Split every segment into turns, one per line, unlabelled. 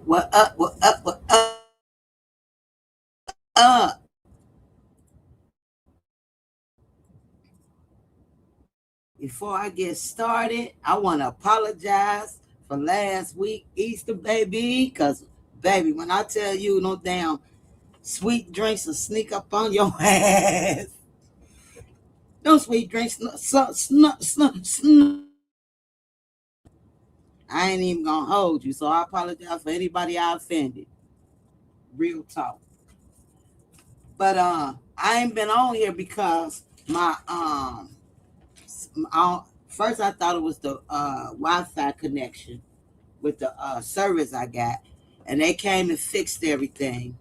What up? What up? What up? Before I get started, I want to apologize for last week Easter, baby. Because, baby, when I tell you no damn sweet drinks will sneak up on your ass, no sweet drinks, I ain't even going to hold you. So I apologize for anybody I offended. Real talk. But I ain't been on here because first I thought it was the Wi-Fi connection with the service I got, and they came and fixed everything.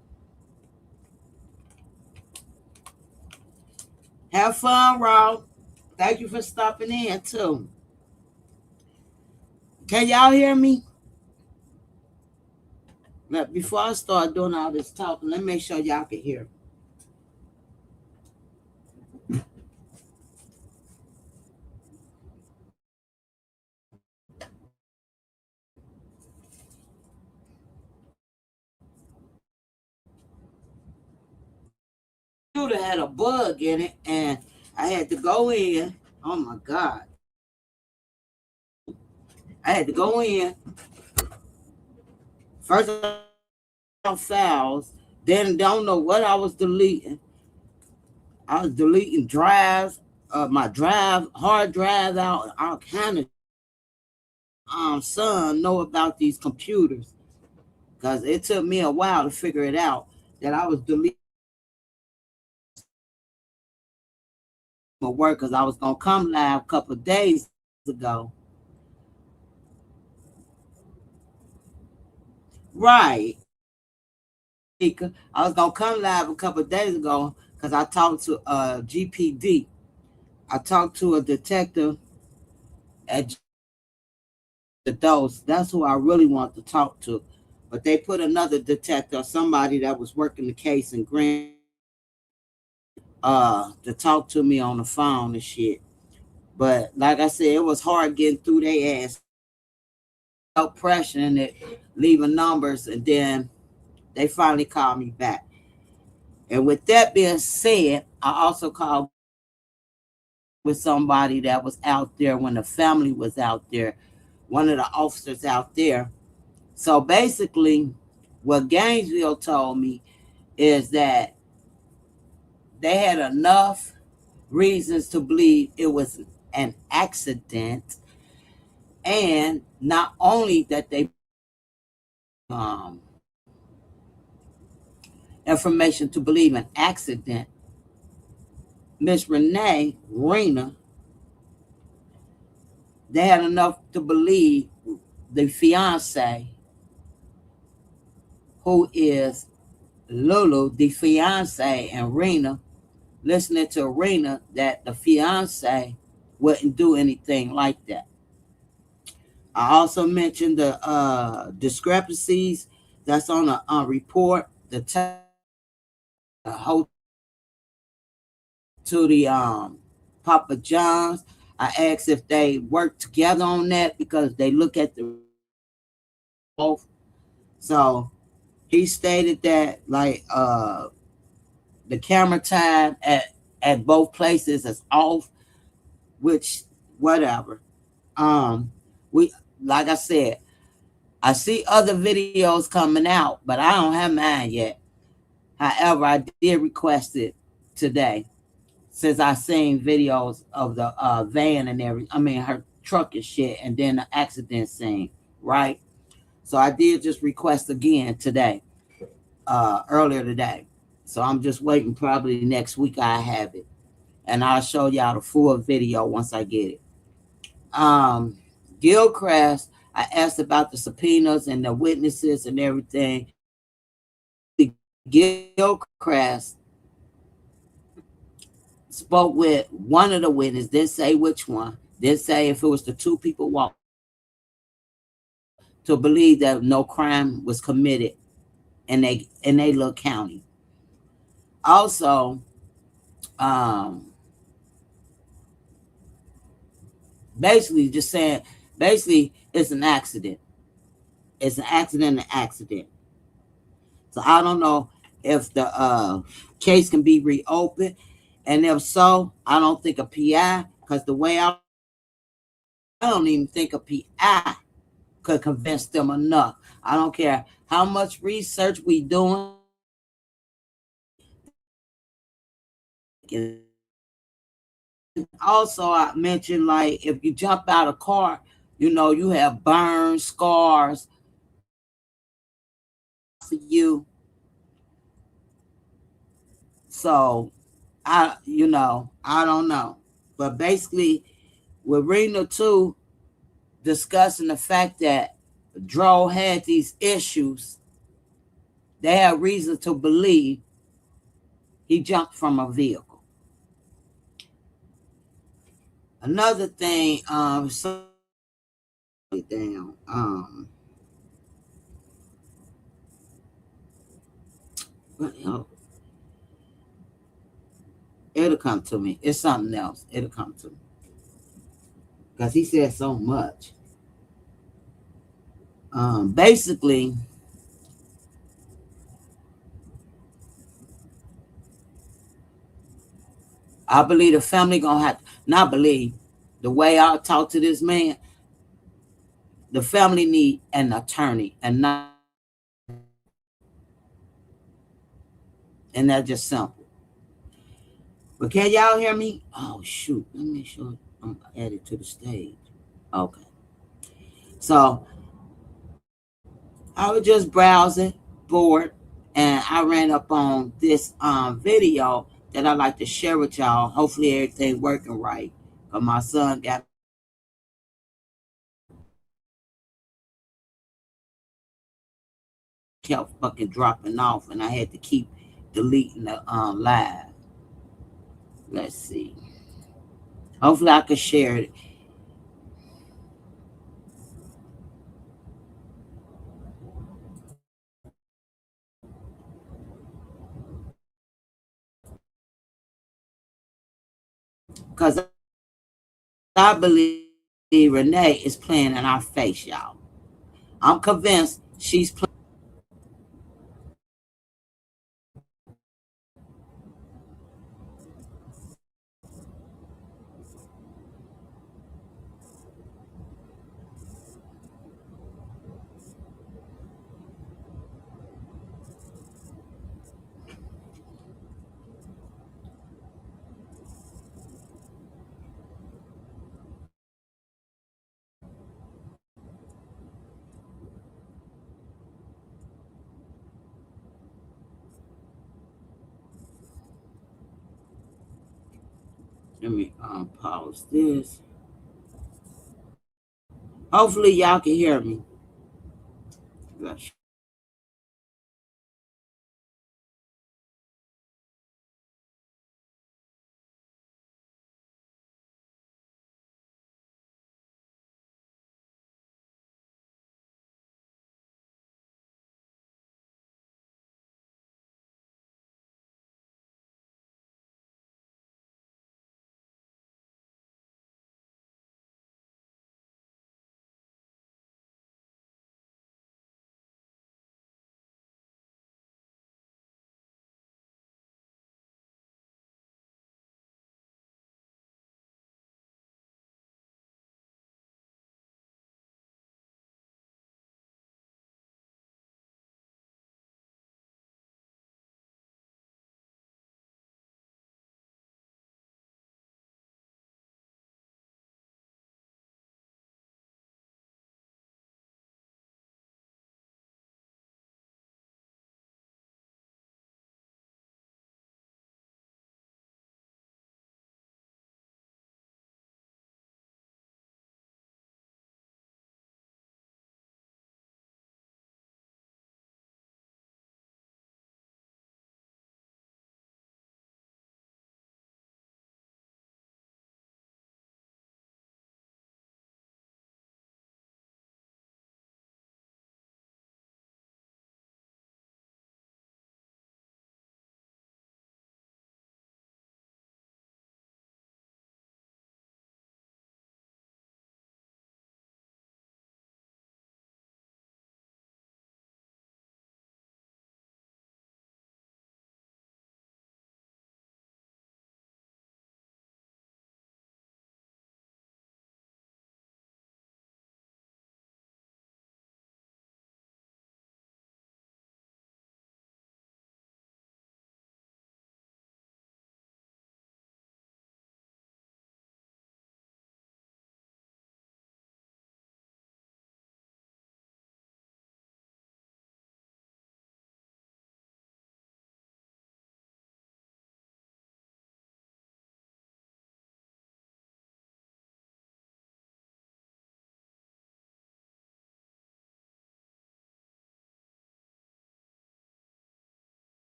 Have fun, Raw. Thank you for stopping in too. Can y'all hear me? Look, before I start doing all this talking, let me make sure y'all can hear. Computer had a bug in it, and I had to go in. Oh my God! I had to go in first on files, then don't know what I was deleting. I was deleting drives, my hard drive out, all kind of son know about these computers because it took me a while to figure it out that I was deleting my work because I was gonna come live a couple of days ago. Right. I was gonna come live a couple of days ago because I talked to GPD. I talked to a detective at the dose. That's who I really want to talk to. But they put another detective, somebody that was working the case in Grant, to talk to me on the phone and shit. But like I said, it was hard getting through their ass, out pressuring it, leaving numbers, and then they finally called me back. And with that being said, I also called with somebody that was out there when the family was out there, one of the officers out there. So basically, what Gainesville told me is that they had enough reasons to believe it was an accident, and not only that they um, information to believe an accident, Miss Rena, they had enough to believe the fiance, who is Lulu, the fiance, and Rena, listening to Rena, that the fiance wouldn't do anything like that. I also mentioned the discrepancies that's on a report, the whole to the Papa John's. I asked if they work together on that because they look at the both. So he stated that like the camera time at both places is off, which whatever. We like I said, I see other videos coming out, but I don't have mine yet. However, I did request it today since I seen videos of the van and everything. I mean, her truck and shit, and then the accident scene, right? So I did just request again today, earlier today. So I'm just waiting. Probably next week I have it, and I'll show y'all the full video once I get it. Gilchrist, I asked about the subpoenas and the witnesses and everything. Gilchrist spoke with one of the witnesses, didn't say which one, didn't say if it was the two people walked, to believe that no crime was committed in a little county. Also, um, basically just saying, basically it's an accident. it's an accident. So I don't know if the case can be reopened, and if so, I don't think a PI, because the way I don't even think a PI could convince them enough. I don't care how much research we doing. And also, I mentioned like if you jump out of a car, you have burns, scars for you. So I don't know. But basically, with Rena too, discussing the fact that Dro had these issues, they have reason to believe he jumped from a vehicle. Another thing, down, what else? It'll come to me. It's something else. It'll come to me because he said so much. Basically, I believe the family gonna have not believe the way I talk to this man. The family need an attorney, and that's just simple. But can y'all hear me? Oh shoot! Let me make sure I'm added to the stage. Okay. So I was just browsing, bored, and I ran up on this video that I like to share with y'all. Hopefully everything working right. Cause my son got kept fucking dropping off, and I had to keep deleting the live. Let's see. Hopefully I can share it. Cause I believe Renee is playing in our face, y'all. I'm convinced she's playing. Let me pause this. Hopefully y'all can hear me.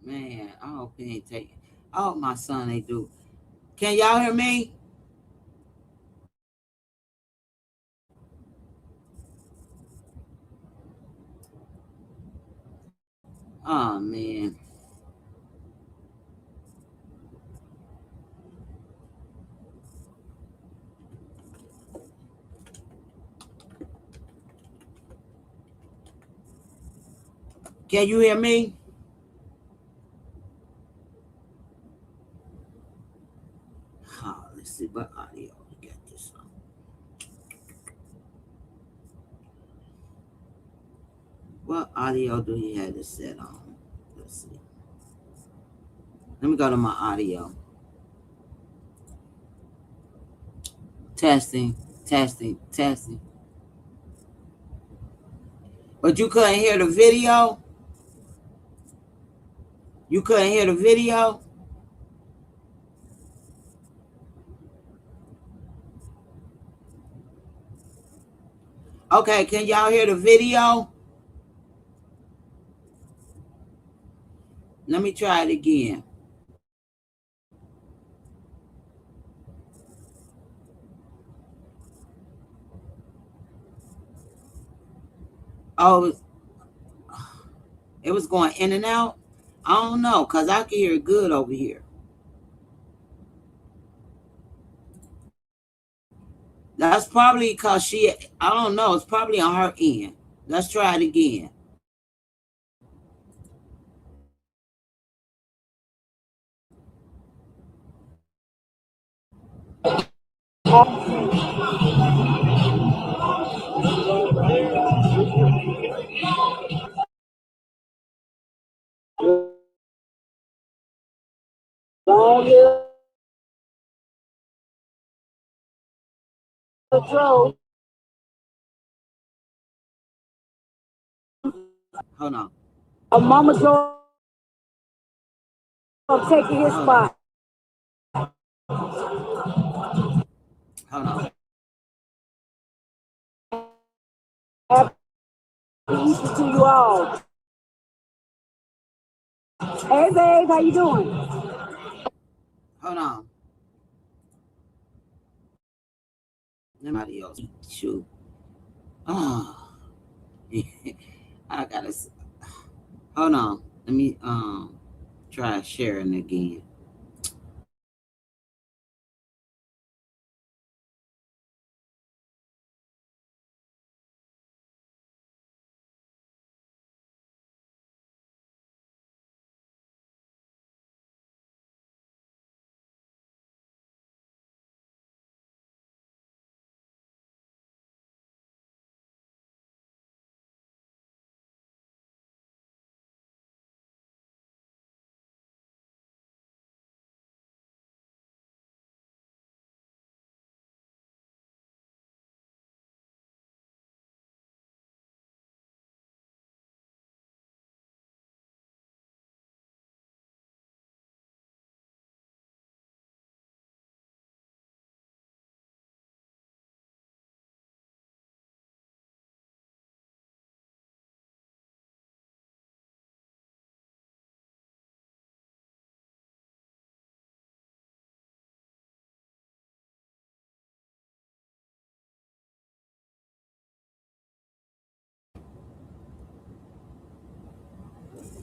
Man, I hope he ain't taking. I hope my son ain't do. Can y'all hear me? Oh man. Can you hear me? Oh, let's see what audio we got this on. What audio do he have this set on? Let's see. Let me go to my audio. Testing, testing, testing. But you couldn't hear the video? You couldn't hear the video? Okay, can y'all hear the video? Let me try it again. Oh, it was going in and out? I don't know, because I can hear it good over here. That's probably because I don't know, it's probably on her end. Let's try it again. Long intro. Hold on. A mama Joe taking his spot. Hold on. Happy Easter to you all. Hey babe, how you doing? Hold on. Somebody else. Shoot. Oh. I gotta. Hold on. Let me try sharing again.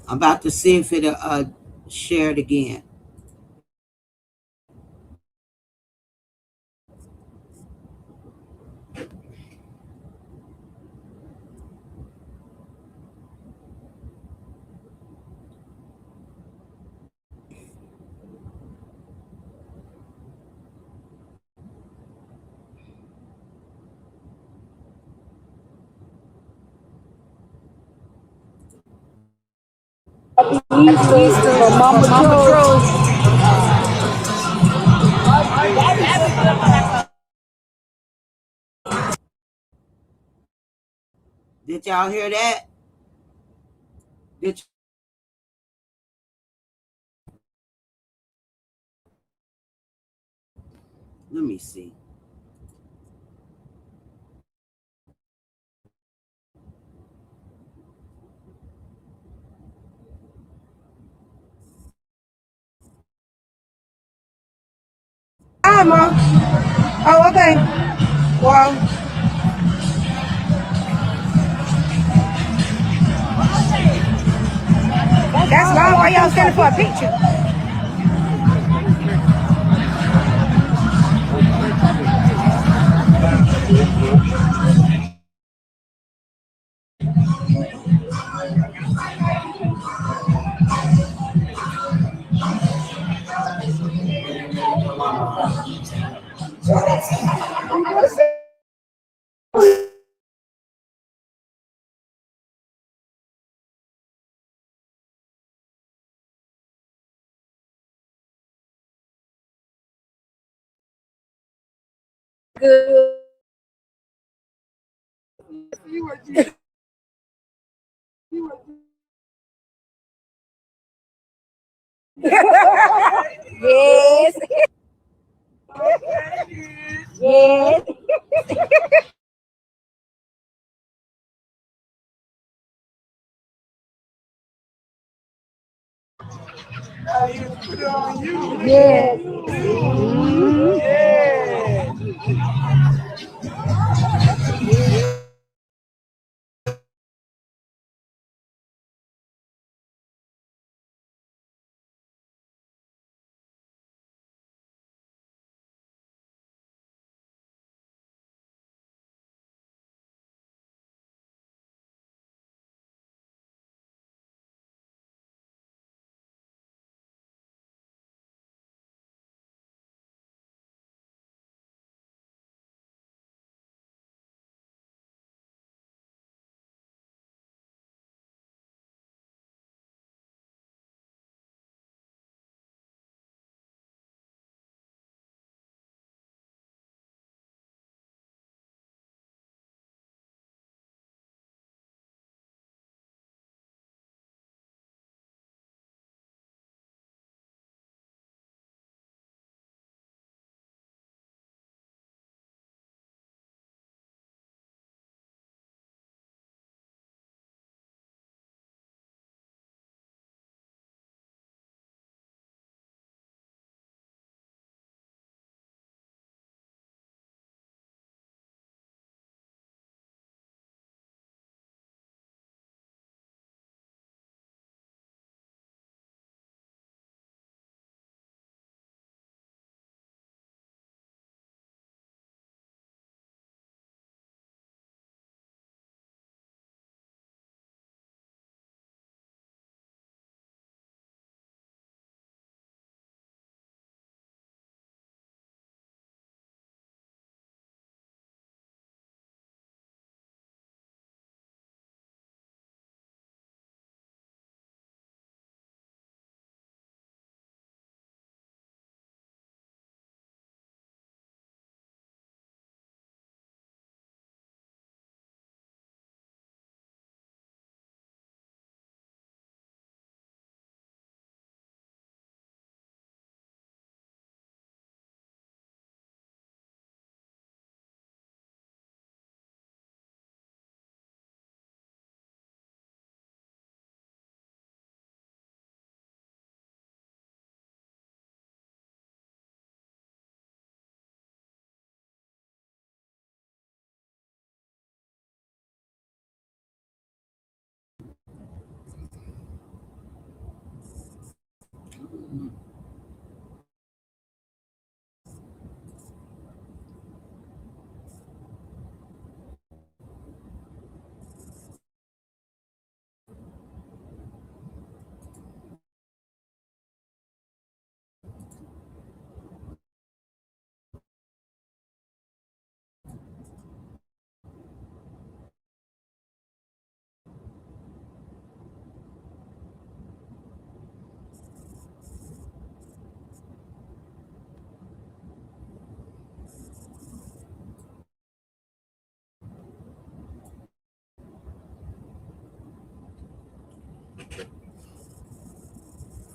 I'm about to see if it'll share it again. Happy Easter from Mama Joe. Did y'all hear that? Did Let me see.
Mom. Oh, okay. Well, that's long. Why y'all standing for a picture? Yes. Yes. Yes.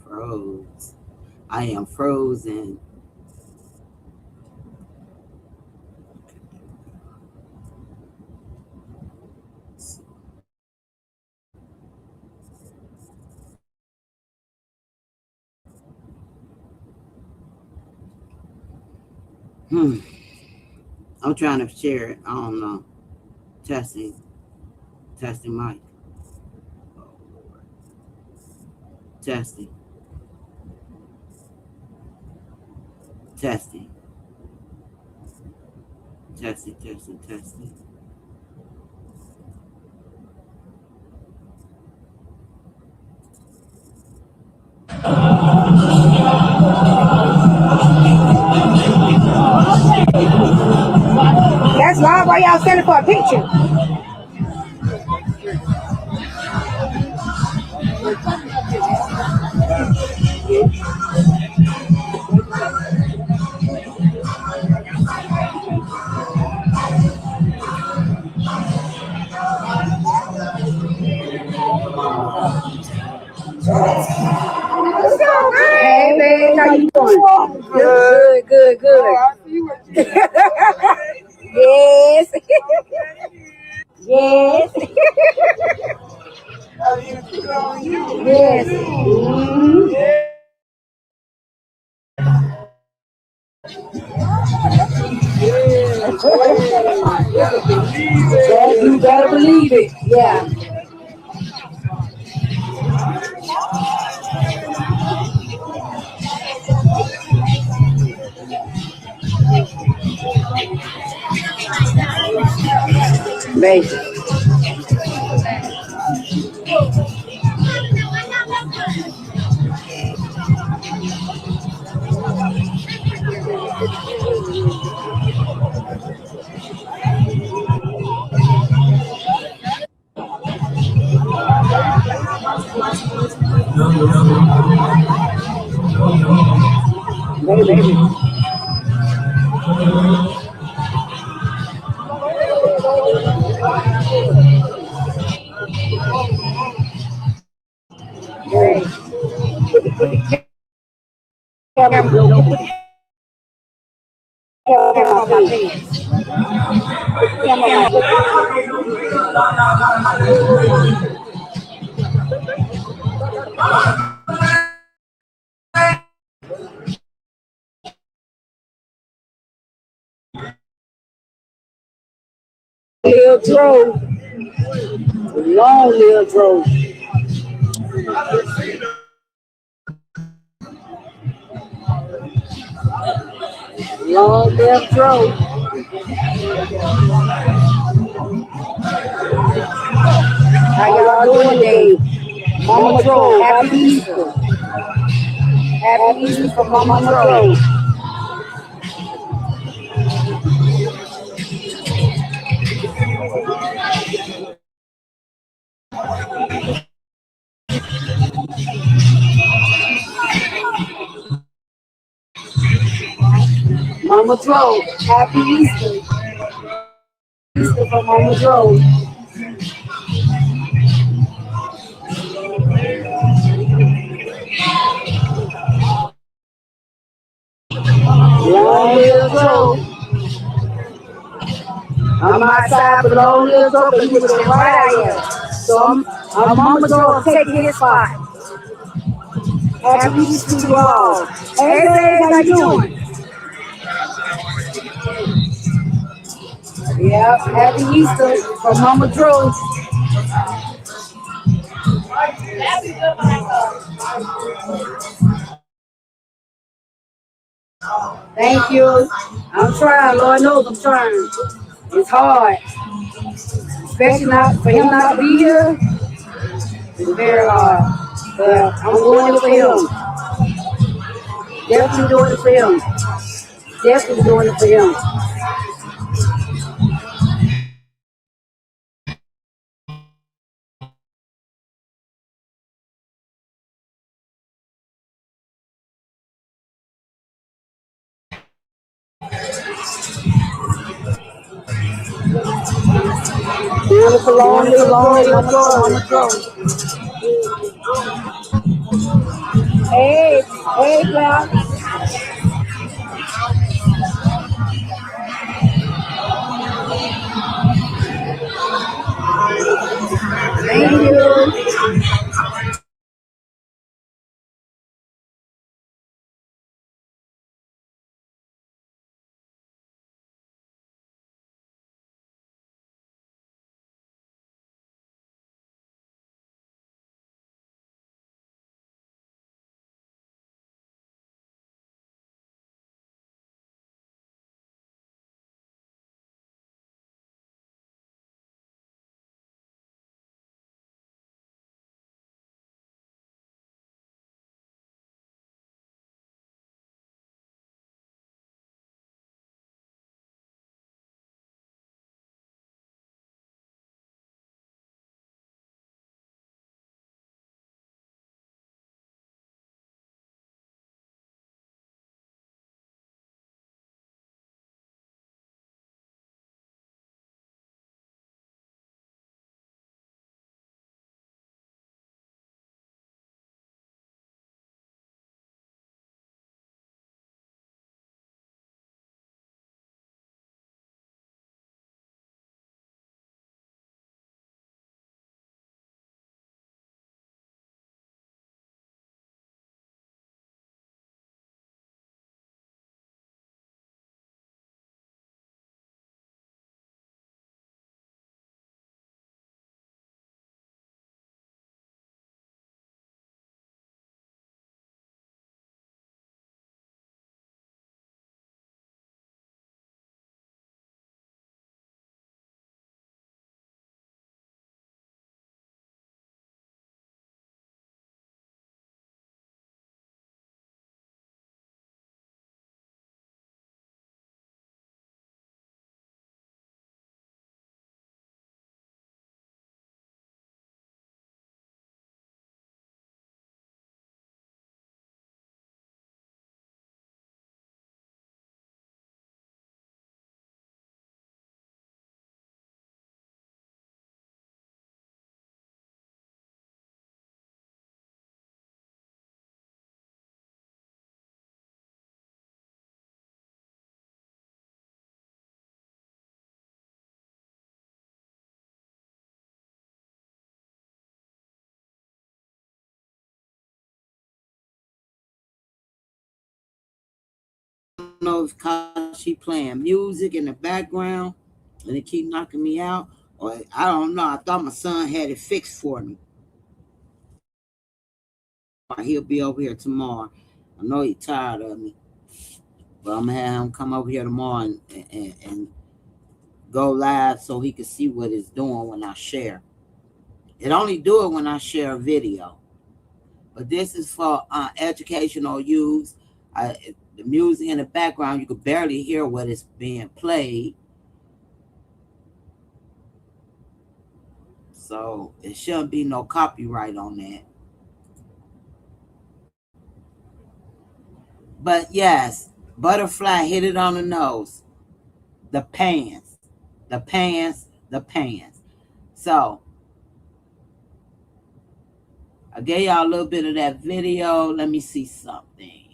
Froze. I am frozen. Hmm. I'm trying to share it. I don't know. Testing. Testing mic. Testing. Testing. Testing. Testing. Testing.
That's why y'all standing for a picture. Hey, babe, how you doing? Good, good, good. Yes. Yes. Yes. Yes, you better believe it. Yeah. Baby. Baby. Baby. Put the camera, no, put the camera on my face. Live drove. Long live drove. Long live drove. How y'all doing today? Mama drove. Happy Easter. Happy Easter for Mama drove. Mama drove. Happy Easter. Easter for Mama drove. Long live drove. I'm outside for long live drove, but he was right out here. So I'm Mama drove taking his spot. Happy Easter to you all. Hey, babe, how you doing? Yeah, happy Easter from Mama Drew. Thank you. I'm trying. Lord knows I'm trying. It's hard, especially not for him not to be here. It's very hard, but I'm doing it for him. Definitely doing it for him. Definitely doing it for him. Doing it for long, live Mama Drew. Hey, hey, Cloud. Thank you.
know if cause she playing music in the background and it keep knocking me out, or I don't know. I thought my son had it fixed for me. He'll be over here tomorrow. I know he's tired of me, but I'm gonna have him come over here tomorrow and go live so he can see what it's doing when I share. It only do it when I share a video, but this is for educational use. The music in the background, you could barely hear what is being played, so it shouldn't be no copyright on that. But yes, butterfly hit it on the nose. The pants, the pants, the pants. So I gave y'all a little bit of that video. Let me see something.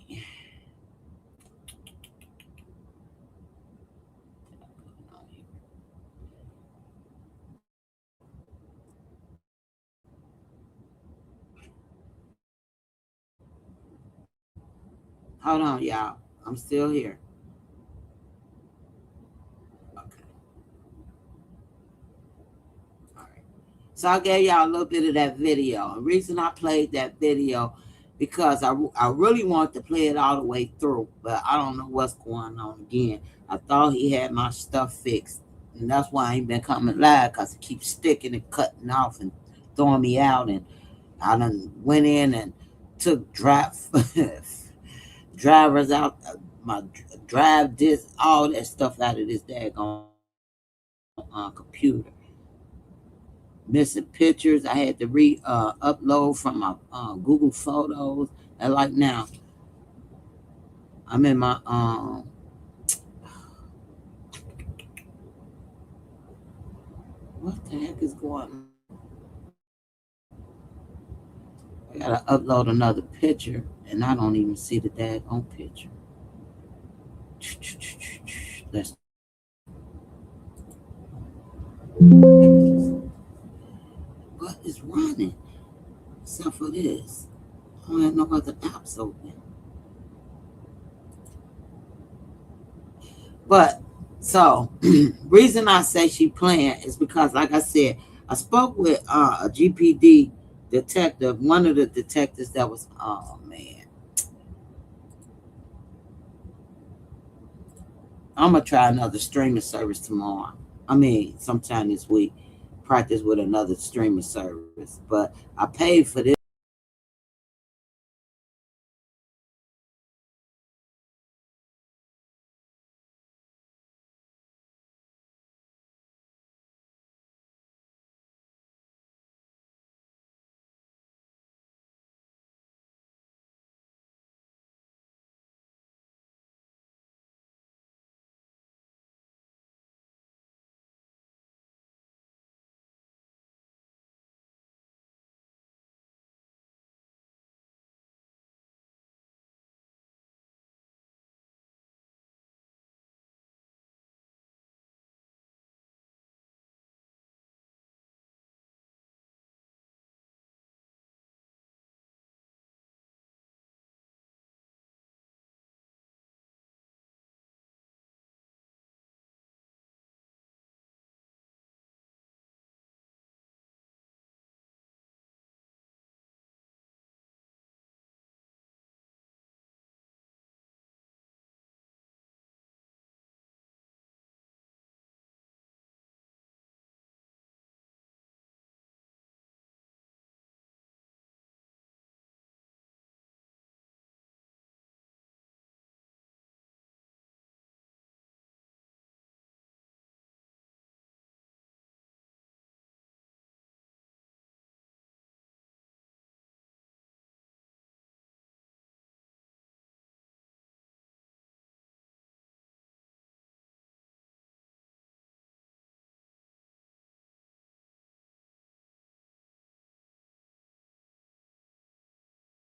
Hold on, y'all. I'm still here. Okay. All right. So I gave y'all a little bit of that video. The reason I played that video because I really want to play it all the way through, but I don't know what's going on again. I thought he had my stuff fixed, and that's why I ain't been coming live because it keeps sticking and cutting off and throwing me out. And I done went in and took drivers out, my drive this, all that stuff out of this daggone computer. Missing pictures. I had to upload from my Google Photos. And like now, I'm in my what the heck is going on? I gotta upload another picture, and I don't even see the daggone picture. Let's. What is running? Except for this, I don't have no other apps open. But so reason I say she playing is because, like I said, I spoke with a GPD detective, one of the detectives that was, oh man, I'm gonna try another streaming service tomorrow. I mean, sometime this week, practice with another streaming service. But I paid for this.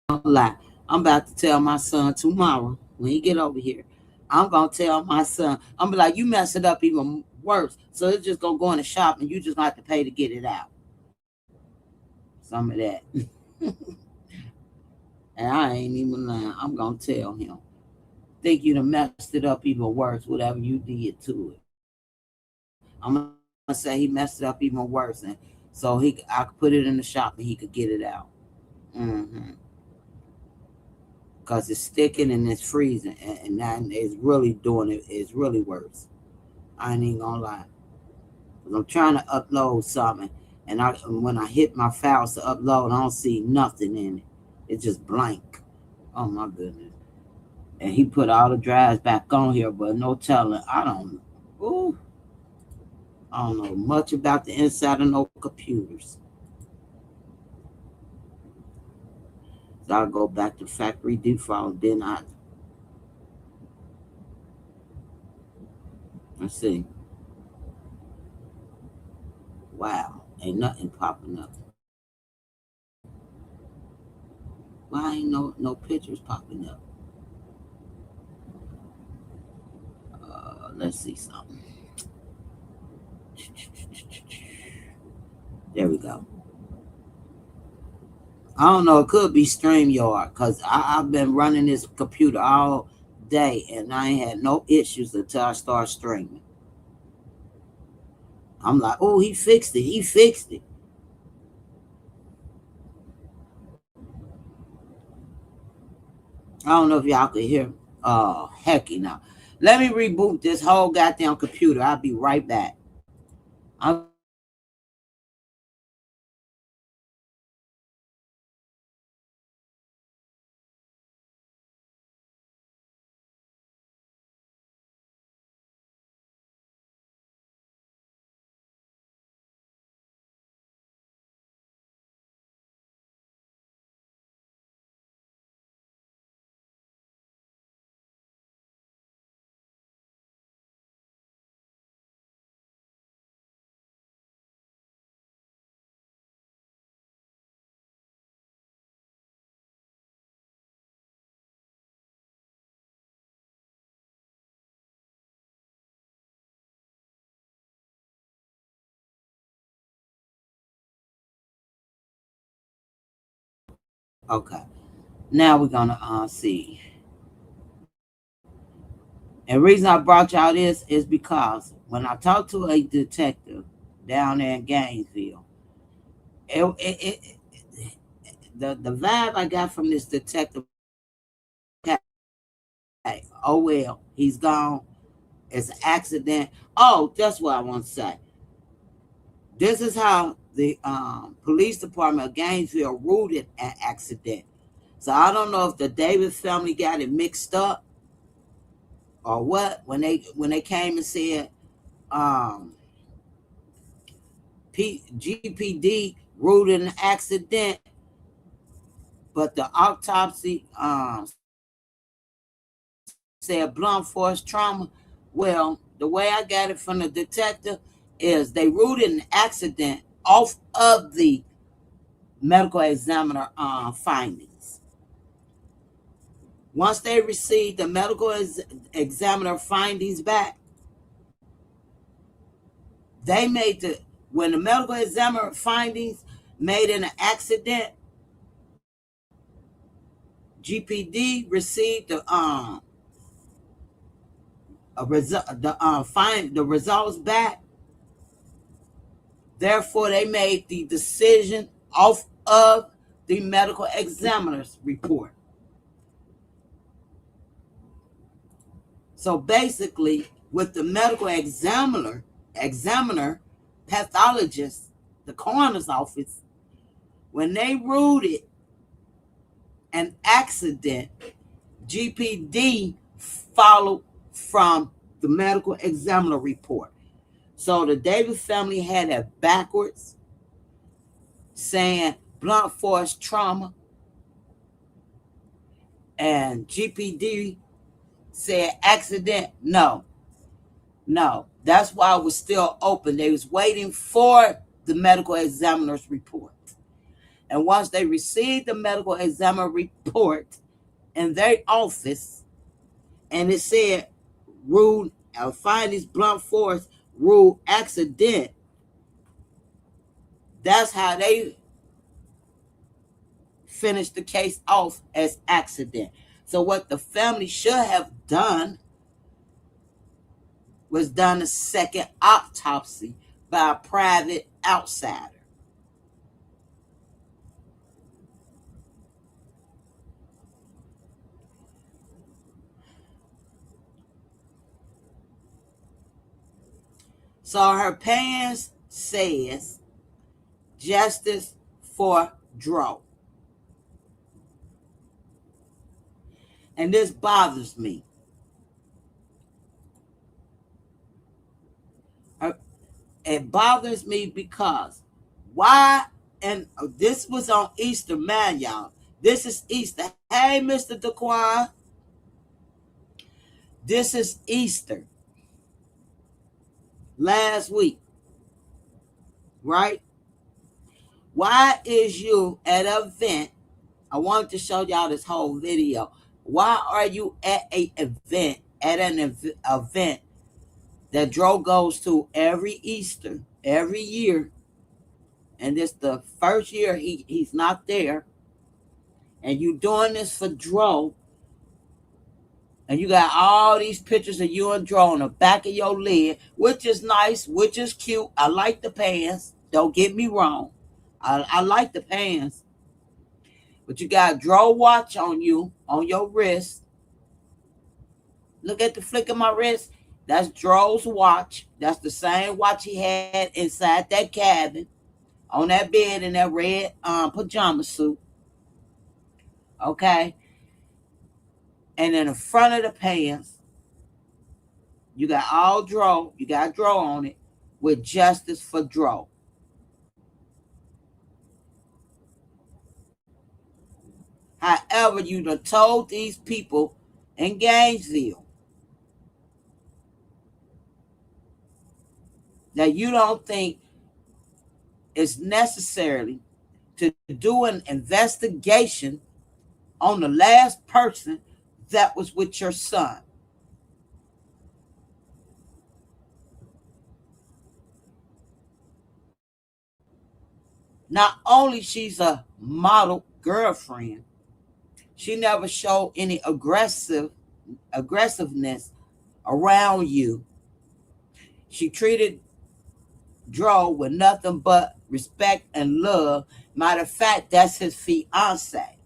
Don't lie. I'm about to tell my son tomorrow when he get over here. I'm gonna tell my son. I'm gonna be like, you mess it up even worse. So it's just gonna go in the shop and you just gonna have to pay to get it out. Some of that. And I ain't even lying. I'm gonna tell him. think you done messed it up even worse, whatever you did to it. I'm gonna say he messed it up even worse, and so I could put it in the shop and he could get it out. Mm-hmm. Cause it's sticking and it's freezing, and that is really doing it. It's really worse. I ain't even gonna lie. Cause I'm trying to upload something, and when I hit my files to upload, I don't see nothing in it. It's just blank. Oh my goodness. And he put all the drives back on here, but no telling. Ooh, I don't know much about the inside of no computers. So I go back to factory default. Then let's see. Wow, ain't nothing popping up. Why ain't no pictures popping up? Let's see something. There we go. I don't know. It could be StreamYard because I've been running this computer all day and I ain't had no issues until I start streaming. I'm like, oh, he fixed it. He fixed it. I don't know if y'all could hear. Hecky now. Let me reboot this whole goddamn computer. I'll be right back. I'm finna reboot this whole goddamn computer. I'll be right back. Okay. Now we're gonna see. And the reason I brought y'all this is because when I talked to a detective down there in Gainesville, the vibe I got from this detective was like, okay, oh well, he's gone. It's an accident. Oh, that's what I want to say. This is how the police department of Gainesville ruled it an accident. So I don't know if the Davis family got it mixed up or what when they came and said um, GPD ruled it an accident, but the autopsy said blunt force trauma. Well, the way I got it from the detective is they ruled it an accident off of the medical examiner findings. Once they received the medical examiner findings back, they made the when the medical examiner findings made an accident, GPD received the results back. Therefore, they made the decision off of the medical examiner's report. So basically, with the medical examiner, pathologist, the coroner's office, when they ruled it an accident, GPD followed from the medical examiner report. So the Davis family had it backwards, saying blunt force trauma, and GPD said accident. No, no. That's why it was still open. They was waiting for the medical examiner's report. And once they received the medical examiner report in their office, and it said ruled findings blunt force rule accident, that's how they finished the case off as accident. So what the family should have done was done a second autopsy by a private outsider. So her parents says justice for Dro. And this bothers me. It bothers me because why? And this was on Easter, man, y'all. This is Easter. Hey, Mr. Daquan, this is Easter last week, right? Why is you at an event? I wanted to show y'all this whole video. Why are you at an event that Dro goes to every Easter, every year, and this the first year he's not there, and you doing this for Dro, and you got all these pictures of you and Dro on the back of your lid, which is nice, which is cute. I like the pants. Don't get me wrong. I like the pants. But you got Dro watch on you, on your wrist. Look at the flick of my wrist. That's Dro's watch. That's the same watch he had inside that cabin on that bed in that red pajama suit. Okay. And in the front of the pants, you got all Dro. You got Dro on it with justice for Dro. However, you done told these people in Gainesville that you don't think it's necessary to do an investigation on the last person that was with your son. Not only she's a model girlfriend, she never showed any aggressiveness around you. She treated Dro with nothing but respect and love. Matter of fact, that's his fiance.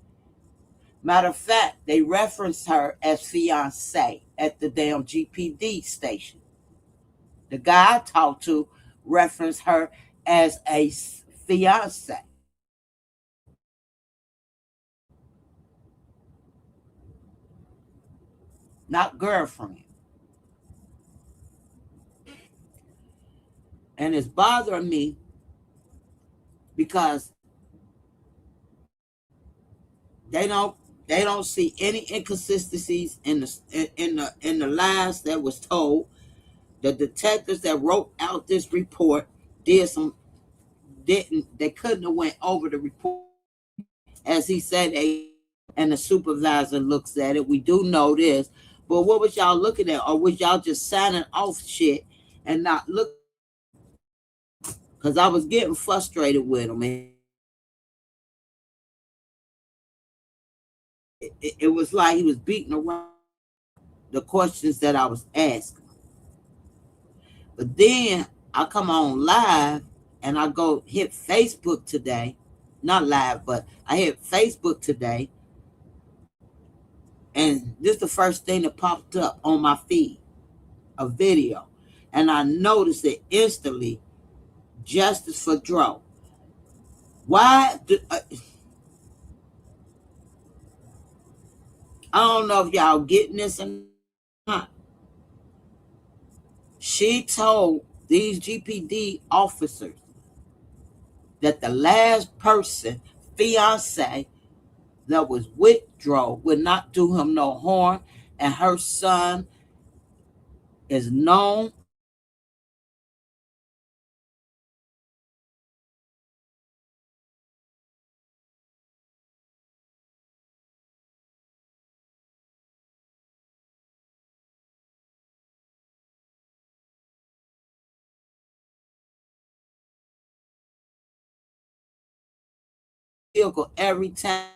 Matter of fact, they referenced her as fiance at the damn GPD station. The guy I talked to referenced her as a fiance, not girlfriend. And it's bothering me because they don't they don't see any inconsistencies in the lies that was told. The detectives that wrote out this report did some didn't they couldn't have went over the report as he said they, and the supervisor looks at it. We do know this, but what was y'all looking at, or was y'all just signing off shit and not look? Because I was getting frustrated with him, and it was like he was beating around the questions that I was asking. But then I come on live and I go hit Facebook today. Not live, but I hit Facebook today. And this is the first thing that popped up on my feed, a video. And I noticed it instantly. Justice for Dro. Why? I don't know if y'all getting this or not. She told these GPD officers that the last person, fiance, that was with Dro would not do him no harm, and her son is known vehicle every time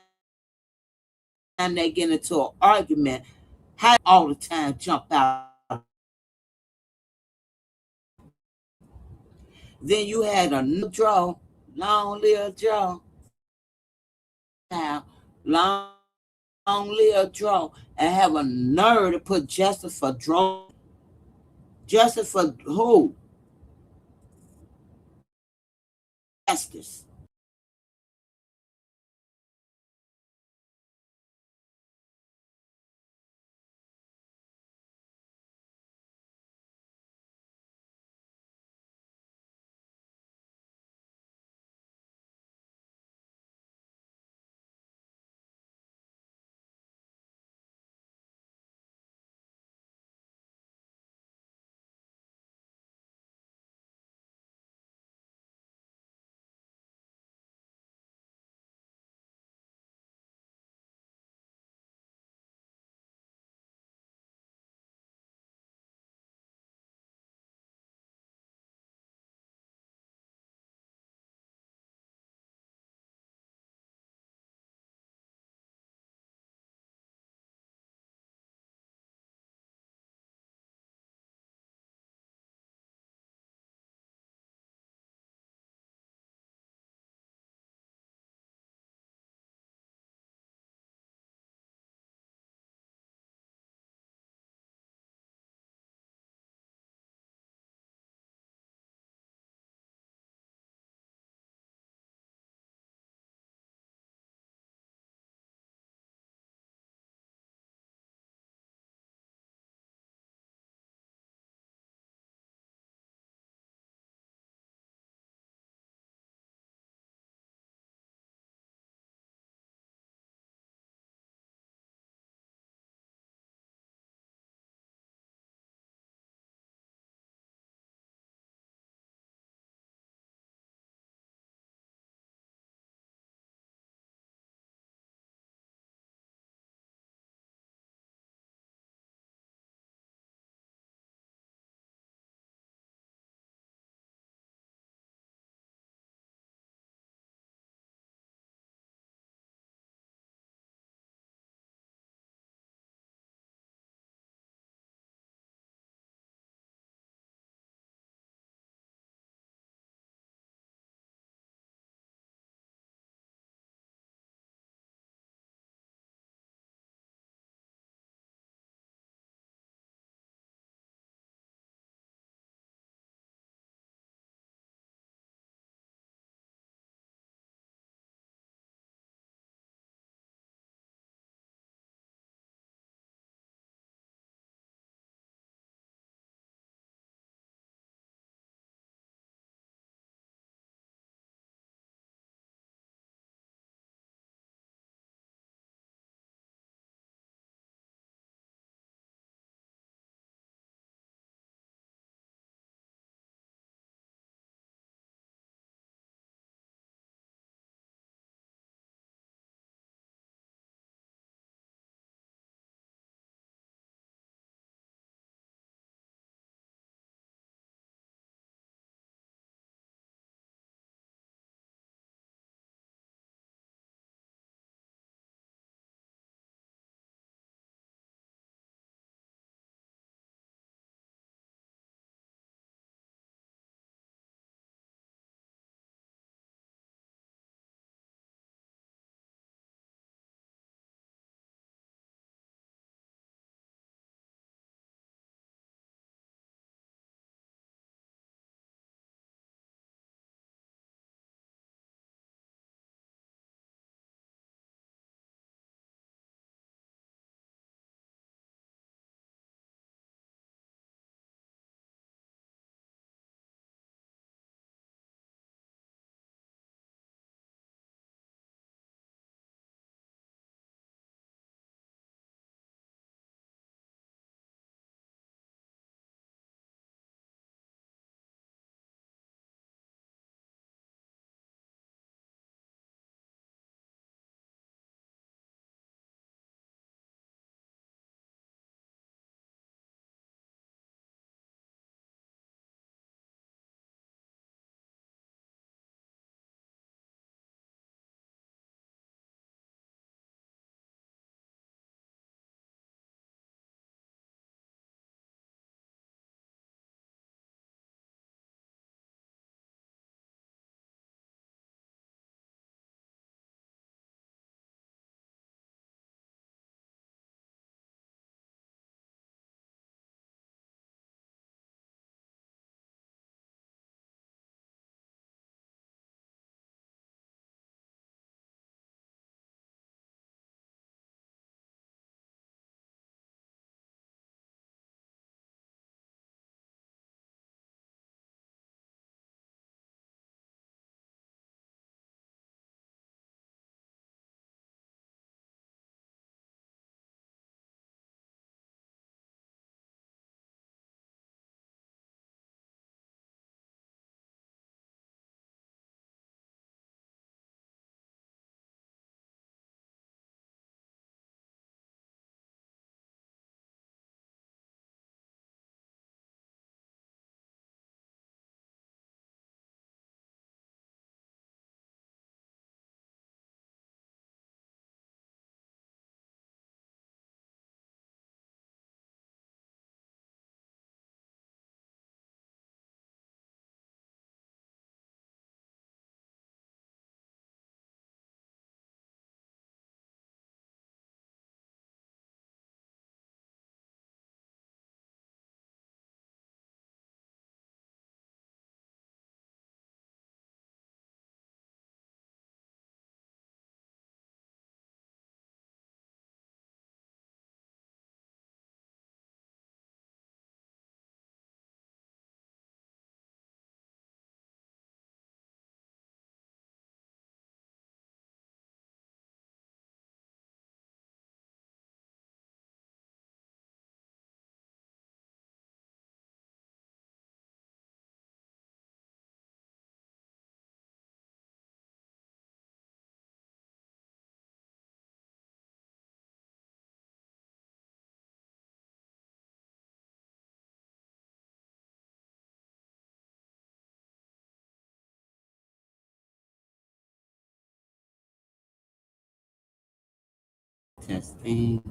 time they get into an argument, how all the time jump out. Then you had another long live draw, now long live draw, and have a nerve to put justice for draw. Justice for who? Justice. Testing.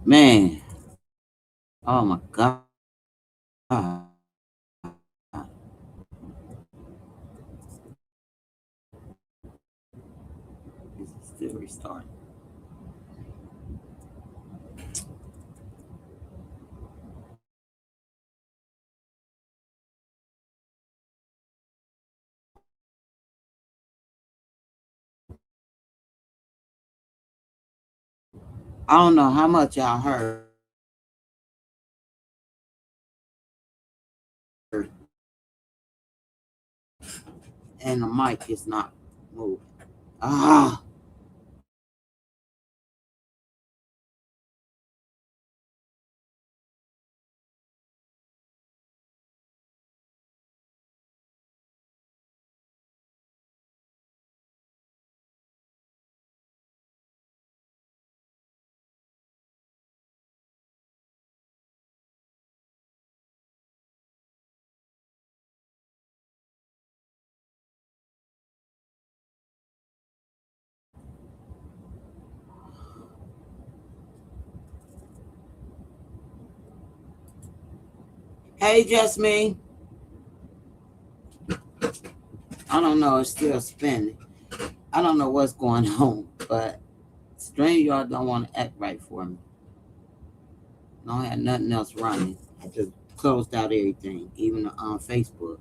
Man, oh my God. This is still restarting. I don't know how much y'all heard, and the mic is not moving. Ah, hey, Jasmine. I don't know. It's still spinning. I don't know what's going on, but StreamYard don't want to act right for me. I don't have nothing else running. I just closed out everything, even on Facebook,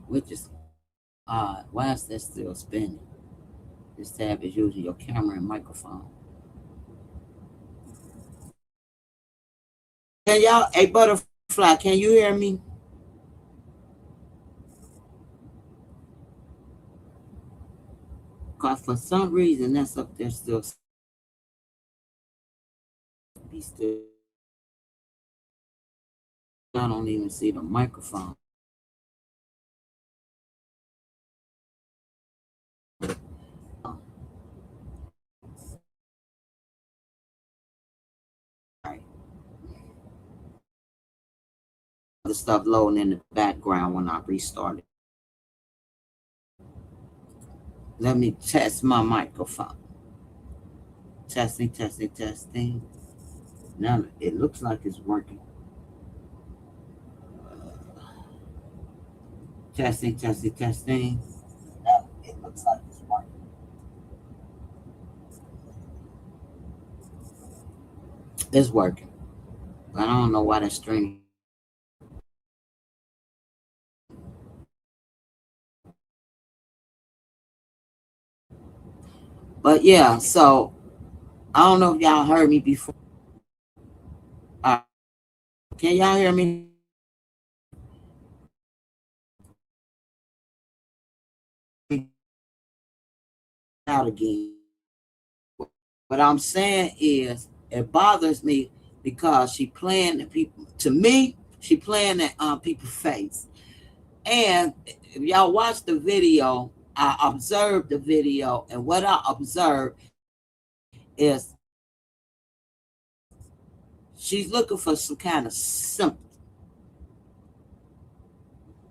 which is odd. Why is that still spinning? This tab is using your camera and microphone. Can y'all, a butterfly, can you hear me? Because for some reason, that's up there still. Be still. I don't even see the microphone. Right. The stuff loading in the background when I restarted. Let me test my microphone. Testing, testing, testing. Now it looks like it's working. Testing, testing, testing. Now it looks like it's working. It's working. But I don't know why that's streaming. But yeah, so I don't know if y'all heard me before. Uh, can y'all hear me out again? What I'm saying is, it bothers me because she playing the people. To me, she playing at people's face. And if y'all watch the video, I observed the video, and what I observed is she's looking for some kind of symptom.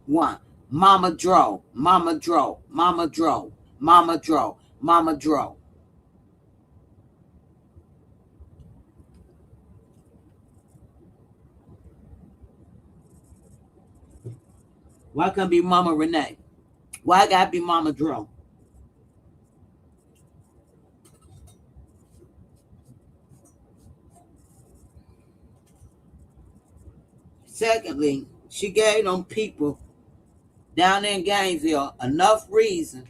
One, Mama Dro, Mama Dro, Mama Dro, Mama Dro, Mama Dro. Why can't be Mama Renee? Why gotta be Mama Dro? Secondly, she gave them people down in Gainesville enough reason.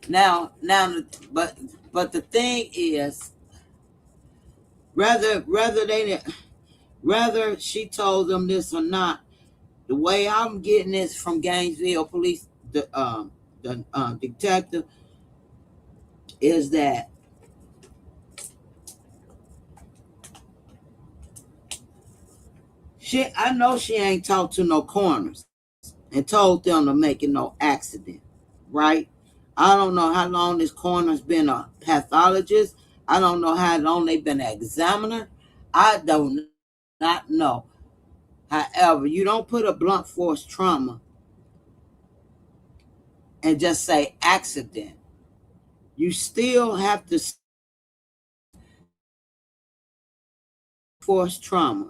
Now, but the thing is, whether she told them this or not, the way I'm getting this from Gainesville police, the detective, is that I know she ain't talked to no coroners and told them to make it no accident, right? I don't know how long this coroner's been a pathologist. I don't know how long they've been an examiner. I do not know However, you don't put a blunt force trauma and just say accident. You still have to force trauma.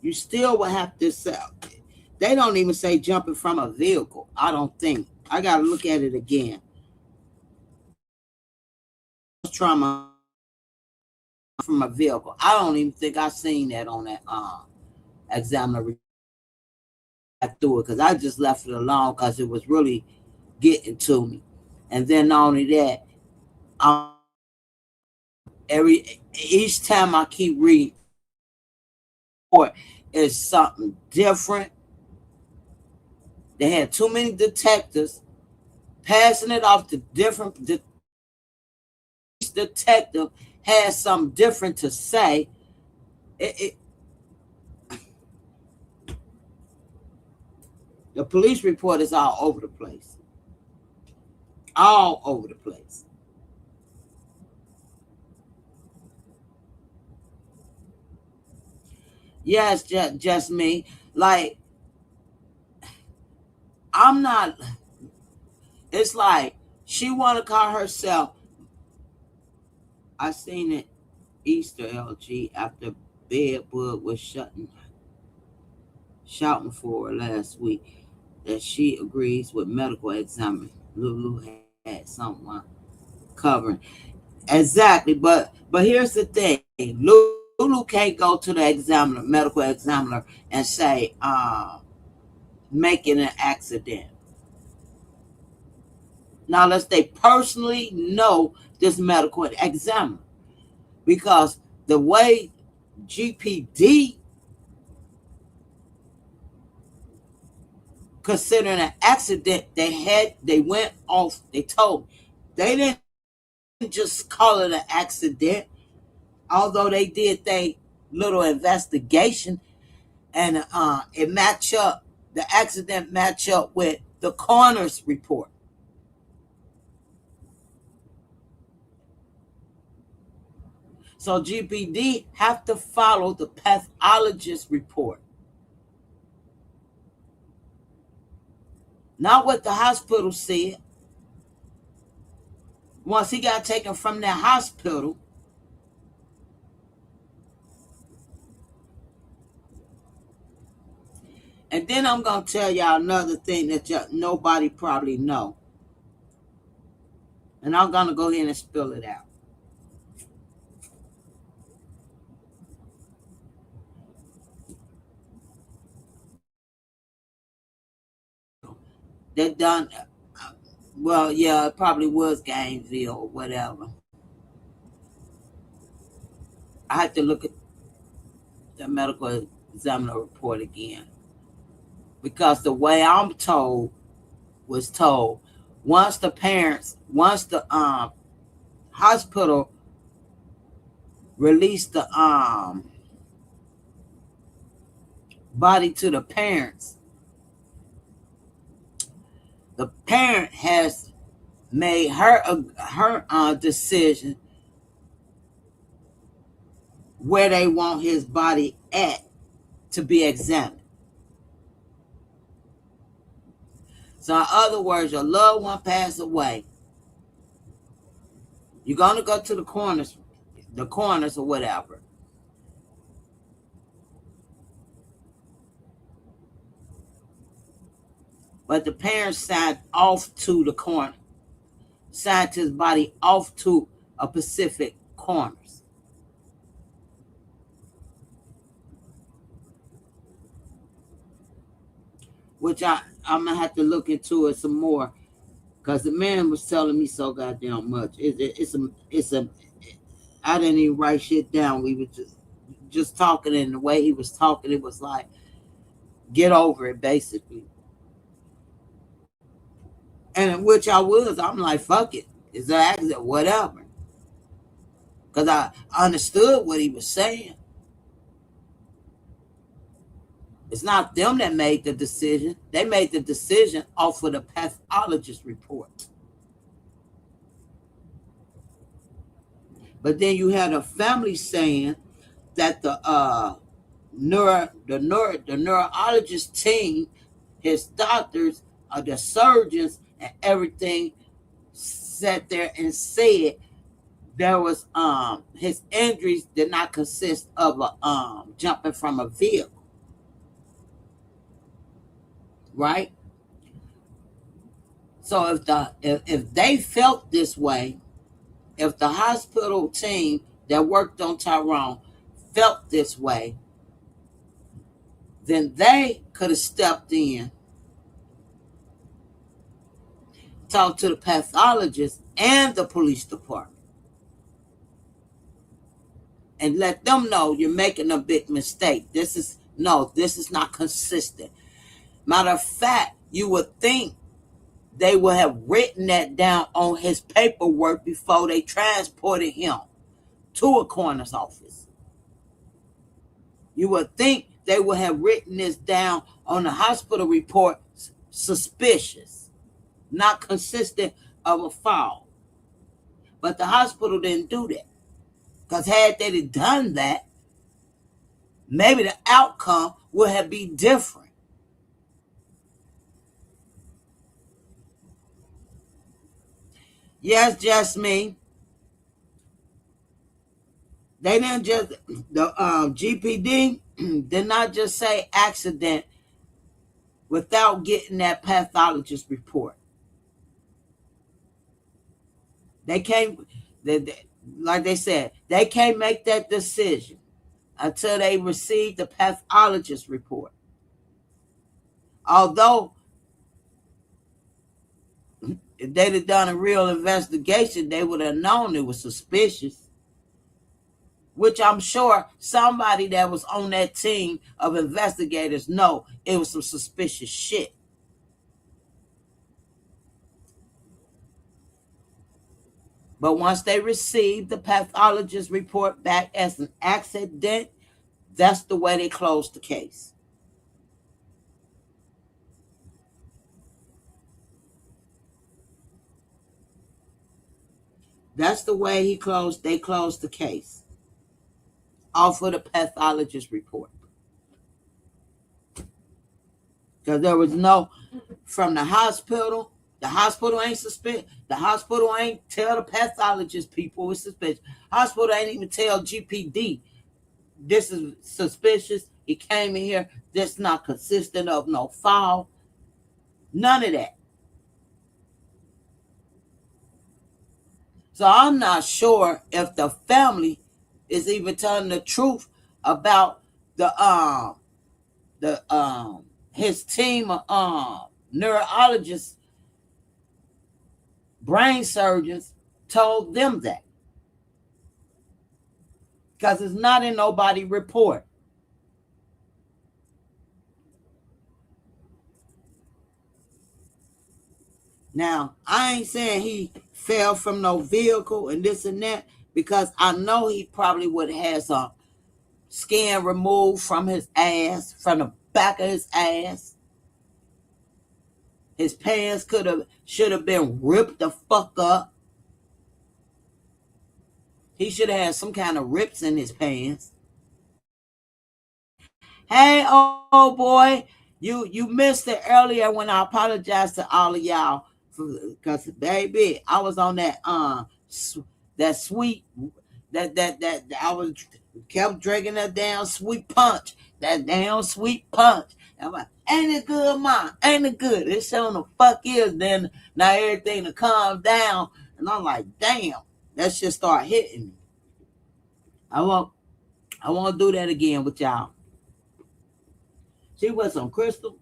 You still will have to say. They don't even say jumping from a vehicle. I don't think. I got to look at it again. Trauma from a vehicle. I don't even think I seen that on that examiner through it because I just left it alone because it was really getting to me. And then not only that, each time I keep reading, it's something different. They had too many detectives passing it off to different. Each detective has something different to say. The police report is all over the place. All over the place. Yeah, it's just me. Like, I'm not. It's like she want to call herself. I seen it Easter LG after Bedwood was shouting for her last week that she agrees with medical examiner. Lulu had someone covering exactly, but here's the thing: Lulu can't go to the examiner, medical examiner, and say making an accident. Now, unless they personally know this medical examiner, because the way GPD considering an accident, they went off. They told they didn't just call it an accident, although they did their little investigation and it match up. The accident match up with the coroner's report. So GPD have to follow the pathologist report, not what the hospital said. Once he got taken from that hospital, and then I'm gonna tell y'all another thing that nobody probably know, and I'm gonna go ahead and spill it out. They done well, yeah, it probably was Gainesville or whatever. I had to look at the medical examiner report again because the way I'm told was told once the hospital released the body to the parents, the parent has made her decision where they want his body at to be examined. So in other words, your loved one passed away. You're gonna go to the corners or whatever. But the parents signed off to the corner, signed his body off to a Pacific Corners, which I'm gonna have to look into it some more because the man was telling me so goddamn much. It's a I didn't even write shit down. We were just talking, and the way he was talking, it was like get over it, basically. And in which I was, I'm like, fuck it, it's an accident, whatever, because I understood what he was saying. It's not them that made the decision. They made the decision off of the pathologist report. But then you had a family saying that the the neurologist team, his doctors, the surgeons, and everything sat there and said there was his injuries did not consist of a jumping from a vehicle, right? So if they felt this way, if the hospital team that worked on Tyrone felt this way, then they could have stepped in, talked to the pathologist and the police department, and let them know you're making a big mistake. This is not consistent. Matter of fact, you would think they would have written that down on his paperwork before they transported him to a coroner's office. You would think they would have written this down on the hospital report, suspicious, not consistent of a fall. But the hospital didn't do that. Because had they done that, maybe the outcome would have been different. Yes, just me. They didn't just, the GPD did not just say accident without getting that pathologist report. They can't, like they said, they can't make that decision until they receive the pathologist report. Although, if they'd have done a real investigation, they would have known it was suspicious. Which I'm sure somebody that was on that team of investigators know it was some suspicious shit. But once they received the pathologist report back as an accident, that's the way they closed the case. That's the way they closed the case off of the pathologist report. Because there was no, from the hospital ain't suspicious. The hospital ain't tell the pathologist people it's suspicious. Hospital ain't even tell GPD this is suspicious. He came in here. This not consistent of no foul. None of that. So I'm not sure if the family is even telling the truth about the his team of neurologists, brain surgeons told them that, because it's not in nobody report. Now, I ain't saying he fell from no vehicle and this and that, because I know he probably would have had some skin removed from his ass, from the back of his ass. His pants should have been ripped the fuck up. He should have had some kind of rips in his pants. Hey, old boy, you missed it earlier when I apologized to all of y'all, because baby, I was on that sweet that I was kept drinking that damn sweet punch, that damn sweet punch. I'm like, ain't it good, ma? Ain't it good? It showing the fuck is. Then now everything to calm down, and I'm like, damn, that shit start hitting me. I won't do that again with y'all. She was some crystal.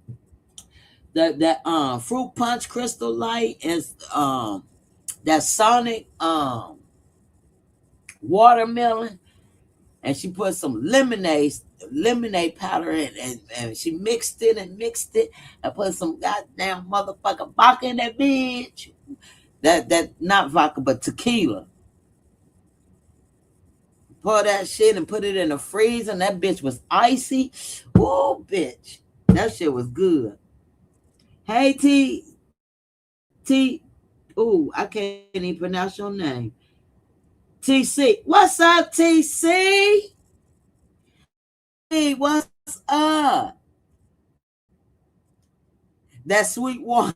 That fruit punch crystal light is that Sonic watermelon, and she put some lemonade powder in, and she mixed it and put some goddamn motherfucking vodka in that bitch. That not vodka but tequila. Pour that shit and put it in the freezer, and that bitch was icy. Whoa, bitch. That shit was good. Hey, T. Ooh, I can't even pronounce your name. TC. What's up, TC? what's up? That sweet one.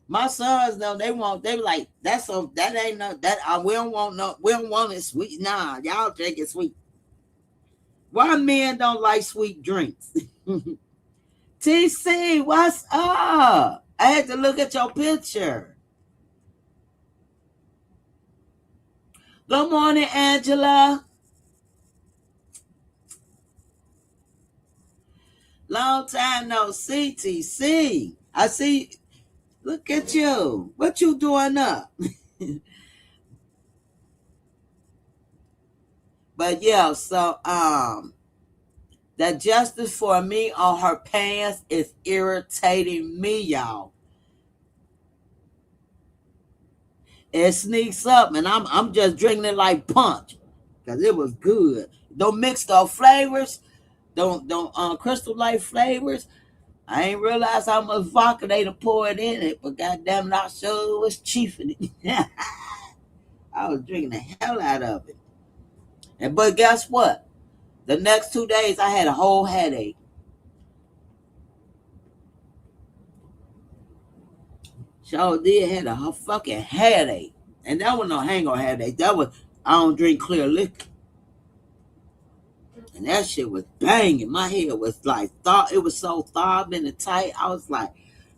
My sons know they like that's so that ain't no that we don't want no we don't want it sweet. Nah, y'all drink it sweet. Why men don't like sweet drinks? TC, what's up? I had to look at your picture. Good morning, Angela. Long time no see, TC. I see. Look at you. What you doing up? But yeah, so that justice for me on her pants is irritating me, y'all. It sneaks up, and I'm just drinking it like punch, cause it was good. Don't mix those flavors. Don't Crystal Light flavors. I ain't realized how much vodka they done poured in it, but goddamn it, I sure was chiefing it. I was drinking the hell out of it. And but guess what? The next 2 days I had a whole headache. So did had a fucking headache. And that was no hangover headache. That was I don't drink clear liquor. And that shit was banging. My head was like thought it was so throbbing and tight. I was like,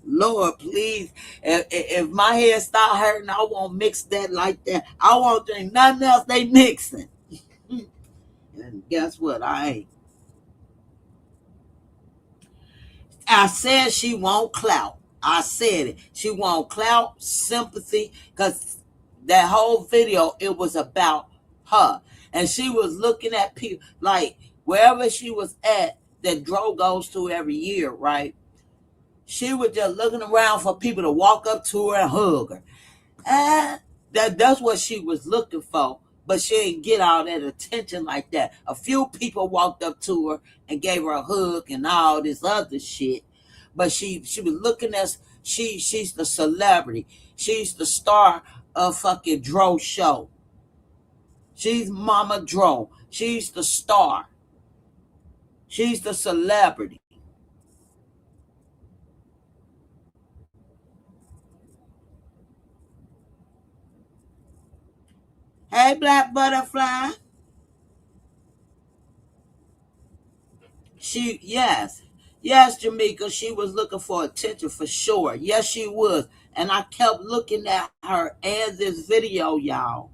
Lord, please, if my head start hurting, I won't mix that like that. I won't drink nothing else they mixing. And guess what? I ain't. I said she won't clout. I said it. She won't clout, sympathy, because that whole video, it was about her. And she was looking at people, like wherever she was at, that Dro goes to every year, right? She was just looking around for people to walk up to her and hug her. That's what she was looking for, but she didn't get all that attention like that. A few people walked up to her and gave her a hug and all this other shit, but she was looking at she's the celebrity. She's the star of fucking Dro show. She's Mama Dro. She's the star. She's the celebrity. Hey, Black Butterfly. Yes, Jamaica. She was looking for attention for sure. Yes, she was, and I kept looking at her and this video, y'all.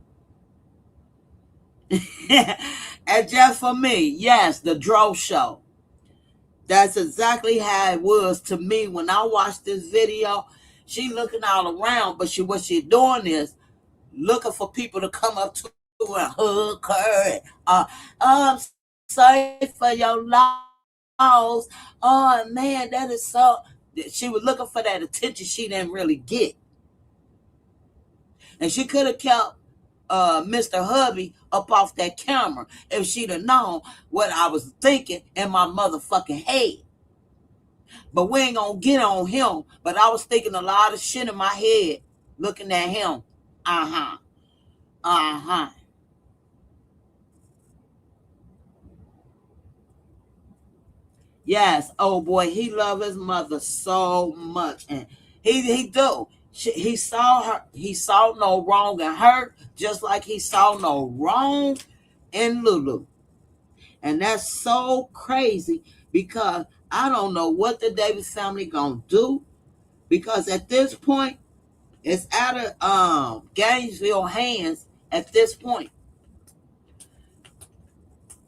And just for me, yes, the Dro show. That's exactly how it was to me when I watched this video. She looking all around, but what she doing is looking for people to come up to her and hug her. And, I'm sorry for your loss. Oh man, that is so. She was looking for that attention she didn't really get, and she could have kept Mr. Hubby up off that camera if she'd have known what I was thinking in my motherfucking head. But we ain't gonna get on him. But I was thinking a lot of shit in my head looking at him. Uh huh. Uh huh. Yes, oh boy, he loved his mother so much, and he do. He saw her. He saw no wrong in her, just like he saw no wrong in Lulu, and that's so crazy because I don't know what the Davis family gonna do because at this point it's out of Gainesville hands at this point,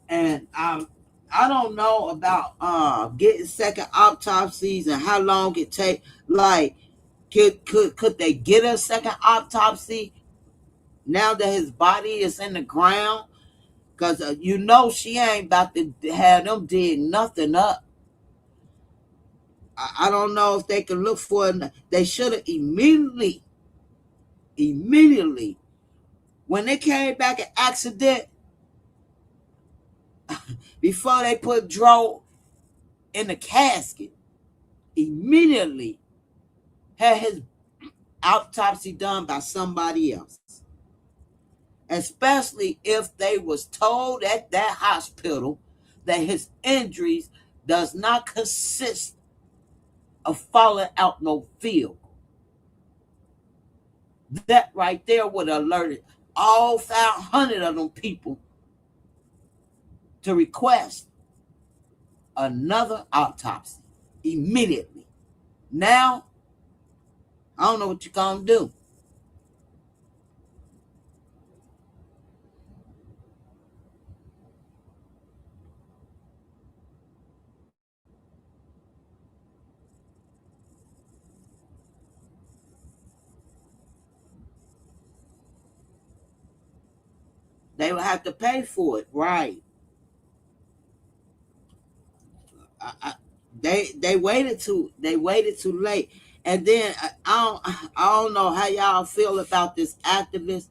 and I don't know about getting second autopsies and how long it take. Like, could they get a second autopsy now that his body is in the ground? Because she ain't about to have them dig nothing up. I don't know if they can look for it. They should have immediately, when they came back an accident, before they put Dro in the casket, immediately had his autopsy done by somebody else. especially if they was told at that hospital that his injuries does not consist of falling out no field. That right there would have alerted all 500 of them people to request another autopsy immediately. Now, I don't know what you're going to do. They would have to pay for it, right? They waited too late, and then I don't know how y'all feel about this activist.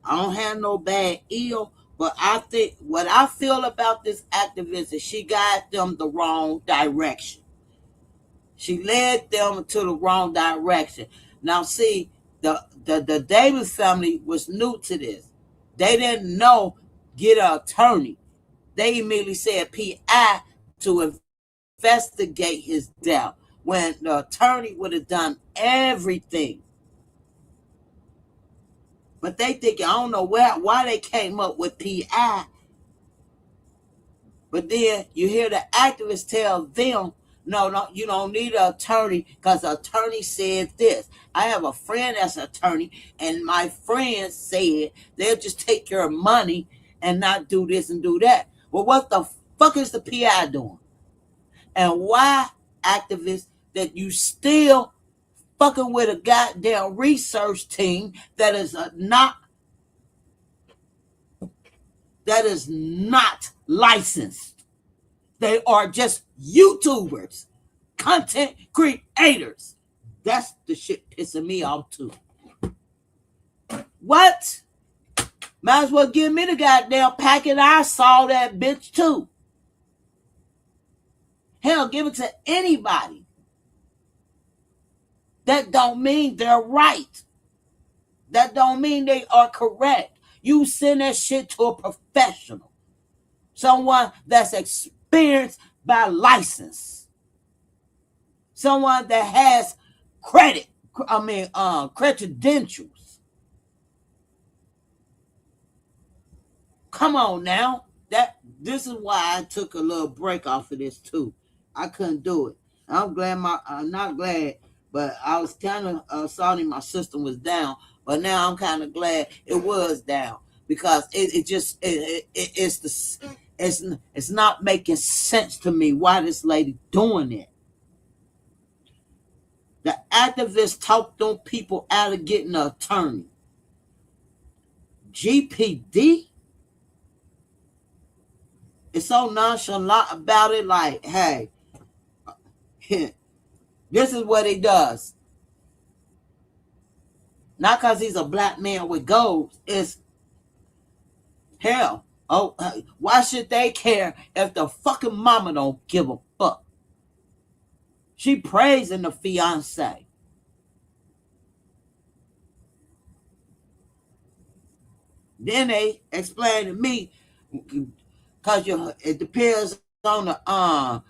I don't have no bad ill, but I think what I feel about this activist is she got them the wrong direction. She led them to the wrong direction. Now, see, the Davis family was new to this. They didn't know get an attorney. They immediately said PI to investigate his death when the attorney would have done everything. But they think I don't know why they came up with PI. But then you hear the activists tell them, no, you don't need an attorney because the attorney said this. I have a friend that's an attorney, and my friend said they'll just take your money and not do this and do that. Well, what the fuck is the PI doing? And why, activists, that you still fucking with a goddamn research team that is not licensed. They are just YouTubers, content creators. That's the shit pissing me off too. What? Might as well give me the goddamn packet. I saw that bitch too. Hell, give it to anybody. That don't mean they're right. That don't mean they are correct. You send that shit to a professional. Someone that's experienced by license. Someone that has credentials. Come on now. This is why I took a little break off of this too. I couldn't do it. I'm not glad, but I was kind of sorry my system was down. But now I'm kind of glad it was down because it's not making sense to me why this lady doing it. The activists talked them people out of getting an attorney. GPD is so nonchalant about it, like, hey, this is what he does. Not because he's a black man with goals. It's hell. Oh, why should they care if the fucking mama don't give a fuck? She praising the fiance. Then they explain to me, because it depends on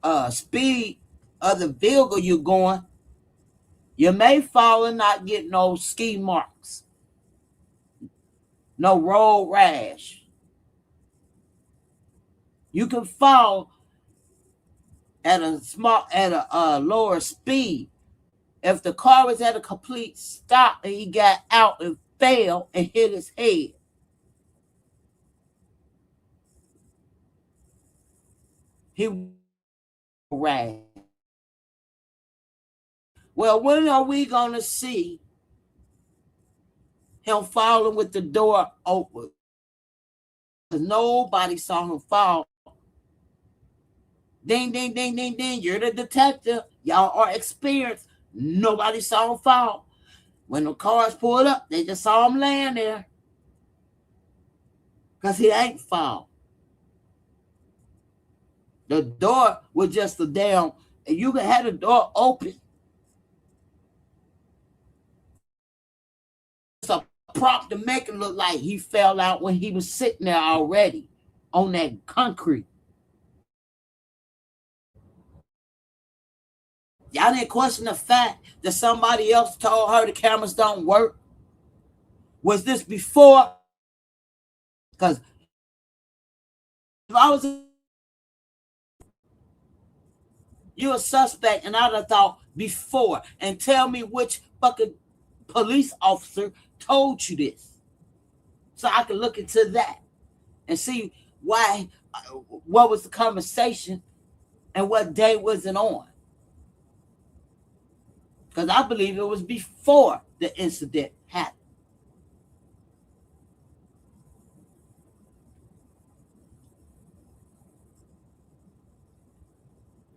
the speed of the vehicle you're going. You may fall and not get no ski marks, no road rash. You can fall at a lower speed. If the car was at a complete stop and he got out and fell and hit his head, he rash. Well, when are we gonna see him falling with the door open? Because nobody saw him fall. Ding, ding, ding, ding, ding. You're the detective. Y'all are experienced. Nobody saw him fall. When the cars pulled up, they just saw him laying there. Because he ain't fall. The door was just a damn, you could have the door open. It's a prop to make it look like he fell out when he was sitting there already on that concrete. Y'all didn't question the fact that somebody else told her the cameras don't work. Was this before? Because if I was you a suspect, and I'd have thought before, and tell me which fucking police officer told you this, so I can look into that and see why, what was the conversation, and what day was it on? Because I believe it was before the incident happened.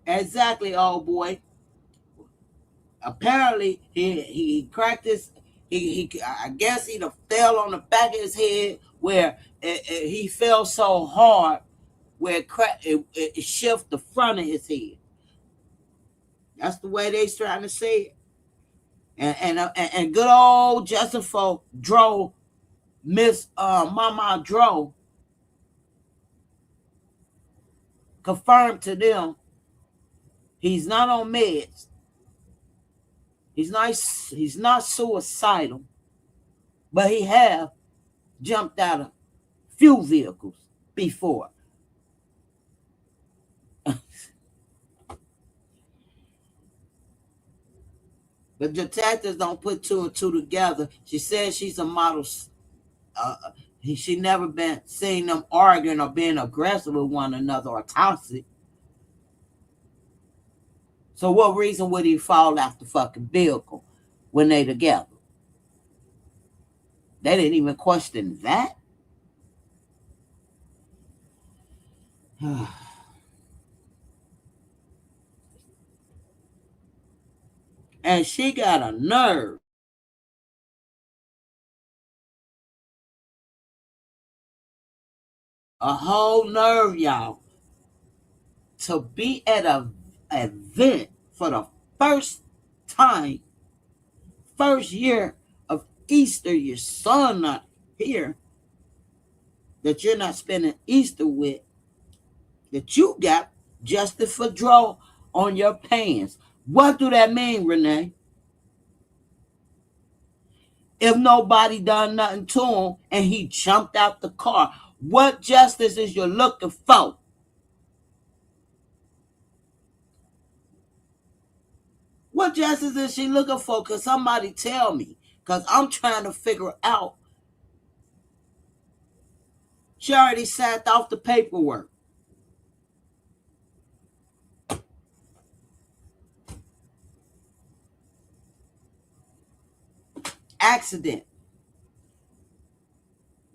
Exactly, old boy. Apparently, he cracked his. He I guess he fell on the back of his head where he fell so hard where it shifted the front of his head. That's the way they's trying to say it. And good old Jessica Dro, Miss Mama Dro, confirmed to them he's not on meds. He's not suicidal, but he have jumped out of few vehicles before. The detectives don't put two and two together. She says she's a model. Uh, she never been seen them arguing or being aggressive with one another or toxic. So what reason would he fall out the fucking vehicle when they together? They didn't even question that. And she got a nerve. A whole nerve, y'all, to be at a event for the first time, first year of Easter, your son not here, that you're not spending Easter with, that you got justice for draw on your pants. What do that mean, Renee? If nobody done nothing to him and he jumped out the car, what justice is you looking for? What justice is she looking for? Because somebody tell me. Because I'm trying to figure out. She already sat off the paperwork. Accident.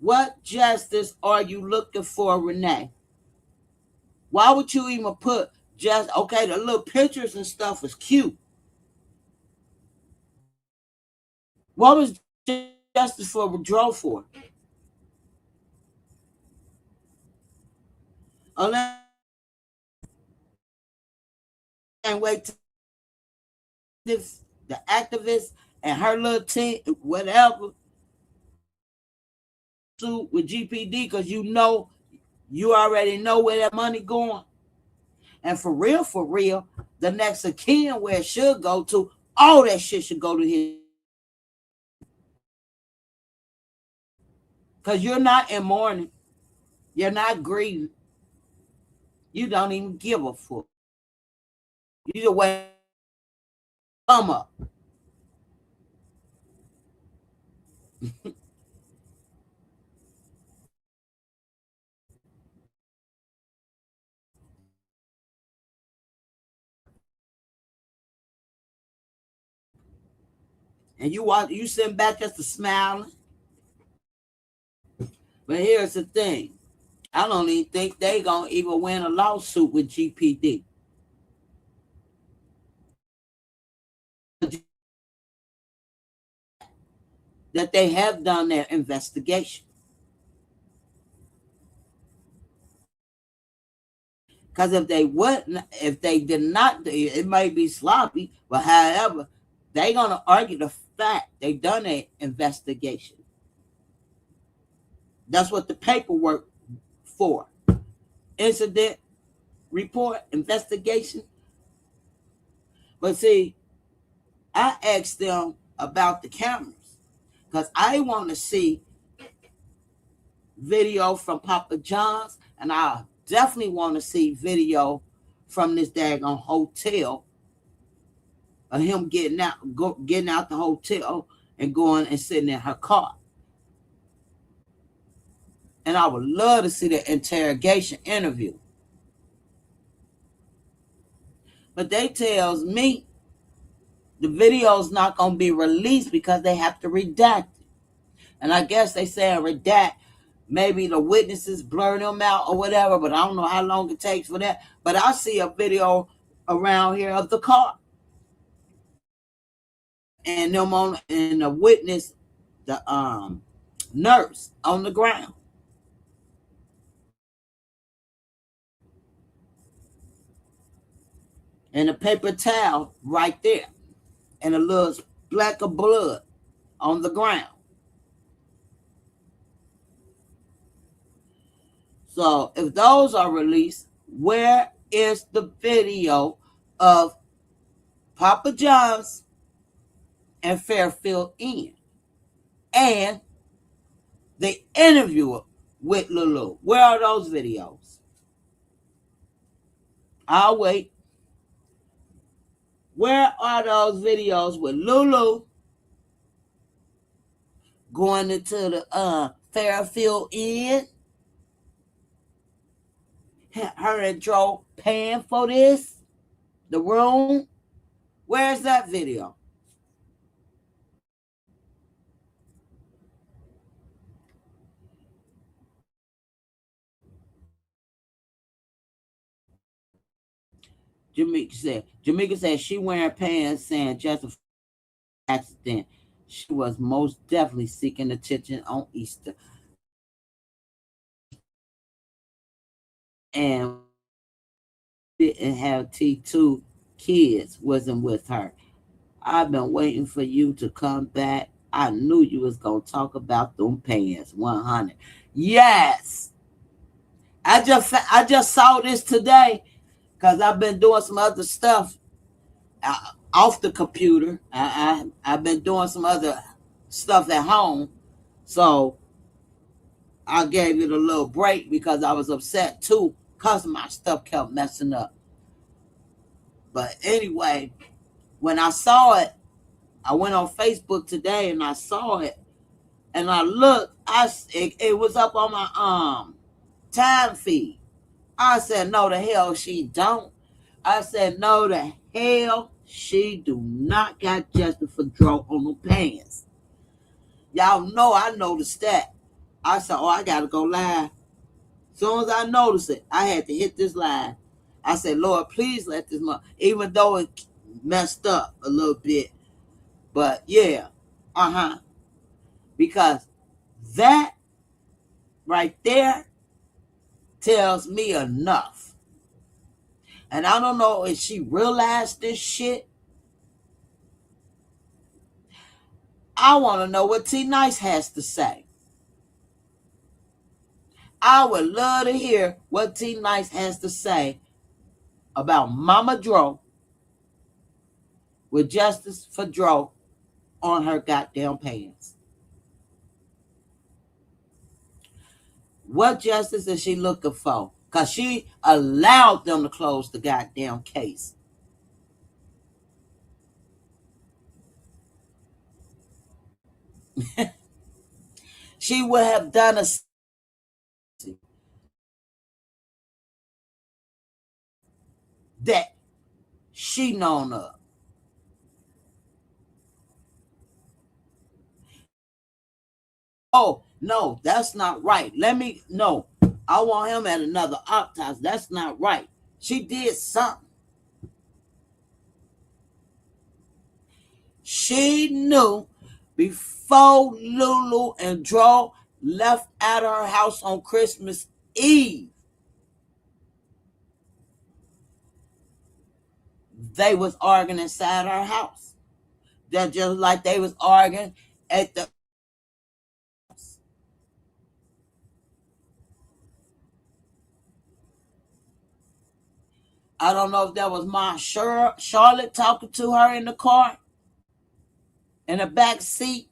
What justice are you looking for, Renee? Why would you even put just, okay, the little pictures and stuff was cute. What was justice for withdraw for? Unless and wait till the activist and her little team, whatever, suit with GPD, because you already know where that money going. And for real, the next of kin where it should go to, all that shit should go to him. Because you're not in mourning. You're not grieving. You don't even give a fuck. You just wait, come up. And you sitting back just to smiling. But here's the thing. I don't even think they gonna even win a lawsuit with GPD. That they have done their investigation. Because if they did not, it may be sloppy, but however, they're gonna argue the fact they done an investigation. That's what the paperwork for. Incident report, investigation. But see, I asked them about the cameras because I want to see video from Papa John's, and I definitely want to see video from this daggone hotel of him getting out the hotel and going and sitting in her car. And I would love to see the interrogation interview. But they tells me the video's not going to be released because they have to redact it. And I guess they saying redact, maybe the witnesses blur them out or whatever, but I don't know how long it takes for that. But I see a video around here of the car. And them on and the witness, the nurse on the ground. And a paper towel right there. And a little splack of blood on the ground. So if those are released, where is the video of Papa John's and Fairfield Inn and the interviewer with Lulu? Where are those videos? I'll wait. Where are those videos with Lulu going into the Fairfield Inn? Her and Joe paying for this? The room? Where's that video? Jamaica said she wearing pants saying just an accident. She was most definitely seeking attention on Easter. And didn't have T2 kids wasn't with her. I've been waiting for you to come back. I knew you was gonna talk about them pants. 100. Yes. I just saw this today because I've been doing some other stuff off the computer. I've been doing some other stuff at home, so I gave it a little break because I was upset too because my stuff kept messing up. But anyway, when I saw it, I went on Facebook today and I saw it, and I looked. It was up on my time feed. I said, no, the hell she don't. I said, no, the hell she do not got Justin for draw on the pants. Y'all know I noticed that. I said, oh, I gotta go live. As soon as I noticed it, I had to hit this live. I said, Lord, please let this even though it messed up a little bit. But yeah, because that right there tells me enough. And I don't know if she realized this shit. I want to know what T Nice has to say. I would love to hear what T Nice has to say about Mama Dro with justice for Dro on her goddamn pants. What justice is she looking for? Because she allowed them to close the goddamn case. She would have done a that she known of. Oh, no, that's not right. No, I want him at another autopsy. That's not right. She did something. She knew before Lulu and Dro left out of her house on Christmas Eve, they was arguing inside her house. That just like they was arguing at the I don't know if that was my Charlotte talking to her in the car, in the back seat,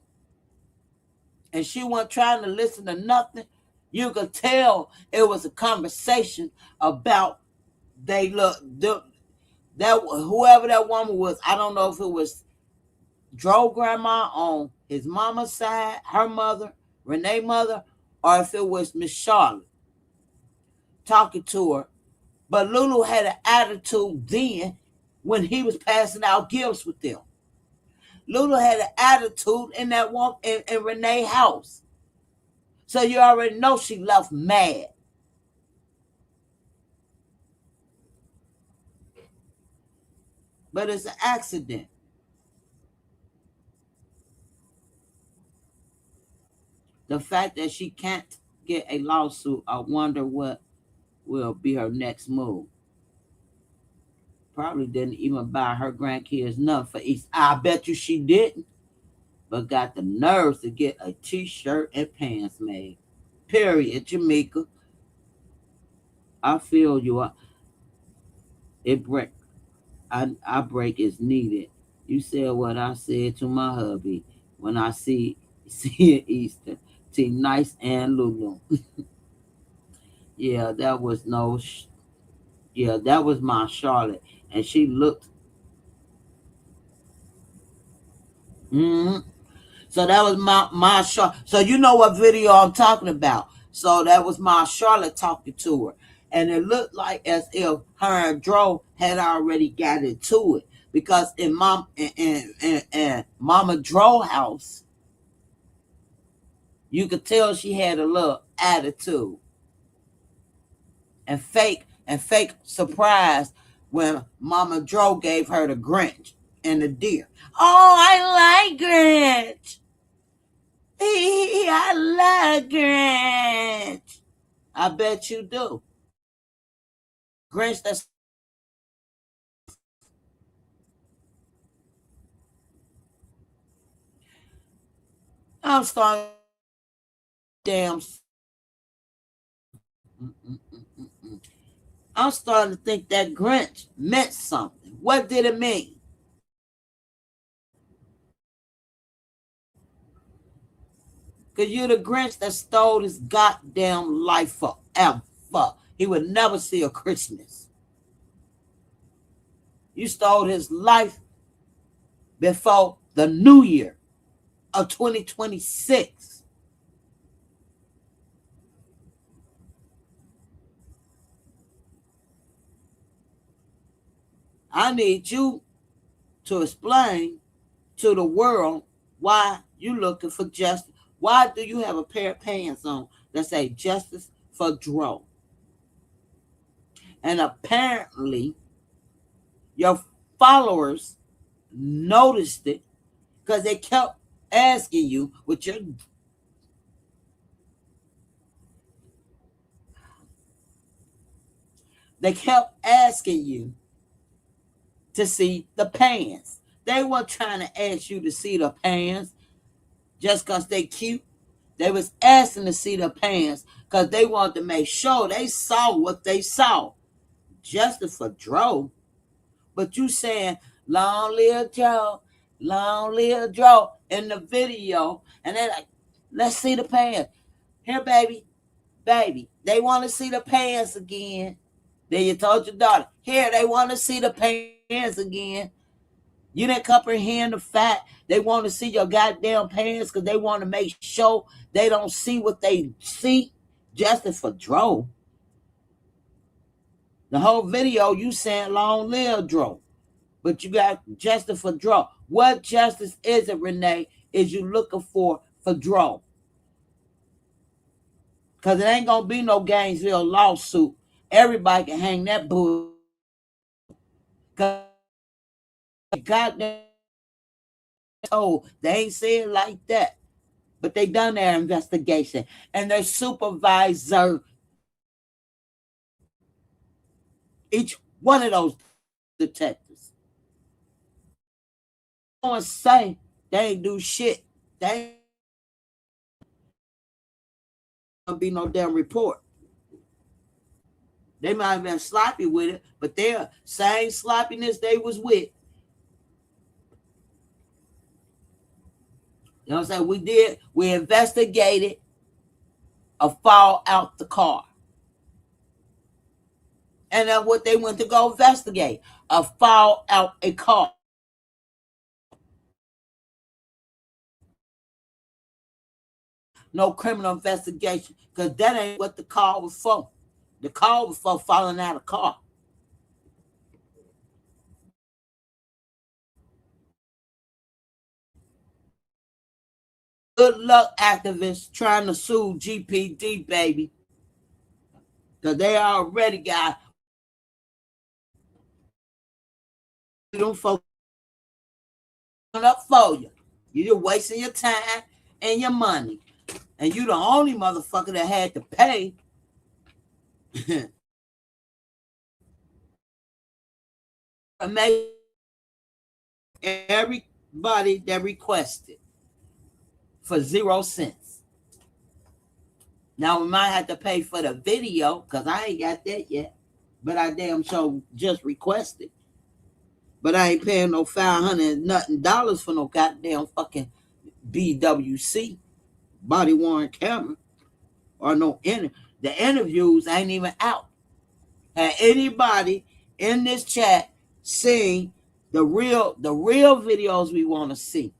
and she wasn't trying to listen to nothing. You could tell it was a conversation about they look that whoever that woman was. I don't know if it was Dro grandma on his mama's side, her mother, Renee mother, or if it was Miss Charlotte talking to her. But Lulu had an attitude then when he was passing out gifts with them. Lulu had an attitude in that one in Renee's house. So you already know she left mad. But it's an accident. The fact that she can't get a lawsuit, I wonder what will be her next move. Probably didn't even buy her grandkids nothing for Easter. I bet you she didn't. But got the nerves to get a t-shirt and pants made. Period, Jamaica. I feel you. It break. I break is needed. You said what I said to my hubby when I see it Easter. See Nice and Lulu. Yeah, that was no. Yeah, that was my Charlotte, and she looked. Mm-hmm. So that was my Charlotte. So you know what video I'm talking about. So that was my Charlotte talking to her, and it looked like as if her and Dro had already got into it because in Mama Dro house, you could tell she had a little attitude and fake surprise when Mama Dro gave her the Grinch and the deer. Oh, I like Grinch. I love Grinch. I bet you do. Grinch, that's I'm starting damn. I'm starting to think that Grinch meant something. What did it mean? Because you're the Grinch that stole his goddamn life forever. He would never see a Christmas. You stole his life before the new year of 2026. I need you to explain to the world why you looking for justice. Why do you have a pair of pants on that say justice for Dro? And apparently your followers noticed it because they kept asking you with your they kept asking you to see the pants. They weren't trying to ask you to see the pants just because they cute. They was asking to see the pants because they wanted to make sure they saw what they saw. Justice for Dro. But you saying, long live Joe, long live Joe in the video. And they're like, let's see the pants. Here, baby, baby. They want to see the pants again. Then you told your daughter, here, they want to see the pants again. You didn't comprehend the fact they want to see your goddamn pants because they want to make sure they don't see what they see. Justice for Dro. The whole video, you saying long live Dro. But you got justice for Dro. What justice is it, Renee, is you looking for Dro? Because it ain't going to be no Gainesville lawsuit. Everybody can hang that bull. Because goddamn told they ain't saying like that. But they done their investigation. And their supervisor, each one of those detectives, don't say they ain't do shit. They ain't gonna be no damn report. They might have been sloppy with it, but they're same sloppiness they was with. You know what I'm saying? We investigated a fall out the car. And that's what they went to go investigate. A fall out a car. No criminal investigation. Because that ain't what the car was for. The car was for falling out of car. Good luck, activists trying to sue GPD, baby. Because they already got them folks up for you. You're wasting your time and your money. And you the only motherfucker that had to pay. Make everybody that requested for 0 cents. Now we might have to pay for the video because I ain't got that yet. But I damn sure just requested. But I ain't paying no $500 nothing dollars for no goddamn fucking BWC, body worn camera, or no the interviews ain't even out. Had anybody in this chat seen the real videos we want to see?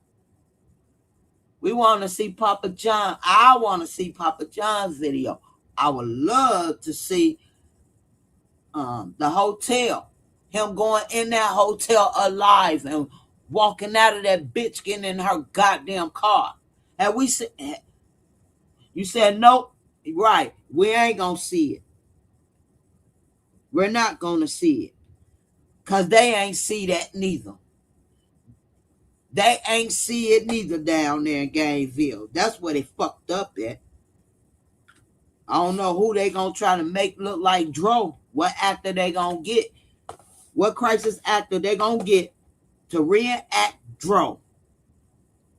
We want to see Papa John. I want to see Papa John's video. I would love to see the hotel. Him going in that hotel alive and walking out of that bitch getting in her goddamn car. And we said, you said nope, right? We ain't gonna see it. We're not gonna see it, cause they ain't see that neither. They ain't see it neither down there in Gainesville. That's where they fucked up at. I don't know who they gonna try to make look like Dro. What actor they gonna get? What crisis actor they gonna get to reenact Dro?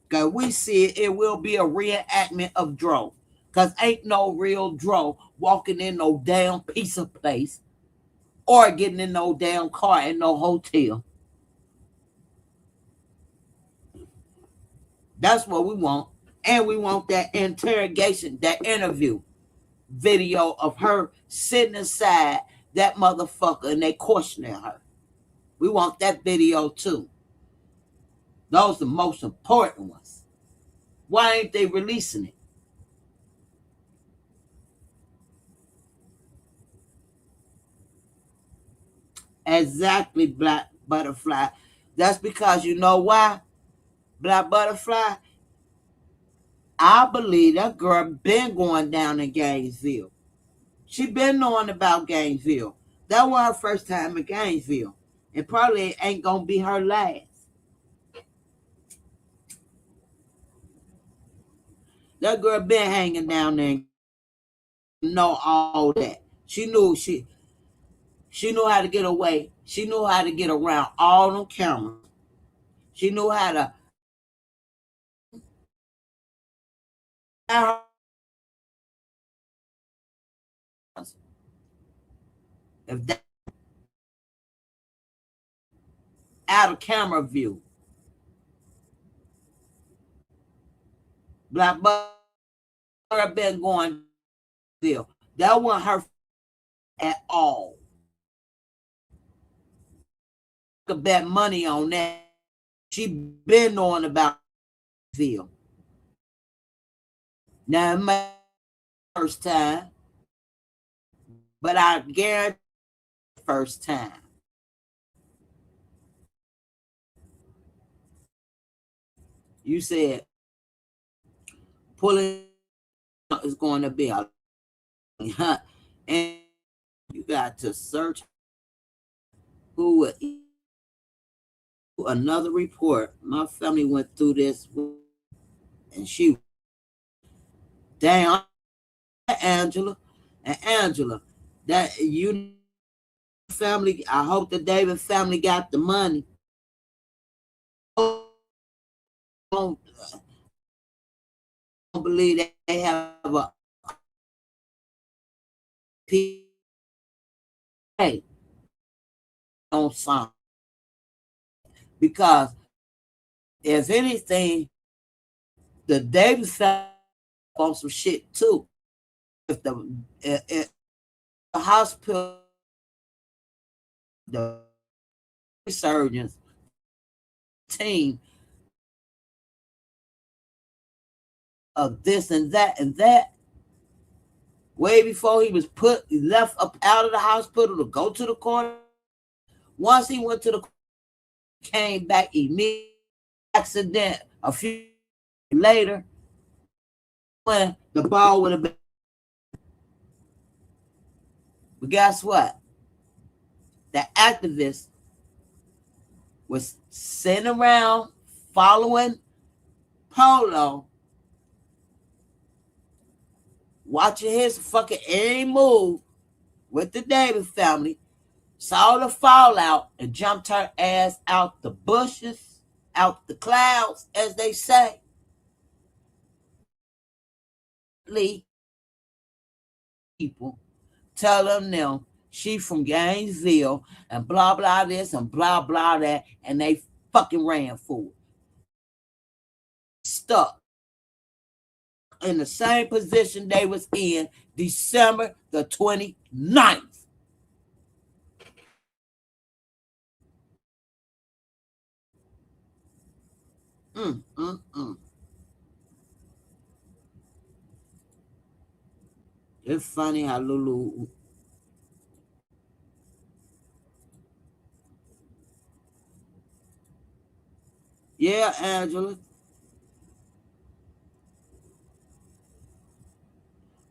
Cause we see it will be a reenactment of Dro. Cause ain't no real Dro walking in no damn pizza place or getting in no damn car in no hotel. That's what we want. And we want that interrogation, that interview video of her sitting inside that motherfucker and they questioning her. We want that video too. Those are the most important ones. Why ain't they releasing it? Exactly, Black Butterfly. That's because you know why? Black Butterfly, I believe that girl been going down in Gainesville. She been knowing about Gainesville. That was her first time in Gainesville. And probably ain't gonna be her last. That girl been hanging down there and know all that. She knew how to get away. She knew how to get around all them cameras. She knew how to if that out of camera view. Black Butter been going still. That wasn't her at all. Could bet money on that. She been knowing about Phil. Now it may be first time, but I guarantee first time. You said pulling is going to be a and you got to search who would another report. My family went through this and she damn Angela and Angela that you family. I hope the David family got the money. Don't believe they have a hey, on something. Because if anything, the Davis family on some shit too. If the hospital, the surgeons team of this and that, way before he was left up out of the hospital to go to the court. Once he went to the court, came back immediately. Accident a few later, when the ball would have been. But guess what? The activist was sitting around following Polo, watching his fucking every move with the Davis family, saw the fallout, and jumped her ass out the bushes, out the clouds, as they say. People tell them she from Gainesville and blah blah this and blah blah that, and they fucking ran for it. Stuck in the same position they was in December the 29th. It's funny how Lulu. Yeah, Angela.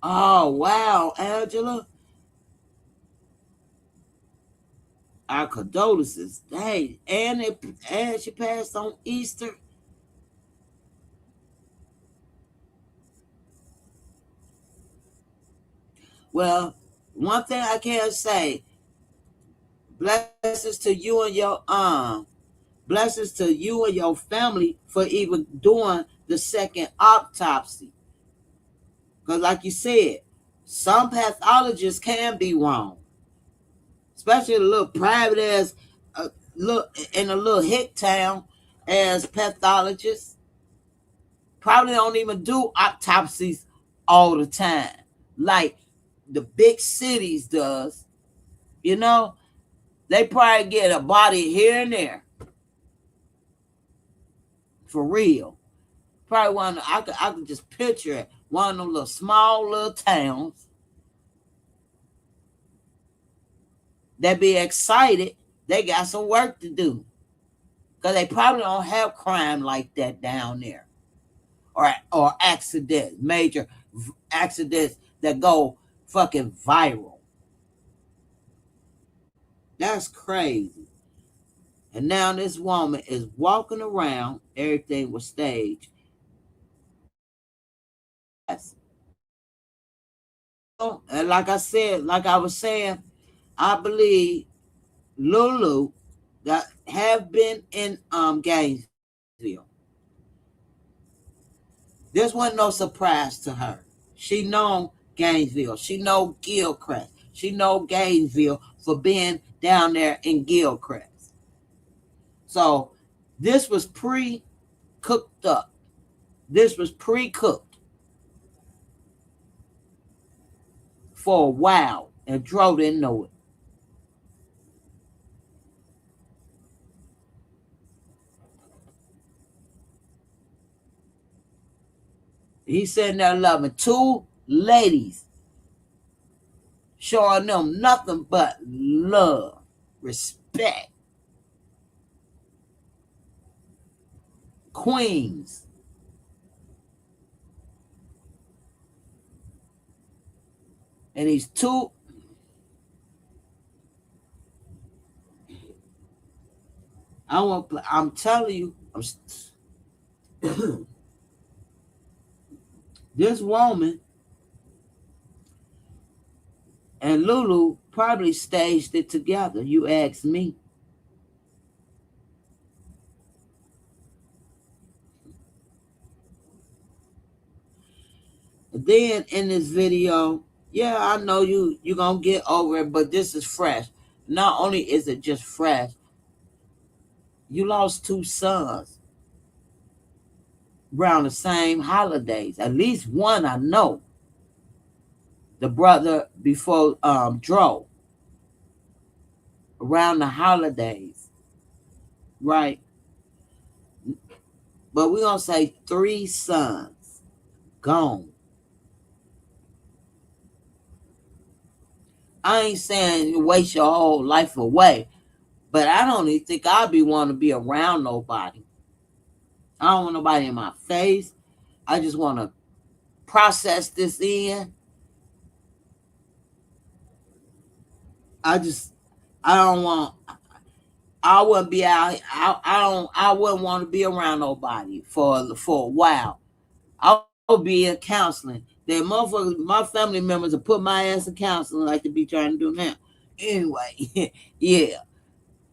Oh, wow, Angela. Our condolences. Hey, and she passed on Easter. Well, one thing I can say, blessings to you and your blessings to you and your family for even doing the second autopsy. Because like you said, some pathologists can be wrong. Especially a little private as look in a little hick town as pathologists. Probably don't even do autopsies all the time. Like the big cities does. You know, they probably get a body here and there. For real. Probably I could just picture it. One of them little small little towns that be excited. They got some work to do. Because they probably don't have crime like that down there. Or accidents, major accidents that go fucking viral. That's crazy. And now this woman is walking around, everything was staged. Yes. And like I said, like I was saying, I believe Lulu that have been in Gainesville. This wasn't no surprise to her. She know Gainesville. She know Gilchrist. She know Gainesville for being down there in Gilchrist. So this was pre-cooked up. This was pre-cooked for a while, and Dro didn't know it. He's sitting there loving two ladies, showing them nothing but love, respect, queens. And these two, I'm telling you, this woman and Lulu probably staged it together. You ask me. And then in this video, Yeah, I know you gonna get over it, but this is fresh. Not only is it just fresh, you lost two sons around the same holidays. At least one I know. The brother before Dro around the holidays, right? But we're gonna say three sons gone. I ain't saying you waste your whole life away, but I don't even think I'll be want to be around nobody. I don't want nobody in my face. I just want to process this in. I just I don't want I wouldn't be out. I wouldn't want to be around nobody for a while. I'll be in counseling. Then motherfuckers, my family members will put my ass in counseling like they be trying to do now. Anyway, yeah,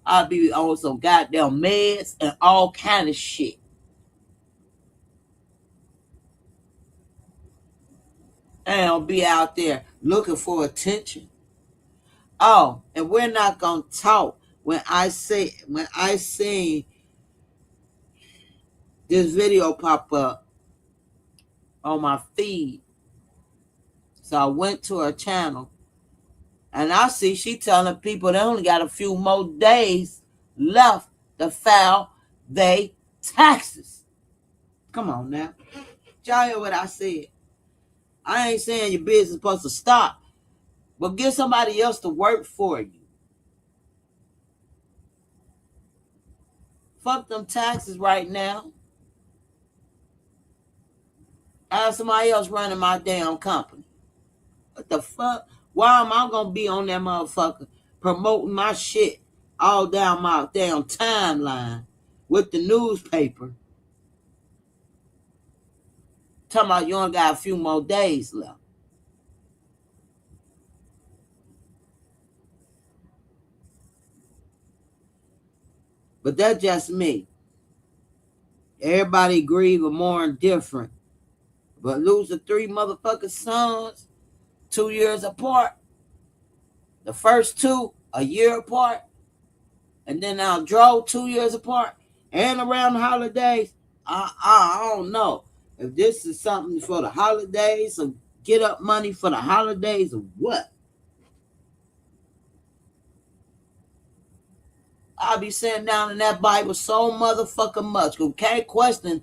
I'll be on some goddamn meds and all kind of shit. And I'll be out there looking for attention. Oh, and we're not gonna talk when I see this video pop up on my feed. So I went to her channel and I see she telling people they only got a few more days left to file they taxes. Come on now. Y'all hear what I said? I ain't saying your business is supposed to stop, but get somebody else to work for you. Fuck them taxes right now. I have somebody else running my damn company. What the fuck? Why am I gonna be on that motherfucker promoting my shit all down my damn timeline with the newspaper? Talking about you only got a few more days left. But that's just me. Everybody grieving more and different. But losing three motherfucking sons 2 years apart. The first two a year apart. And then I drove 2 years apart. And around the holidays. I don't know. If this is something for the holidays or get up money for the holidays or what. I'll be sitting down in that Bible so motherfucking much. Cause can't question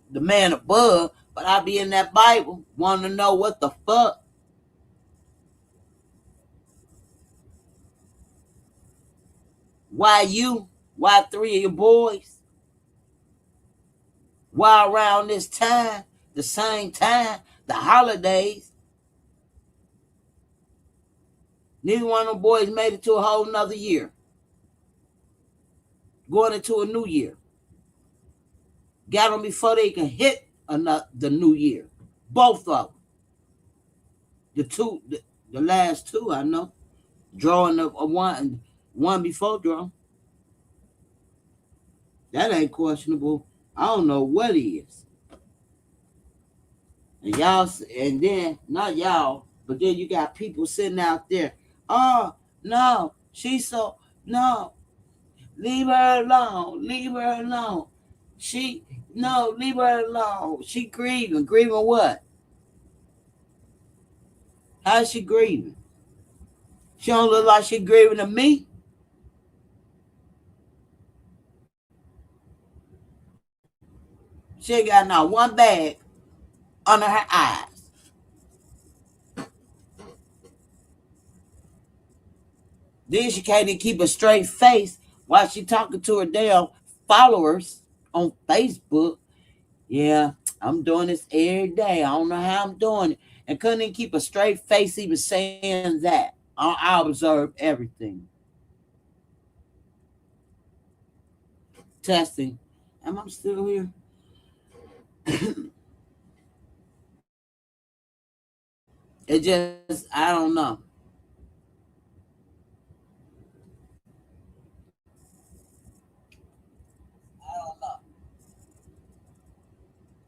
the man above, but I be in that Bible wanting to know what the fuck. Why you? Why three of your boys? Why around this time, the same time, the holidays? Neither one of them boys made it to a whole nother year. Going into a new year. Got them before they can hit the new year. Both of them. The last two, I know. Drawing a one before draw. That ain't questionable. I don't know what is. And y'all, and then not y'all, but then you got people sitting out there. Oh no, she's so no. Leave her alone. Leave her alone. She no, leave her alone. She grieving. Grieving what? How's she grieving? She don't look like she grieving to me. She ain't got not one bag under her eyes. Then she can't even keep a straight face while she talking to her damn followers on Facebook. Yeah, I'm doing this every day. I don't know how I'm doing it. And couldn't even keep a straight face even saying that. I observe everything. Testing. Am I still here? It just, I don't know.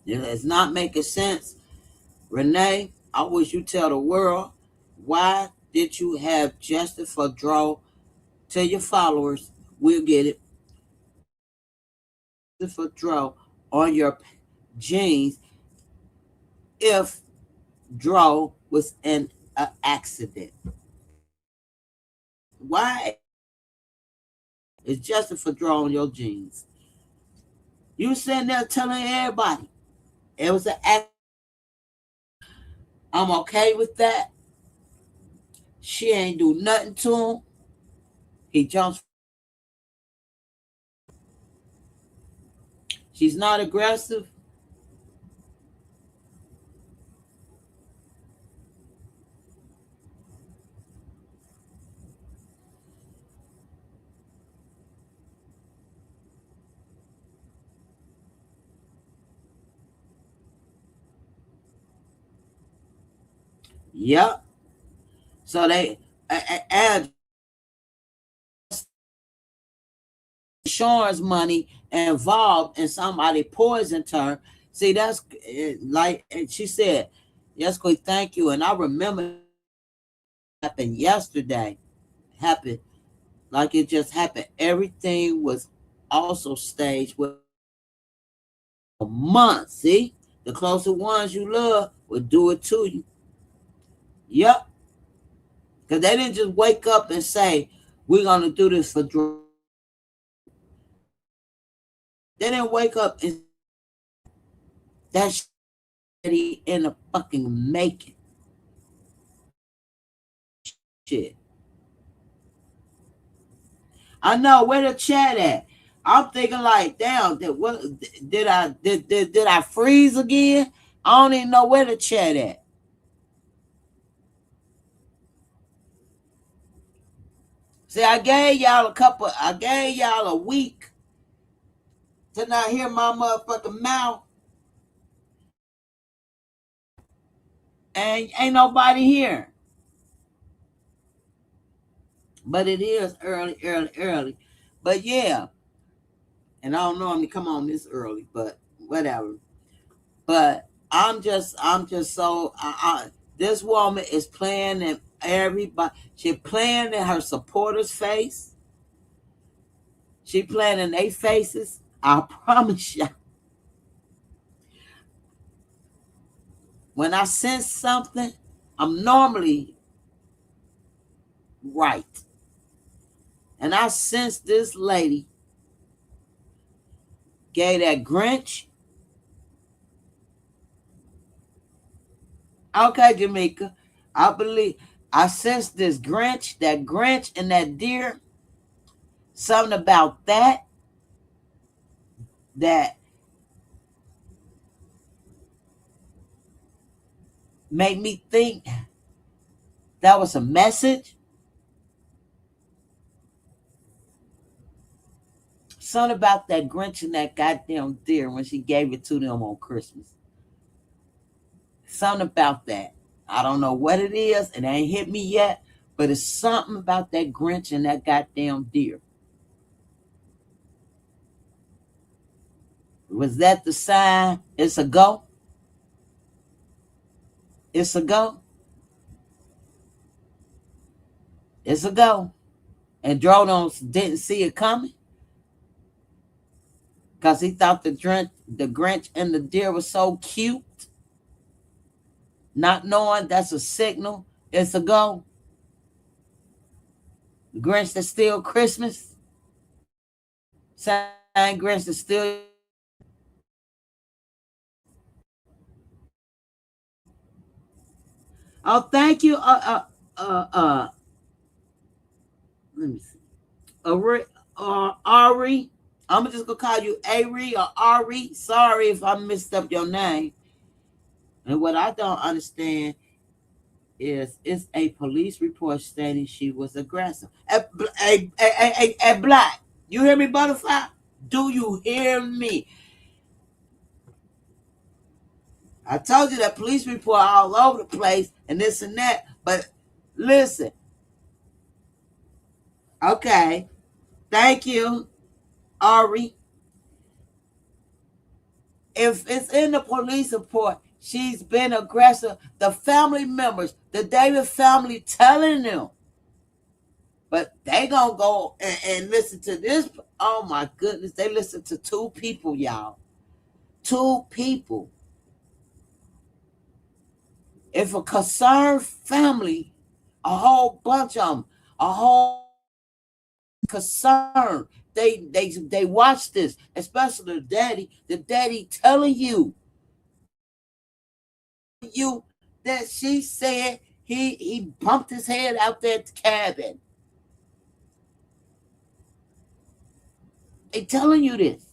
It's not making sense. Renee, I wish you tell the world. Why did you have justice for draw? Tell your followers, we'll get it. For draw on your jeans if draw was an accident. Why is justice for draw on your jeans? You sitting there telling everybody it was an accident. I'm okay with that. She ain't do nothing to him. He jumps. She's not aggressive. Yep. So they add insurance money involved and somebody poisoned her. See, that's like she said, yes, quick, thank you. And I remember it happened yesterday. Happened like it just happened. Everything was also staged with a month. See, the closer ones you love will do it to you. Yep. Because they didn't just wake up and say, we're going to do this for drugs. They didn't wake up and that's in the fucking making. Shit. I know where the chat at. I'm thinking like, damn, did I freeze again? I don't even know where the chat at. See, I gave y'all a week to not hear my motherfucking mouth. And ain't nobody here. But it is early. But yeah. And I don't normally come on this early, but whatever. But I'm just so this woman is playing in everybody. She playing in her supporters' face. She playing in their faces. I promise you. When I sense something, I'm normally right. And I sense this lady gave that Grinch. Okay, Jamaica. I sense this Grinch, that Grinch and that deer. Something about that made me think that was a message. Something about that Grinch and that goddamn deer when she gave it to them on Christmas. Something about that. I don't know what it is. It ain't hit me yet, but it's something about that Grinch and that goddamn deer. Was that the sign? It's a go? It's a go? It's a go. And Drodon didn't see it coming because he thought the Grinch and the deer was so cute, not knowing that's a signal. It's a go. The Grinch that steal Christmas. Same Grinch that steal. Oh, thank you. Let me see. Ari. I'm just gonna call you Ari or Ari. Sorry if I messed up your name. And what I don't understand is it's a police report stating she was aggressive. A black. You hear me, butterfly? Do you hear me? I told you that police report all over the place and this and that. But listen, okay. Thank you, Ari. If it's in the police report, She's been aggressive. The family members, the David family telling them. But they gonna go and listen to this. Oh my goodness. They listen to two people, y'all. Two people. If a concerned family, a whole bunch of them, a whole concern, they watch this, especially the daddy telling you that she said he bumped his head out that cabin. They telling you this.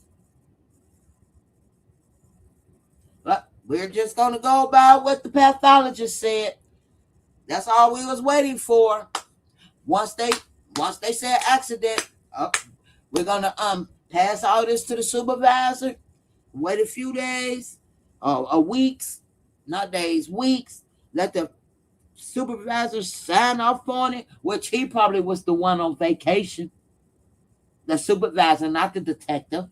But we're just gonna go by what the pathologist said. That's all we was waiting for. Once they said accident, we're gonna pass all this to the supervisor. Wait a few days, weeks, not days, weeks. Let the supervisor sign off on it, which he probably was the one on vacation. The supervisor, not the detective,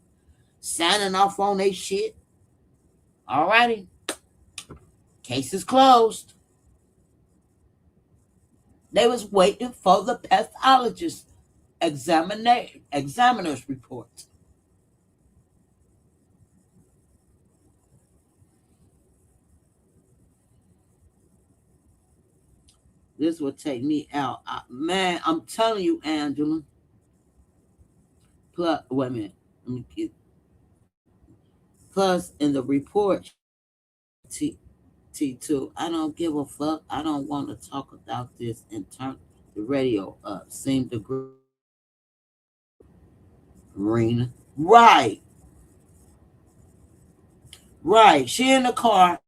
signing off on their shit. Alrighty, case is closed. They was waiting for the pathologist examiner's report. This will take me out. Man, I'm telling you, Angela. Plus, wait a minute. Let me get. Plus, in the report, T2, I don't give a fuck. I don't want to talk about this and turn the radio up. Seem to Rena. Right. Right. She in the car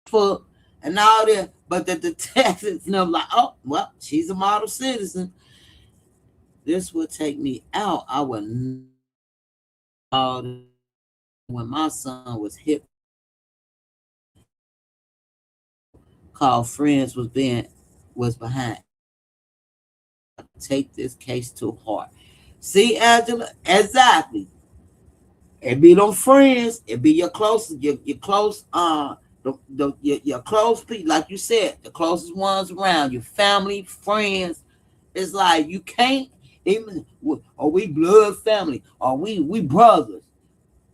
for and all that. But the detectives know like, oh, well, she's a model citizen. This would take me out. I would when my son was hit, called friends was behind. Take this case to heart. See, Angela, exactly. It be them friends. It be your closest, your close, your close people, like you said, the closest ones around, your family, friends. It's like you can't even. Or we blood family, or we brothers.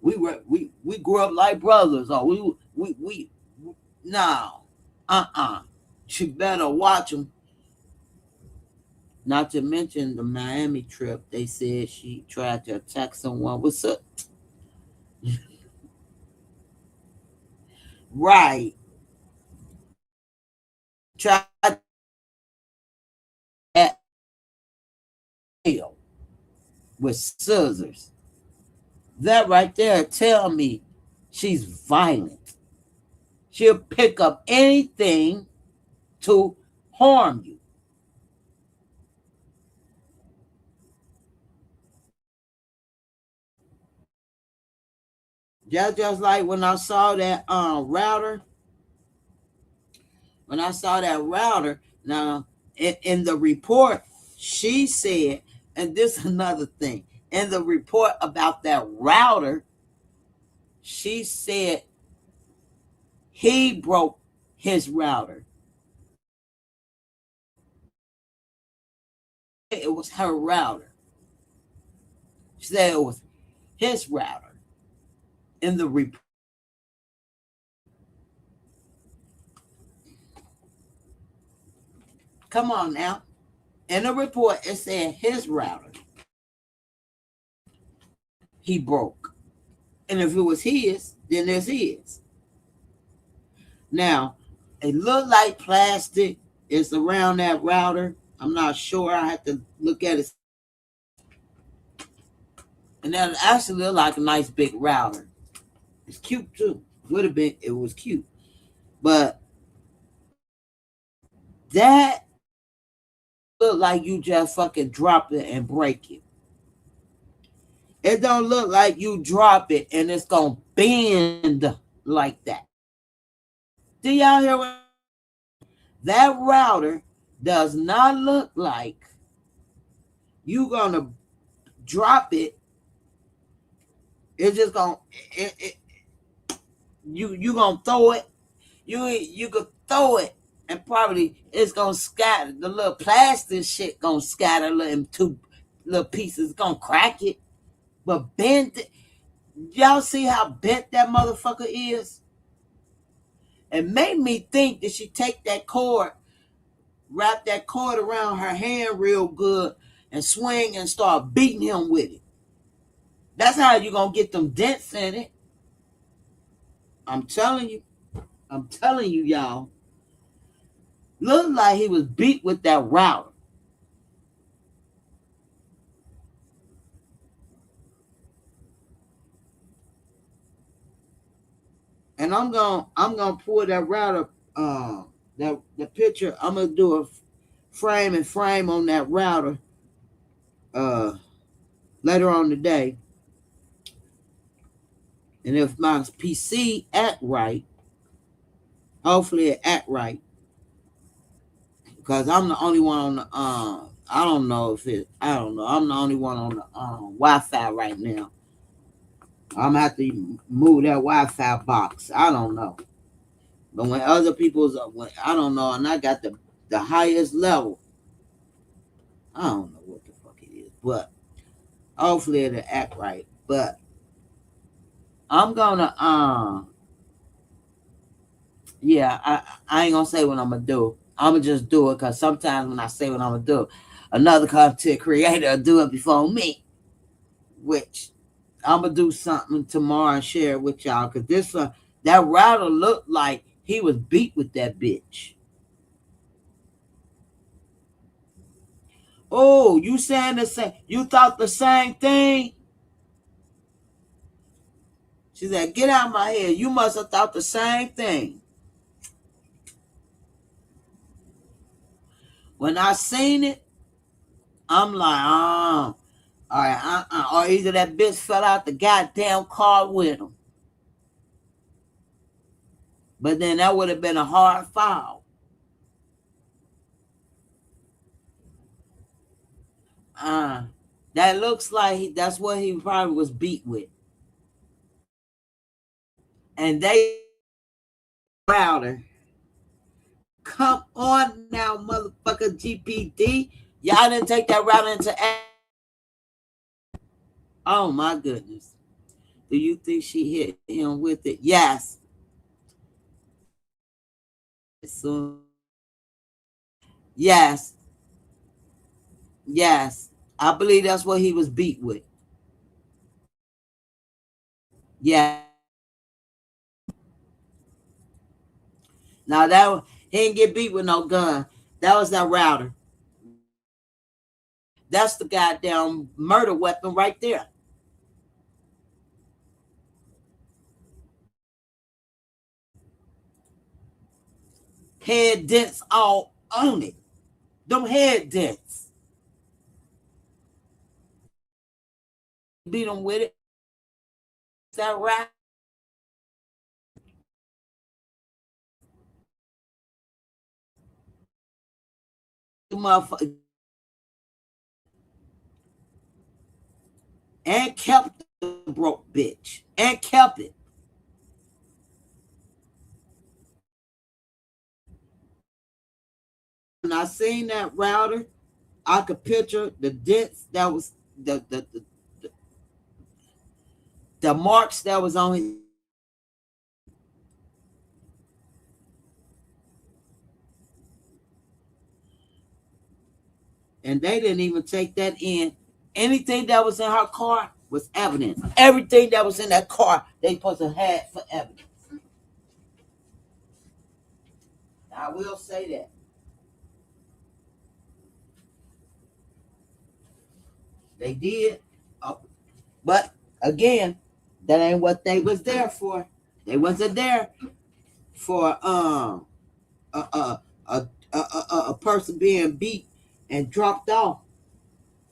We grew up like brothers, or we no, You better watch them. Not to mention the Miami trip. They said she tried to attack someone. What's up? Right. Tried at with scissors. That right there tell me she's violent. She'll pick up anything to harm you. Just like when I saw that router. When I saw that router, now in the report, she said, and this is another thing. In the report about that router, she said he broke his router. It was her router. She said it was his router in the report. Come on now. In the report, it said his router he broke. And if it was his, then it's his. Now, it looked like plastic. It's around that router. I'm not sure. I have to look at it. And that actually looked like a nice big router. It's cute too. Would have been, it was cute. But that look like you just fucking drop it and break it. It don't look like you drop it and it's gonna bend like that. Do y'all hear what? That router does not look like you gonna drop it. It's just gonna You gonna throw it. You could throw it, and probably it's gonna scatter. The little plastic shit gonna scatter in two little pieces. It's gonna crack it, but bend it. Y'all see how bent that motherfucker is? It made me think that she take that cord, wrap that cord around her hand real good, and swing and start beating him with it. That's how you gonna get them dents in it. I'm telling you. I'm telling you, y'all. Looked like he was beat with that router. And I'm gonna pull that router, that the picture. I'm gonna do a frame on that router uh later on today. And if my PC act right, hopefully it act right, because I'm the only one on the I don't know if it I don't know. I'm the only one on the Wi-Fi right now. I'm gonna have to move that Wi-Fi box. I don't know. But when other people's I don't know, and I got the highest level, I don't know what the fuck it is, but hopefully it'll act right. But I'm gonna yeah, I ain't gonna say what I'm gonna do. I'm gonna just do it, because sometimes when I say what I'm gonna do, another content creator will do it before me. Which I'm gonna do something tomorrow and share it with y'all, because this that router looked like he was beat with that bitch. Oh, you saying the same? You thought the same thing? She said, "Get out of my head. You must have thought the same thing." When I seen it, I'm like, all right, or either that bitch fell out the goddamn car with him. But then that would have been a hard foul. Uh, that looks like that's what he probably was beat with. And they router. Come on now, motherfucker GPD. Y'all didn't take that router into action. Oh my goodness. Do you think she hit him with it? Yes. So, yes. Yes. I believe that's what he was beat with. Yeah. Now he didn't get beat with no gun. That was that router. That's the goddamn murder weapon right there. Head dents all on it. Them head dents. Beat him with it. Is that right? Motherfucker. And kept the broke bitch. And kept it. When I seen that router, I could picture the dents that was the marks that was on his. And they didn't even take that in. Anything that was in her car was evidence. Everything that was in that car, they supposed to have for evidence. I will say that. They did. But again, that ain't what they was there for. They wasn't there for a, a, a person being beat and dropped off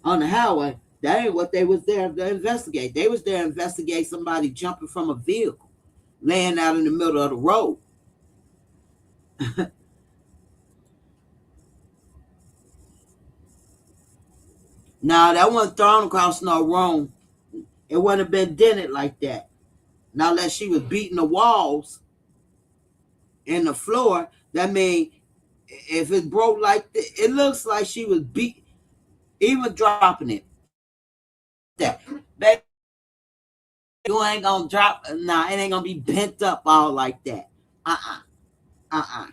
on the highway. That ain't what they was there to investigate. They was there to investigate somebody jumping from a vehicle, laying out in the middle of the road. Now that wasn't thrown across no room. It wouldn't have been dented like that. Now, unless she was beating the walls and the floor, that means if it broke like this, it looks like she was beat, even dropping it. That, baby, you ain't gonna drop. Nah, it ain't gonna be bent up all like that. Uh-uh.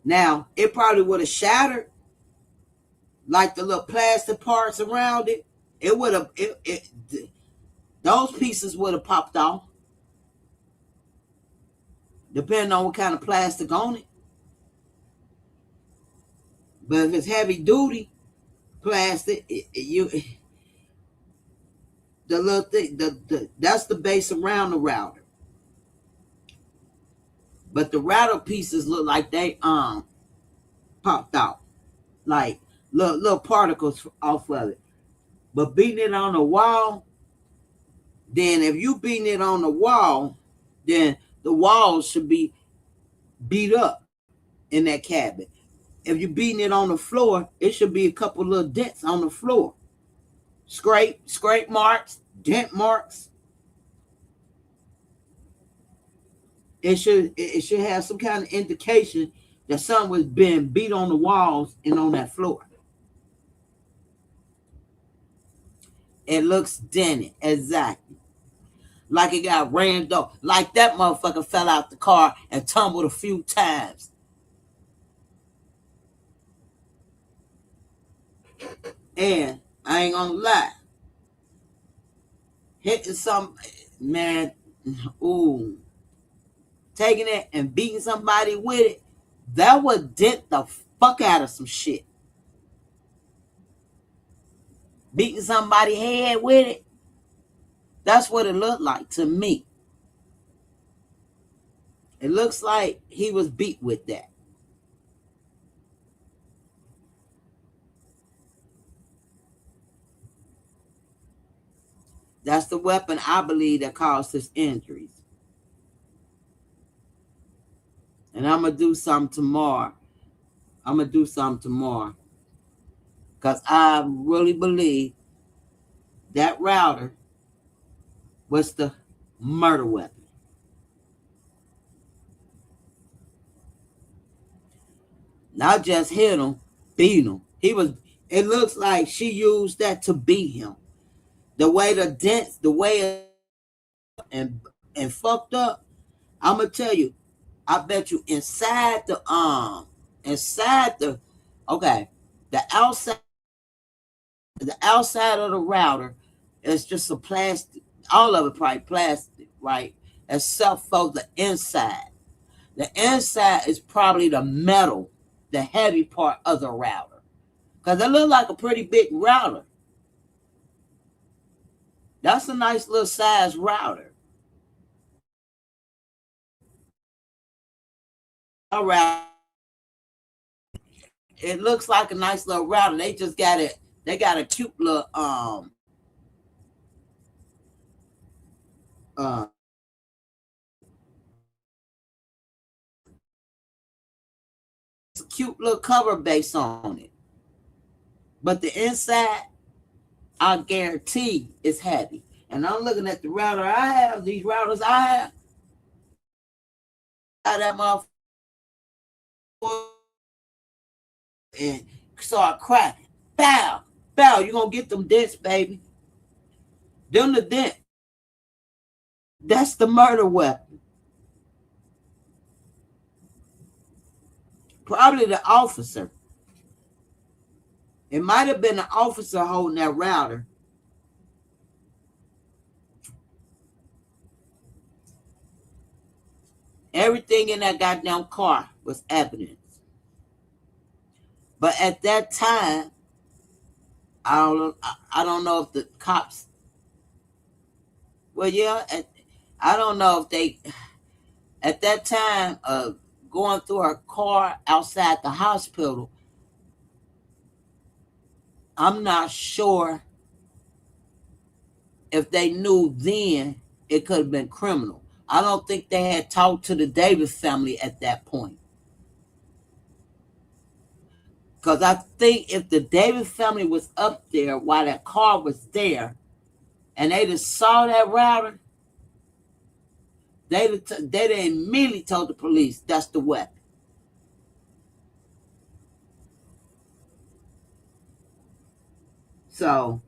Now, it probably would have shattered, like the little plastic parts around it. It would have, those pieces would have popped off, depending on what kind of plastic on it. But if it's heavy duty plastic, the little thing, that's the base around the router. But the router pieces look like they popped out, like little particles off of it. But beating it on the wall, then if you beating it on the wall, then the walls should be beat up in that cabinet. If you're beating it on the floor, it should be a couple little dents on the floor. Scrape marks, dent marks. It should have some kind of indication that something was being beat on the walls and on that floor. It looks dented, exactly. Like it got rammed up. Like that motherfucker fell out the car and tumbled a few times. And I ain't gonna lie. Hitting some, man, ooh. Taking it and beating somebody with it, that would dent the fuck out of some shit. Beating somebody's head with it, that's what it looked like to me. It looks like he was beat with that. That's the weapon I believe that caused his injuries. And I'm going to do something tomorrow. Because I really believe that router was the murder weapon. Not just hit him, beat him. It looks like she used that to beat him. The way the dents, the way it and fucked up, I'm gonna tell you, I bet you inside the okay, the outside of the router is just a plastic, all of it probably plastic, right? Except for the inside. The inside is probably the metal, the heavy part of the router. Because it looked like a pretty big router. That's a nice little size router. All right. It looks like a nice little router. They just got it. They got a cute little uh cute little cover base on it. But the inside, I guarantee, is heavy. And I'm looking at the router I have. These routers I have. That motherfucker and start cracking. Bow, bow. You gonna get them dents, baby. Them the dent. That's the murder weapon. Probably the officer. It might have been the officer holding that router. Everything in that goddamn car was evidence. But at that time, I don't know if the cops. Well, yeah, I don't know if they at that time going through her car outside the hospital. I'm not sure if they knew then it could have been criminal. I don't think they had talked to the Davis family at that point. Because I think if the Davis family was up there while that car was there and they just saw that router, they immediately told the police that's the weapon. So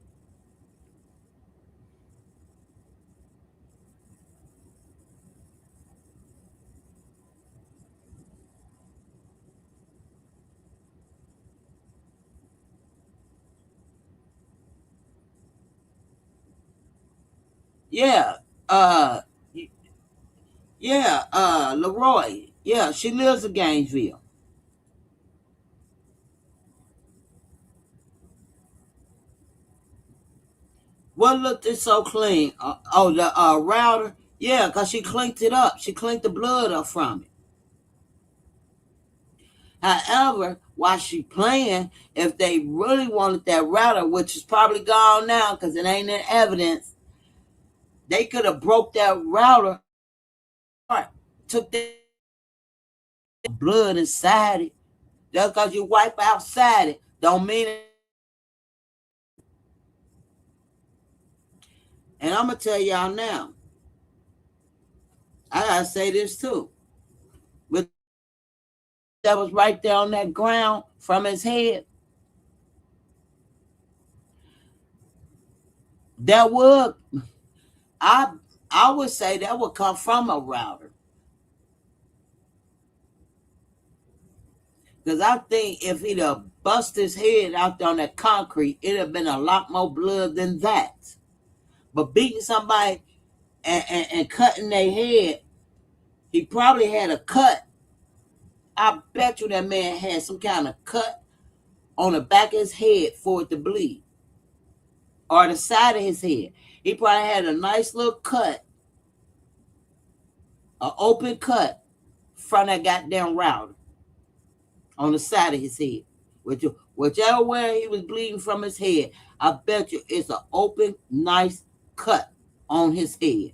yeah, uh, yeah, Leroy. Yeah, she lives in Gainesville. What looked it so clean? Oh, the router. Yeah, cause she cleaned it up. She cleaned the blood up from it. However, while she playing, if they really wanted that router, which is probably gone now because it ain't in evidence, they could have broke that router apart, took the blood inside it. Just because you wipe outside it, don't mean it. And I'm gonna tell y'all now. I gotta say this too. With that was right there on that ground from his head, that would I I would say that would come from a router. Because I think if he'd have bust his head out there on that concrete, it'd have been a lot more blood than that. But beating somebody and cutting their head, he probably had a cut. I bet you that man had some kind of cut on the back of his head for it to bleed, or the side of his head. He probably had a nice little cut, an open cut from that goddamn router on the side of his head. Whichever way he was bleeding from his head, I bet you it's an open, nice cut on his head.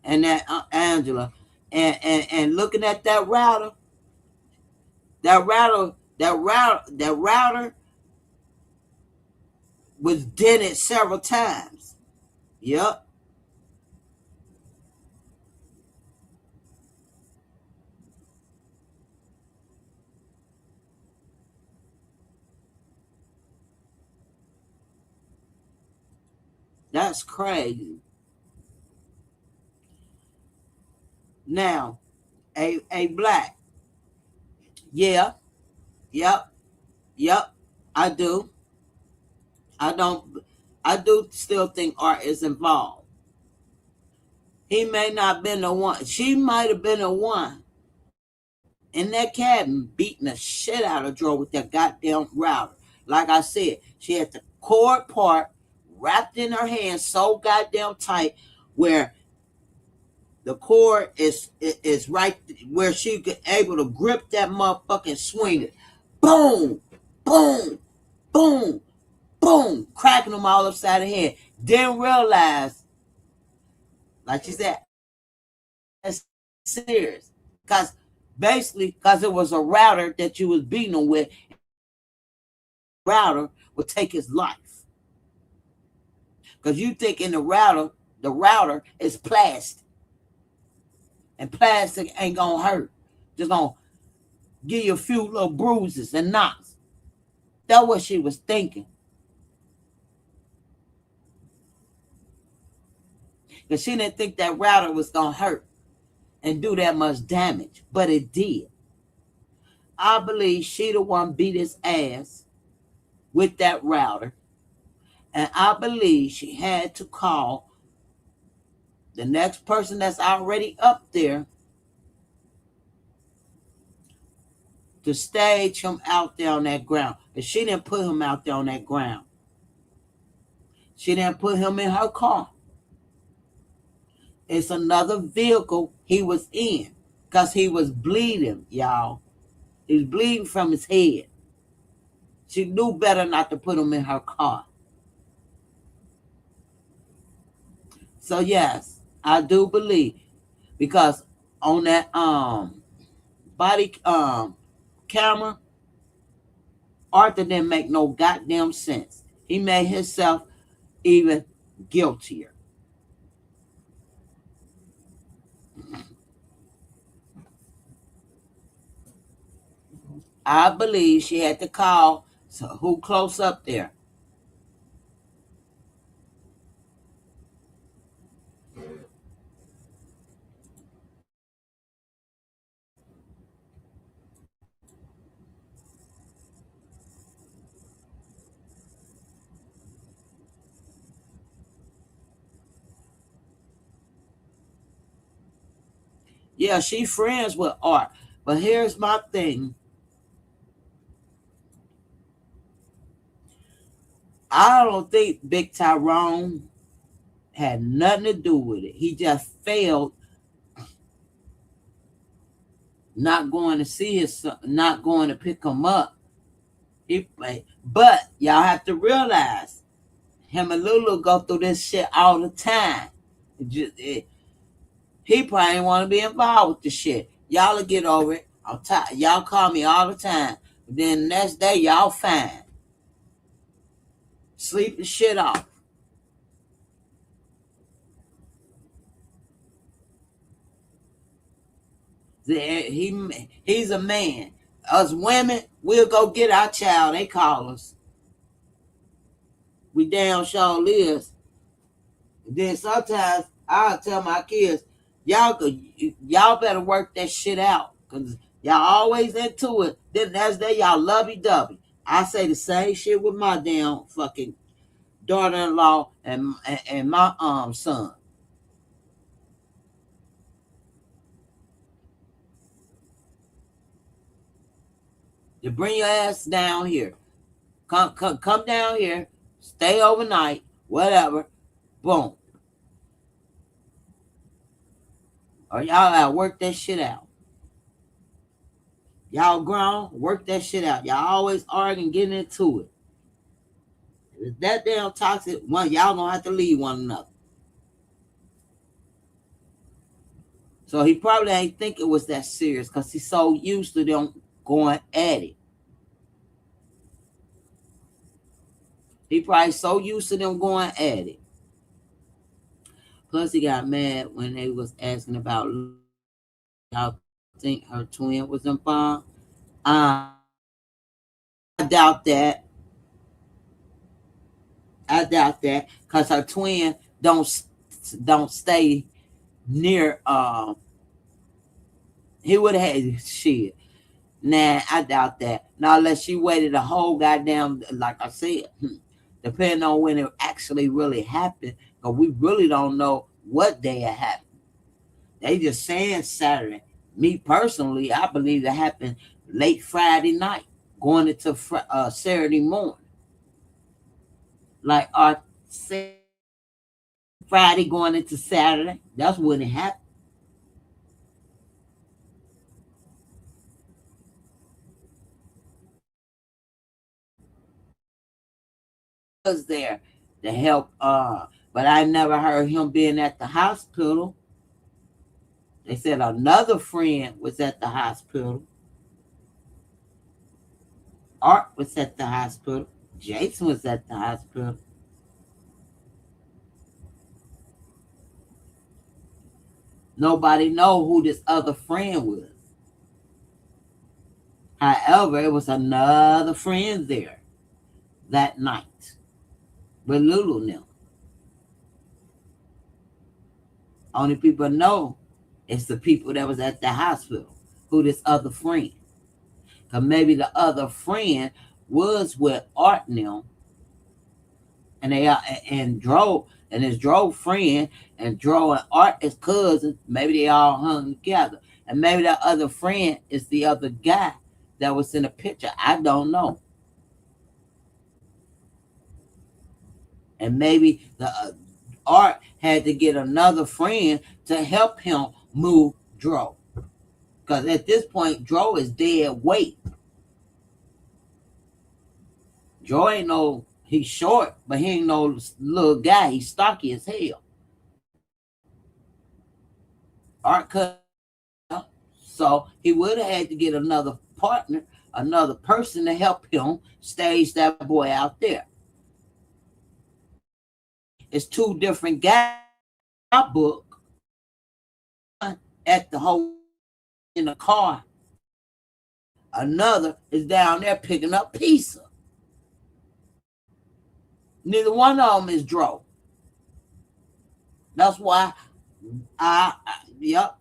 And that Angela, and looking at that router was dented several times. Yep, that's crazy. Now, a black, yeah, yep, yep, I do. I don't. I do still think art is involved. He may not have been the one. She might have been the one in that cabin beating the shit out of Dro with that goddamn router. Like I said, she had the cord part wrapped in her hand so goddamn tight where the cord is right where she could able to grip that motherfucking swing it. Boom, boom, boom, boom, cracking them all upside the head. Didn't realize, like she said, that's serious. Because basically, because it was a router that you was beating him with, router would take his life. Because you think in the router is plastic. And plastic ain't gonna hurt. Just gonna give you a few little bruises and knocks. That's what she was thinking. Because she didn't think that router was gonna hurt and do that much damage. But it did. I believe she the one beat his ass with that router. And I believe she had to call the next person that's already up there to stage him out there on that ground. But she didn't put him out there on that ground. She didn't put him in her car. It's another vehicle he was in because he was bleeding, y'all. He was bleeding from his head. She knew better not to put him in her car. So, yes, I do believe. because on that body camera, Arthur didn't make no goddamn sense. He made himself even guiltier. I believe she had to call who close up there. Yeah, she friends with Art. But here's my thing. I don't think Big Tyrone had nothing to do with it. He just failed not going to see his son, not going to pick him up. But y'all have to realize him and Lulu go through this shit all the time. He probably ain't want to be involved with the shit. Y'all will get over it. I'm tired. Y'all call me all the time. But then the next day, y'all fine. Sleep the shit off. He's a man. Us women, we'll go get our child. They call us. We damn sure lives. Then sometimes I'll tell my kids, y'all better work that shit out. Cause y'all always into it. Then next day y'all lovey dovey. I say the same shit with my damn fucking daughter-in-law and my son. You bring your ass down here. Come down here, stay overnight, whatever. Boom. Or y'all gotta work that shit out. Y'all grown, work that shit out. Y'all always arguing, getting into it. If that damn toxic, one y'all gonna have to leave one another. So he probably ain't think it was that serious because he's so used to them going at it. He probably so used to them going at it. Plus, he got mad when they was asking about y'all think her twin was involved. I doubt that. I doubt that because her twin don't stay near. He would have had shit. Nah, I doubt that. Now, unless she waited a whole goddamn, like I said, depending on when it actually really happened, because we really don't know what day it happened. They just saying Saturday. Me personally, I believe it happened late Friday night, going into Saturday morning. Like our Friday going into Saturday. That's when it happened. Was there to help, but I never heard him being at the hospital. They said another friend was at the hospital. Art was at the hospital. Jason was at the hospital. Nobody know who this other friend was. However, it was another friend there that night with Lulu now. Only people know is the people that was at the hospital, who this other friend. Because maybe the other friend was with Art now, and they and drove and his drove friend and drove and Art his cousin. Maybe they all hung together, and maybe that other friend is the other guy that was in the picture. I don't know, and maybe the Art had to get another friend to help him move Dro, because at this point Dro is dead weight. Dro ain't no, he's short, but he ain't no little guy. He's stocky as hell. Art cut. So he would have had to get another partner, another person to help him stage that boy out there. It's two different guys in my book. At the whole in the car, another is down there picking up pizza. Neither one of them is Dro. That's why yep,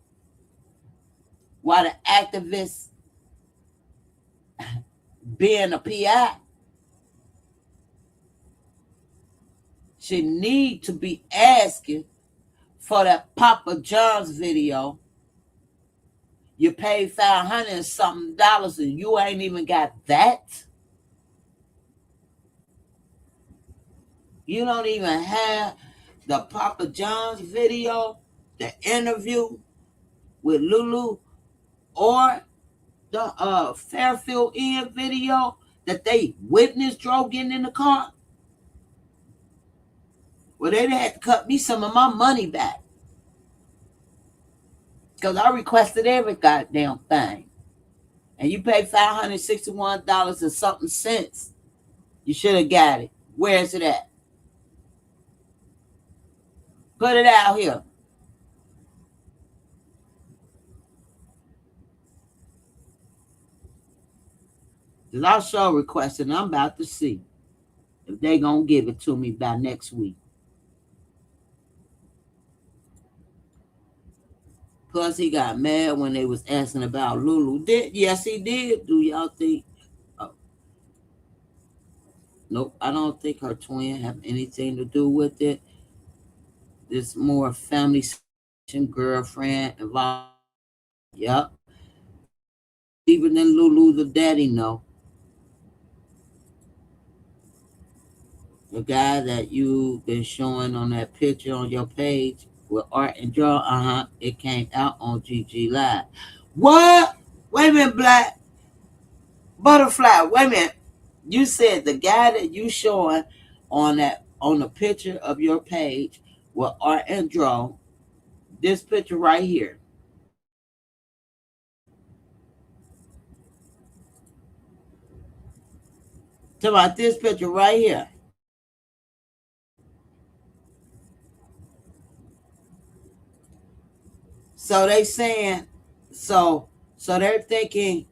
why the activists being a PI should need to be asking for that Papa John's video. You paid $500 and something and you ain't even got that. You don't even have the Papa John's video, the interview with Lulu, or the Fairfield Inn video that they witnessed Dro getting in the car. Well, they'd have to cut me some of my money back. Because I requested every goddamn thing. And you paid $561 and something cents. You should have got it. Where is it at? Put it out here. Because I'll show request and I'm about to see if they going to give it to me by next week. Plus, he got mad when they was asking about Lulu. Yes, he did. Do y'all think? Oh. Nope, I don't think her twin have anything to do with it. There's more family girlfriend involved. Yep. Even then, Lulu, the daddy, know. The guy that you've been showing on that picture on your page with art and draw, it came out on GG Live. What? Wait a minute, Black Butterfly. Wait a minute. You said the guy that you showing on the picture of your page with art and draw, this picture right here. Talk about this picture right here. So they saying, so they're thinking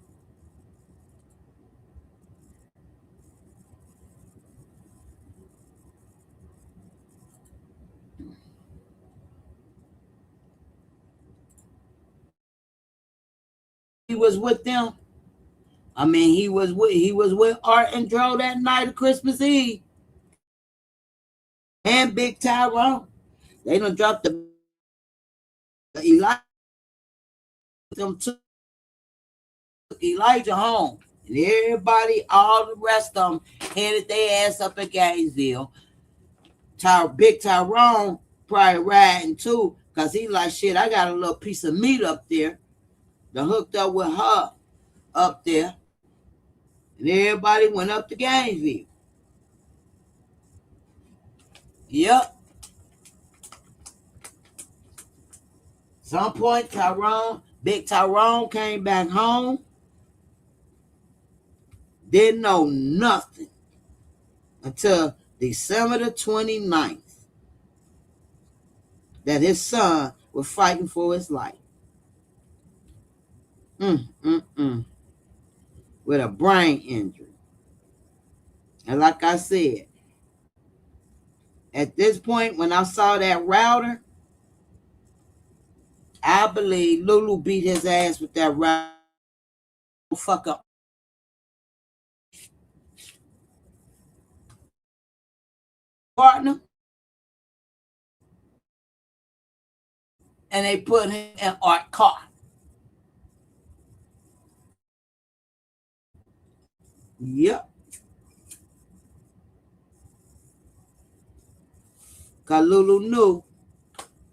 he was with them. I mean, he was with Art and Dro that night of Christmas Eve. And Big Tyrone. They done dropped the Elijah. Them took Elijah home. And everybody, all the rest of them, headed their ass up at Gainesville. Big Tyrone probably riding too, because he like, shit, I got a little piece of meat up there. They hooked up with her up there. And everybody went up to Gainesville. Yep. Some point, Big Tyrone came back home. Didn't know nothing until December the 29th that his son was fighting for his life. With a brain injury. And like I said, at this point, when I saw that router, I believe Lulu beat his ass with that router. Fuck up. Partner. And they put him in Art car. Yep. Cause Lulu knew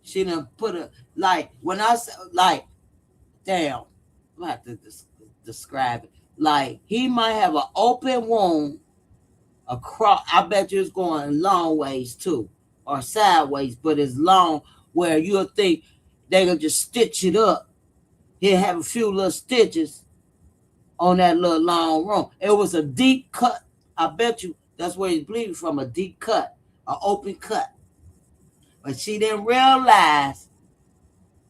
she done put a, like, when I said, like, damn, I'm gonna have to describe it. Like, he might have an open wound across, I bet you it's going long ways too, or sideways, but it's long where you'll think they could just stitch it up. He'll have a few little stitches on that little long room. It was a deep cut. I bet you that's where he's bleeding from, a deep cut, an open cut. But she didn't realize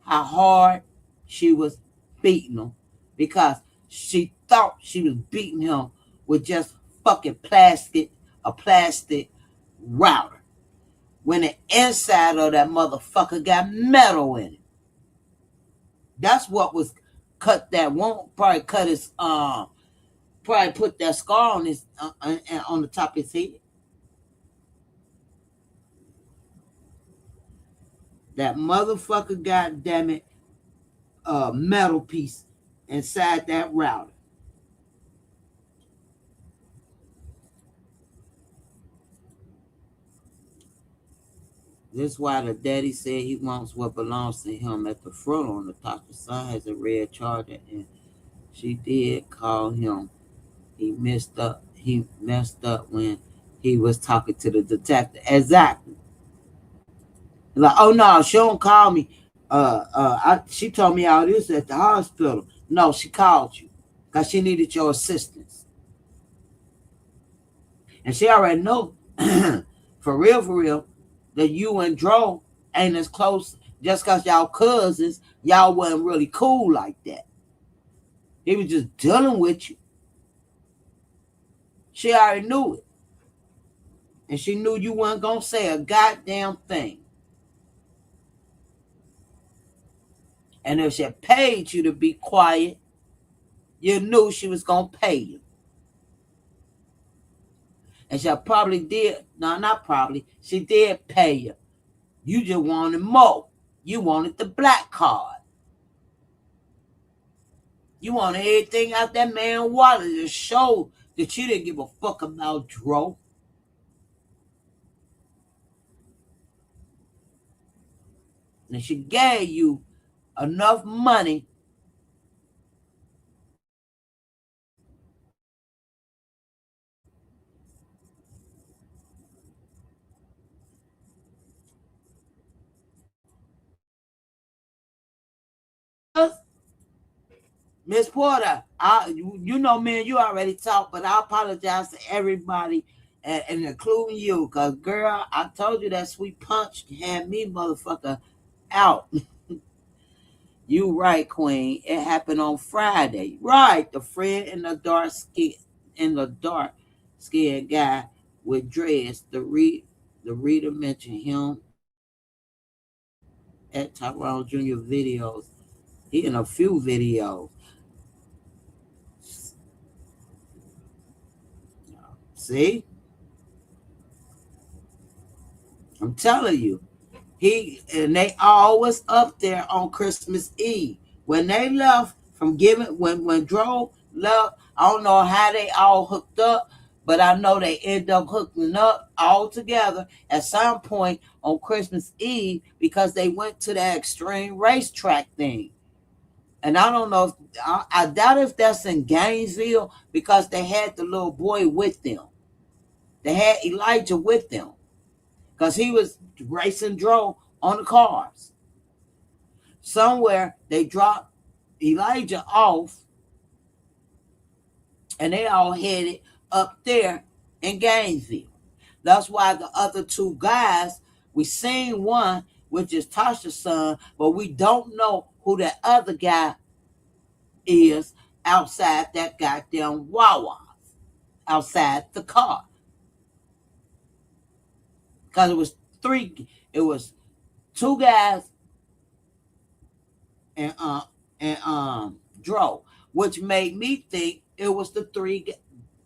how hard she was beating him because she thought she was beating him with just fucking a plastic router. When the inside of that motherfucker got metal in it. That's what was cut that won't probably cut his probably put that scar on his on the top of his head. That motherfucker, goddamn it, metal piece inside that router. This is why the daddy said he wants what belongs to him at the front on the top. The son has a red Charger, and she did call him. He messed up. He messed up when he was talking to the detective. Exactly. Like, oh no, she don't call me. She told me all this at the hospital. No, she called you because she needed your assistance, and she already know, for real, that you and Dro ain't as close. Just because y'all cousins, y'all wasn't really cool like that. He was just dealing with you. She already knew it, and she knew you weren't gonna say a goddamn thing. And if she paid you to be quiet, you knew she was gonna pay you. And she probably did. No, not probably. She did pay you. You just wanted more. You wanted the black card. You wanted everything out that man's wallet to show that you didn't give a fuck about Dro. And she gave you enough money Miss Porter, you know me and you already talked, but I apologize to everybody and including you, because, girl, I told you that sweet punch had me motherfucker out. You right, Queen. It happened on Friday. Right. The friend in the dark skinned guy with dreads. The reader mentioned him at Tyrone Jr. videos. He in a few videos. See? I'm telling you. They always up there on Christmas Eve. When they left from giving when Dro left, I don't know how they all hooked up, but I know they end up hooking up all together at some point on Christmas Eve because they went to that extreme racetrack thing. And I don't know if I doubt if that's in Gainesville because they had the little boy with them. They had Elijah with them because he was racing Dro on the cars. Somewhere they dropped Elijah off and they all headed up there in Gainesville. That's why the other two guys, we seen one, which is Tasha's son, but we don't know who that other guy is outside that goddamn Wawa, outside the car. Because it was two guys and Dro, which made me think it was the three.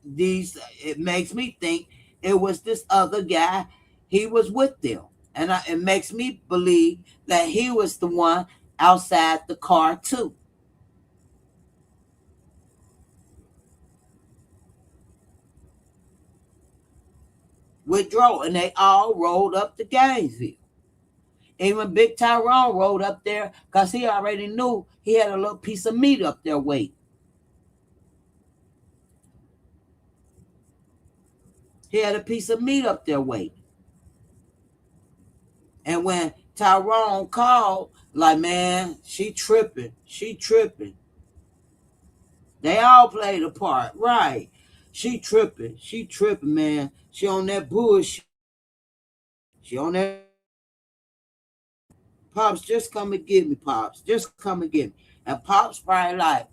It makes me think it was this other guy. He was with them, and it makes me believe that he was the one outside the car too. With Dro, and they all rolled up to Gainesville. Even Big Tyrone rolled up there because he already knew he had a little piece of meat up there waiting. He had a piece of meat up there waiting. And when Tyrone called like, man, she tripping. She tripping. They all played a part, right? She tripping. She tripping, man. She on that bullshit. She on that. Pops, just come and get me, Pops. Just come and get me. And Pops probably like,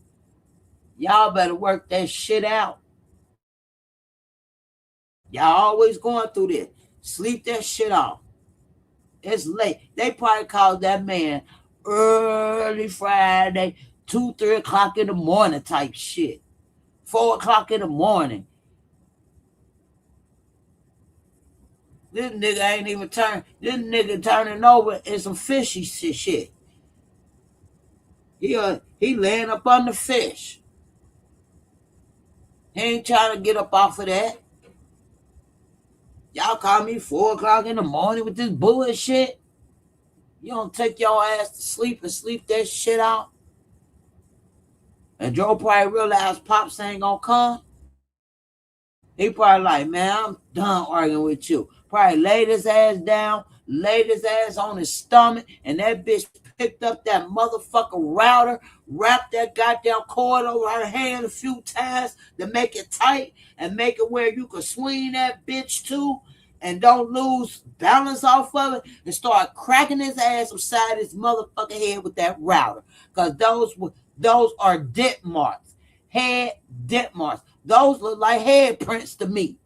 y'all better work that shit out. Y'all always going through this. Sleep that shit off. It's late. They probably called that man early Friday, 2, 3 o'clock in the morning type shit. 4 o'clock in the morning. This nigga ain't even turn. This nigga turning over in some fishy shit. He laying up on the fish. He ain't trying to get up off of that. Y'all call me 4 o'clock in the morning with this bullshit. You don't take your ass to sleep and sleep that shit out. And Joe probably realized Pops ain't gonna come. He probably like, man, I'm done arguing with you. Probably laid his ass down, laid his ass on his stomach, and that bitch picked up that motherfucking router, wrapped that goddamn cord over her hand a few times to make it tight and make it where you could swing that bitch too and don't lose balance off of it and start cracking his ass upside his motherfucking head with that router. Because those are dent marks. Head dent marks. Those look like head prints to me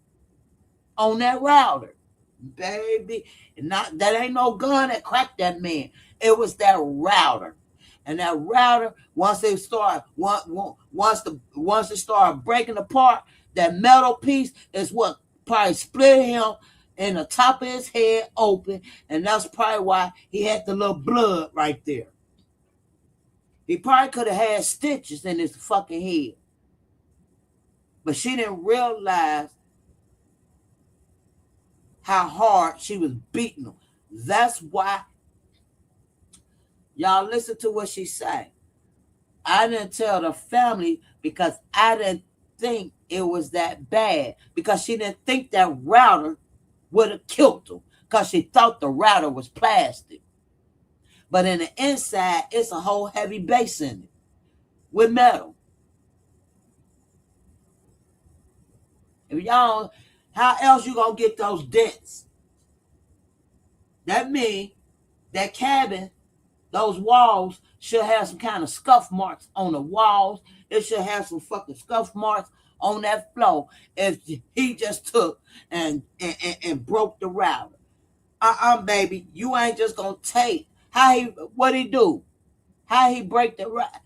on that router. Baby, that ain't no gun that cracked that man. It was that router. And that router, once it started breaking apart, that metal piece is what probably split him in the top of his head open. And that's probably why he had the little blood right there. He probably could have had stitches in his fucking head. But she didn't realize how hard she was beating him. That's why, y'all listen to what she said. I didn't tell the family because I didn't think it was that bad. Because she didn't think that router would have killed him. Because she thought the router was plastic. But in the inside, it's a whole heavy base in it with metal. If y'all, how else you gonna get those dents? That means that cabin, those walls should have some kind of scuff marks on the walls. It should have some fucking scuff marks on that floor if he just took and broke the router. Baby, you ain't just gonna take. What he do? How he break the router?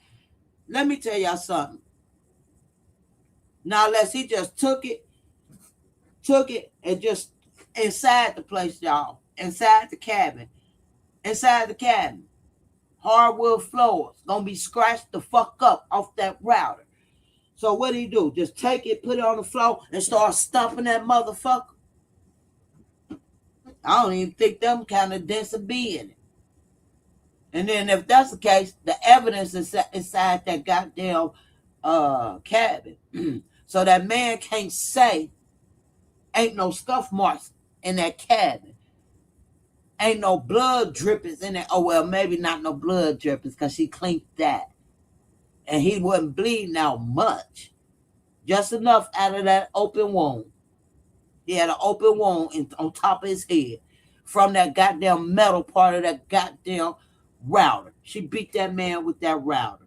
Let me tell y'all something. Now, unless he just took it and just inside the place, y'all, inside the cabin, hardwood floors gonna be scratched the fuck up off that router. So what do he do? Just take it, put it on the floor, and start stomping that motherfucker? I don't even think them kind of dents would be in it. And then if that's the case, the evidence is inside that goddamn cabin. So that man can't say ain't no scuff marks in that cabin. Ain't no blood drippings in it. Oh, well, maybe not no blood drippings because she cleaned that. And he wasn't bleeding out much. Just enough out of that open wound. He had an open wound on top of his head from that goddamn metal part of that goddamn router. She beat that man with that router.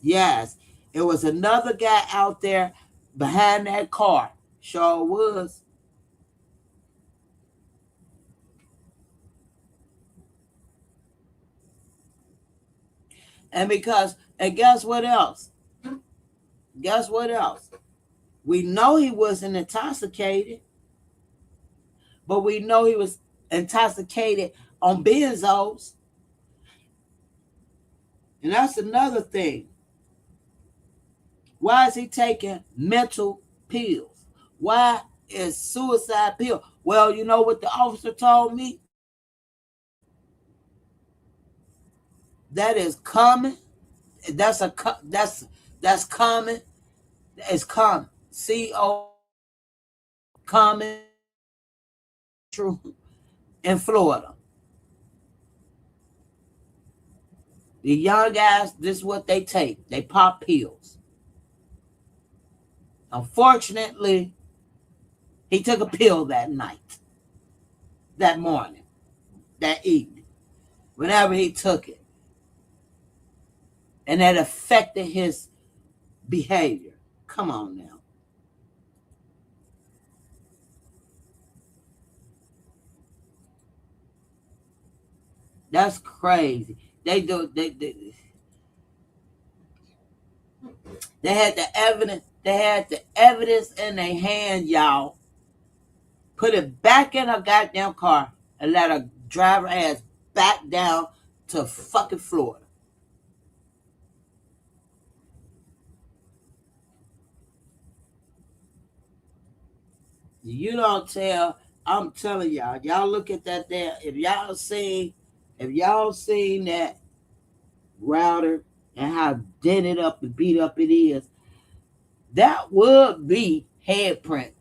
Yes, it was another guy out there behind that car. Sure was. And guess what else? Guess what else? We know he wasn't intoxicated, but we know he was intoxicated on benzos. And that's another thing. Why is he taking mental pills? Why is suicide pill. Well, you know what the officer told me? That is common. That's common. It's common. Common true in Florida. The young guys, this is what they take. They pop pills. Unfortunately, he took a pill that night, that morning, that evening, whenever he took it. And that affected his behavior. Come on now. That's crazy. They had the evidence. They had the evidence in their hand, y'all. Put it back in her goddamn car and let her drive her ass back down to fucking Florida. You don't tell. I'm telling y'all. Y'all look at that there. If y'all seen that router and how dented up and beat up it is, that would be handprint.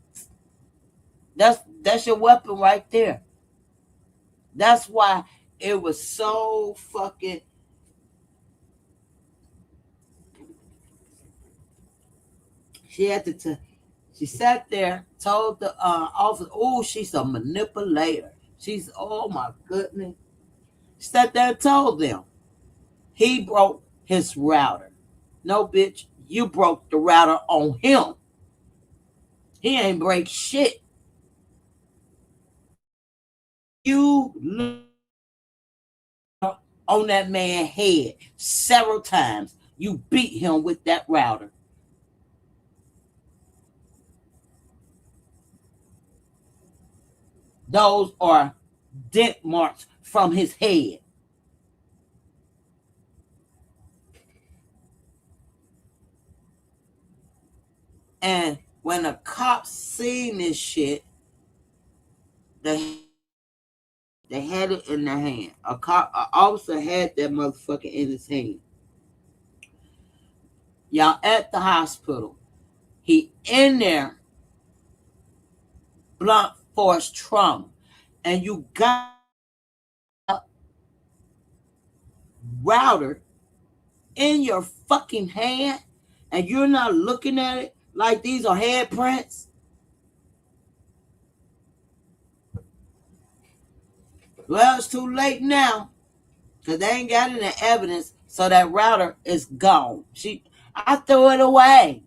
That's your weapon right there. That's why it was so fucking. She had to. She sat there, told the officer, "Oh, she's a manipulator. She's oh my goodness." She sat there and told them he broke his router. No, bitch, you broke the router on him. He ain't break shit. You on that man's head several times. You beat him with that router. Those are dent marks from his head. And when the cops seen this shit, they they had it in their hand. An officer had that motherfucker in his hand. Y'all at the hospital. He in there, blunt force trauma, and you got a router in your fucking hand, and you're not looking at it like these are handprints. Well, it's too late now because they ain't got any evidence, so that router is gone. I threw it away.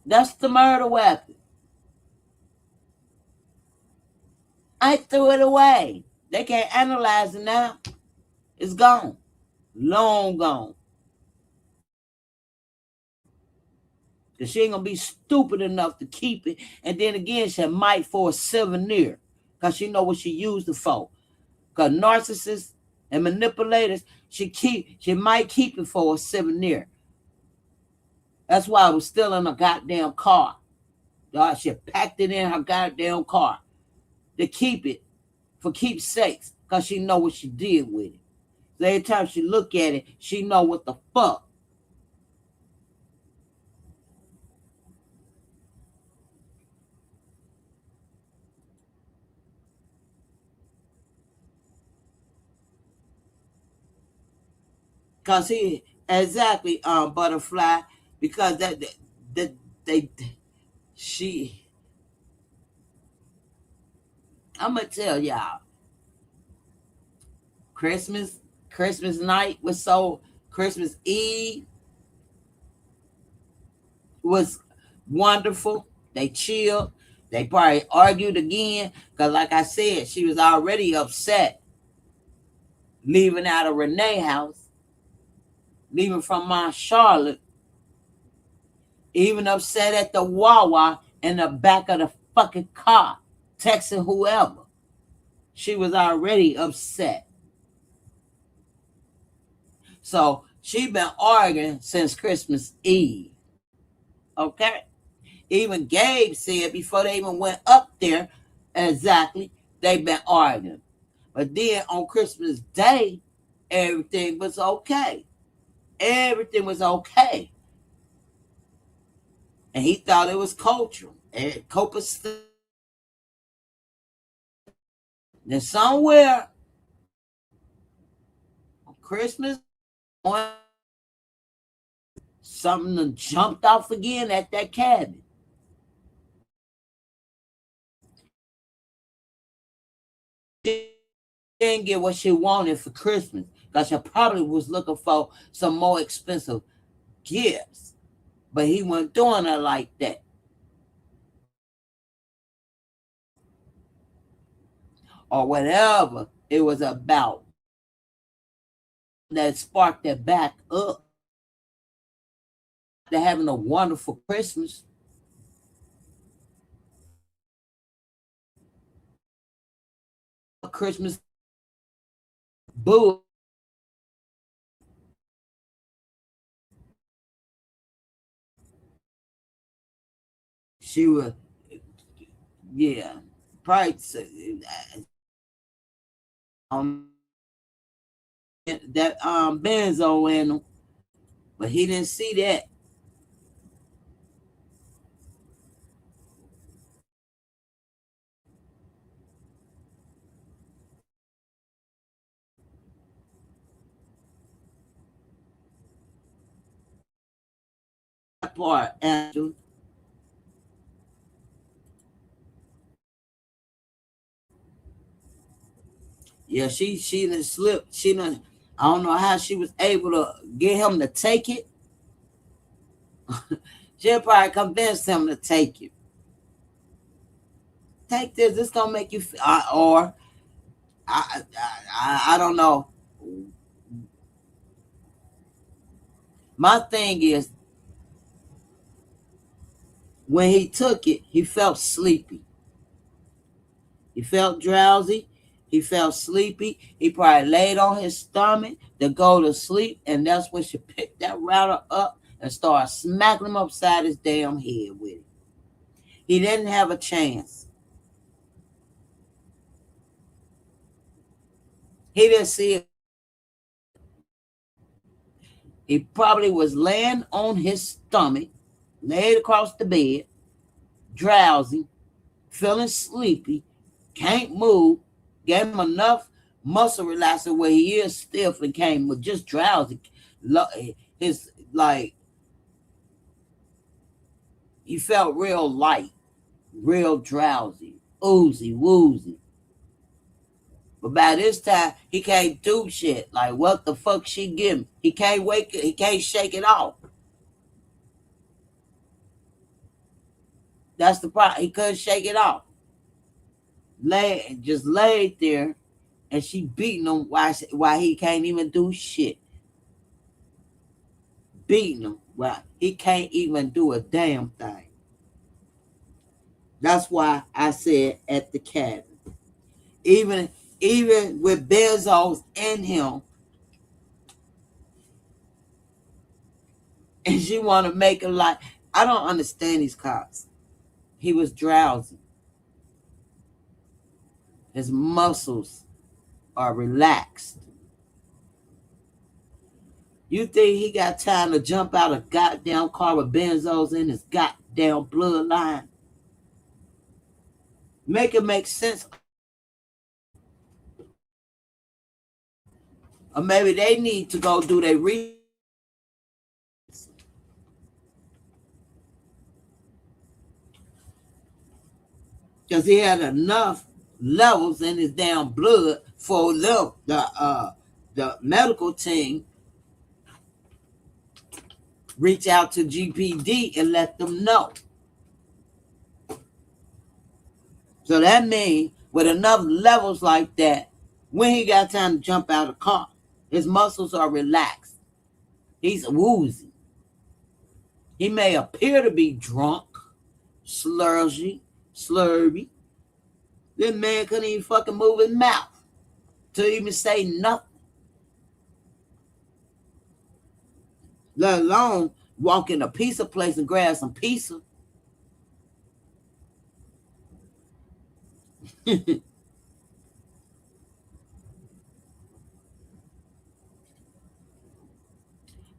That's the murder weapon. I threw it away. They can't analyze it now. It's gone. Long gone. Because she ain't going to be stupid enough to keep it. And then again, she might for a souvenir. Because she know what she used it for. Because narcissists and manipulators, she might keep it for a souvenir. That's why it was still in a goddamn car. She packed it in her goddamn car to keep it for keepsakes. Because she know what she did with it. So every time she look at it, she know what the fuck. Because he exactly butterfly, because that they she I'm gonna tell y'all, Christmas Christmas night was so Christmas Eve was wonderful. They chilled. They probably argued again because, like I said, she was already upset leaving out of Renee's house, leaving from Mount Charlotte, even upset at the Wawa in the back of the fucking car, texting whoever. She was already upset. So she been arguing since Christmas Eve. Okay? Even Gabe said before they even went up there, exactly, they've been arguing. But then on Christmas Day, everything was okay. Everything was okay. And he thought it was cultural. And copacetic. Then somewhere on Christmas, something jumped off again at that cabin. She didn't get what she wanted for Christmas because she probably was looking for some more expensive gifts. But he wasn't doing it like that. Or whatever it was about that sparked that back up. They're having a wonderful Christmas. Christmas boo. She was, yeah, probably that benzo in him, but he didn't see that part. Andrew. Yeah, she done slipped. She done. I don't know how she was able to get him to take it. She probably convinced him to take it. Take this. This gonna make you. Or I don't know. My thing is, when he took it, he felt sleepy. He felt drowsy. He felt sleepy. He probably laid on his stomach to go to sleep, and that's when she picked that router up and started smacking him upside his damn head with it. He didn't have a chance. He didn't see it. He probably was laying on his stomach, laid across the bed, drowsy, feeling sleepy, can't move, gave him enough muscle relaxer where he is stiff and came with just drowsy. His like he felt real light, real drowsy, oozy, woozy. But by this time, he can't do shit. Like, what the fuck she give him? He can't wake it. He can't shake it off. That's the problem. He couldn't shake it off. Just laid there, and she beating him why he can't even do shit. Beating him while he can't even do a damn thing. That's why I said at the cabin. Even even with Bezos in him, and she want to make him like, I don't understand these cops. He was drowsy. His muscles are relaxed. You think he got time to jump out a goddamn car with benzos in his goddamn bloodline? Make it make sense. Or maybe they need to go do their research. Because he had enough levels in his damn blood for the medical team reach out to GPD and let them know. So that means with enough levels like that, when he got time to jump out of the car, his muscles are relaxed. He's woozy. He may appear to be drunk, slurvy. This man couldn't even fucking move his mouth to even say nothing, let alone walk in a pizza place and grab some pizza.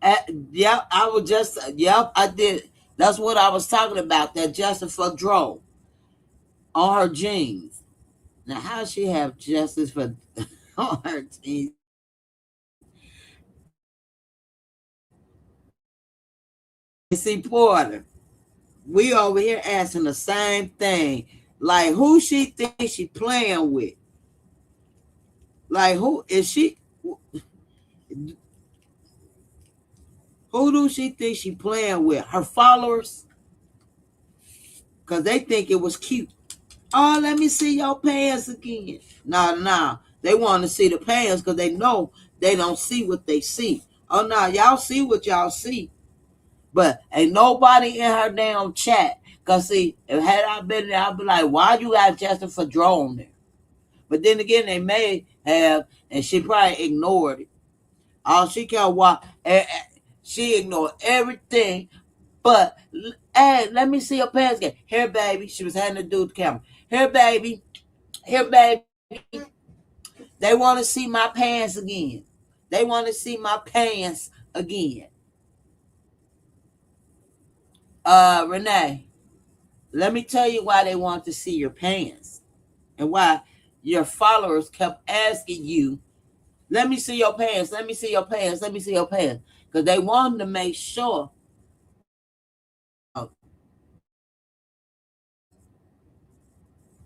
Uh, yep, I was just, yep, I did. That's what I was talking about. That justice for Dro on her jeans. Now, how she have justice for on her jeans? See, Porter, we over here asking the same thing. Like, who she thinks she playing with? Like, who is she? Who do she think she playing with? Her followers? Because they think it was cute. Oh, let me see your pants again. No, no. They want to see the pants because they know they don't see what they see. Oh, no. Y'all see what y'all see. But ain't nobody in her damn chat. Because, see, if had I been there, I'd be like, why you got Justin for on there? But then again, they may have, and she probably ignored it. All she care was, she ignored everything. But, hey, let me see your pants again. Here, baby. She was having to do the camera. Here, baby. Here, baby. They want to see my pants again. They want to see my pants again. Renee, let me tell you why they want to see your pants and why your followers kept asking you, let me see your pants, let me see your pants, let me see your pants. Because they wanted to make sure.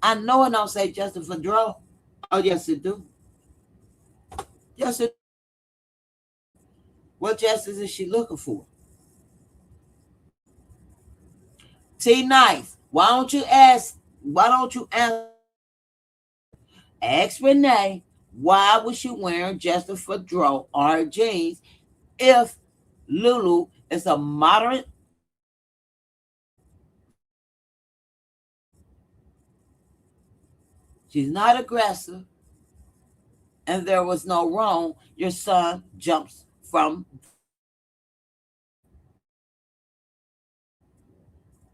I know it don't say Justin for draw. Oh, yes, it do. Yes, it. What justice is she looking for? T Nice. Why don't you ask Renee why was she wearing Justin for draw or jeans if Lulu is a moderate. She's not aggressive, and there was no wrong. Your son jumps from.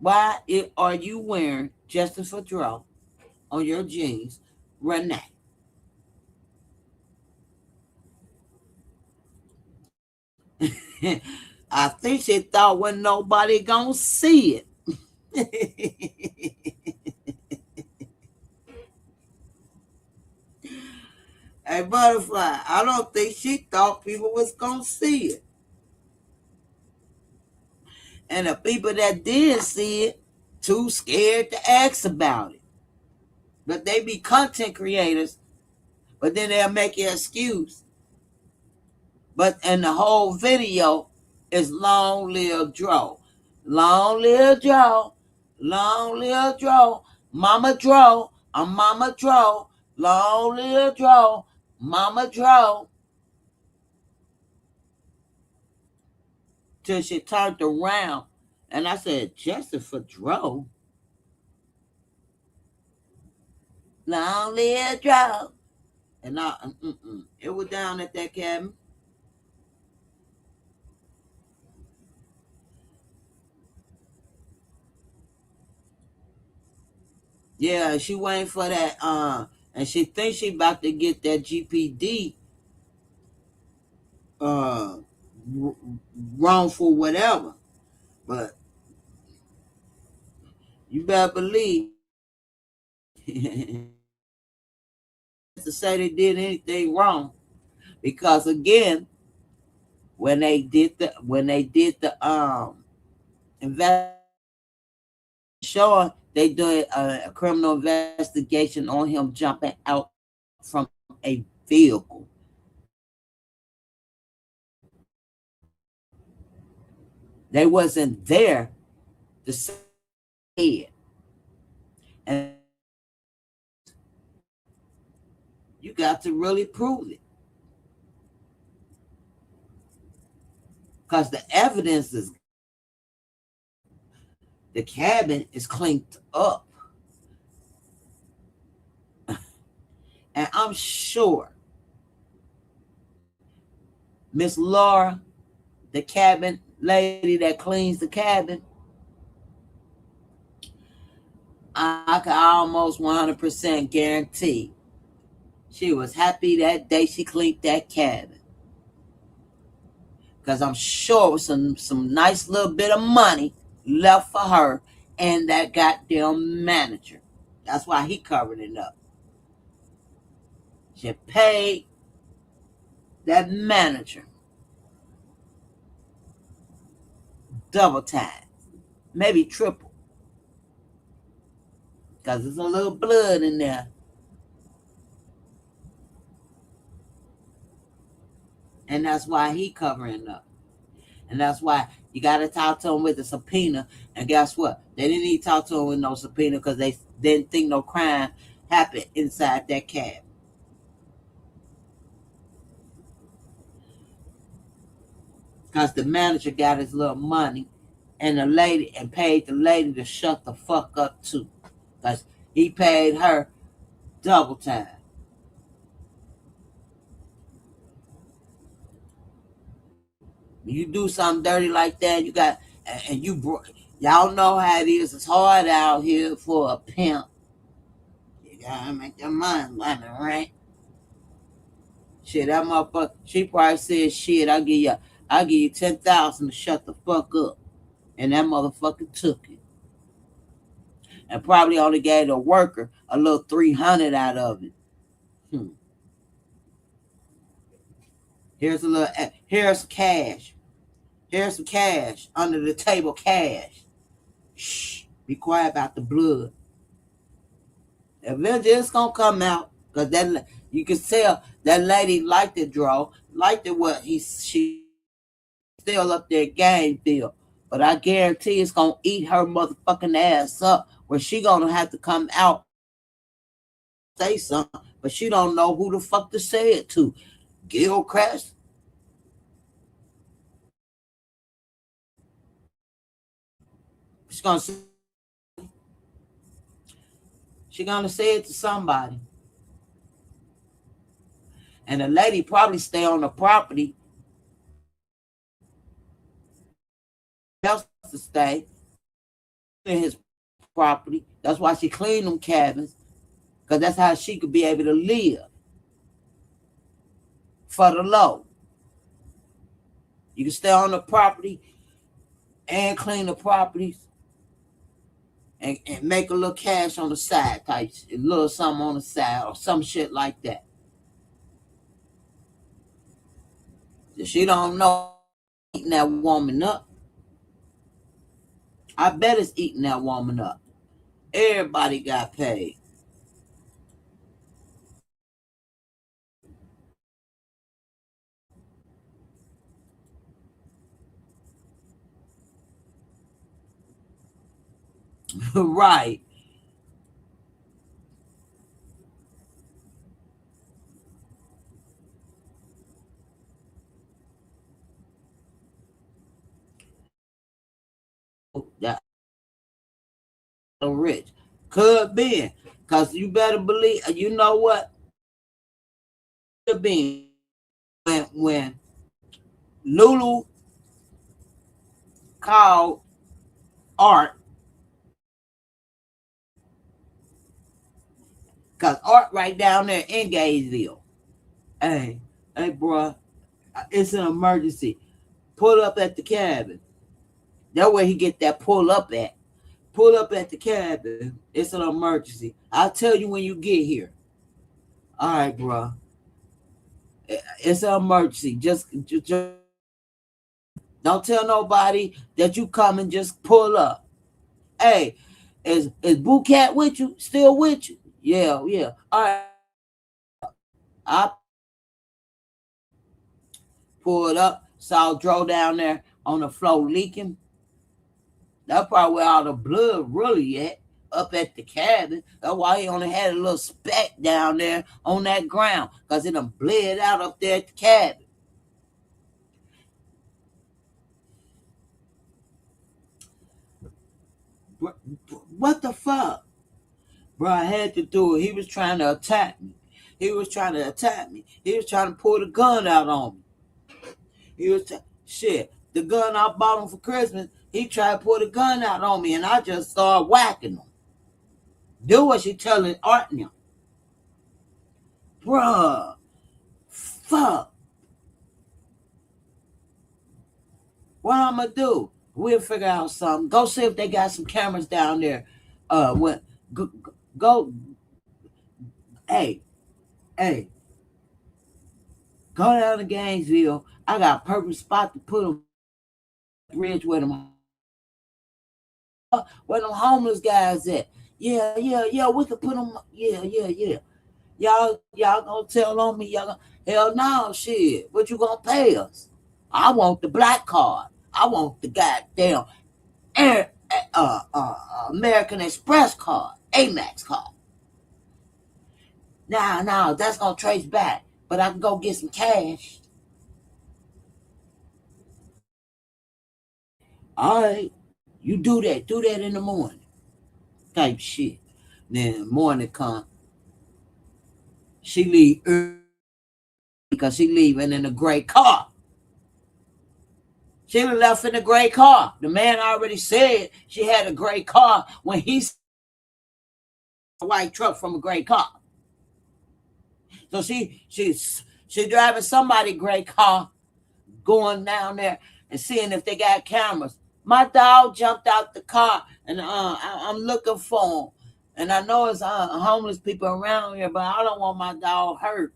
Are you wearing Justin for draw on your jeans, Renee? I think she thought when nobody gonna see it. Hey, Butterfly, I don't think she thought people was gonna see it. And the people that did see it, too scared to ask about it. But they be content creators, but then they'll make an excuse. But and the whole video is long live Dro. Long live Dro. Long live Dro. Mama Dro. I'm Mama Dro. Long live Dro. Mama Dro. Till she turned around. And I said, Jessica Dro. Long live Dro. And it was down at that cabin. Yeah, she waiting for that. And she thinks she about to get that GPD uh wrongful whatever. But you better believe to say they did anything wrong because again, when they did the invest sure they did a criminal investigation on him jumping out from a vehicle. They wasn't there to say it. And you got to really prove it. Because the evidence is the cabin is cleaned up. And I'm sure Miss Laura, the cabin lady that cleans the cabin, I can almost 100% guarantee she was happy that day she cleaned that cabin. Because I'm sure it was some nice little bit of money left for her and that goddamn manager. That's why he covered it up. She paid that manager double time, maybe triple, because there's a little blood in there. And that's why he covering up. And that's why you got to talk to him with a subpoena. And guess what? They didn't need to talk to him with no subpoena because they didn't think no crime happened inside that cab. Because the manager got his little money and the lady and paid the lady to shut the fuck up too. Because he paid her double time. When you do something dirty like that, you got and y'all know how it is. It's hard out here for a pimp. You gotta make your money, right? Shit, that motherfucker. She probably said, "Shit, I'll give you 10,000 to shut the fuck up," and that motherfucker took it, and probably only gave the worker a little 300 out of it. Hmm. Here's a little. Here's cash. Here's some cash under the table. Cash. Shh. Be quiet about the blood. Eventually, it's gonna come out because that you can tell that lady liked the draw, liked it what she still up there game field. But I guarantee it's gonna eat her motherfucking ass up where she gonna have to come out say something, but she don't know who the fuck to say it to. Gilchrist. She's gonna say it to somebody. And the lady probably stay on the property else to stay in his property. That's why she cleaned them cabins. Because that's how she could be able to live for the low. You can stay on the property and clean the properties and make a little cash on the side type, a little something on the side or some shit like that. She don't know eating that woman up. I bet it's eating that woman up. Everybody got paid. Right. That rich. Could be. Because you better believe, you know what? Could be when Lulu called Art, because Art right down there in Gainesville. Hey, bro, it's an emergency. Pull up at the cabin. That way he get that pull up at. Pull up at the cabin. It's an emergency. I'll tell you when you get here. All right, bro. It's an emergency. Just don't tell nobody that you come and just pull up. Hey, is Boo Cat with you? Still with you? Yeah. All right. I pulled up, saw Dro down there on the floor leaking. That's probably where all the blood really at, up at the cabin. That's why he only had a little speck down there on that ground, because it done bled out up there at the cabin. What the fuck? Bro, I had to do it. He was trying to attack me. He was trying to pull the gun out on me. Shit. The gun I bought him for Christmas, he tried to pull the gun out on me, and I just started whacking him. Do what she telling Art now. Bruh, fuck. What I'm gonna do? We'll figure out something. Go see if they got some cameras down there. When go hey, hey, go down to Gainesville. I got a perfect spot to put them bridge where them homeless guys at. Yeah. We could put them. Yeah. Y'all gonna tell on me? Hell no, shit. What you gonna pay us? I want the black card. I want the goddamn Air, American Express card, Amex card. Nah, that's gonna trace back. But I can go get some cash. All right, you do that. Do that in the morning. Type shit. Then morning come, she leave early because she leaving in a gray car. She left in a gray car. The man already said she had a gray car when he said a white truck from a gray car. So she driving somebody gray car going down there and seeing if they got cameras. My dog jumped out the car and I'm looking for him. And I know it's homeless people around here, but I don't want my dog hurt.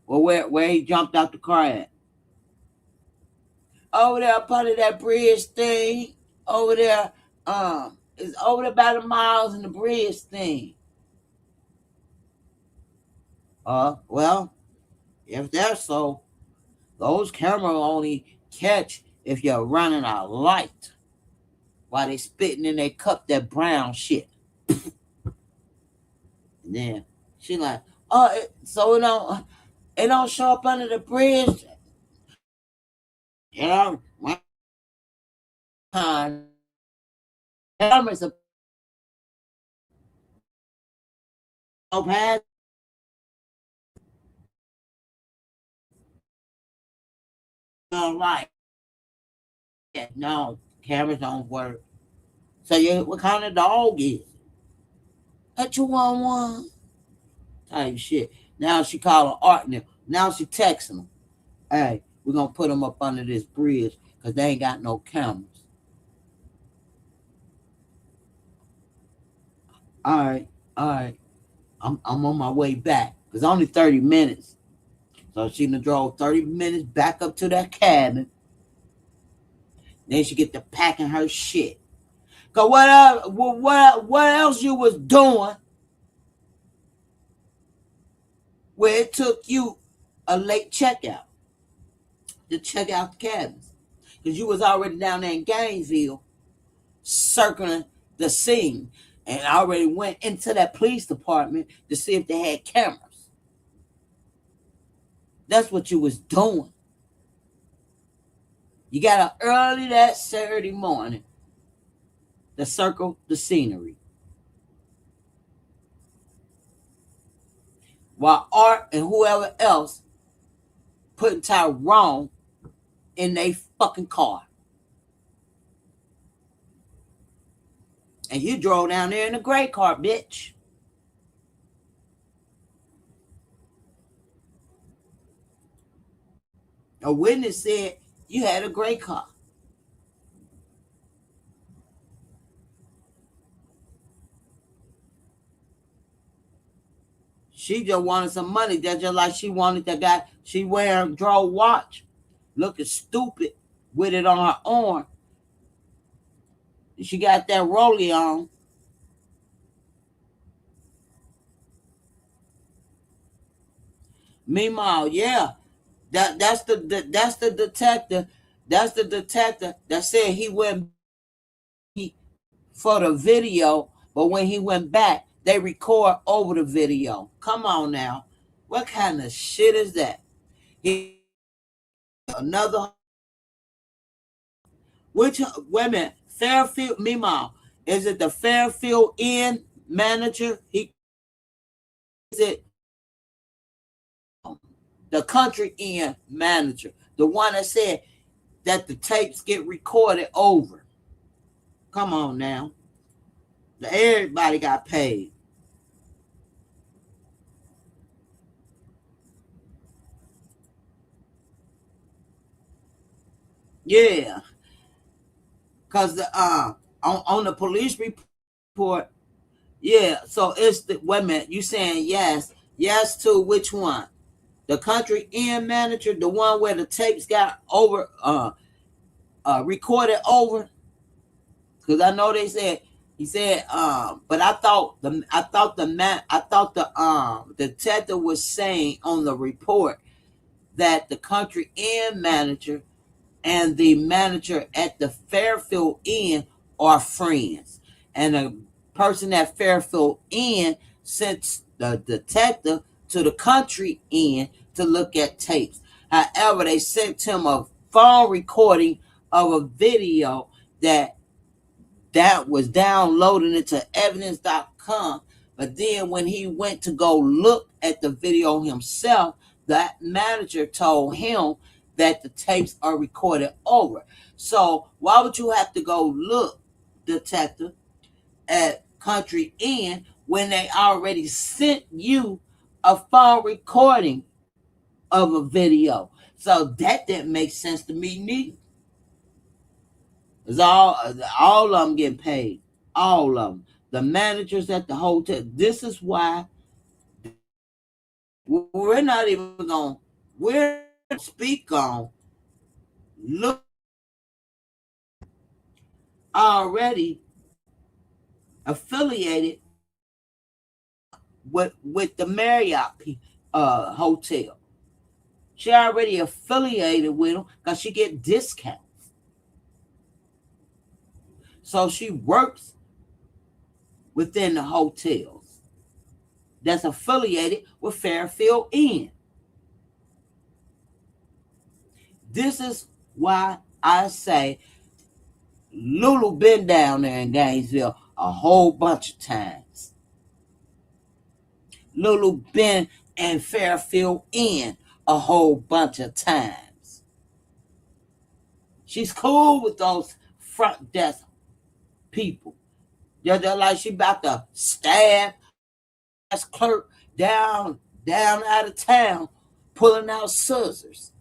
Well, where he jumped out the car at? Over there up under that bridge thing. Over there, it's over there by the miles and the bridge thing. Well, if that's so, those cameras only catch if you're running a light while they spitting in their cup that brown shit. And then she like, so it don't show up under the bridge. You know, one time cameras are past. Right. Yeah, no, cameras don't work. So what kind of dog is it? A Chihuahua type shit. Now she calling Art now. Now she texting him. Hey, we're gonna put them up under this bridge because they ain't got no cameras. All right. I'm on my way back. It's only 30 minutes. So she done drove 30 minutes back up to that cabin. Then she get to packing her shit. Cause what else you was doing where it took you a late checkout to check out the cabins? Because you was already down there in Gainesville circling the scene and already went into that police department to see if they had cameras. That's what you was doing. You got up early that Saturday morning to circle the scenery. While Art and whoever else putting Tyrone in their fucking car. And you drove down there in a gray car, bitch. A witness said you had a gray car. She just wanted some money. That's just like she wanted that guy. She wearing drove watch, looking stupid with it on her arm. She got that rollie on. Meanwhile, yeah, that's the detective. That's the detective that said he went for the video, but when he went back, they record over the video. Come on now, what kind of shit is that? He another which women Fairfield. Meanwhile, is it the Fairfield Inn manager? He is it the Country Inn manager, the one that said that the tapes get recorded over. Come on now. Everybody got paid. Yeah, cause the on the police report, yeah. So it's the wait a minute. You saying yes? Yes to which one? The country end manager, the one where the tapes got over recorded over. Because I know they said he said but I thought the detective was saying on the report that the country inn manager and the manager at the Fairfield Inn are friends. And the person at Fairfield Inn sent the detective to the country inn to look at tapes. However, they sent him a phone recording of a video that was downloaded into evidence.com. But then when he went to go look at the video himself, that manager told him that the tapes are recorded over. So why would you have to go look, detective, at Country Inn when they already sent you a phone recording of a video? So that didn't make sense to me neither. It's all of them getting paid. All of them. The managers at the hotel. This is why we're not even going. We're speak on look already affiliated with the Marriott hotel. She already affiliated with them because she get discounts. So she works within the hotels that's affiliated with Fairfield Inn. This is why I say Lulu been down there in Gainesville a whole bunch of times. Lulu been in Fairfield Inn a whole bunch of times. She's cool with those front desk people. They're like she about to stab as clerk down out of town, pulling out scissors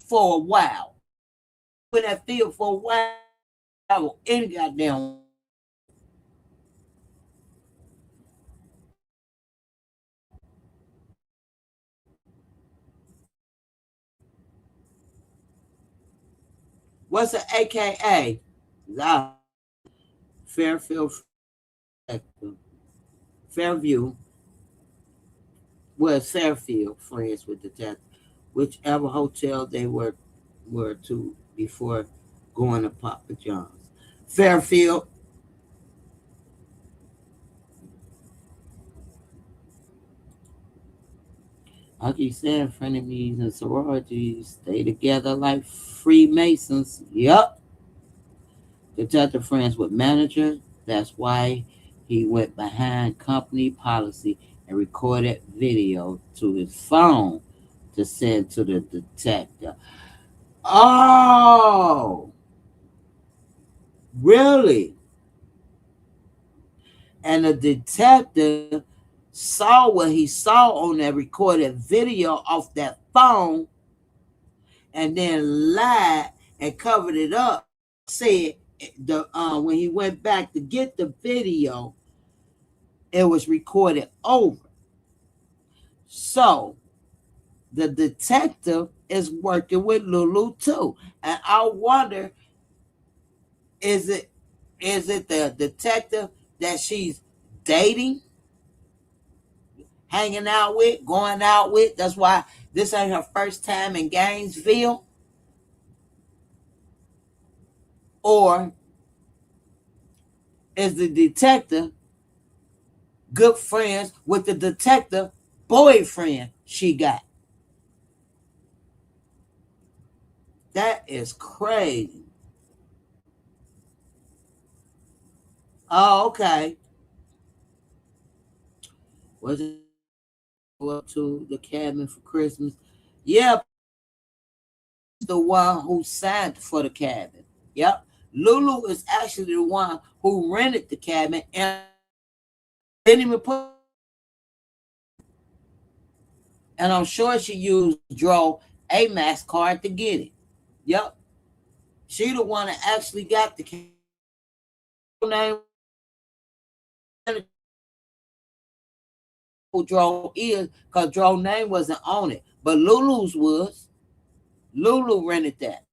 for a while. In that field for a while, any goddamn. What's an AKA? Fairfield, Fairview, was Fairfield friends with the death, whichever hotel they were to before going to Papa John's. Fairfield, like you said, frenemies and sororities stay together like Freemasons. Yep. Detective friends with manager. That's why he went behind company policy and recorded video to his phone to send to the detective. Oh, really? And the detective saw what he saw on that recorded video off that phone and then lied and covered it up. Said the when he went back to get the video, it was recorded over. So the detective is working with Lulu too. And I wonder, is it the detective that she's dating, hanging out with, going out with? That's why this ain't her first time in Gainesville. Or is the detective good friends with the detective boyfriend she got? That is crazy. Oh, okay. Was it up to the cabin for Christmas? Yeah, the one who signed for the cabin. Yep. Lulu is actually the one who rented the cabin and didn't even put. And I'm sure she used Dro Max card to get it. Yep, she the one that actually got the name. Who Dro is because Dro name wasn't on it, but Lulu's was. Lulu rented that.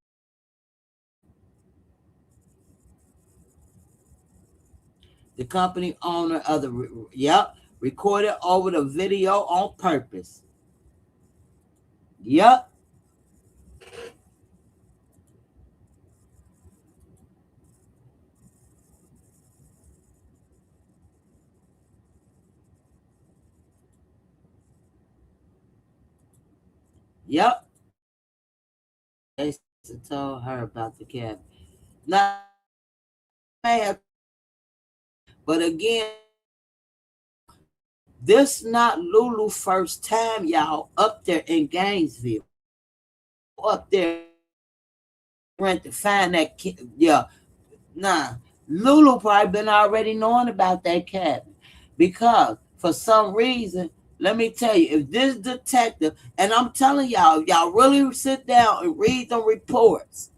The company owner of the yep recorded over the video on purpose. Yep. Yep. They told her about the cabin. Now, may have, but again, this not Lulu first time, y'all, up there in Gainesville. Up there, rent to find that kid. Yeah, nah. Lulu probably been already knowing about that cabin because for some reason, let me tell you, if this detective, and I'm telling y'all really sit down and read the reports.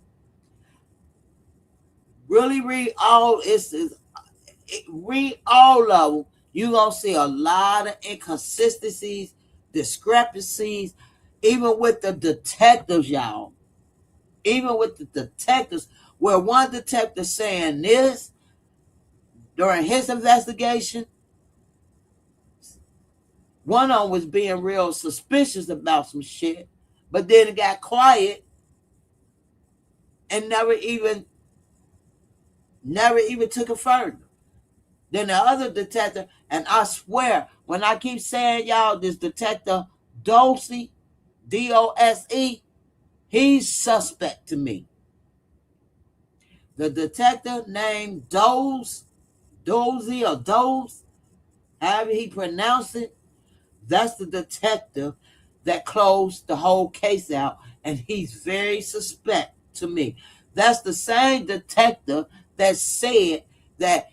Really read all read all of them. You're gonna see a lot of inconsistencies, discrepancies, even with the detectives, y'all. Even with the detectives, where one detective saying this during his investigation, one of them was being real suspicious about some shit, but then it got quiet and never even took it further. Then the other detective, and I swear, when I keep saying y'all, this detective Dosey, Dose, he's suspect to me. The detective named Dozy or Dose, however he pronounced it, that's the detective that closed the whole case out, and he's very suspect to me. That's the same detective that said that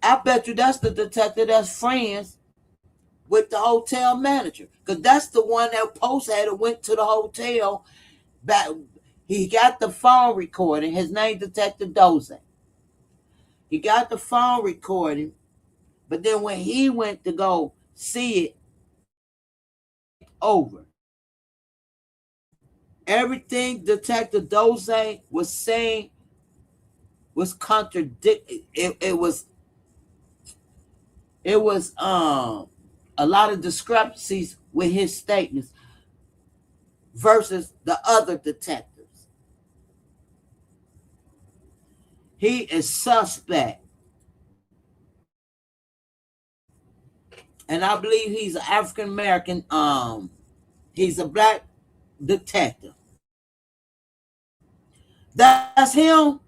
I bet you that's the detective that's friends with the hotel manager. Because that's the one that post had went to the hotel. Back, he got the phone recording. His name Detective Doze. He got the phone recording, but then when he went to go see it over, everything Detective Doze was saying was contradicted. It was a lot of discrepancies with his statements versus the other detectives. He is suspect, and I believe he's an African American. He's a black detective. That's him.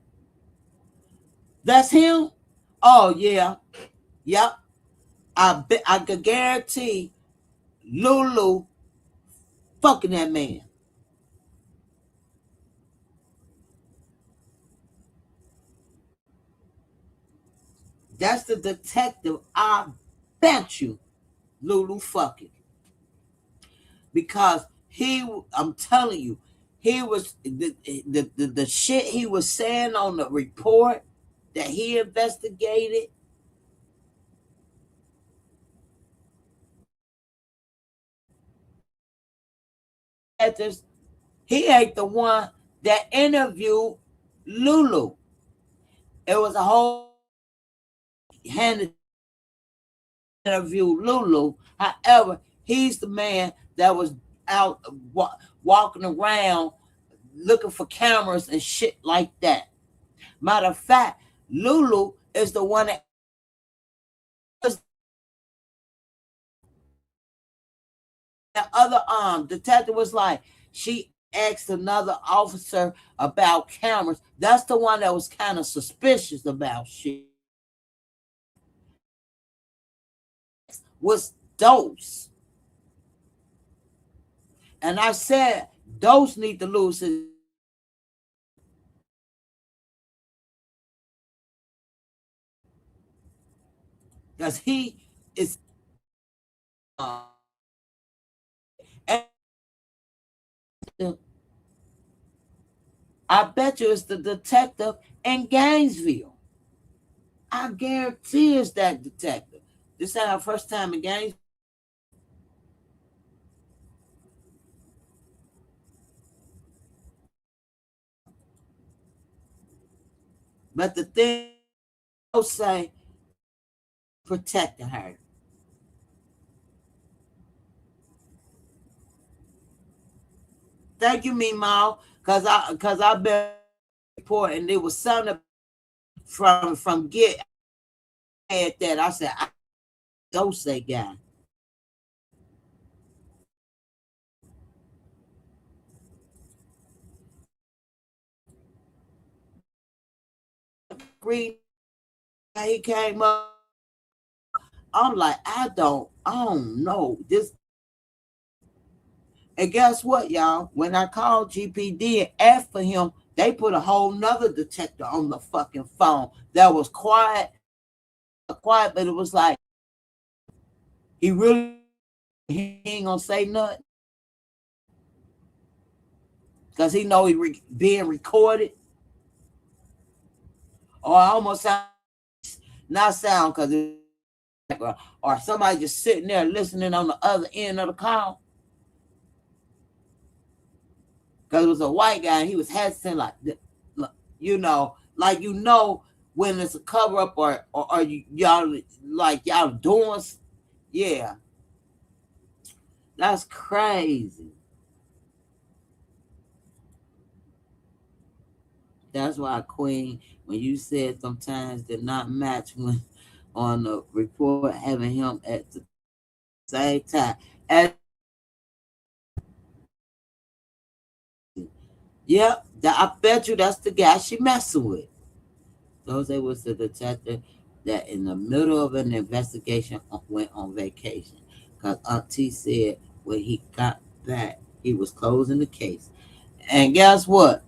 That's him. Oh yeah, yep. I could guarantee Lulu fucking that man. That's the detective. I bet you Lulu fucking, because he. I'm telling you, he was the shit he was saying on the report that he investigated. He ain't the one that interviewed Lulu. It was a whole handed interview Lulu. However, he's the man that was out walking around looking for cameras and shit like that. Matter of fact, Lulu is the one that the other detective was like, she asked another officer about cameras. That's the one that was kind of suspicious about shit. Was Dose. And I said Dose need to lose his because he is. And I bet you it's the detective in Gainesville. I guarantee it's that detective. This ain't our first time in Gainesville. But the thing I'll say, protecting her. Thank you, Meemaw, cause I been reporting and there was something from get at that. I said, I don't say guy. Green, he came up. I'm like, I don't know this. And guess what, y'all? When I called GPD and asked for him, they put a whole nother detector on the fucking phone that was quiet, but it was like he ain't gonna say nothing because he know being recorded. Or I almost sound not sound because or somebody just sitting there listening on the other end of the call. Because it was a white guy and he was hesitant, like, like when it's a cover up or y'all like y'all doing, yeah, that's crazy. That's why Queen, when you said sometimes did not match when on the report having him at the same time. And yep, I bet you that's the guy she messing with. Jose was the detective that in the middle of an investigation went on vacation. Because Auntie said when he got back, he was closing the case. And guess what?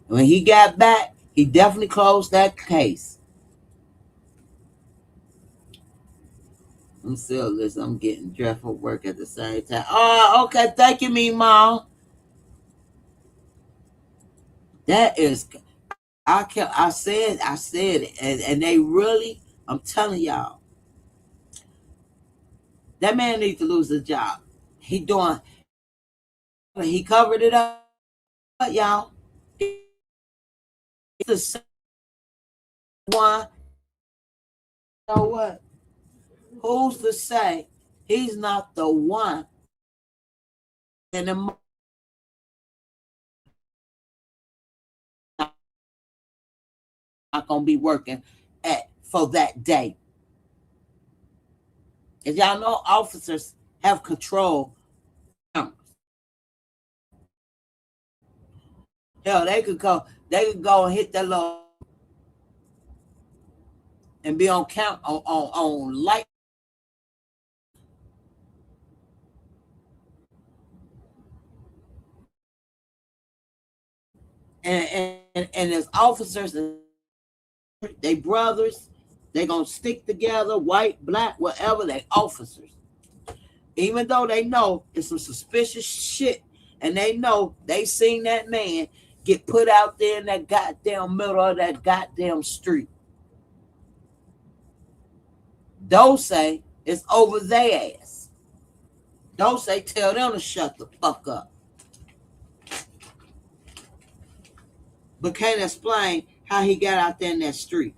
When he got back, he definitely closed that case. I'm still listening. I'm getting dressed for work at the same time. Oh, okay. Thank you, me, Mom. That is, I said it. And they really, I'm telling y'all, that man needs to lose his job. Doing, he covered it up, y'all. He's the same one. You know what? Who's to say he's not the one and the not gonna be working for that day? If y'all know, officers have control. Hell, they could go and hit that little and be on count on light. And as officers, they brothers, they gonna stick together, white, black, whatever. They officers, even though they know it's some suspicious shit, and they know they seen that man get put out there in that goddamn middle of that goddamn street. Don't say it's over their ass. Don't say tell them to shut the fuck up. But can't explain how he got out there in that street.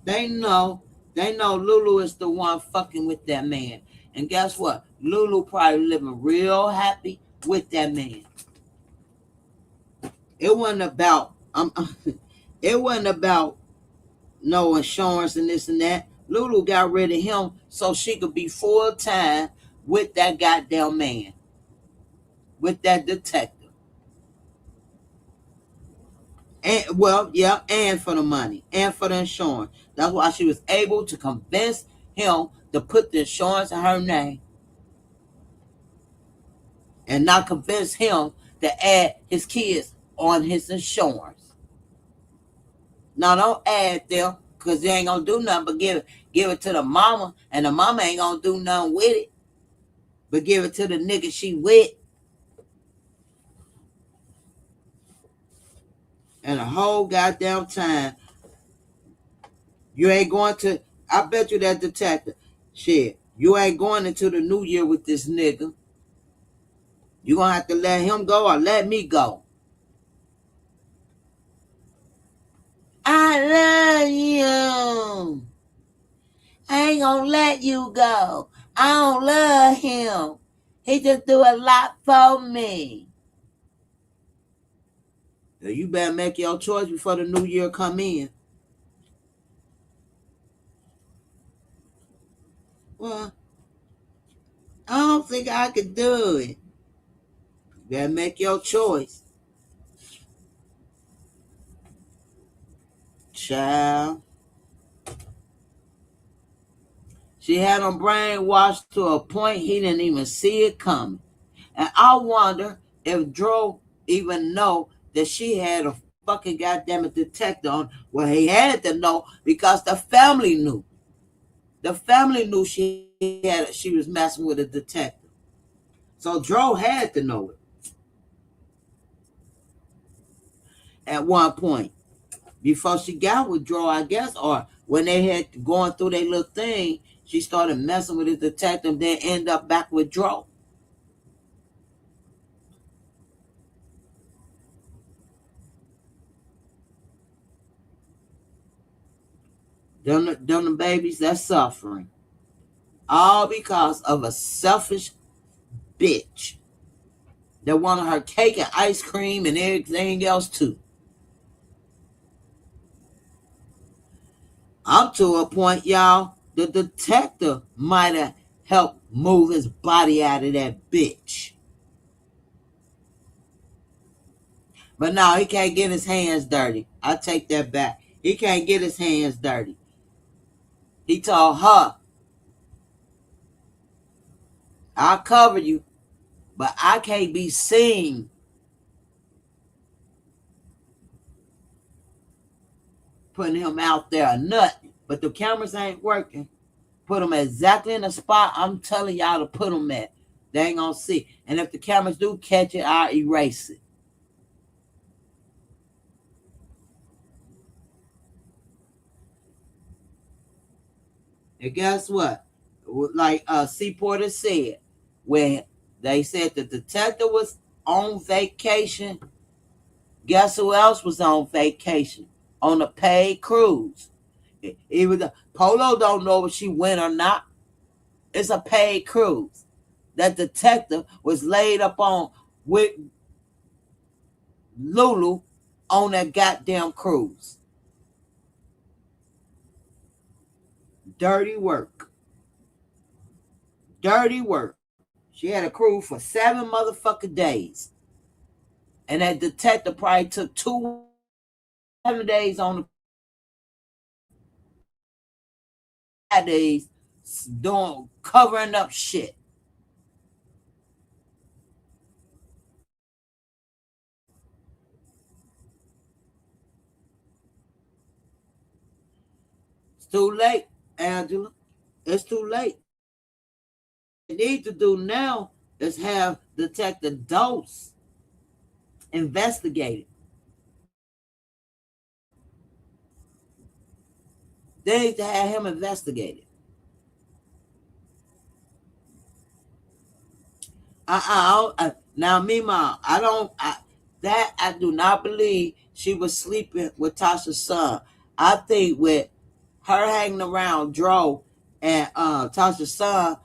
They know, they know Lulu is the one fucking with that man. And guess what? Lulu probably living real happy with that man. It wasn't about it wasn't about no insurance and this and that. Lulu got rid of him so she could be full time with that goddamn man, with that detective. And well, yeah, and for the money and for the insurance. That's why she was able to convince him to put the insurance in her name and not convince him to add his kids on his insurance. Now don't add them because they ain't gonna do nothing but give it to the mama, and the mama ain't gonna do nothing with it, but give it to the nigga she with. And the whole goddamn time, you ain't going to. I bet you that detective, shit, you ain't going into the new year with this nigga. You gonna have to let him go or let me go. I love you. I ain't gonna let you go. I don't love him. He just do a lot for me. You better make your choice before the new year come in. Well, I don't think I could do it. You better make your choice. Child. She had him brainwashed to a point he didn't even see it coming. And I wonder if Dro even know that she had a fucking goddamn detector on. Well, he had to know because the family knew. The family knew she was messing with a detective. So Dro had to know it at one point. Before she got with Dro, I guess, or when they had going through their little thing, she started messing with the detective, then end up back with Dro. Them babies, that's suffering. All because of a selfish bitch that wanted her cake and ice cream and everything else too. I'm to a point, y'all, the detective might have helped move his body out of that bitch. But no, he can't get his hands dirty. I take that back. He can't get his hands dirty. He told her, I'll cover you, but I can't be seen putting him out there or nothing. But the cameras ain't working. Put him exactly in the spot I'm telling y'all to put him at. They ain't gonna see. And if the cameras do catch it, I'll erase it. And guess what? Like C. Porter said, when they said the detective was on vacation, guess who else was on vacation? On a paid cruise. Even Polo don't know if she went or not. It's a paid cruise. That detective was laid up on with Lulu on that goddamn cruise. Dirty work. Dirty work. She had a cruise for 7 motherfucking days. And that detective probably took 2 7 days on the days doing covering up shit. It's too late, Angela. It's too late. What they need to do now is have Detective Dose investigated. They need to have him investigated. Now, Mima, I do not believe she was sleeping with Tasha's son. I think with her hanging around Dro and Tasha's son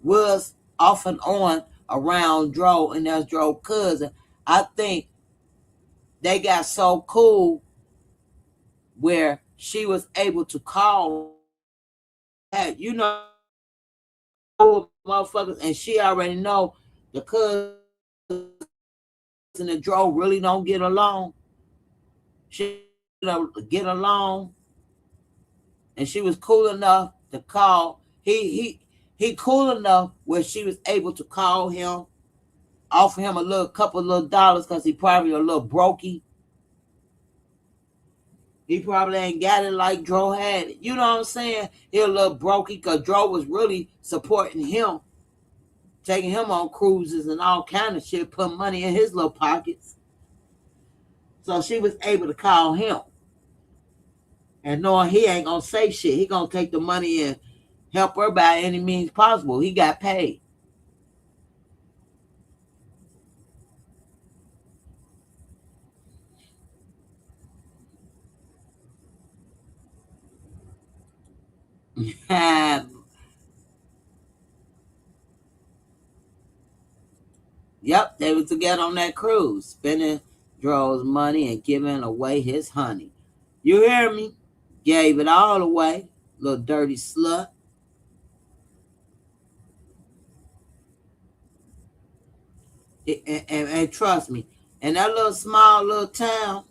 was off and on around Dro and that's Dro's cousin. I think they got so cool where she was able to call, you know, motherfuckers, and she already know the cousin and Dro really don't get along. She get along, and she was cool enough to call. He cool enough where she was able to call him, offer him a couple little dollars because he probably a little brokey. He probably ain't got it like Dro had it. You know what I'm saying? He a little brokey because Dro was really supporting him, taking him on cruises and all kind of shit, putting money in his little pockets. So she was able to call him. And knowing he ain't gonna say shit, he gonna take the money and help her by any means possible. He got paid. Yep, they was together on that cruise, spending Dro's money and giving away his honey. You hear me? Gave it all away, little dirty slut. And trust me, in that little small little town,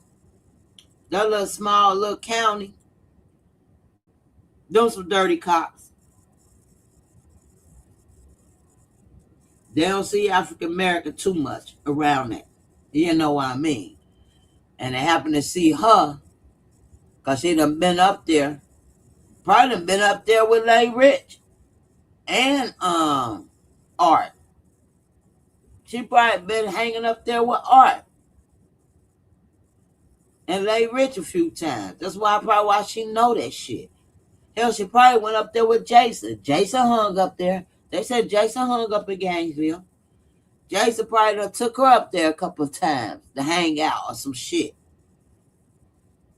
that little small little county, those some dirty cops. They don't see African American too much around that. You know what I mean? And they happen to see her because she done been up there. Probably done been up there with Lay Rich and Art. She probably been hanging up there with Art and Lay Rich a few times. That's why she know that shit. Hell, she probably went up there with Jason. Jason hung up there. They said Jason hung up in Gainesville. Jason probably done took her up there a couple of times to hang out or some shit.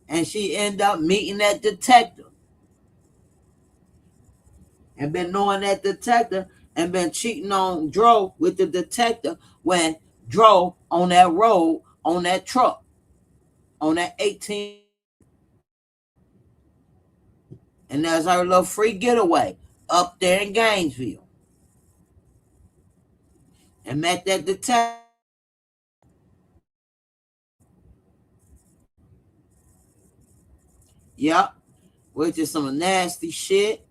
And she ended up meeting that detective. And been knowing that detective and been cheating on Dro with the detective when Dro on that road, on that truck, on that 18. And that's her little free getaway up there in Gainesville. And met that detective. Yep. Which is some nasty shit.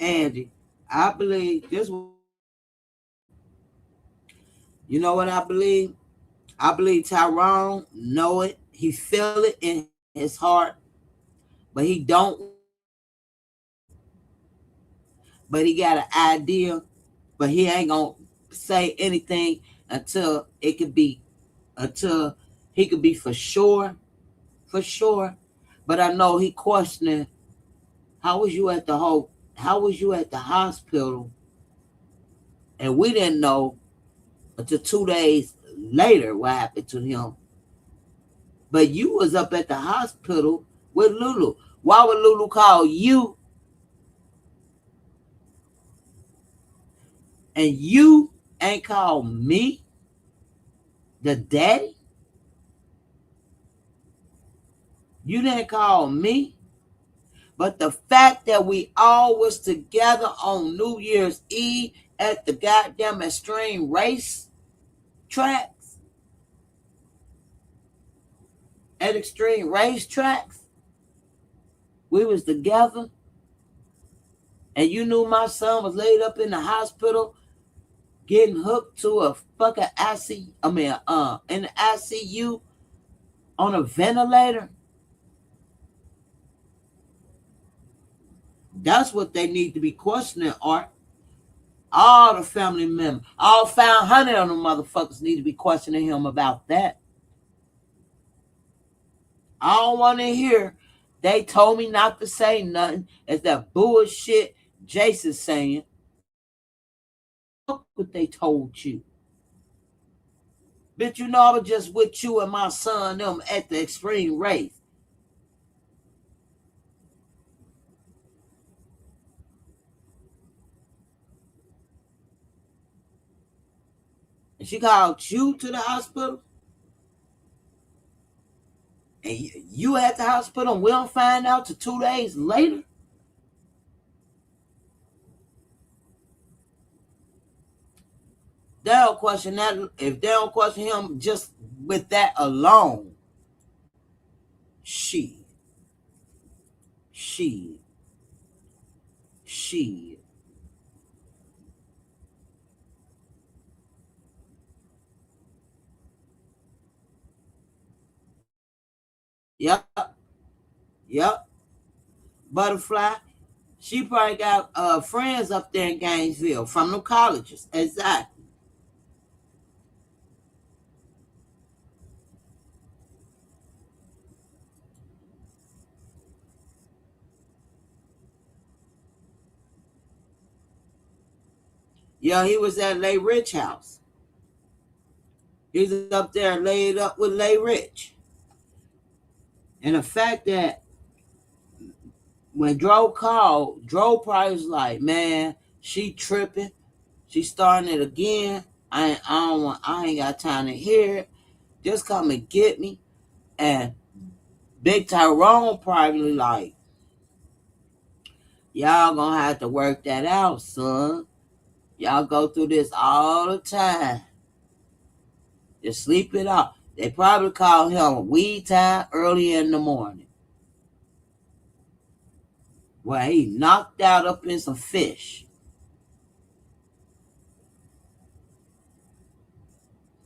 Angie, I believe this. You know what I believe? I believe Tyrone know it. He feel it in his heart, but he don't. But he got an idea, but he ain't gonna say anything until it could be, until he could be for sure, for sure. But I know he questioning, how was you at the whole? How was you at the hospital? And we didn't know until 2 days later what happened to him. But you was up at the hospital with Lulu. Why would Lulu call you and you ain't call me, the daddy? You didn't call me. But the fact that we all was together on New Year's Eve at the goddamn extreme race tracks, at extreme race tracks, we was together, and you knew my son was laid up in the hospital getting hooked to a fucking ICU, in the ICU on a ventilator. That's what they need to be questioning, Art. All the family members, all 500 of them motherfuckers need to be questioning him about that. I don't want to hear they told me not to say nothing. It's that bullshit Jason's saying. Look what they told you. Bitch, you know I was just with you and my son them at the extreme race. And she called you to the hospital. And you at the hospital and we don't find out till 2 days later. They don't question that. If they don't question him just with that alone, she. Shit. Yep. Yep. Butterfly. She probably got friends up there in Gainesville from the colleges. Exactly. Yeah, he was at Lay Rich house. He's up there laid up with Lay Rich. And the fact that when Dro called, Dro probably was like, man, she tripping. She starting it again. I ain't got time to hear it. Just come and get me. And Big Tyrone probably like, y'all gonna have to work that out, son. Y'all go through this all the time. Just sleep it off. They probably call him weed time early in the morning. Well, he knocked out up in some fish.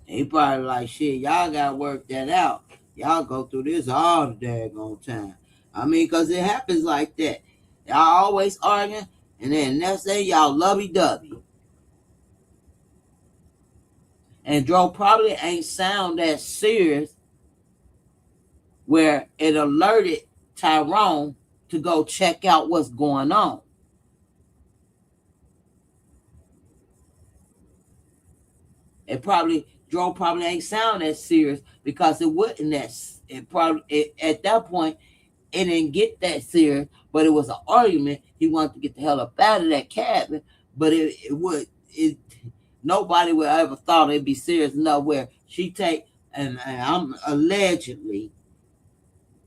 He probably like, shit, y'all gotta work that out. Y'all go through this all the daggone time. I mean, because it happens like that. Y'all always arguing, and then next day y'all lovey-dovey. And Joe probably ain't sound that serious where it alerted Tyrone to go check out what's going on. Joe probably ain't sound that serious because it wouldn't at that point it didn't get that serious, but it was an argument. He wanted to get the hell up out of that cabin, but it nobody would ever thought it'd be serious enough where she take and I'm allegedly,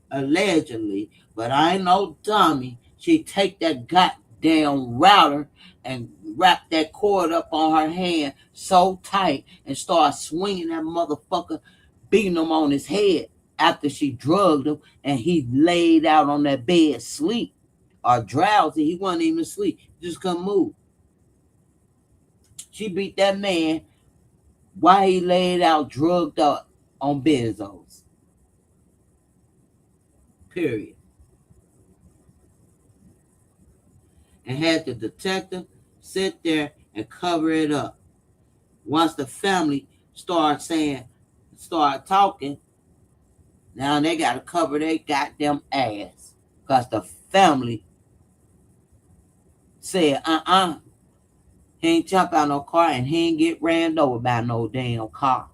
but I ain't no dummy. She take that goddamn router and wrap that cord up on her hand so tight and start swinging that motherfucker, beating him on his head after she drugged him and he laid out on that bed sleep or drowsy. He wasn't even asleep. He just couldn't move. She beat that man while he laid out drugged up on benzos. Period. And had the detective sit there and cover it up. Once the family start talking, now they got to cover their goddamn ass. Because the family said, he ain't jump out no car and he ain't get ran over by no damn car.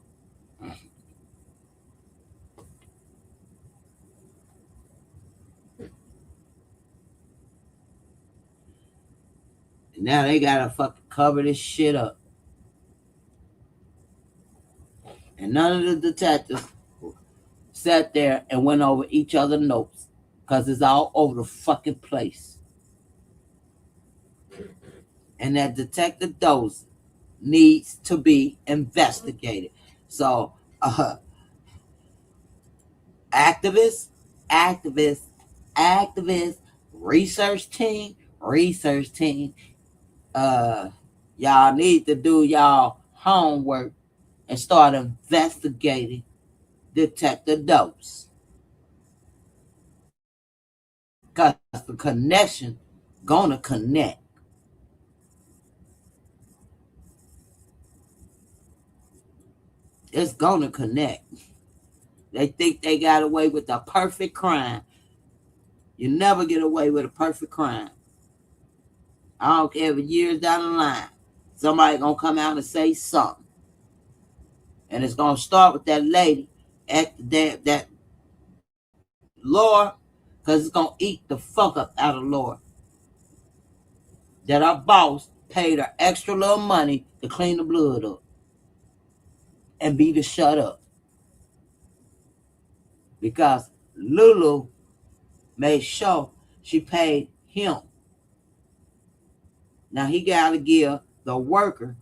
And now they got to fucking cover this shit up. And none of the detectives sat there and went over each other's notes because it's all over the fucking place. And that Detective Dose needs to be investigated. So, activists, activists, activists, research team, y'all need to do y'all homework and start investigating Detective Dose. Because the connection gonna connect. It's gonna connect. They think they got away with a perfect crime. You never get away with a perfect crime. I don't care if years down the line, somebody gonna come out and say something. And it's gonna start with that lady at that Lord, because it's gonna eat the fuck up out of Lord. That our boss paid her extra little money to clean the blood up and be to shut up. Because Lulu made sure she paid him. Now he gotta give the worker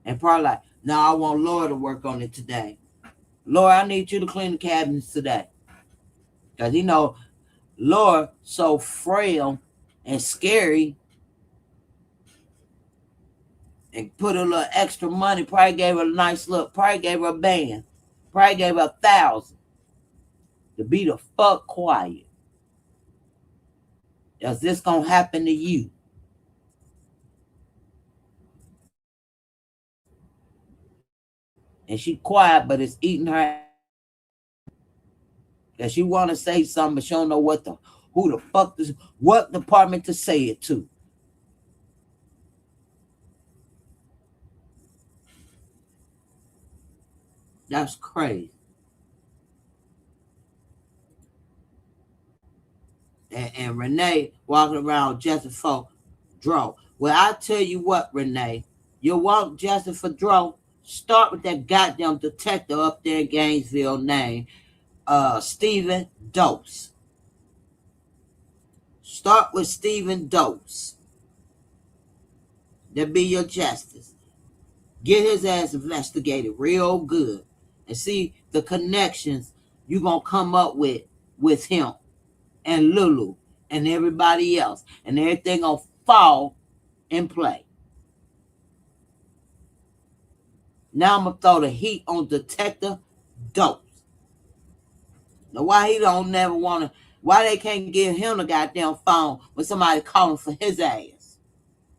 and probably like, no, I want Laura to work on it today. Laura, I need you to clean the cabinets today. Because Laura so frail and scary and put a little extra money, probably gave her a nice look, probably gave her a band, probably gave her 1,000 to be the fuck quiet. Is this gonna happen to you? And she quiet, but it's eating her. That she want to say something, but she don't know who the fuck this, what department to say it to. That's crazy. And Renee walking around just for Dro. Well, I tell you what, Renee, you want justice for Dro? Start with that goddamn detective up there in Gainesville named Stephen Dose. Start with Stephen Dose. That be your justice. Get his ass investigated real good and see the connections you gonna come up with him and Lulu and everybody else, and everything gonna fall in play. Now I'm gonna throw the heat on Detective Dose. Now why he don't never wanna, why they can't give him the goddamn phone when somebody calling for his ass?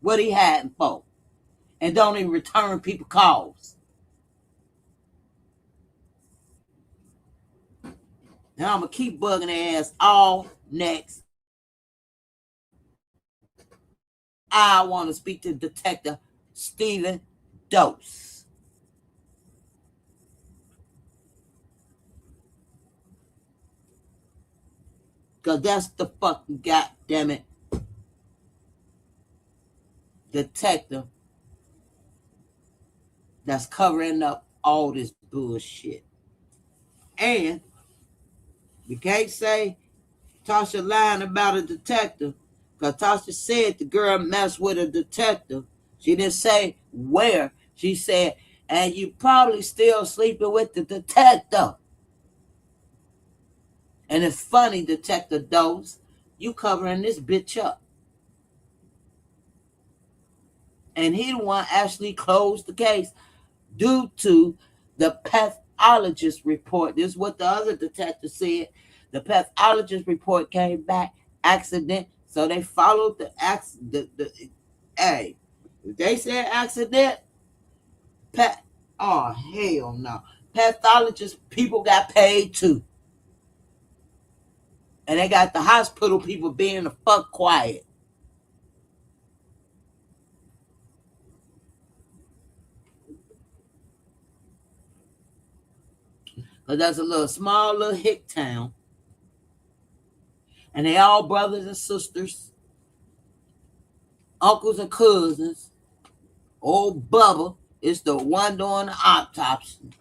What he had for? And don't even return people calls. Now I'm gonna keep bugging their ass all next. I want to speak to Detective Stephen Dose. Because that's the fucking goddamn it detective that's covering up all this bullshit. And we can't say Tasha lying about a detective, because Tasha said the girl messed with a detective. She didn't say where. She said, and you probably still sleeping with the detective. And it's funny, Detective Dose, you covering this bitch up. And he the one actually closed the case due to the pathologist report. This is what the other detective said. The pathologist report came back accident, so they followed the accident. Hey, if they said accident, oh hell no. Pathologist people got paid too, and they got the hospital people being the fuck quiet. Cause that's a little small little hick town, and they all brothers and sisters, uncles and cousins. Old Bubba is the one doing the autopsy.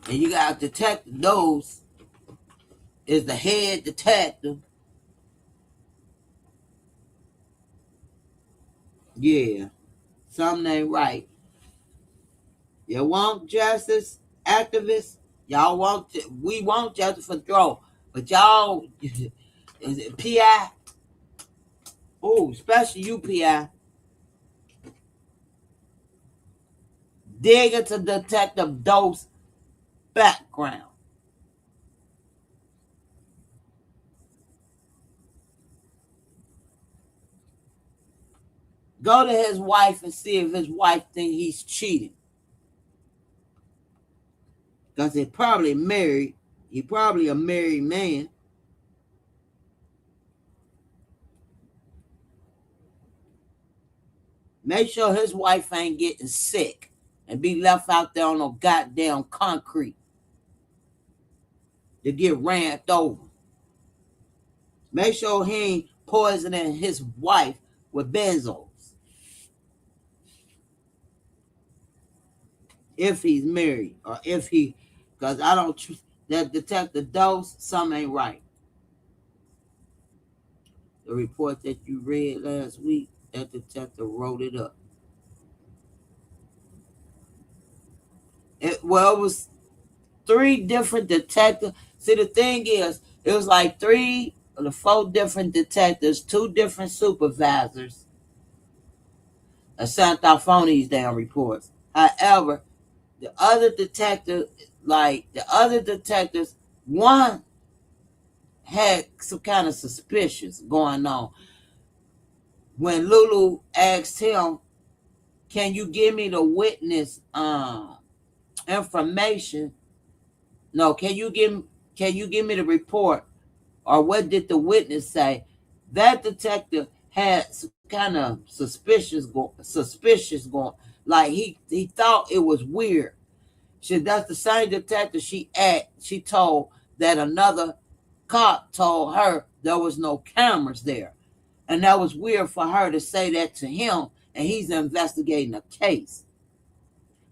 And you got Detective Dose is the head detective. Yeah, something ain't right. You want justice, activists? Y'all want, we want justice for Dro, but y'all, is it PI? Oh, especially you, PI. Dig into Detective Dose background. Go to his wife and see if his wife think he's cheating. Because he probably married. He probably a married man. Make sure his wife ain't getting sick and be left out there on no goddamn concrete to get ran over. Make sure he ain't poisoning his wife with benzos. If he's married or if he, because I don't trust that Detective Dose, something ain't right. The report that you read last week, that detective wrote it up. It was three different detectives. See, the thing is, it was like three or four different detectives, two different supervisors sent out phone these damn reports. However, the other detectives, one had some kind of suspicious going on. When Lulu asked him, "Can you give me the witness information?" No, can you give me the report, or what did the witness say? That detective had some kind of suspicious going. Like he thought it was weird. That's the same detective she told that another cop told her there was no cameras there. And that was weird for her to say that to him, and he's investigating a case.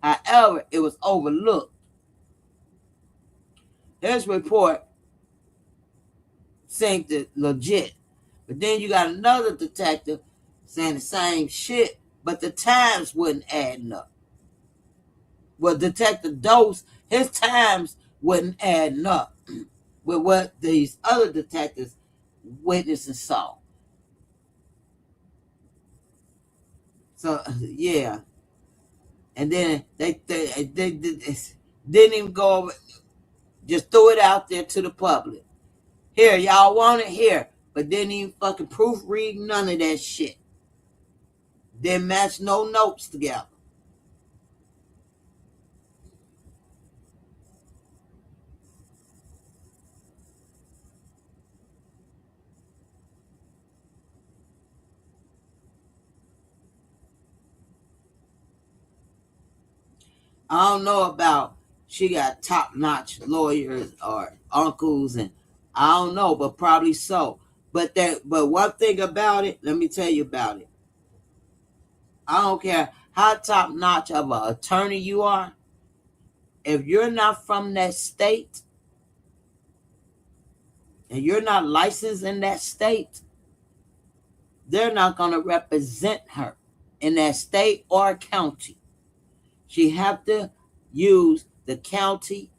However, it was overlooked. His report seemed legit. But then you got another detective saying the same shit, but the times wasn't adding up. Well, Detective Dose, his times wasn't adding up with what these other detectives witnessed and saw. So yeah, and then they didn't even go over, just threw it out there to the public. Here, y'all want it here, but didn't even fucking proofread none of that shit. Didn't match no notes together. I don't know about she got top notch lawyers or uncles, and I don't know, but probably so. But one thing about it, let me tell you about it. I don't care how top notch of an attorney you are. If you're not from that state and you're not licensed in that state, they're not going to represent her in that state or county. She have to use the county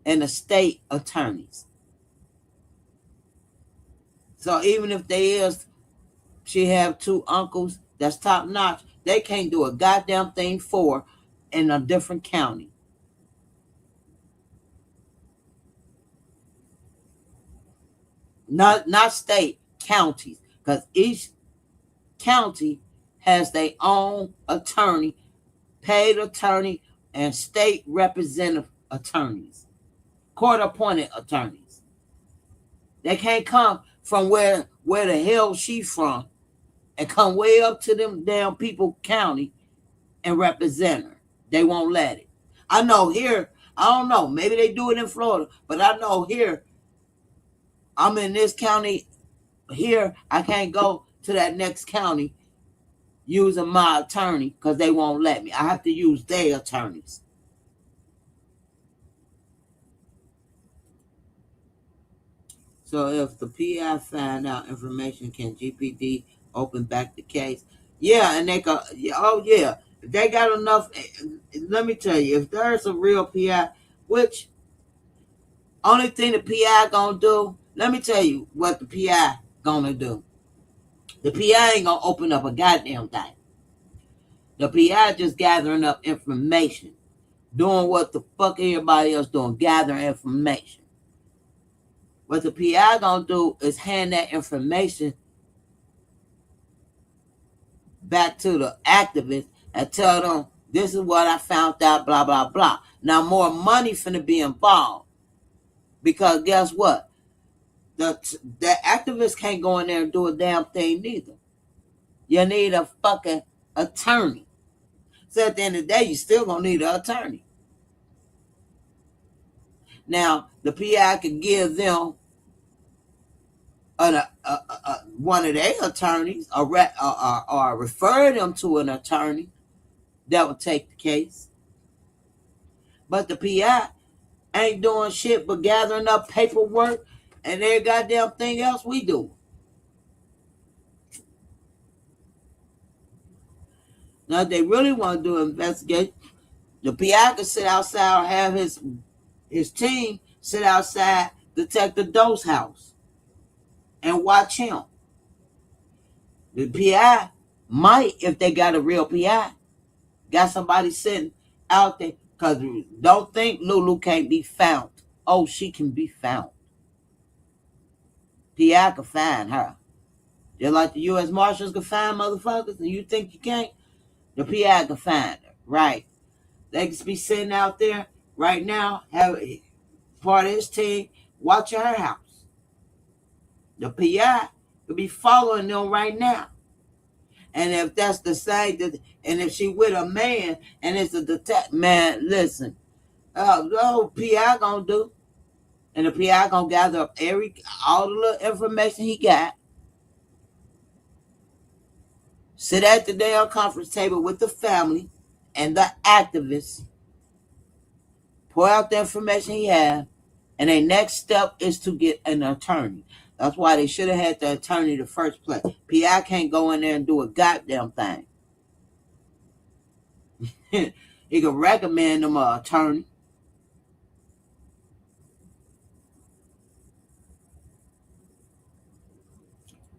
and the state attorneys. So even if she have two uncles that's top notch, they can't do a goddamn thing for her in a different county. Not state, counties, because each county has their own attorney, paid attorney, and state representative attorneys, court appointed attorneys. They can't come from where the hell she's from and come way up to them damn people county and represent her. They won't let it. I know here, I don't know, maybe they do it in Florida, but I know here, I'm in this county here, I can't go to that next county using my attorney because they won't let me. I have to use their attorneys. So if the PI find out information, can GPD open back the case? Yeah, and they go, oh yeah, if they got enough. Let me tell you, if there's a real PI, which only thing the PI gonna do, let me tell you what the PI gonna do. The PI ain't gonna open up a goddamn thing. The PI just gathering up information, doing what the fuck everybody else doing, gathering information. What the PI gonna do is hand that information back to the activists and tell them this is what I found out, blah blah blah. Now more money finna be involved because guess what? The activists can't go in there and do a damn thing neither. You need a fucking attorney. So at the end of the day, you still gonna need an attorney. Now the PI could give them one of their attorneys or refer them to an attorney that would take the case. But the PI ain't doing shit but gathering up paperwork and every goddamn thing else we do. Now, if they really want to do an investigation, the PI could sit outside or have his team sit outside Detective Doe's house and watch him. The PI might, if they got a real PI, got somebody sitting out there. Because don't think Lulu can't be found. Oh, she can be found. PI can find her. Just like the U.S. Marshals can find motherfuckers, and you think you can't, the PI can find her. Right. They can be sitting out there right now, have part of his team watching her house. The PI could be following them right now. And if that's the same, and if she with a man and it's a detective, man, listen, PI gonna do, and the PI gonna gather up all the little information he got, sit at the damn conference table with the family and the activists, pour out the information he has, and their next step is to get an attorney. That's why they should have had the attorney in the first place. PI can't go in there and do a goddamn thing. He can recommend them an attorney.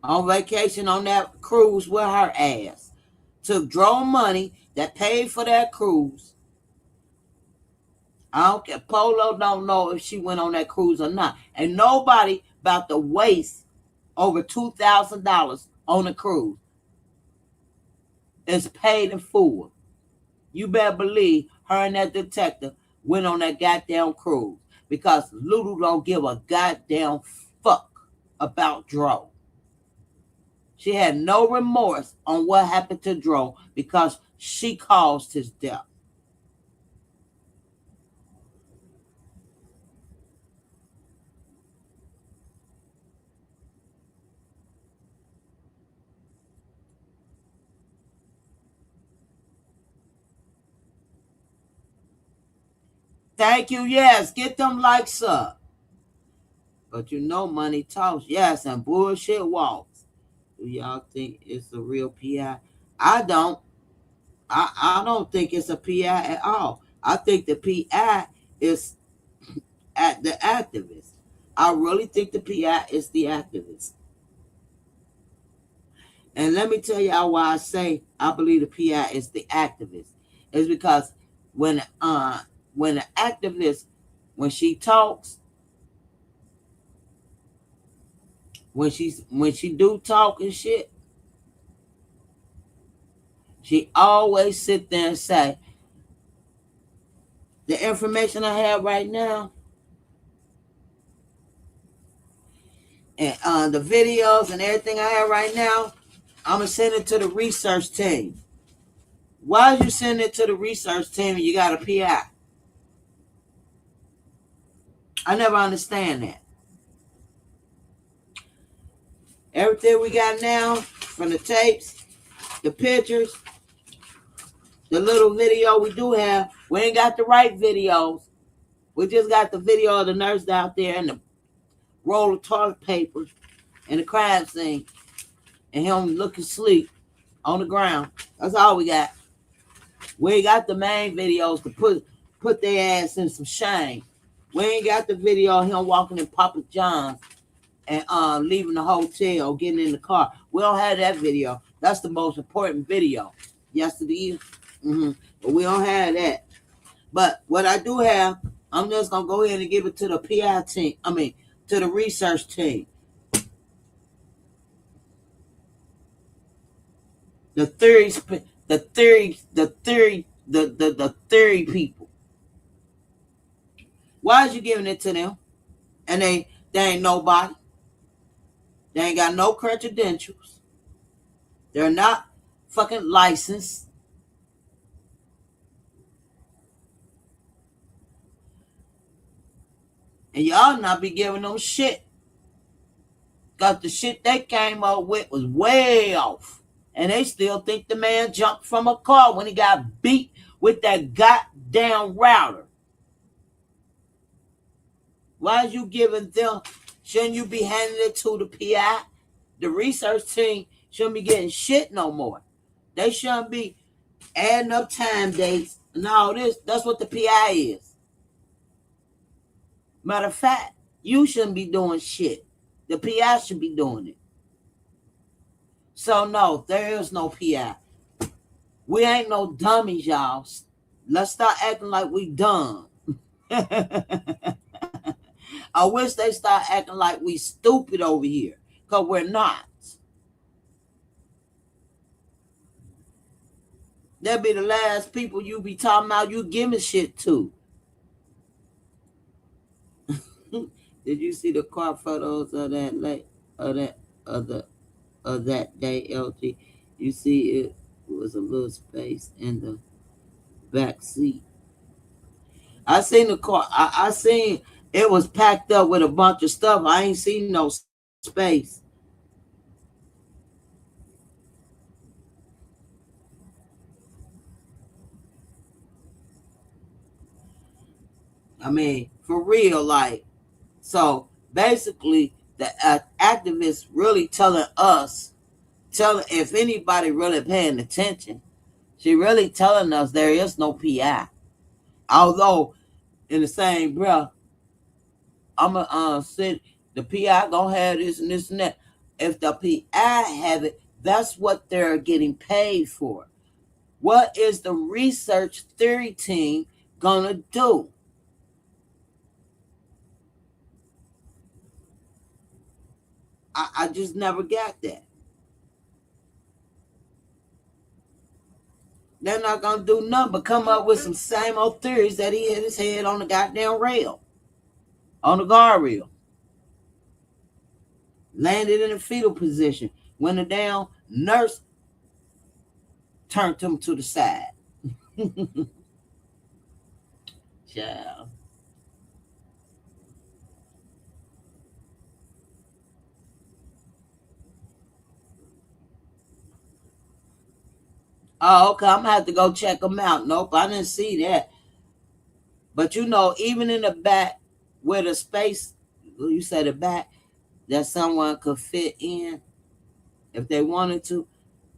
On vacation on that cruise with her ass. Took drone money that paid for that cruise. I don't care. Polo don't know if she went on that cruise or not. And nobody about to waste over $2,000 on a cruise. It's paid in full. You better believe her and that detective went on that goddamn cruise. Because Lulu don't give a goddamn fuck about Dro. She had no remorse on what happened to Dro because she caused his death. Thank you. Yes, get them likes up. But you know money talks. Yes, and bullshit walks. Do y'all think it's a real PI? I don't. I don't think it's a PI at all. I think the PI is at the activist. I really think the PI is the activist. And let me tell y'all why I say I believe the PI is the activist. It's because when the activist, when she talks, when she do talk and shit, she always sit there and say, the information I have right now and the videos and everything I have right now, I'm gonna send it to the research team. Why you send it to the research team and you got a PI? I never understand that. Everything we got now, from the tapes, the pictures, the little video we do have, we ain't got the right videos. We just got the video of the nurse out there and the roll of toilet paper and the crime scene and him looking asleep on the ground. That's all we got. We ain't got the main videos to put their ass in some shame. We ain't got the video of him walking in Papa John's and leaving the hotel, getting in the car. We don't have that video. That's the most important video. Yesterday, but we don't have that. But what I do have, I'm just gonna go ahead and give it to the PI team. To the research team. The theory people. Why is you giving it to them? And they ain't nobody. They ain't got no credentials. They're not fucking licensed. And y'all not be giving them shit. Because the shit they came up with was way off. And they still think the man jumped from a car when he got beat with that goddamn router. Why are you giving them? Shouldn't you be handing it to the PI? The research team shouldn't be getting shit no more. They shouldn't be adding up time dates and all this. That's what the PI is. Matter of fact, you shouldn't be doing shit. The PI should be doing it. So no, there is no PI. We ain't no dummies, y'all. Let's start acting like we dumb. I wish they start acting like we stupid over here, because we're not. They'll be the last people you be talking about you giving shit to. Did you see the car photos of that late of that of the of that day, LG? You see it was a little space in the back seat. I seen the car. I seen it was packed up with a bunch of stuff. I ain't seen no space. I mean, for real, like, so basically, the activists really telling us, telling if anybody really paying attention, she really telling us there is no PI. Although, in the same breath, I'm gonna say the PI gonna have this and this and that. If the PI have it, that's what they're getting paid for. What is the research theory team gonna do? I just never got that. They're not gonna do nothing but come up with some same old theories that he hit his head on the goddamn rail, on the guardrail, landed in a fetal position when the damn nurse turned him to the side. Child. Oh, okay. I'm gonna have to go check them out. Nope, I didn't see that. But you know, even in the back where the space, you say the back, that someone could fit in if they wanted to,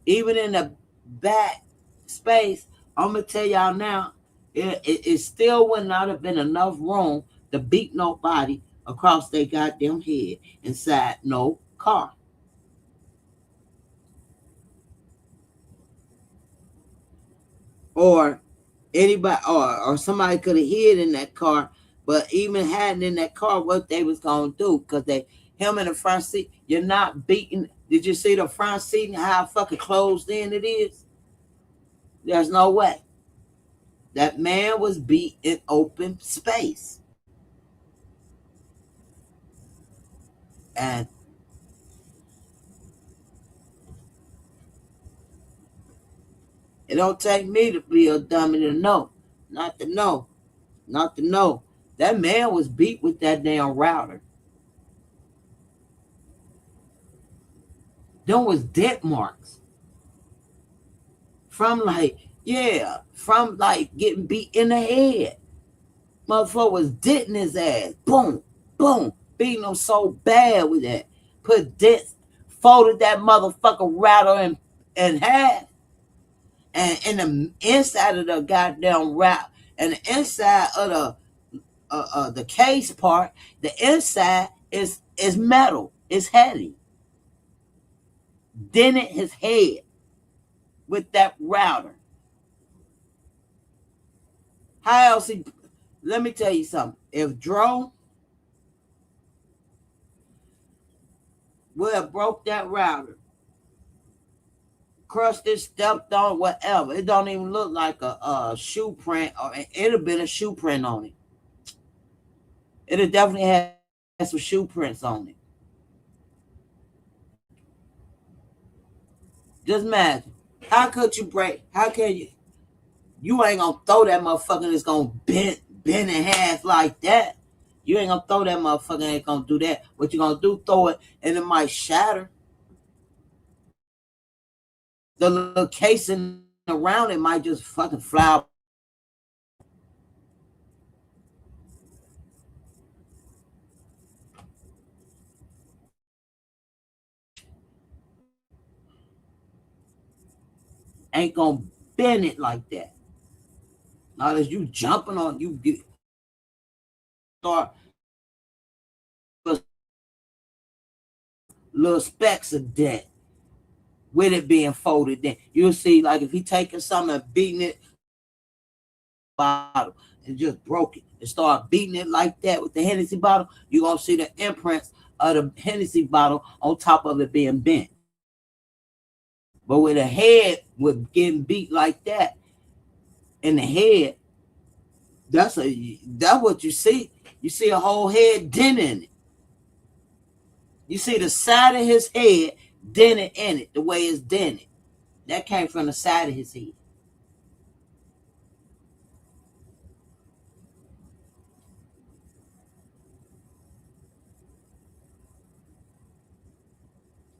even in the back space, I'm gonna tell y'all now, it still would not have been enough room to beat nobody across their goddamn head inside no car. Or anybody or somebody could have hid in that car, but even hiding in that car, what they was gonna do, because they him in the front seat, you're not beating. Did you see the front seat and how fucking closed in it is? There's no way. That man was beat in open space. And it don't take me to be a dummy to know. Not to know. Not to know. That man was beat with that damn router. Them was dent marks. From like, yeah, from like getting beat in the head. Motherfucker was denting his ass. Boom, boom. Beating him so bad with that. Put dents, folded that motherfucker router in half. And in the inside of the goddamn wrap, and the inside of the case part, the inside is metal. It's heavy. Dented his head with that router. How else he? Let me tell you something. If Dro would have broke that router, crushed it, stepped on, whatever, it don't even look like a shoe print, or it'd have been a shoe print on it. It'd definitely had some shoe prints on it. Just imagine. How could you break? How can you? You ain't gonna throw that motherfucker and it's gonna bend in half like that. You ain't gonna throw that motherfucker and ain't gonna do that. What you gonna do? Throw it and it might shatter. The little casing around it might just fucking fly. Ain't gonna bend it like that. Not as you jumping on you get start little specks of dent with it being folded in. You'll see, like if he taking something and beating it bottle and just broke it and start beating it like that with the Hennessy bottle, you're gonna see the imprints of the Hennessy bottle on top of it being bent. But with a head with getting beat like that in the head, that's what you see. You see a whole head dent in it. You see the side of his head dented in it, the way it's dented. That came from the side of his head.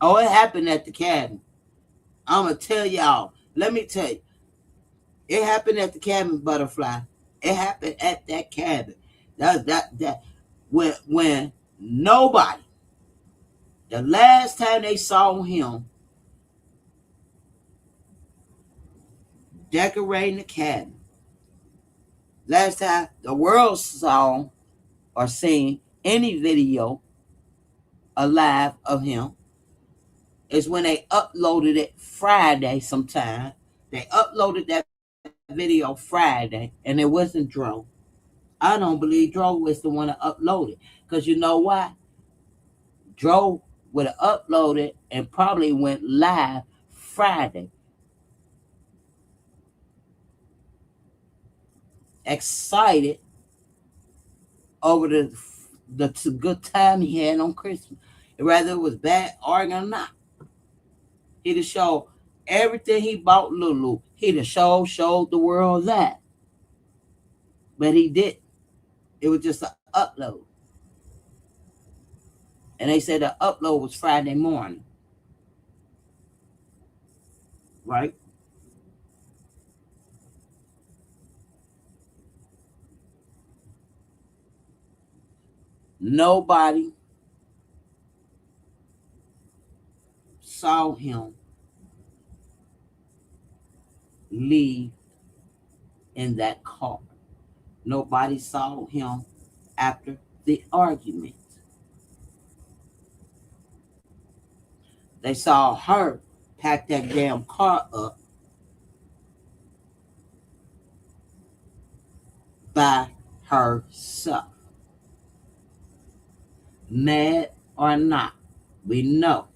Oh, it happened at the cabin. I'm gonna tell y'all. Let me tell you, it happened at the cabin, Butterfly. It happened at that cabin. That when nobody, the last time they saw him decorating the cabin, last time the world saw or seen any video alive of him is when they uploaded it Friday sometime. They uploaded that video Friday and it wasn't Dro. I don't believe Dro was the one to upload it. Because you know why? Dro would have uploaded and probably went live Friday. Excited over the good time he had on Christmas. Whether it was bad arguing or not. He'd have showed everything he bought Lulu. He'd have showed the world that. But he didn't. It was just an upload. And they said the upload was Friday morning. Right? Nobody saw him leave in that car. Nobody saw him after the argument. They saw her pack that damn car up by herself. Mad or not, we know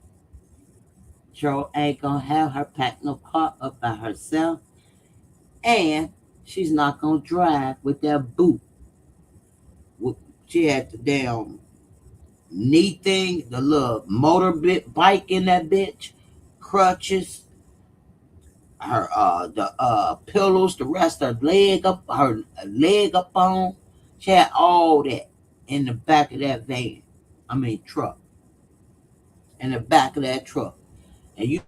Joe ain't gonna have her pack no car up by herself, and she's not gonna drive with that boot. She had the damn knee thing, the little motor bike in that bitch, crutches, her the pillows, the rest of her leg up on. She had all that in the back of that van. I mean truck. In the back of that truck. And you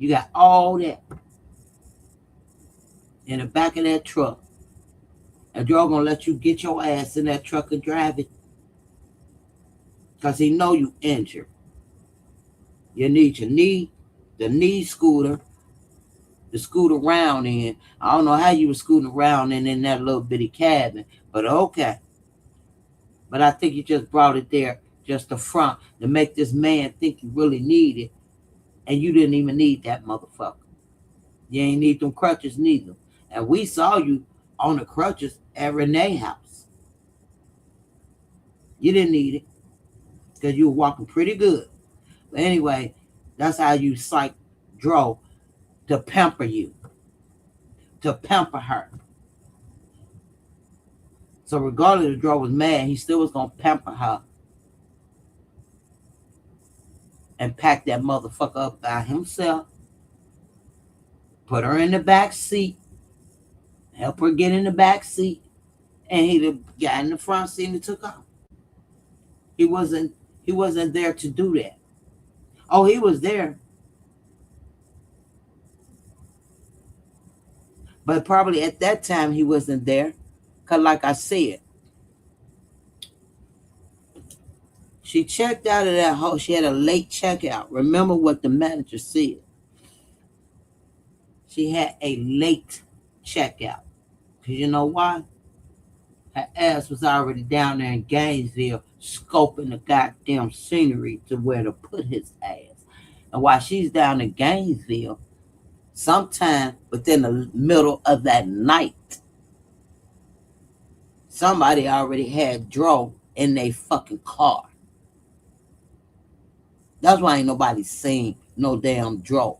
got all that in the back of that truck. And Joe gonna let you get your ass in that truck and drive it. Cause he know you injured. You need the knee scooter to scoot around in. I don't know how you were scooting around in that little bitty cabin, but okay. But I think you just brought it there just the front to make this man think you really need it, and you didn't even need that motherfucker. You ain't need them crutches neither. And we saw you on the crutches at Renee's house. You didn't need it because you were walking pretty good. But anyway, that's how you psych Dro to pamper you, to pamper her. So regardless if Dro was mad, he still was going to pamper her and pack that motherfucker up by himself, put her in the back seat, help her get in the back seat, and he'd have got in the front seat and took off. He wasn't there to do that. Oh, he was there. But probably at that time he wasn't there. Because like I said, she checked out of that hole. She had a late checkout. Remember what the manager said. She had a late checkout. Because you know why? Her ass was already down there in Gainesville scoping the goddamn scenery to where to put his ass. And while she's down in Gainesville, sometime within the middle of that night, somebody already had Dro in their fucking car. That's why ain't nobody seen no damn Dro.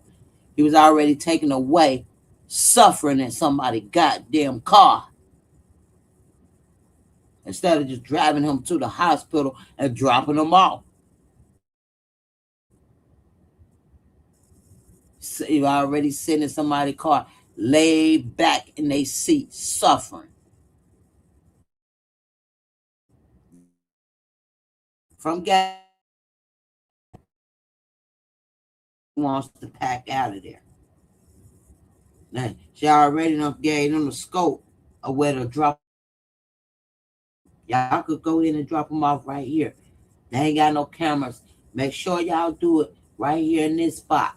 He was already taken away, suffering in somebody's goddamn car. Instead of just driving him to the hospital and dropping him off. So you already sitting in somebody's car, laid back in their seat, suffering. From gas, he wants to pack out of there. Now, she already done gave them the scope of where to drop. Y'all could go in and drop them off right here. They ain't got no cameras. Make sure y'all do it right here in this spot.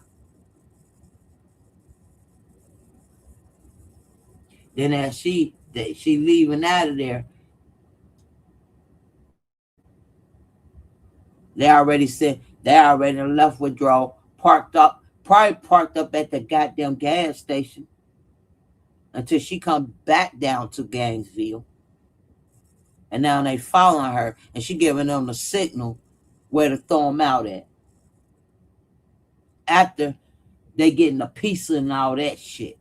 Then as she leaving out of there, they already left with Dro, probably parked up at the goddamn gas station until she come back down to Gainesville. And now they following her, and she giving them the signal where to throw them out at. After they getting a pizza and all that shit.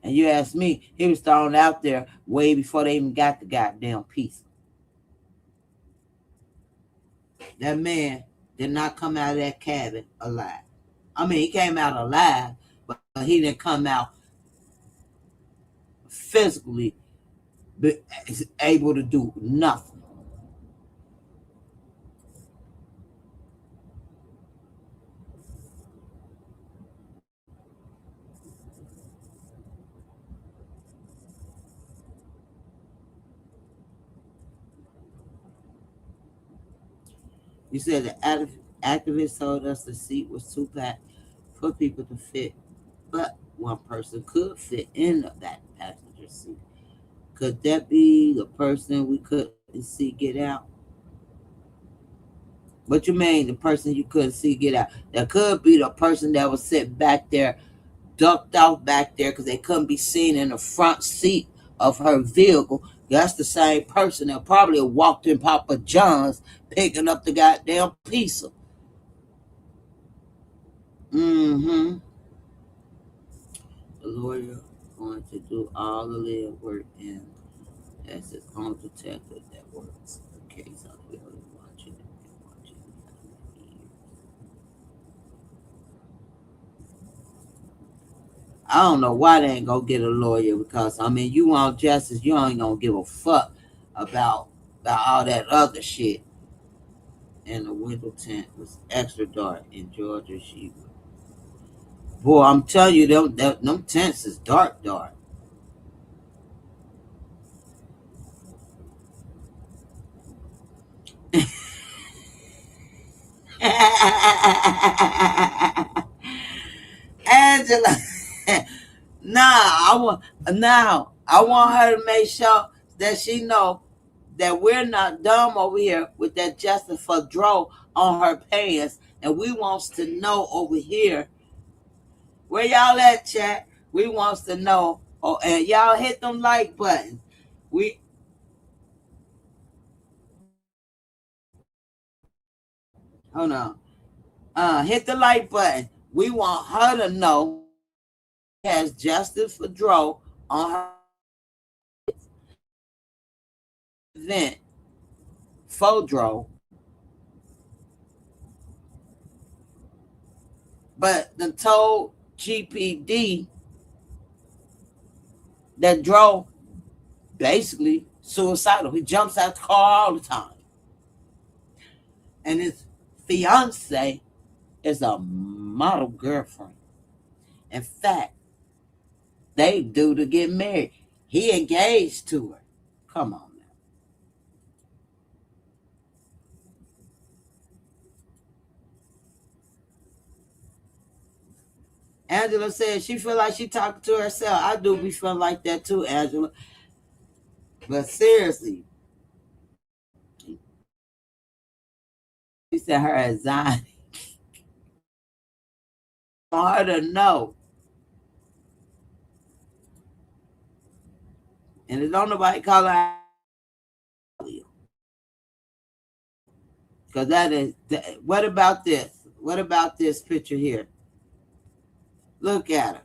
And you ask me, he was thrown out there way before they even got the goddamn pizza. That man did not come out of that cabin alive. I mean, he came out alive, but he didn't come out physically able to do nothing. You said the activist told us the seat was too packed for people to fit, but one person could fit in that passenger seat. Could that be the person we couldn't see get out? What you mean, the person you couldn't see get out? That could be the person that was sitting back there, ducked off back there because they couldn't be seen in the front seat of her vehicle. That's the same person that probably walked in Papa John's picking up the goddamn pizza. Mm-hmm. The lawyer going to do all the legal work and as his own detective that works the case on the watching and watching. I don't know why they ain't gonna get a lawyer because I mean you want justice, you ain't gonna give a fuck about all that other shit. And the window tent was extra dark in Georgia. Boy, I'm telling you, them tents is dark, dark. Angela, I want her to make sure that she know that we're not dumb over here with that justice for Dro on her pants, and we wants to know over here where y'all at, chat. We wants to know. Oh, and y'all hit them like buttons. We hold on. Hit the like button. We want her to know has justice for Dro on her event for Dro, but the told GPD that Dro basically suicidal. He jumps out the car all the time. And his fiance is a model girlfriend. In fact, they due to get married. He engaged to her. Come on now. Angela said she feel like she talking to herself. I do be feeling like that too, Angela. But seriously, she said her anxiety. Want her to know. And if don't nobody call her, because that is, what about this? What about this picture here? Look at her.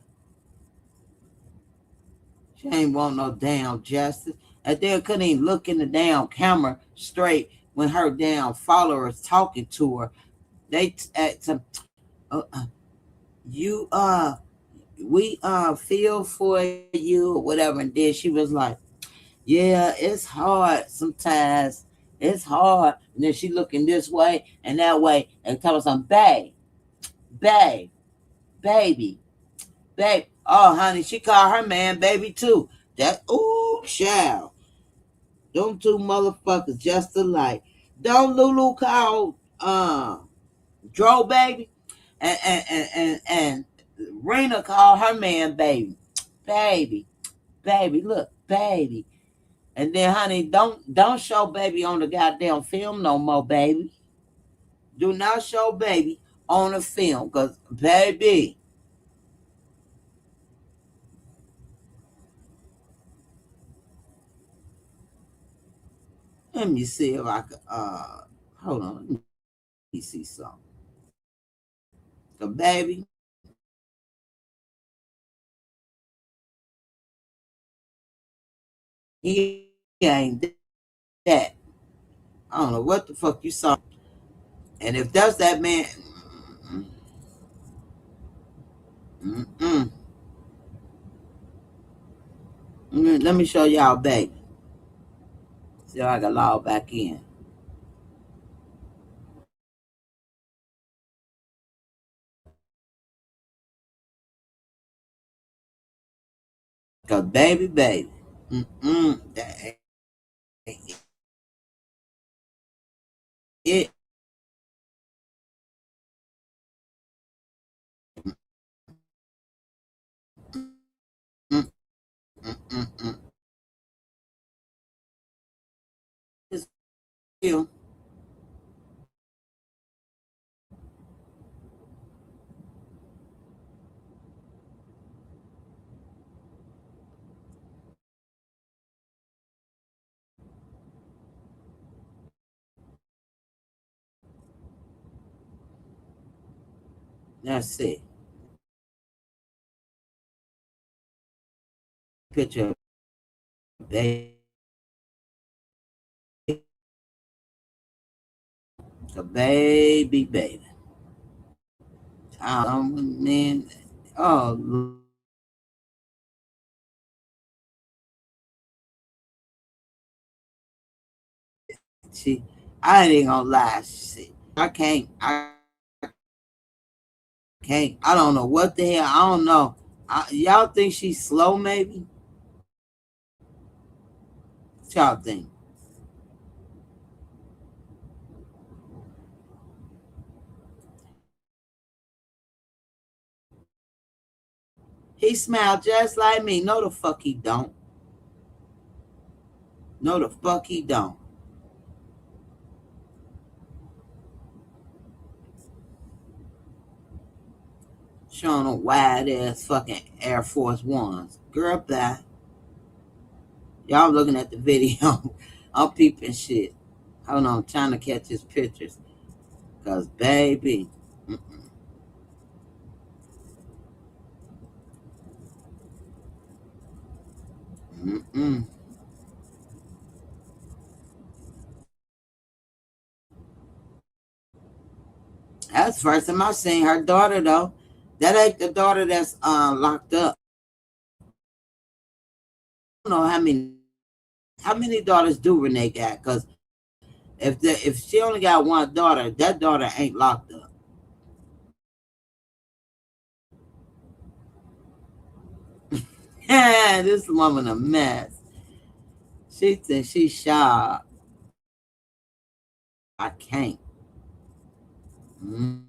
She ain't want no damn justice. And then couldn't even look in the damn camera straight when her damn followers talking to her. They some uh, uh, you we feel for you or whatever. And then she was like, yeah, it's hard sometimes. It's hard. And then she looking this way and that way and telling some babe, baby, babe. Oh, honey, she called her man baby too. That ooh, child. Them two motherfuckers just alike. Don't Lulu call Dro baby? And Rena called her man baby. Baby, baby, look, baby. And then honey, don't show baby on the goddamn film no more, baby. Do not show baby on the film, cause baby. Let me see if I could hold on, let me see something. Cause baby, he ain't that. I don't know what the fuck you saw. And if that's that man, mm-mm. Let me show y'all baby. See if I can log back in. Cause baby. That ain't it. Mm, mm, mm, mm. It's real. That's it. Picture of baby, a baby. Man. Oh, she. I ain't gonna lie. Shit. I can't. I can't. I don't know what the hell. I don't know. Y'all think she's slow? Maybe. What y'all think? He smiled just like me. No, the fuck he don't. No, the fuck he don't. Showing them wide ass fucking Air Force Ones. Girl, bye. Y'all looking at the video. I'm peeping shit. Hold on, I'm trying to catch his pictures. Cause baby. Mm-mm. That's the first time I seen her daughter though. That ain't the daughter that's locked up. I don't know how many daughters do Renee got? Cause if she only got one daughter, that daughter ain't locked up. This woman a mess. She thinks she's shy. I can't. Mm.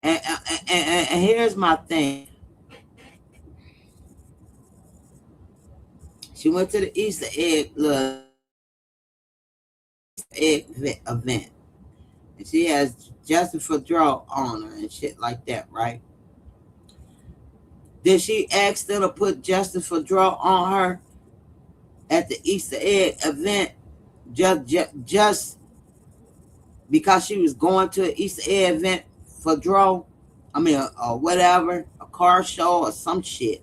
And here's my thing. She went to the Easter egg event, and she has Justin Fedro on her and shit like that, right? Did she ask them to put Justin Fedro on her at the Easter egg event just because she was going to an Easter egg event for Dro? I mean, or whatever, a car show or some shit.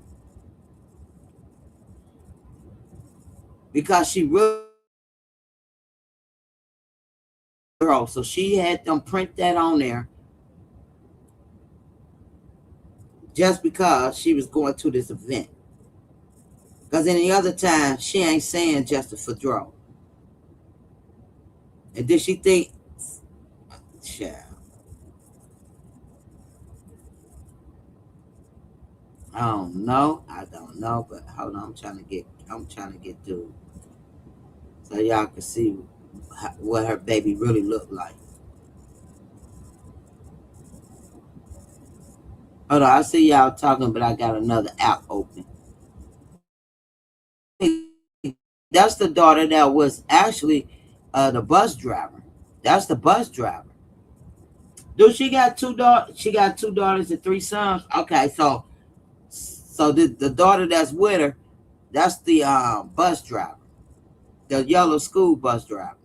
Because she really Dro, so she had them print that on there just because she was going to this event. Because any other time, she ain't saying Justin Fedro. And did she think, child, I don't know. I don't know. But hold on, I'm trying to get through so y'all can see what her baby really looked like. Hold on, I see y'all talking, but I got another app open. That's the daughter that was actually the bus driver. That's the bus driver. Dude, she got two daughters. She got two daughters and three sons. Okay, so the daughter that's with her, that's the bus driver, the yellow school bus driver.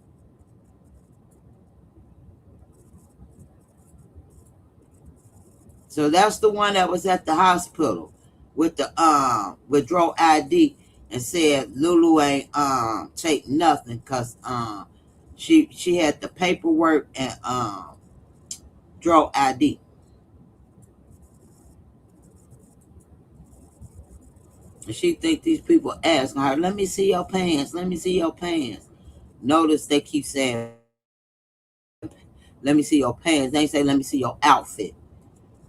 So that's the one that was at the hospital with the withdraw ID and said Lulu ain't take nothing because she had the paperwork and draw ID. And she think these people asking her, let me see your pants, let me see your pants. Notice they keep saying, let me see your pants. They ain't say, let me see your outfit.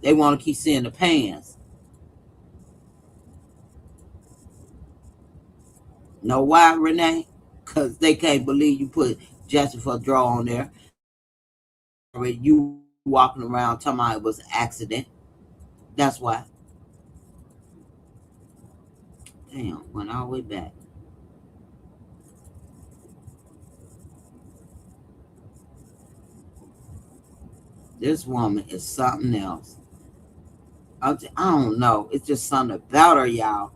They want to keep seeing the pants. Know why, Renee? Because they can't believe you put Jessica Draw on there. You walking around talking about it was an accident. That's why. Damn, went all the way back. This woman is something else. I don't know. It's just something about her, y'all.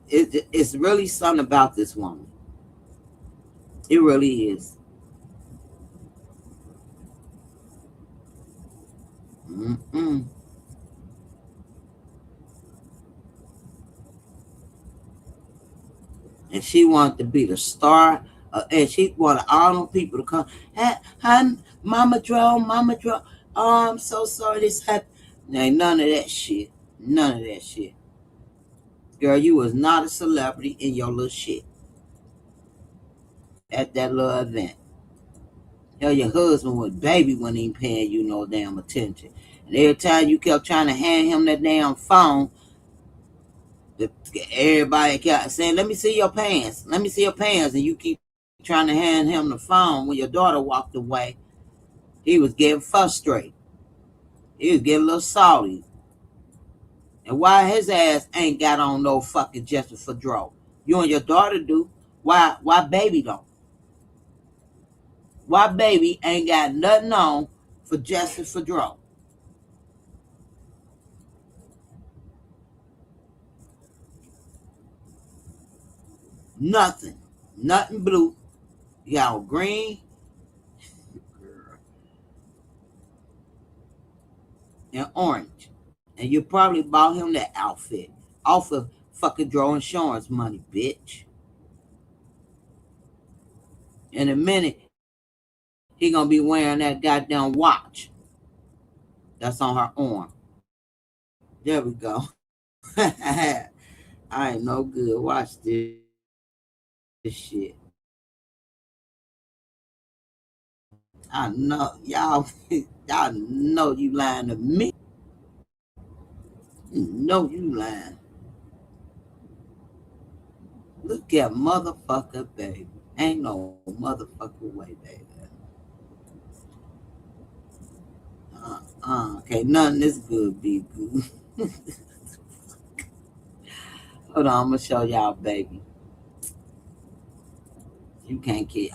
It's really something about this woman. It really is. Mm-mm. And she wanted to be the star, and she wanted all them people to come. Hi, Mama Dro, Mama Dro. Oh, I'm so sorry this happened. Ain't none of that shit. None of that shit. Girl, you was not a celebrity in your little shit at that little event. Hell, your husband was baby when he ain't paying you no damn attention. And every time you kept trying to hand him that damn phone, everybody kept saying, let me see your pants. Let me see your pants. And you keep trying to hand him the phone when your daughter walked away. He was getting frustrated. He was getting a little salty. And why his ass ain't got on no fucking Justice for Dro? You and your daughter do. Why baby don't? Why baby ain't got nothing on for Justice for Dro? Nothing. Nothing blue. You got green and orange. And you probably bought him that outfit off of fucking Dro insurance money, bitch. In a minute, he gonna be wearing that goddamn watch that's on her arm. There we go. I ain't no good. Watch this shit. I know y'all. Y'all know you lying to me. You know you lying. Look at motherfucker, baby. Ain't no motherfucker way, baby. Okay, nothing is good, be good. Hold on, I'm gonna show y'all, baby. You can't keep.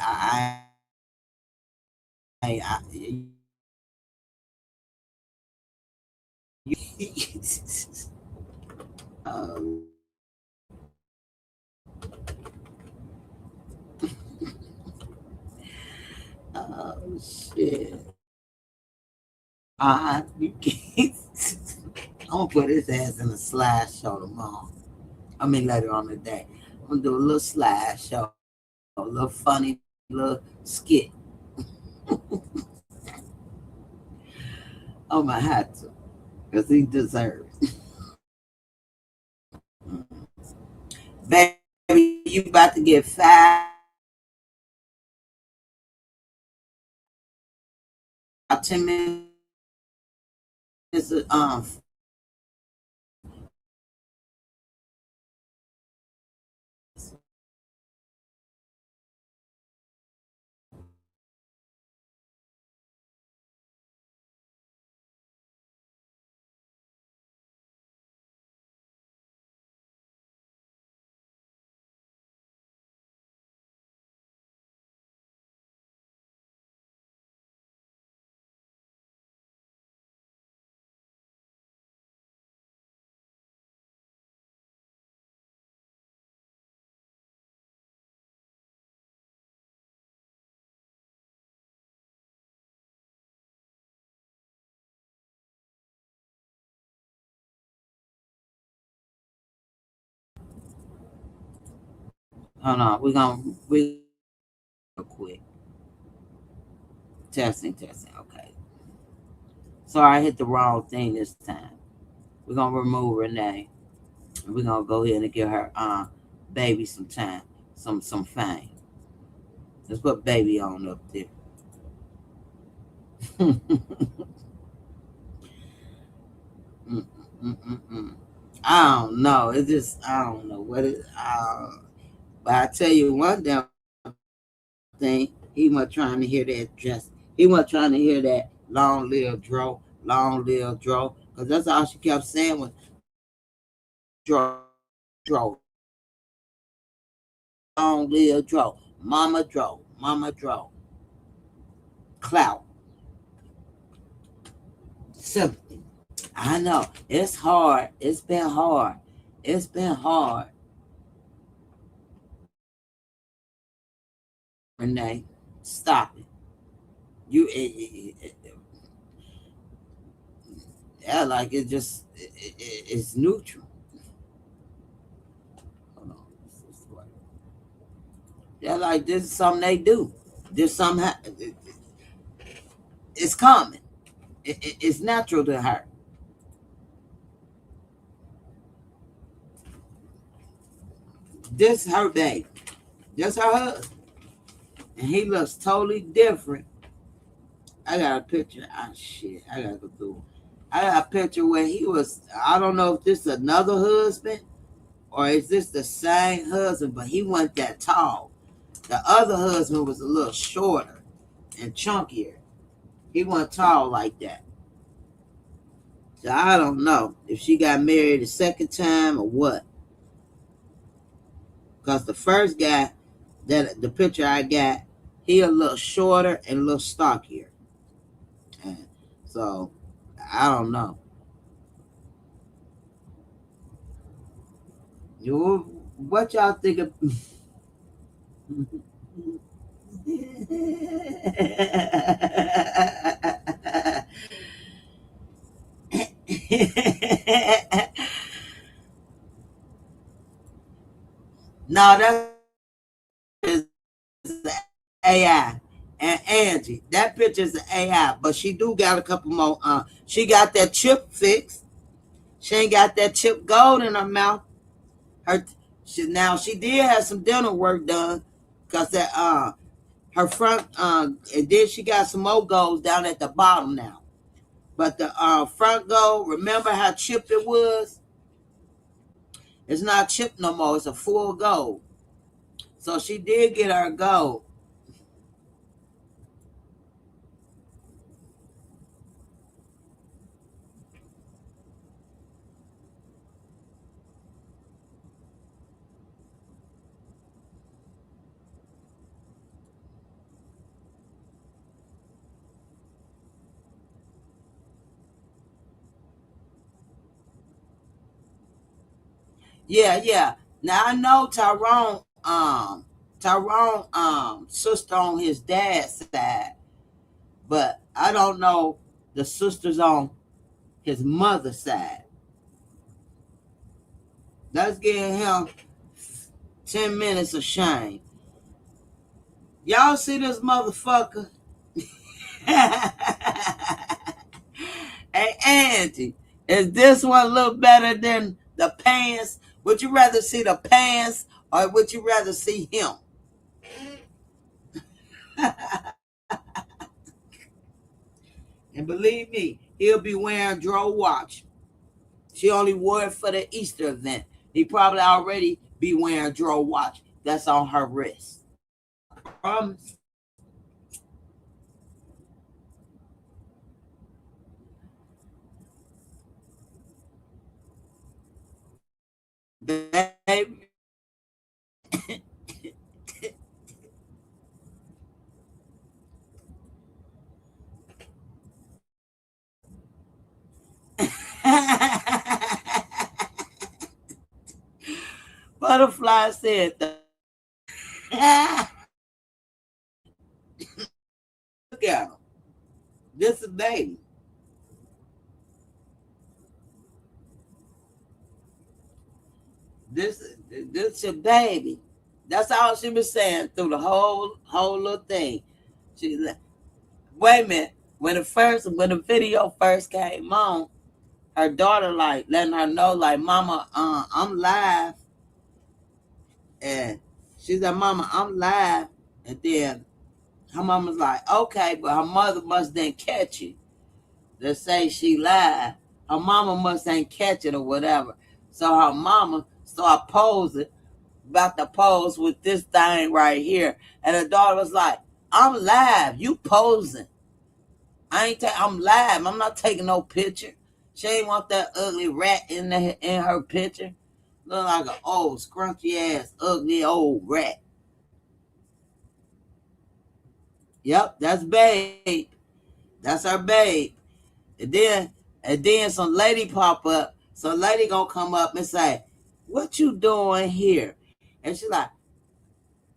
Oh, oh shit. You can't. I'm gonna put his ass in a slideshow tomorrow. I mean, later on today. I'm gonna do a little slideshow, a little funny little skit. I'm gonna have to, because he deserves. Baby, you about to get 5 10 minutes Hold on, we real quick. Testing. Okay. Sorry, I hit the wrong thing this time. We're gonna remove Renee. And we're gonna go ahead and give her baby some time, some fame. Let's put baby on up there. Mm, I don't know. It's just I don't know what it. But I tell you one damn thing. He was trying to hear that just. He was trying to hear that long live Dro, because that's all she kept saying was Dro, Dro, long live Dro, Mama Dro, clout, sympathy. I know it's hard. It's been hard. It's been hard, Renee. Stop it. You, yeah, like it just, it's neutral. Hold on. Yeah, like this is something they do. This something, it's common. It's natural to her. This her baby. This her husband. And he looks totally different. I got a picture. Ah, shit. I gotta go through. I got a picture where he was. I don't know if this is another husband or is this the same husband, but he wasn't that tall. The other husband was a little shorter and chunkier. He wasn't tall like that. So I don't know if she got married a second time or what. Because the first guy, that the picture I got, he a little shorter and a little stockier. And so I don't know. What y'all think of? No, that's AI. And Angie, that picture's an AI, but she do got a couple more. She got that chip fixed. She ain't got that chip gold in her mouth. Her now she did have some dental work done, cause that her front and then she got some more golds down at the bottom now. But the front gold, remember how chipped it was? It's not chipped no more. It's a full gold. So she did get her gold. Yeah, yeah. Now I know Tyrone sister on his dad's side, but I don't know the sisters on his mother's side. Let's give him 10 minutes of shame. Y'all see this motherfucker? Hey, Angie, is this one look better than the pants? Would you rather see the pants or would you rather see him? And believe me, he'll be wearing Dro watch. She only wore it for the Easter event. He probably already be wearing Dro watch. That's on her wrist. I promise. Baby. Butterfly said that. Look at him. This is baby. This this your baby. That's all she was saying through the whole little thing. She like, wait a minute. When the video first came on, her daughter like letting her know like, Mama, I'm live, and she said, Mama, I'm live, and then her mama's like, okay, but her mother must then catch it. They say she lied. Her mama must ain't catch it or whatever. So her mama started posing, about to pose with this thing right here. And her daughter was like, I'm live. You posing. I'm live. I'm not taking no picture. She ain't want that ugly rat in her picture. Look like an old, scrunchy ass, ugly old rat. Yep, that's babe. That's her babe. And then some lady pop up. Some lady gonna come up and say, what you doing here? And she's like,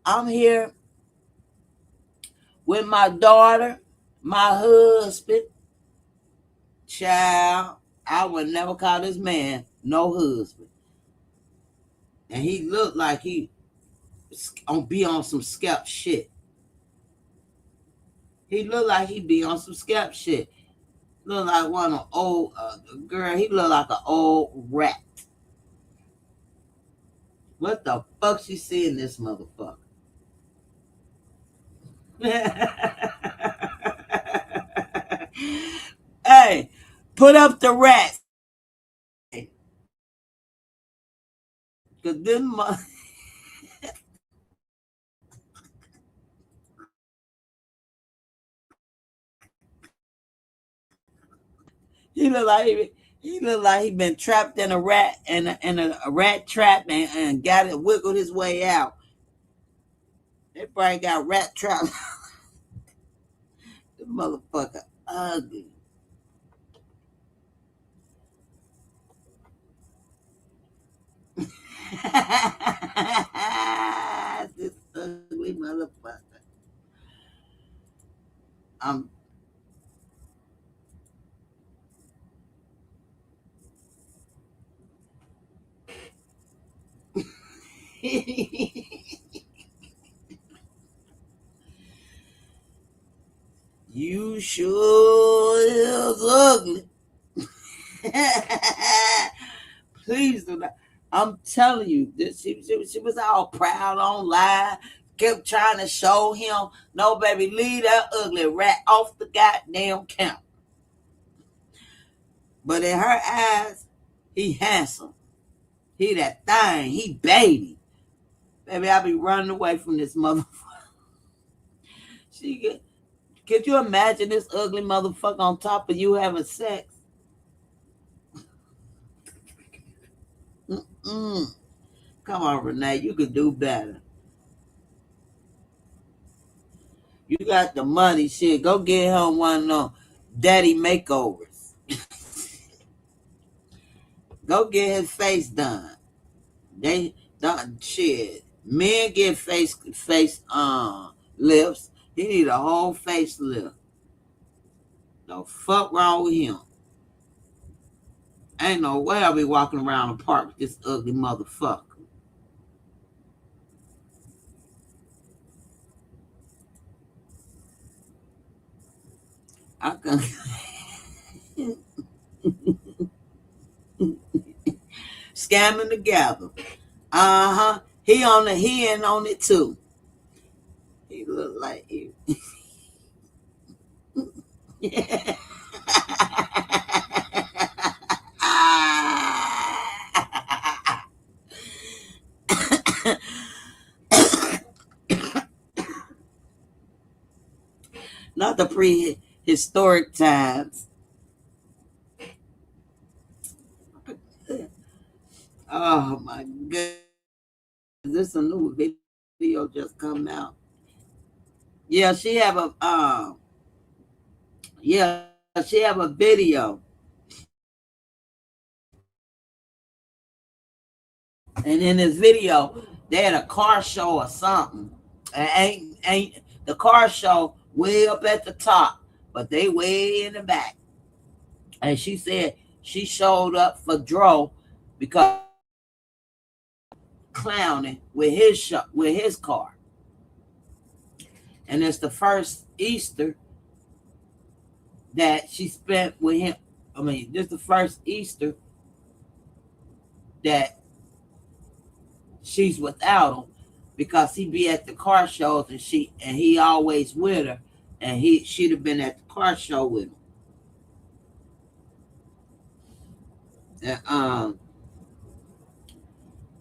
I'm here with my daughter, my husband, child. I would never call this man no husband. And he looked like he be on some scalp shit. He looked like he be on some scalp shit. Look like one of old girl. He looked like an old rat. What the fuck she see in this motherfucker? Hey, put up the rats. Cause this he look like he been trapped in a rat a rat trap and got it wiggled his way out. They probably got rat trapped. The motherfucker ugly. This ugly motherfucker. I'm you sure is ugly. Please do not. I'm telling you, she was all proud online, kept trying to show him, no, baby, leave that ugly rat off the goddamn camera. But in her eyes, he handsome. He that thing. He baby. Baby, I be running away from this motherfucker. She get, could you imagine this ugly motherfucker on top of you having sex? Mm-mm. Come on, Renee, you could do better. You got the money, shit. Go get him one of them daddy makeovers. Go get his face done. They don't shit. Men get face lifts. He need a whole facelift. The fuck wrong with him? Ain't no way I'll be walking around the park with this ugly motherfucker. I can scamming together. Uh-huh. He in on it too. He look like you. Not the prehistoric times. Oh my goodness. This a new video just come out. Yeah, she have a yeah, she have a video. And in this video, they had a car show or something. And ain't the car show way up at the top, but they way in the back. And she said she showed up for Dro because clowning with his car. And it's the first Easter that she spent with him. I mean, this is the first Easter that she's without him because he be at the car shows and he always with her, and she'd have been at the car show with him. And,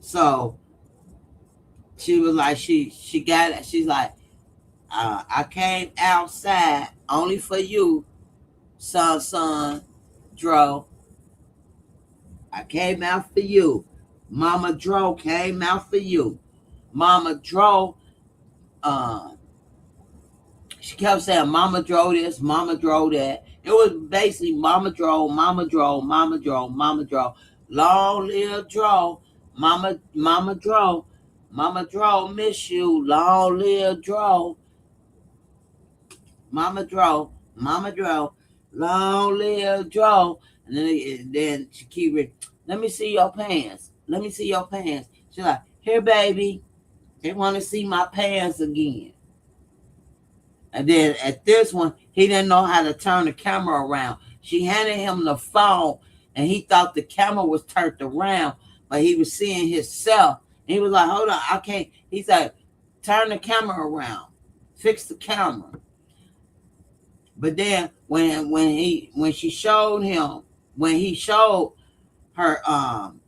so she was like, she got it. She's like, I came outside only for you, son, Dro. I came out for you. Mama Dro came out for you. Mama Dro, she kept saying, Mama Dro this, Mama Dro that. It was basically Mama Dro, Mama Dro, Mama Dro, Mama Dro. Long live Dro, Mama Dro. Mama Dro, miss you. Long live Dro. Mama Dro, Mama Dro. Long live Dro. And then she keep it. Let me see your pants. Let me see your pants. She's like, here, baby. They want to see my pants again. And then at this one, he didn't know how to turn the camera around. She handed him the phone, and he thought the camera was turned around, but he was seeing himself. And he was like, hold on, I can't. He's like, turn the camera around. Fix the camera. But then when she showed him, when he showed her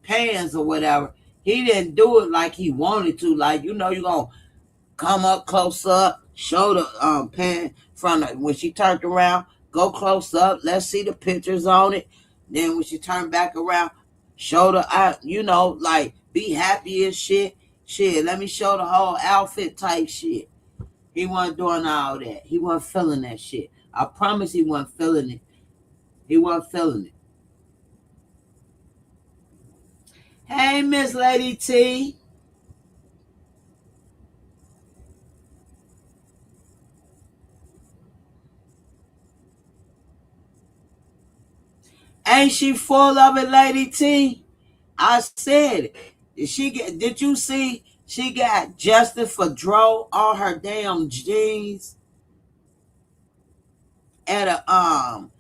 pants or whatever, he didn't do it like he wanted to. Like, you're gonna come up close up, show the pan from when she turned around, go close up, let's see the pictures on it. Then when she turned back around, show the like be happy as shit. Shit, let me show the whole outfit type shit. He wasn't doing all that. He wasn't feeling that shit. I promise he wasn't feeling it. He wasn't feeling it. Hey, Miss Lady T. Ain't she full of it, Lady T? I said it. Did you see she got Justin for Dro on her damn jeans at a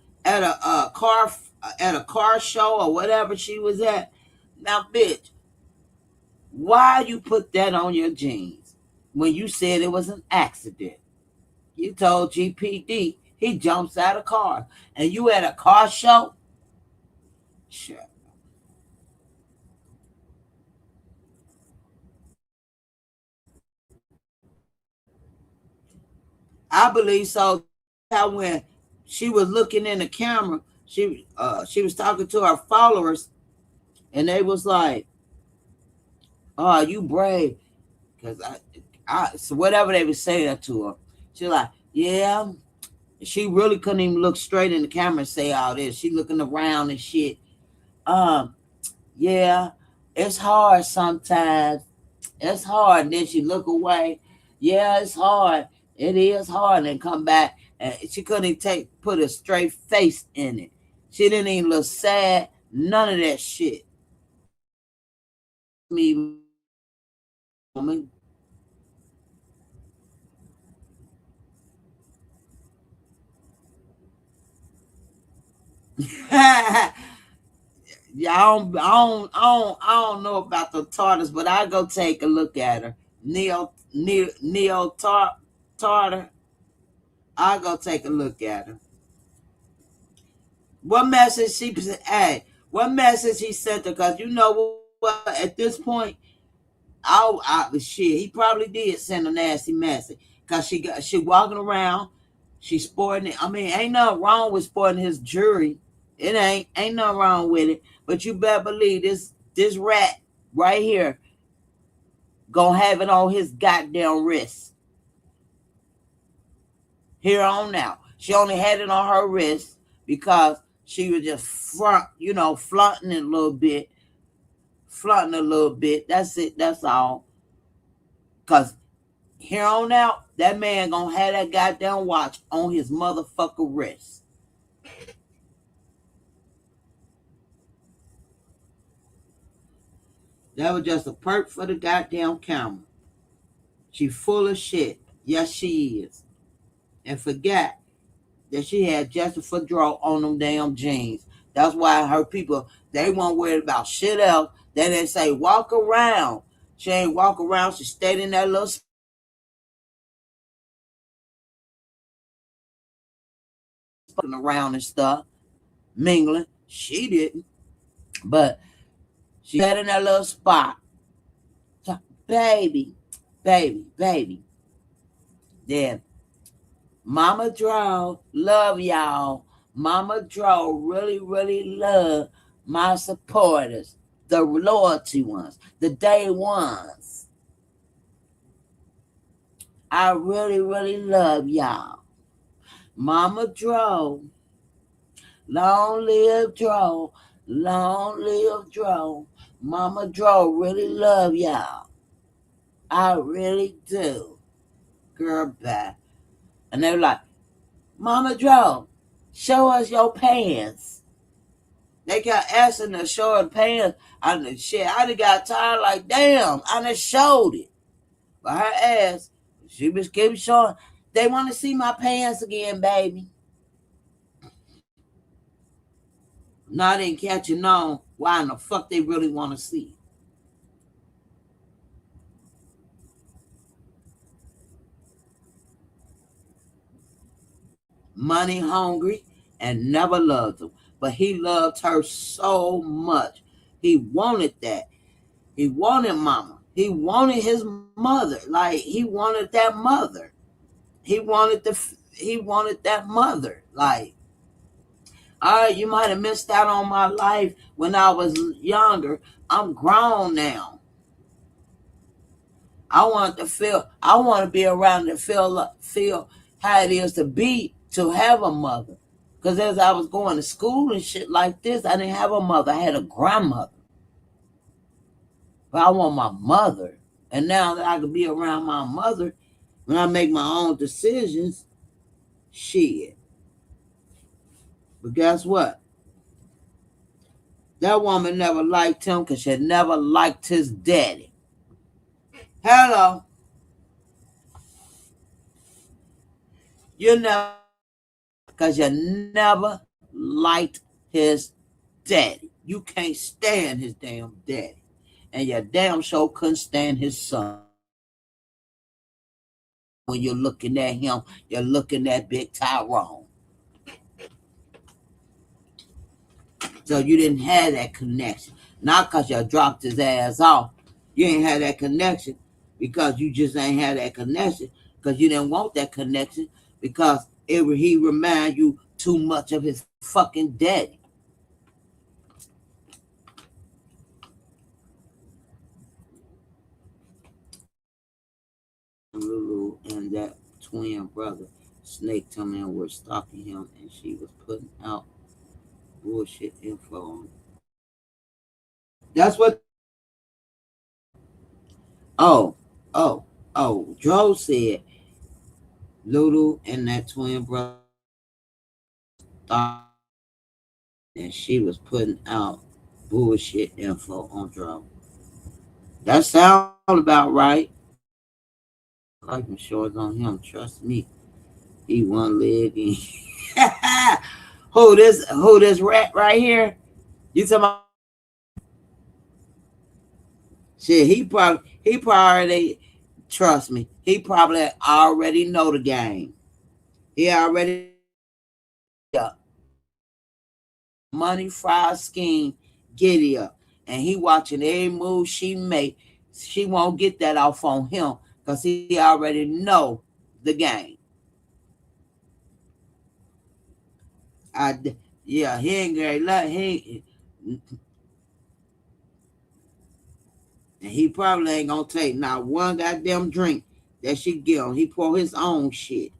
car show or whatever she was at? Now, bitch, why you put that on your jeans when you said it was an accident? You told GPD he jumps out of cars, and you at a car show? Sure. I believe so. How when she was looking in the camera, she was talking to her followers, and they was like, "Oh, you brave," because so whatever they was saying to her, she like, "Yeah." She really couldn't even look straight in the camera and say all this. She looking around and shit. Um, yeah, It's hard sometimes. It's hard. And then she look away. Yeah, it's hard. It is hard. And come back. And she couldn't even put a straight face in it. She didn't even look sad. None of that shit. Me, woman. Yeah, I don't know about the tartars, but I go take a look at her. Neo tartar. I go take a look at her. What message she hey, what message he sent her? Cause you know what? At this point, shit, he probably did send a nasty message. Cause she walking around, she sporting it. I mean, ain't nothing wrong with sporting his jewelry. It ain't nothing wrong with it. But you better believe this rat right here gonna have it on his goddamn wrist. Here on now. She only had it on her wrist because she was just flaunting it a little bit. Flaunting a little bit. That's it. That's all. Cause here on out, that man gonna have that goddamn watch on his motherfucker wrist. That was just a perk for the goddamn camera. She full of shit. Yes, she is. And forget that she had Jessica Draw on them damn jeans. That's why her people, they weren't worried about shit else. They didn't say walk around. She ain't walk around. She stayed in that little around and stuff, mingling. She didn't. But she sat in that little spot. So, baby. Then Mama Dro, love y'all. Mama Dro really love my supporters, the loyalty ones, the day ones. I really love y'all. Mama Dro, long live Dro, long live Dro. Mama Dro really love y'all. I really do. Girl, bye. And they were like, Mama Dro, show us your pants. They kept asking to show her pants. I done got tired like, damn, I done showed it. But her ass, she was keep showing. They want to see my pants again, baby. Now they catching on why in the fuck they really want to see. Money hungry and never loved him. But he loved her so much. He wanted that. He wanted mama. He wanted his mother. Like he wanted that mother. He wanted that mother. Like, all right, you might have missed out on my life when I was younger. I'm grown now. I want to be around and feel how it is to have a mother. Because as I was going to school and shit like this, I didn't have a mother. I had a grandmother. But I want my mother. And now that I can be around my mother, when I make my own decisions, shit. But guess what? That woman never liked him because she never liked his daddy. Hello. You never, because you never liked his daddy. You can't stand his damn daddy. And your damn sure couldn't stand his son. When you're looking at him, you're looking at big Tyrone. So you didn't have that connection. Not because you dropped his ass off. You ain't had that connection because you just ain't had that connection because you didn't want that connection because he remind you too much of his fucking daddy. Lulu and that twin brother Snake Tillman were stalking him and she was putting out bullshit info on him. That's what Oh, oh, oh. Dro said Lulu and that twin brother thought, and she was putting out bullshit info on Dro. That sound about right. Life insurance on him. Trust me. He one leg in. Who this rat right here? You talking about shit, he probably trust me, he probably already know the game. He already up. Money fried scheme, giddy up. And he watching every move she make. She won't get that off on him because he already know the game. I yeah, he ain't gonna let he and he probably ain't gonna take not one goddamn drink that she give him. He pour his own shit.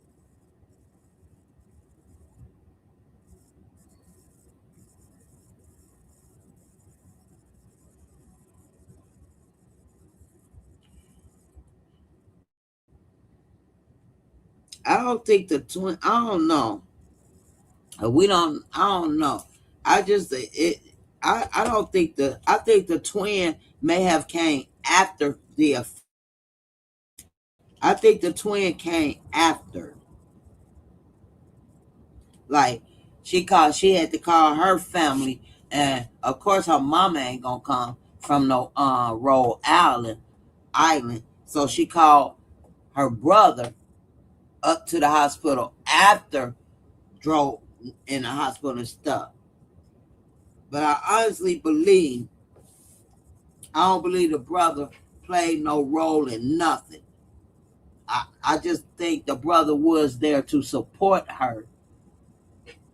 I don't think the twin. I don't know. We don't. I don't know. I just it. I don't think the. I think the twin may have came after the. I think the twin came after. Like she had to call her family, and of course her mama ain't gonna come from no Rhode Island. So she called her brother up to the hospital after drove in the hospital and stuff. But I honestly believe, I don't believe the brother played no role in nothing. I just think the brother was there to support her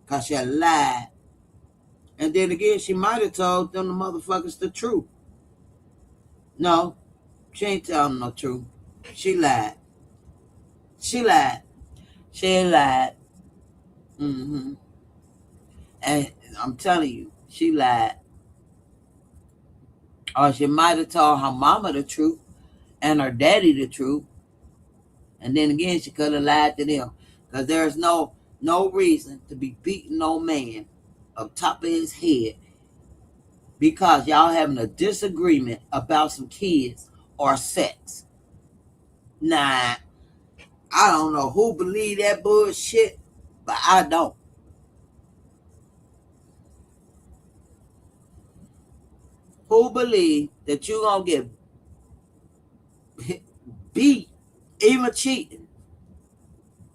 because she lied. And then again, she might have told them the motherfuckers the truth. No, she ain't telling them no truth. She lied. She lied. She lied. Mm-hmm. And I'm telling you, she lied. Or she might have told her mama the truth and her daddy the truth. And then again, she could have lied to them. Because there's no reason to be beating no man up top of his head because y'all having a disagreement about some kids or sex. Nah, I don't know who believe that bullshit, but I don't. Who believe that you gonna get beat even cheating?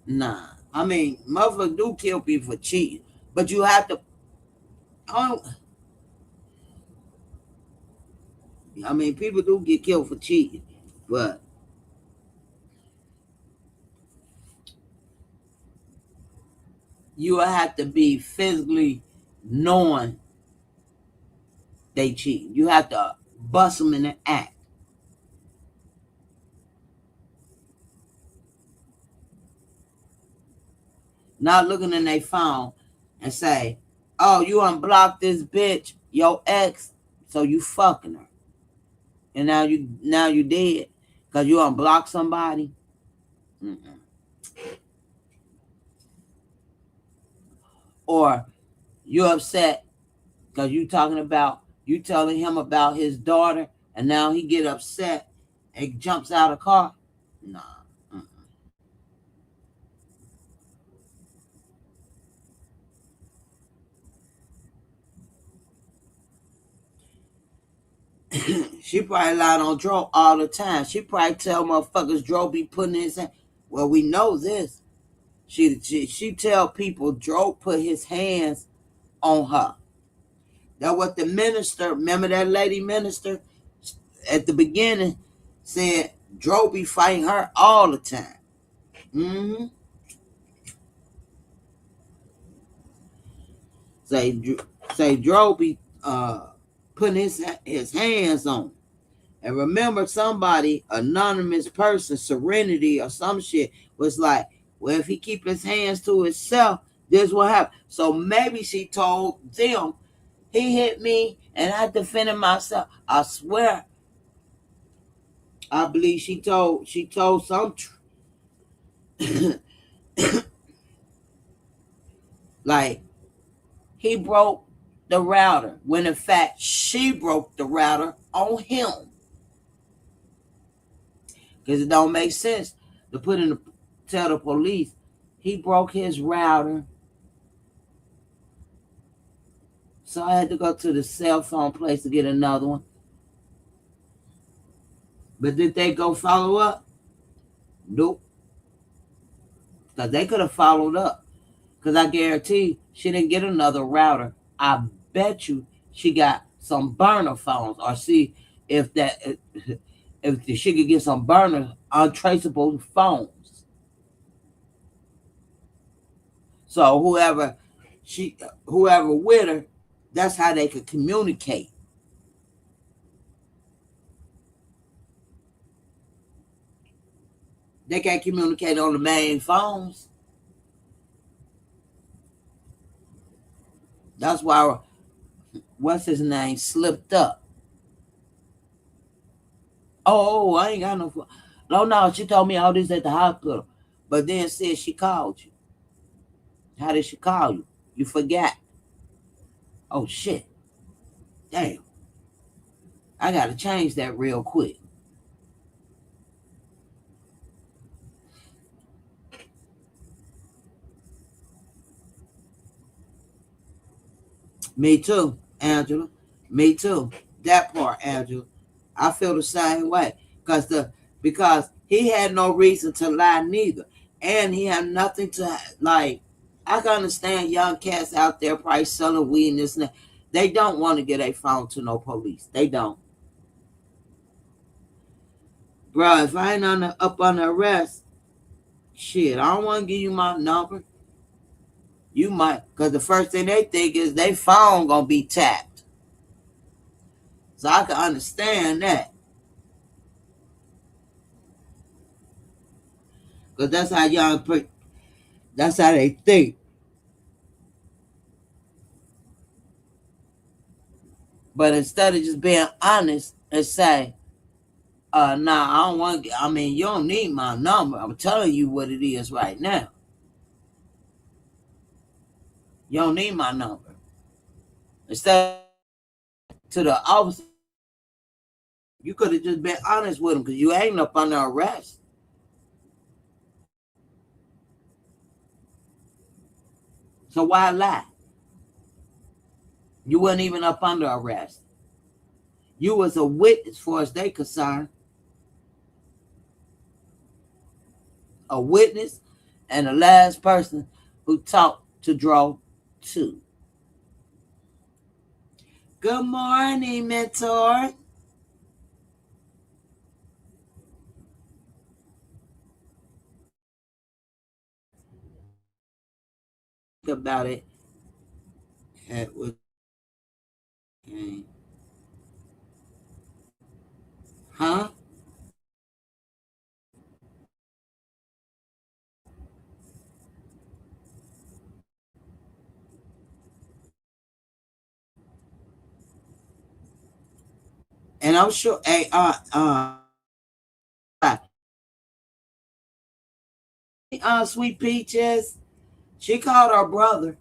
Nah. I mean, motherfuckers do kill people for cheating, but you have to. Oh, I mean, people do get killed for cheating, but you have to be physically knowing they cheat. You have to bust them in the act. Not looking in their phone and say, "Oh, you unblocked this bitch, your ex, so you fucking her, and now you dead because you unblocked somebody." Mm-mm. Or you upset because you telling him about his daughter, and now he get upset and jumps out of the car. Nah. She probably lied on Dro all the time. She probably tell motherfuckers Dro be putting his hand. Well, we know this. She tell people Dro put his hands on her. That what the minister, remember that lady minister at the beginning said Dro be fighting her all the time. Mm-hmm. Say say Dro be putting his hands on. And remember, somebody, anonymous person, Serenity or some shit, was like, well, if he keep his hands to himself, this will happen. So maybe she told them, he hit me and I defended myself. I swear, I believe she told some like he broke the router when in fact she broke the router on him because it don't make sense to put in the tell the police he broke his router, so I had to go to the cell phone place to get another one. But did they go follow up? Nope, because they could have followed up. Because I guarantee she didn't get another router. I bet you she got some burner phones, or see if that if she could get some burner untraceable phones. So she whoever with her, that's how they could communicate. They can't communicate on the main phones. That's why what's his name slipped up. Oh, I ain't got no phone. No, no, she told me all this at the hospital. But then said she called you. How did she call you? You forgot. Oh shit. Damn. I gotta change that real quick. Me too, Angela. Me too. That part, Angela. I feel the same way. Because he had no reason to lie neither. And he had nothing to like. I can understand young cats out there probably selling weed and this and that. They don't want to get a phone to no police. They don't. Bro, if I ain't up on the arrest, shit, I don't want to give you my number. You might, because the first thing they think is they phone gonna be tapped. So I can understand that, because that's how they think. But instead of just being honest and say, nah, I don't want. I mean, you don't need my number. I'm telling you what it is right now. You don't need my number. Instead to the officer, you could have just been honest with him because you ain't up under arrest. So why lie? You weren't even up under arrest. You was a witness, as far as they concerned, a witness, and the last person who talked to draw two. Good morning, mentor. Think about it. It was, huh? And I'm sure, hey, Sweet Peaches, she called her brother.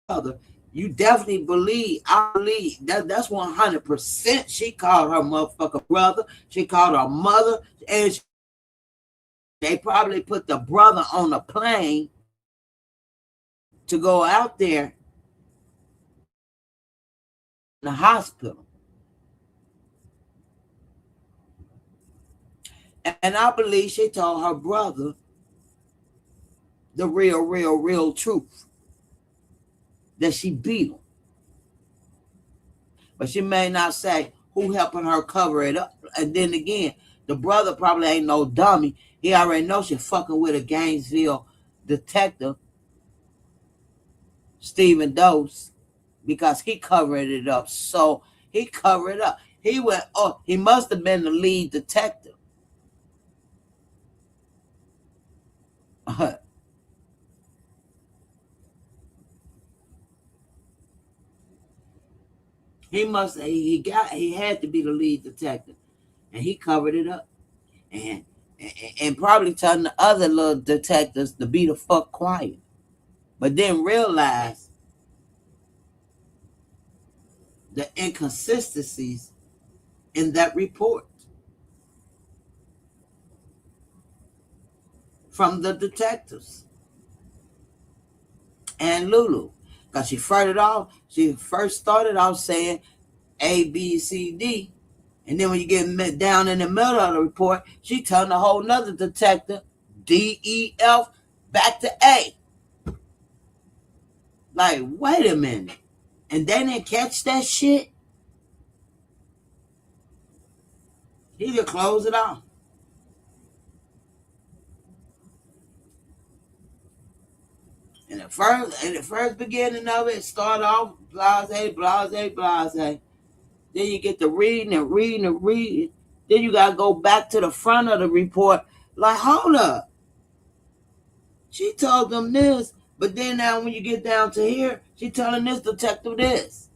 Brother, you definitely believe. I believe that's 100%. She called her motherfucker brother. She called her mother, and they probably put the brother on a plane to go out there in the hospital. And I believe she told her brother the real truth that she beat him. But she may not say who helping her cover it up. And then again, the brother probably ain't no dummy. He already knows she fucking with a Gainesville detective, Stephen Dose, because he covered it up. So he covered it up. He went, oh, he must have been the lead detective. He had to be the lead detective. and he covered it up, and and probably telling the other little detectives to be the fuck quiet, but didn't realize the inconsistencies in that report from the detectives and Lulu. Because she first started off saying A, B, C, D. And then when you get down in the middle of the report, she telling a whole nother detective D, E, F, back to A. Like, wait a minute. And they didn't catch that shit? He could close it off. In the first beginning of it, start off blase, blase, blase. Then you get to reading and reading and reading. Then you gotta go back to the front of the report. Like, hold up. She told them this, but then now when you get down to here, she telling this detective this.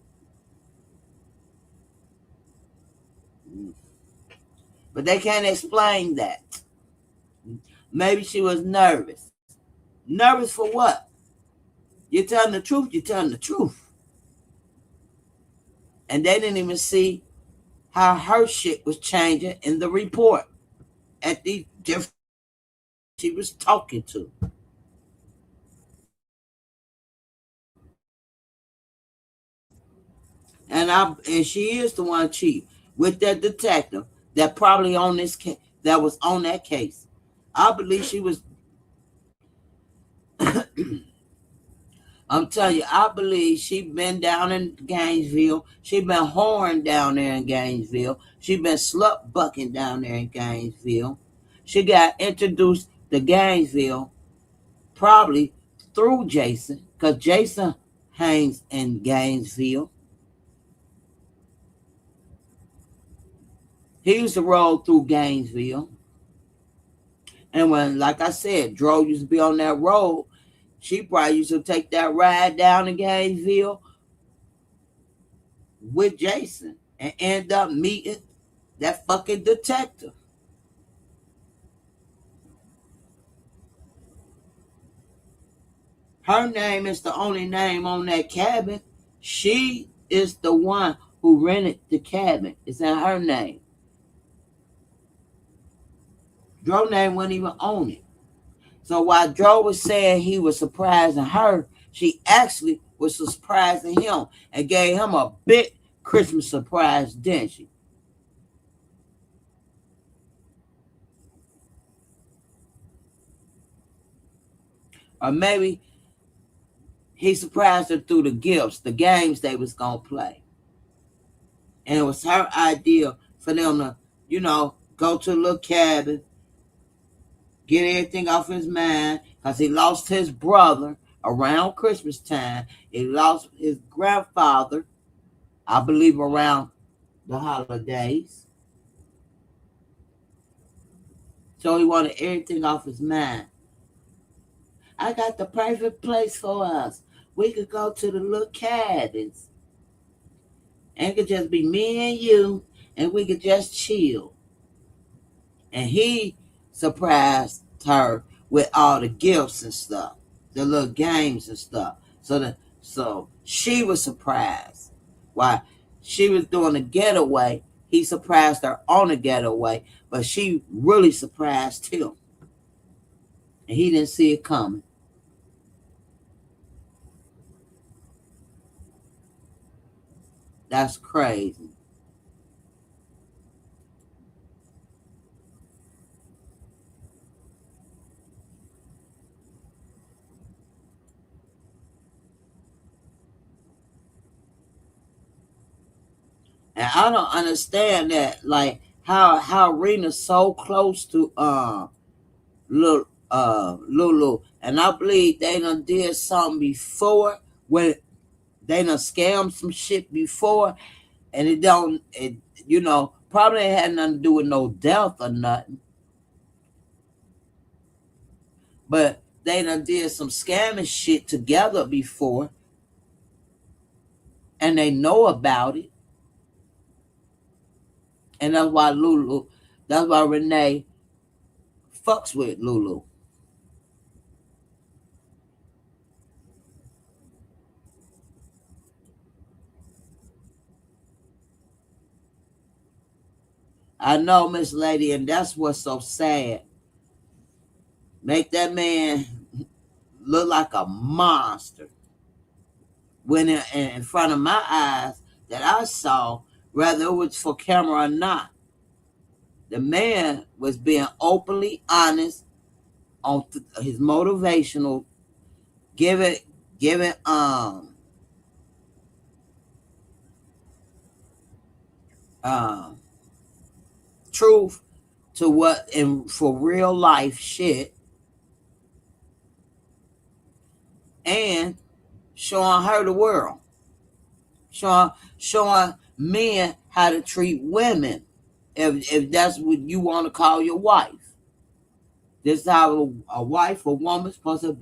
But they can't explain that. Maybe she was nervous. Nervous for what? You're telling the truth, you're telling the truth. And they didn't even see how her shit was changing in the report at the different she was talking to. And she is the one chief with that detective that probably on this case that was on that case. I believe she was I'm telling you, I believe she been down in Gainesville. She been whoring down there in Gainesville. She been slut bucking down there in Gainesville. She got introduced to Gainesville probably through Jason, because Jason hangs in Gainesville. He used to roll through Gainesville. And when, like I said, Dro used to be on that road, she probably used to take that ride down to Gainesville with Jason and end up meeting that fucking detective. Her name is the only name on that cabin. She is the one who rented the cabin. It's in her name. Dro's name wasn't even on it. So while Dro was saying he was surprising her, she actually was surprising him and gave him a big Christmas surprise, didn't she? Or maybe he surprised her through the gifts, the games they was gonna play. And it was her idea for them to, go to a little cabin, get everything off his mind, because he lost his brother around Christmas time. He lost his grandfather, I believe, around the holidays. So he wanted everything off his mind. I got the perfect place for us. We could go to the little cabins. And it could just be me and you, and we could just chill. And he surprised her with all the gifts and stuff, the little games and stuff. So she was surprised. While she was doing a getaway, he surprised her on a getaway, but she really surprised him. And he didn't see it coming. That's crazy. And I don't understand that, like how Rena's so close to Lulu. And I believe they done did something before when they done scammed some shit before, and probably ain't had nothing to do with no death or nothing. But they done did some scamming shit together before, and they know about it. And that's why Lulu, that's why Renee fucks with Lulu. I know, Miss Lady, and that's what's so sad. Make that man look like a monster. When in front of my eyes that I saw, whether it was for camera or not, the man was being openly honest on his motivational, giving giving um truth to what in for real life shit, and showing her the world, showing men how to treat women, if that's what you want to call your wife. This is how a wife or woman supposed to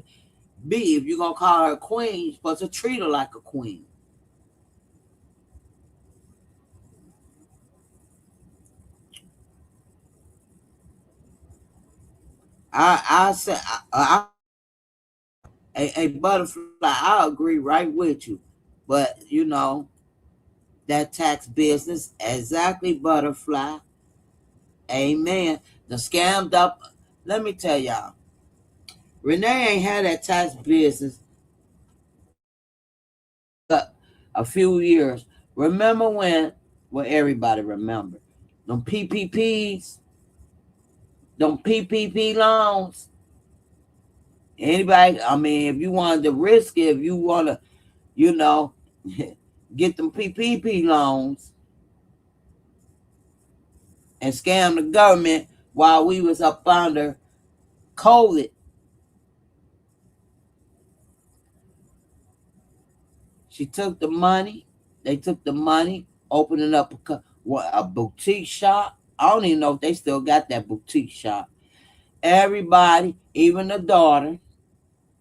be. If you're gonna call her a queen, you're supposed to treat her like a queen. I said a butterfly. I agree right with you, but that tax business exactly, butterfly. Amen. The scammed up. Let me tell y'all, Renee ain't had that tax business a few years. Remember when? Well, everybody remember them PPPs, them PPP loans. Anybody? I mean, if you wanted to risk it, if you want to, you know, get them PPP loans and scam the government while we was up under COVID. She took the money. They took the money, opening up a boutique shop. I don't even know if they still got that boutique shop. Everybody, even the daughter,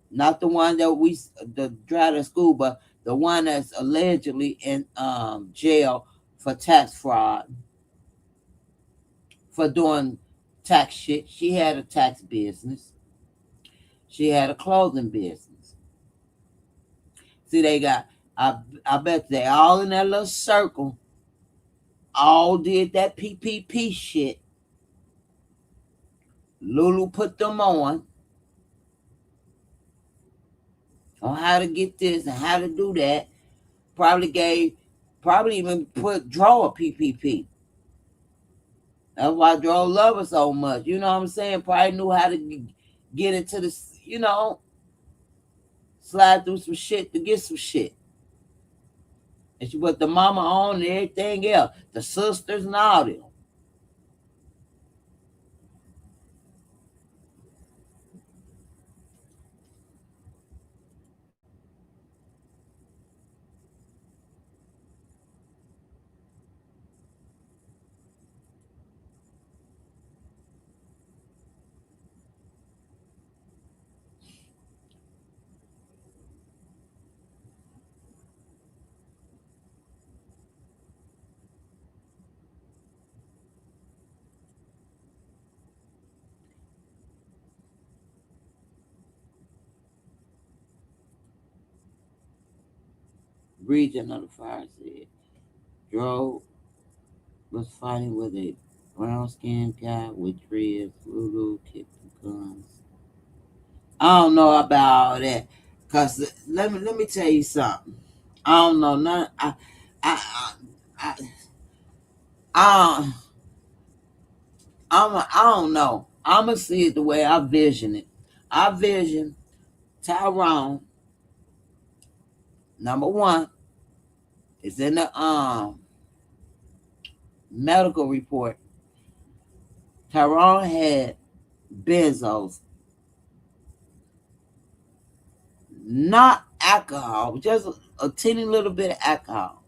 not the one that we the drive to school, but the one that's allegedly in jail for tax fraud, for doing tax shit. She had a tax business. She had a clothing business. See, they got. I bet they all in that little circle all did that PPP shit. Lulu put them on how to get this and how to do that. Probably even draw a PPP. That's why Draw love her so much. You know what I'm saying? Probably knew how to get into the, slide through some shit to get some shit. And she put the mama on and everything else, the sisters and all them. Region of the fire said, Dro was fighting with a brown skinned guy with dreads. Lulu kicked the guns. I don't know about all that. Cause let me tell you something. I don't know none. I, I, I, I don't know. I'm gonna see it the way I vision it. I vision Tyrone. Number one is in the medical report. Tyrone had benzos, not alcohol, just a teeny little bit of alcohol.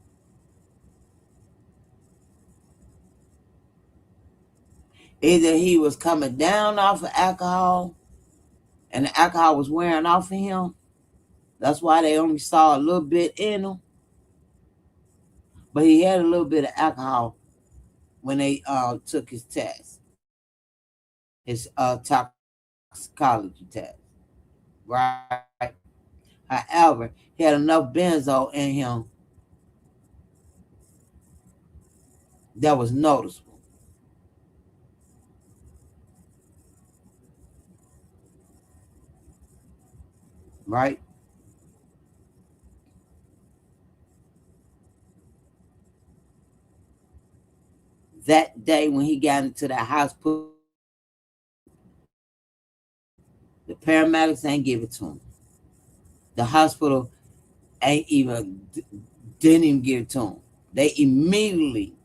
Either he was coming down off of alcohol and the alcohol was wearing off of him. That's why they only saw a little bit in him. But he had a little bit of alcohol when they took his test, his toxicology test, right? However, he had enough benzo in him that was noticeable, right? That day when he got into that hospital, the paramedics ain't give it to him. The hospital ain't even didn't even give it to him. They immediately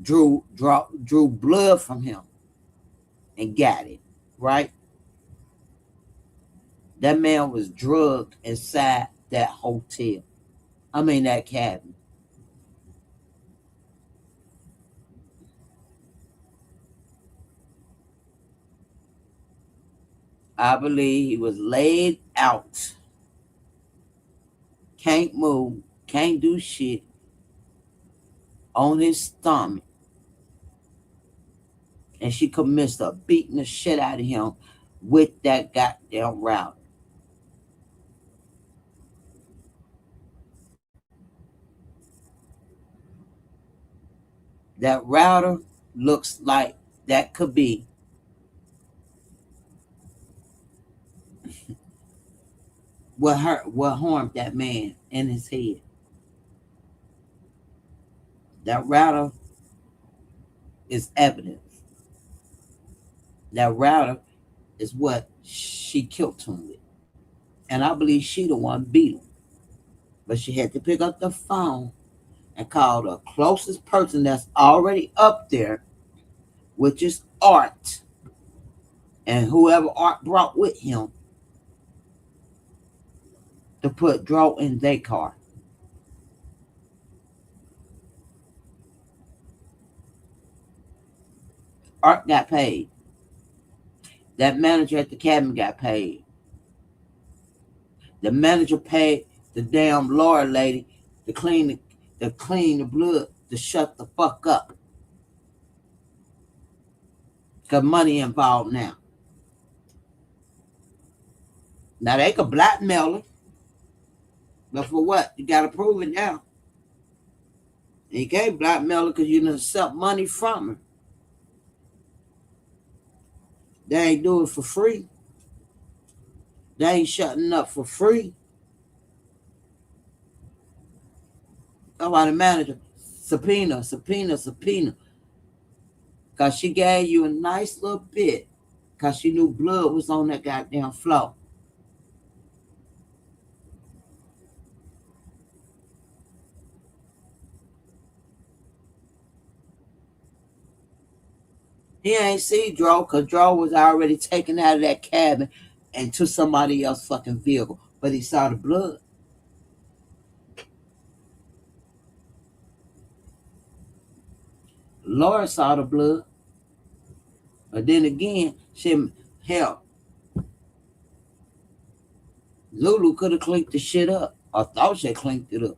drew blood from him and got it, right? That man was drugged inside that hotel. I mean that cabin. I believe he was laid out, can't move, can't do shit, on his stomach, and she commenced to beating the shit out of him with that goddamn router. That router looks like that could be what harmed that man in his head. That router is evidence. That router is what she killed him with. And I believe she the one beat him. But she had to pick up the phone and call the closest person that's already up there, which is Art. And whoever Art brought with him to put Dro in their car. Art got paid. That manager at the cabin got paid. The manager paid the damn lawyer lady to clean the blood to shut the fuck up. Cause money involved now. Now they could blackmail her, but for what? You gotta prove it now. And you can't blackmail her because you done accept money from her. They ain't do it for free. They ain't shutting up for free. That's why the manager subpoena. Cause she gave you a nice little bit. Cause she knew blood was on that goddamn floor. He ain't see Dro because Dro was already taken out of that cabin and to somebody else's fucking vehicle. But he saw the blood. Laura saw the blood. But then again, hell, Lulu could have cleaned the shit up. Or thought she cleaned it up.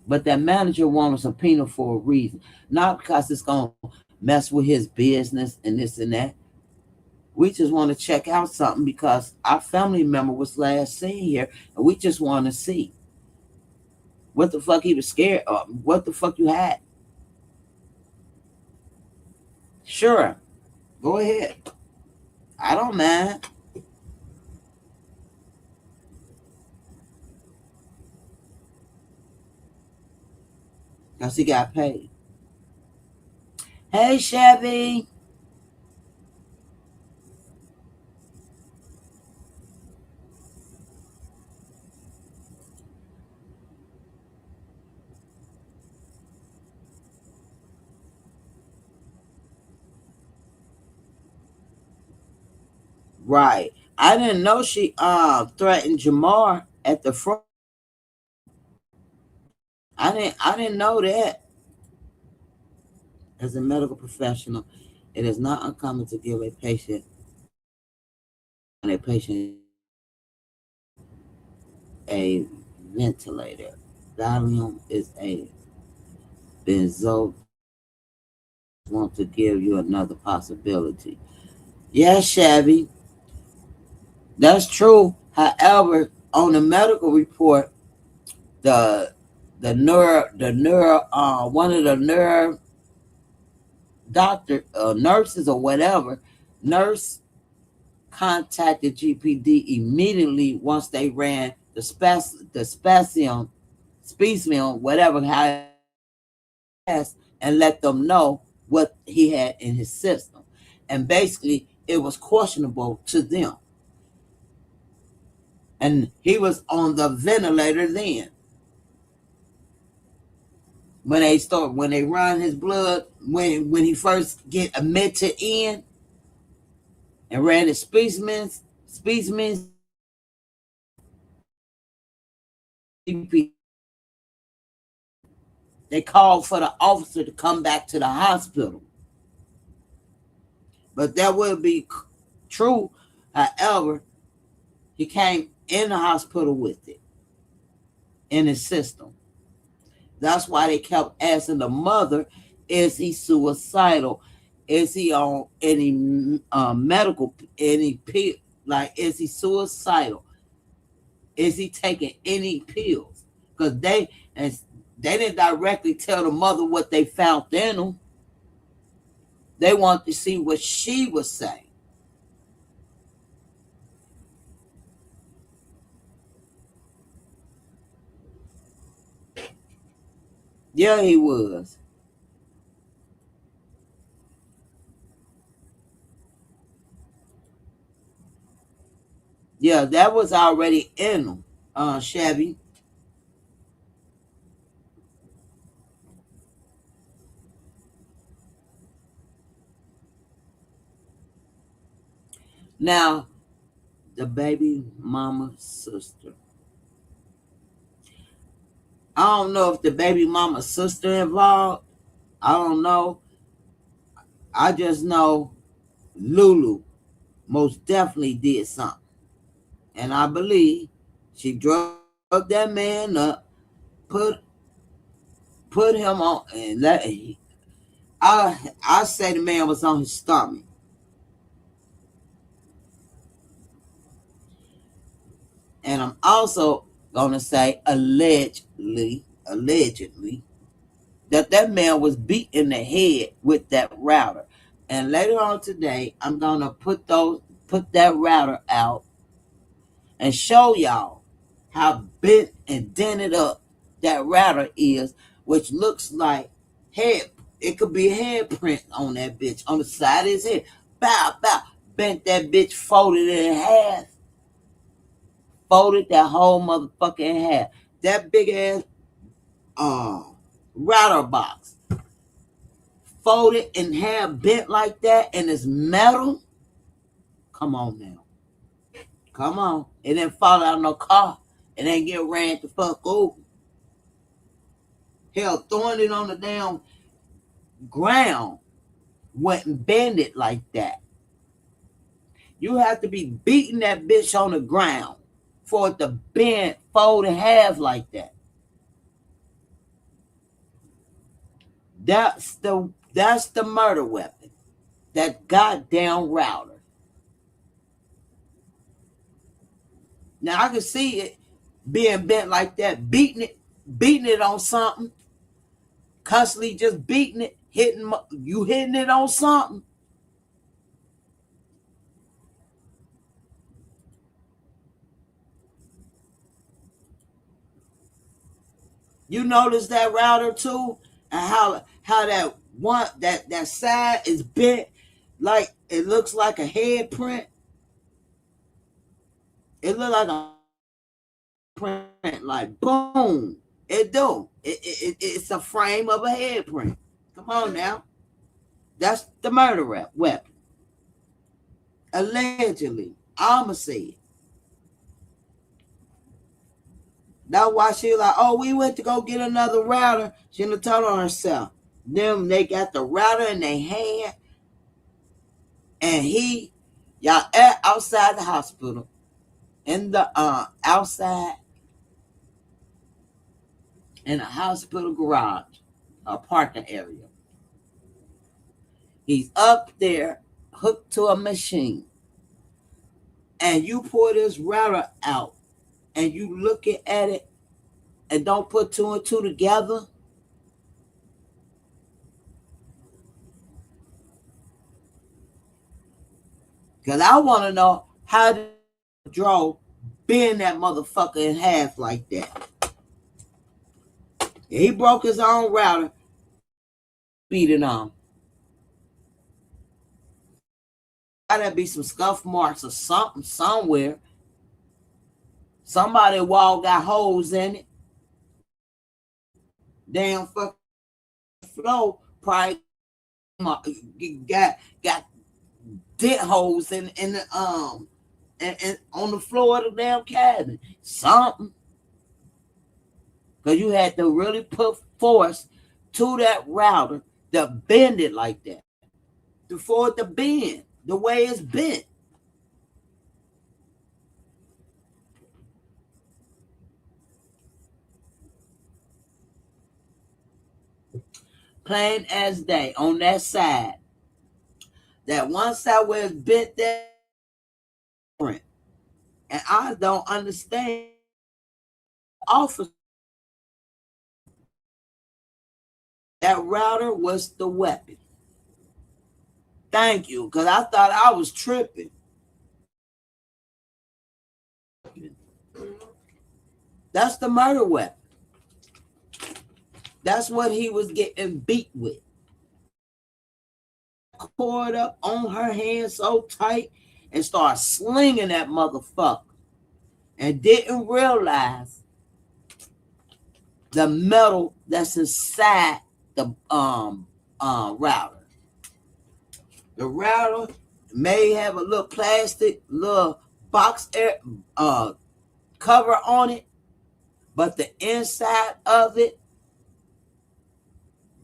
But that manager wanted a subpoena for a reason. Not because it's going to mess with his business and this and that. We just want to check out something because our family member was last seen here. And we just want to see what the fuck he was scared of. What the fuck you had. Sure, go ahead. I don't mind. Because he got paid. Hey, Chevy. Right. I didn't know she threatened Jamar at the front. I didn't know that. As a medical professional, it is not uncommon to give a patient when a patient a ventilator. Valium is a Benzo just want to give you another possibility. Yeah, Shabby, that's true. However, on the medical report, the one of the neuro doctor nurses or whatever nurse contacted GPD immediately once they ran specimen, whatever, however you say it, test, and let them know what he had in his system. And basically, it was questionable to them. And he was on the ventilator then. When they run his blood, when he first get admitted in and ran his specimens, they called for the officer to come back to the hospital. But that would be true. However, he came in the hospital with it in his system. That's why they kept asking the mother, is he suicidal? Is he on any medical, any pill? Like, is he suicidal? Is he taking any pills? Because they didn't directly tell the mother what they found in him. They wanted to see what she was saying. Yeah, he was. Yeah, that was already in him, Chevy. Now, the baby mama sister. I don't know if the baby mama sister involved. I don't know. I just know Lulu most definitely did something. And I believe she drugged that man up, put put him on, and I say the man was on his stomach. And I'm also gonna say allegedly, that man was beat in the head with that router. And later on today, I'm gonna put that router out and show y'all how bent and dented up that router is, which looks like head. It could be a handprint on that bitch on the side of his head. Bow, bow, bent that bitch, folded it in half, folded that whole motherfucker in half. That big ass uh, router box folded in half, bent like that, and it's metal. Come on now, come on. It didn't fall out of no car. It ain't get ran the fuck over. Hell, throwing it on the damn ground wouldn't bend it like that. You have to be beating that bitch on the ground for it to bend, fold in half like that. That's the murder weapon. That goddamn router. Now I can see it being bent like that, beating it on something, constantly just beating it, hitting it on something. You notice that router too, and how that side is bent, like it looks like a head print. It looks like a print, like boom. It do. It's a frame of a head print. Come on now, that's the murder weapon. Allegedly, I'ma say it. That's why she like, oh, we went to go get another router. She done told on herself. Them they got the router in their hand, and y'all outside the hospital, in the outside in the hospital garage. a parking area. He's up there hooked to a machine. And you pull this router out and you looking at it and don't put two and two together. Because I want to know how did draw bend that motherfucker in half like that. He broke his own router, beat it on. Gotta be some scuff marks or something somewhere. Somebody wall got holes in it. Damn fucking flow probably got dent holes in the and on the floor of the damn cabin. Something. Because you had to really put force to that router to bend it like that. For it to bend the way it's bent. Plain as day on that side. That one side where it's bent that different. And I don't understand. Officer, that router was the weapon. Thank you, because I thought I was tripping. That's the murder weapon. That's what he was getting beat with. Cord up on her hand so tight and started slinging that motherfucker. And didn't realize the metal that's inside the router. The router may have a little plastic, little box air cover on it, but the inside of it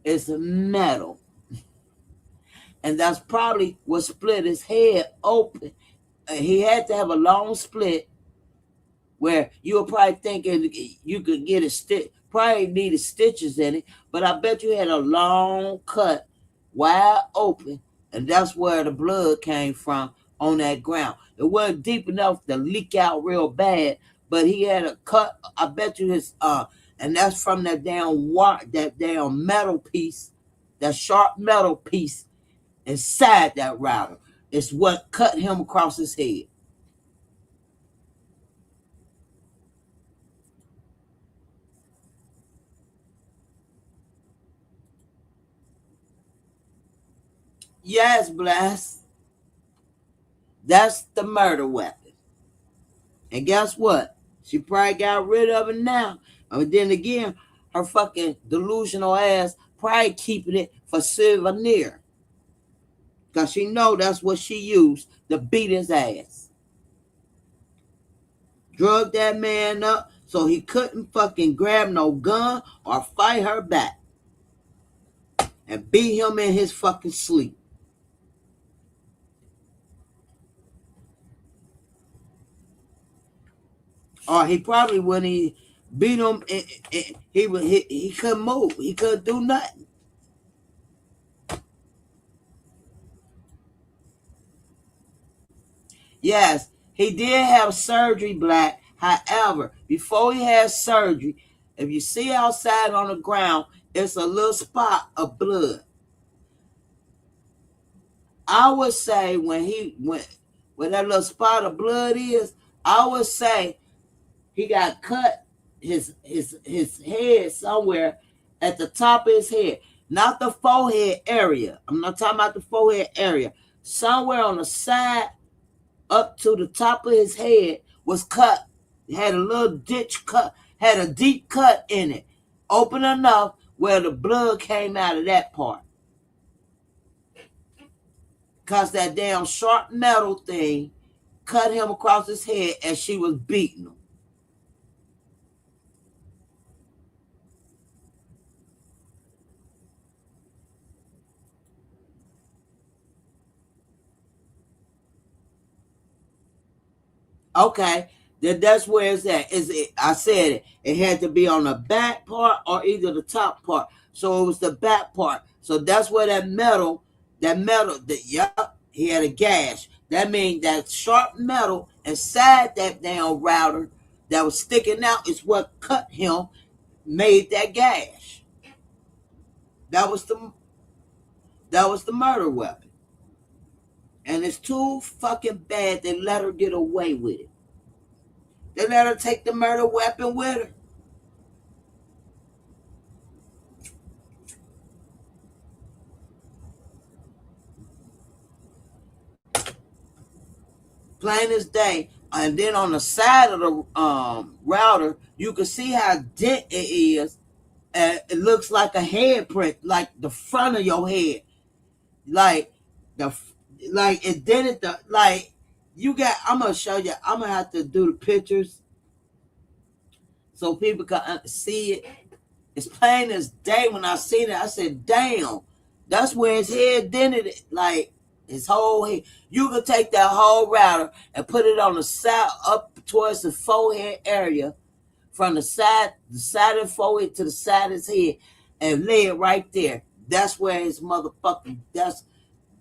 is metal. And that's probably what split his head open. He had to have a long split where you were probably thinking you could get a stitch, probably needed stitches in it, but I bet you had a long cut, wide open, and that's where the blood came from on that ground. It wasn't deep enough to leak out real bad, but he had a cut. I bet you his and that's from that damn metal piece, that sharp metal piece inside that router. It's what cut him across his head. Yes, bless. That's the murder weapon. And guess what? She probably got rid of it now. But then again, her fucking delusional ass probably keeping it for souvenir. Because she know that's what she used to beat his ass. Drug that man up so he couldn't fucking grab no gun or fight her back. And beat him in his fucking sleep. Or he probably when he beat him, he couldn't move. He couldn't do nothing. Yes, he did have surgery, Black. However, before he had surgery, if you see outside on the ground, it's a little spot of blood. I would say when where that little spot of blood is, I would say he got cut his head somewhere at the top of his head, not the forehead area. I'm not talking about the forehead area. Somewhere on the side up to the top of his head was cut. Had a little ditch cut, had a deep cut in it, open enough where the blood came out of that part. Because that damn sharp metal thing cut him across his head as she was beating him. Okay, that's where it's at. I said it. It had to be on the back part or either the top part. So it was the back part. So that's where yup, he had a gash. That means that sharp metal inside that damn router that was sticking out is what cut him, made that gash. That was the murder weapon. And it's too fucking bad they let her get away with it. They let her take the murder weapon with her. Plain as day. And then on the side of the router, you can see how dent it is. It looks like a handprint, like the front of your head, like the like it dented the like. You got. I'm gonna show you. I'm gonna have to do the pictures so people can see it. It's plain as day. When I seen it, I said, "Damn, that's where his head dented it. Like his whole head. You could take that whole router and put it on the side, up towards the forehead area, from the side of the forehead to the side of his head, and lay it right there. That's where his motherfucking.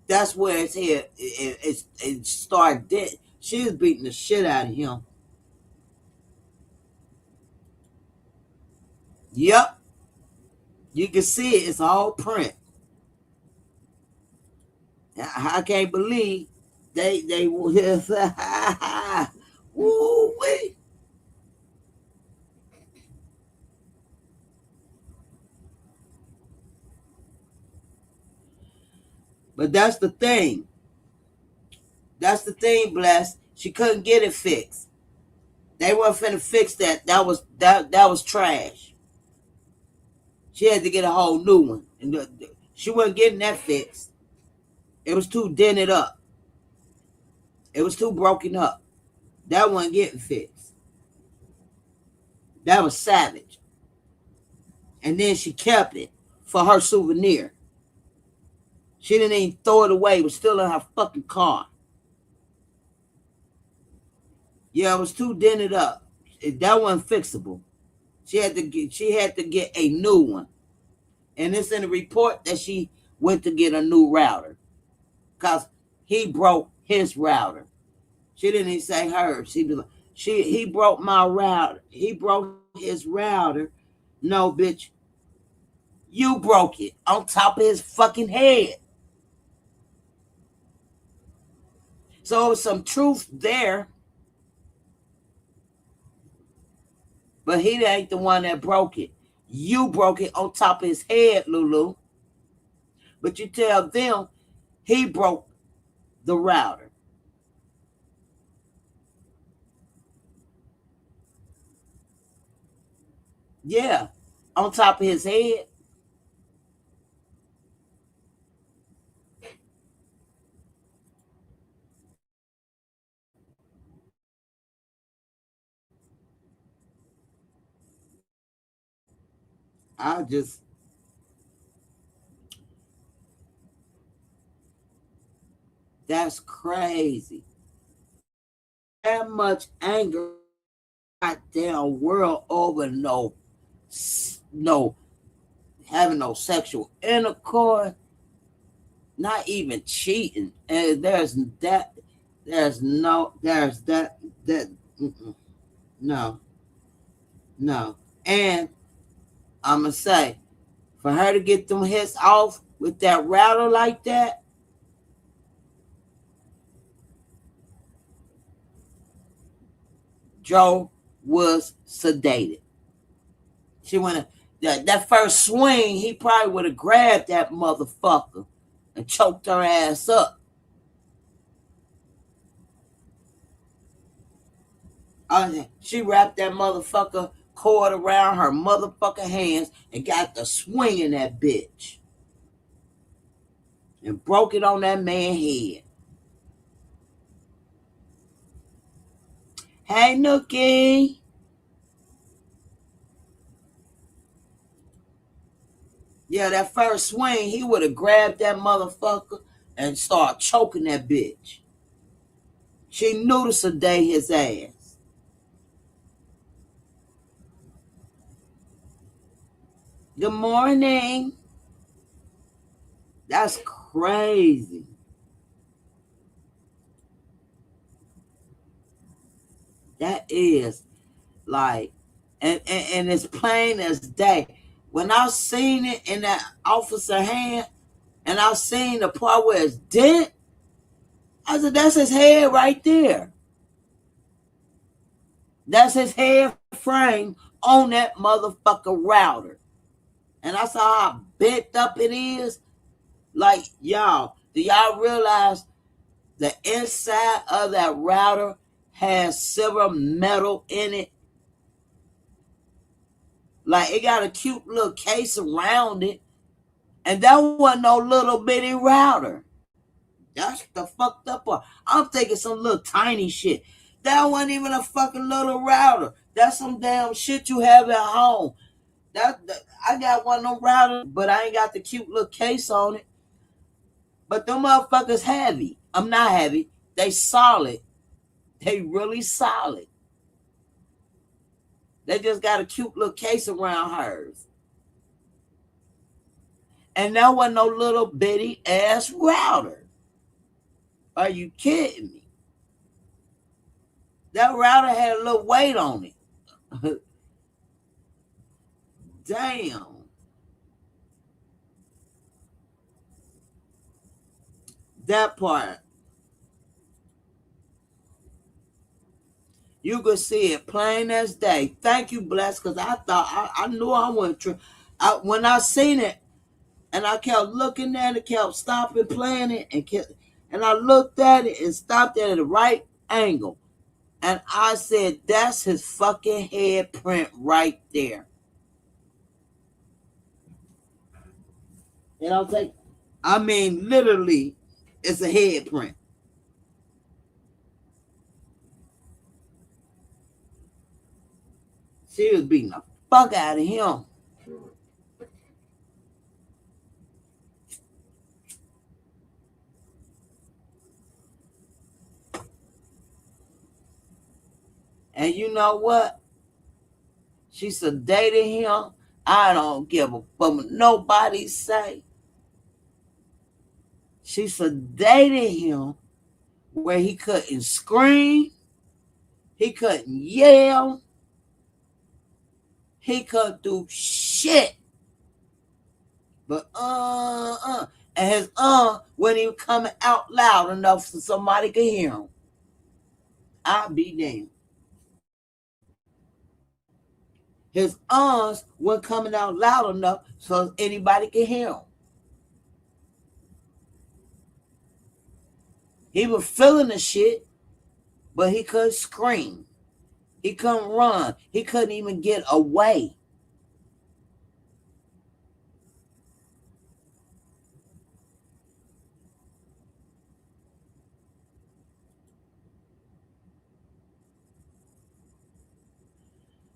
That's where his head it started dead. She was beating the shit out of him. Yep, you can see it. It's all print. I can't believe they woo wee. But that's the thing. That's the thing, bless. She couldn't get it fixed. They weren't finna fix that. That was trash. She had to get a whole new one, and she wasn't getting that fixed. It was too dented up. It was too broken up. That wasn't getting fixed. That was savage. And then she kept it for her souvenir. She didn't even throw it away. It was still in her fucking car. Yeah, it was too dented up. That wasn't fixable. She had to get a new one. And it's in the report that she went to get a new router. Because he broke his router. She didn't even say hers. He broke my router. He broke his router. No, bitch. You broke it on top of his fucking head. So there was some truth there. But he ain't the one that broke it. You broke it on top of his head, Lulu. But you tell them he broke the router. Yeah, on top of his head. I just, that's crazy. That much anger, goddamn world over no, having no sexual intercourse, not even cheating. And there's that, no, no. And I'm going to say, for her to get them hits off with that router like that, Joe was sedated. She went that first swing, he probably would have grabbed that motherfucker and choked her ass up. She wrapped that motherfucker cord around her motherfucking hands and got the swing in that bitch and broke it on that man's head. Hey, Nookie. Yeah, that first swing, he would have grabbed that motherfucker and started choking that bitch. She knew to sedate his ass. Good morning. That's crazy. That is like, and it's plain as day. When I seen it in that officer hand, and I seen the part where it's dent, I said, "That's his head right there. That's his head frame on that motherfucker router." And I saw how bent up it is. Like, y'all, do y'all realize the inside of that router has silver metal in it? Like, it got a cute little case around it. And that wasn't no little bitty router. That's the fucked up part. I'm thinking some little tiny shit. That wasn't even a fucking little router. That's some damn shit you have at home. That I got one of them routers, but I ain't got the cute little case on it. But them motherfuckers heavy. I'm not heavy. They solid. They really solid. They just got a cute little case around hers. And that wasn't no little bitty ass router. Are you kidding me? That router had a little weight on it. Damn. That part. You could see it plain as day. Thank you, Bless, because I thought I knew I wasn't true. When I seen it, and I kept looking at it, kept stopping playing it, and I looked at it and stopped at the right angle. And I said, "That's his fucking head print right there." You know what I'm saying? I mean, literally, it's a head print. She was beating the fuck out of him. And you know what? She sedated him. I don't give a fuck what nobody say. She sedated him where he couldn't scream, he couldn't yell, he couldn't do shit. But and his when he was coming out loud enough so somebody could hear him. I'll be damned. His weren't coming out loud enough so anybody could hear him. He was feeling the shit, but he couldn't scream. He couldn't run. He couldn't even get away.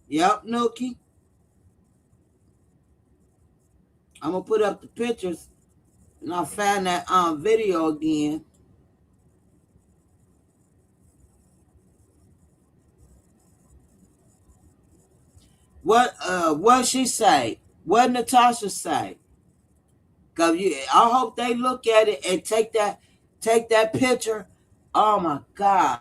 Yep, Nookie. I'm gonna put up the pictures, and I'll find that video again. What she say? What Natasha say? Cause I hope they look at it and take that picture. Oh my God.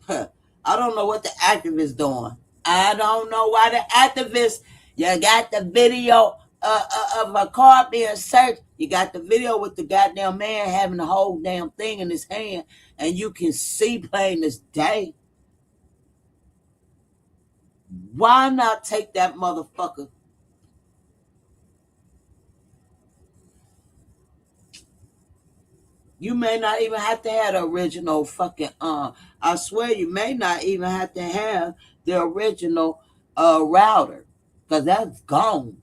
I don't know what the activists doing. I don't know why the activists, you got the video of a car being searched. You got the video with the goddamn man having the whole damn thing in his hand, and you can see plain as day. Why not take that motherfucker? You may not even have to have the original fucking I swear you may not even have to have the original router. Cause that's gone.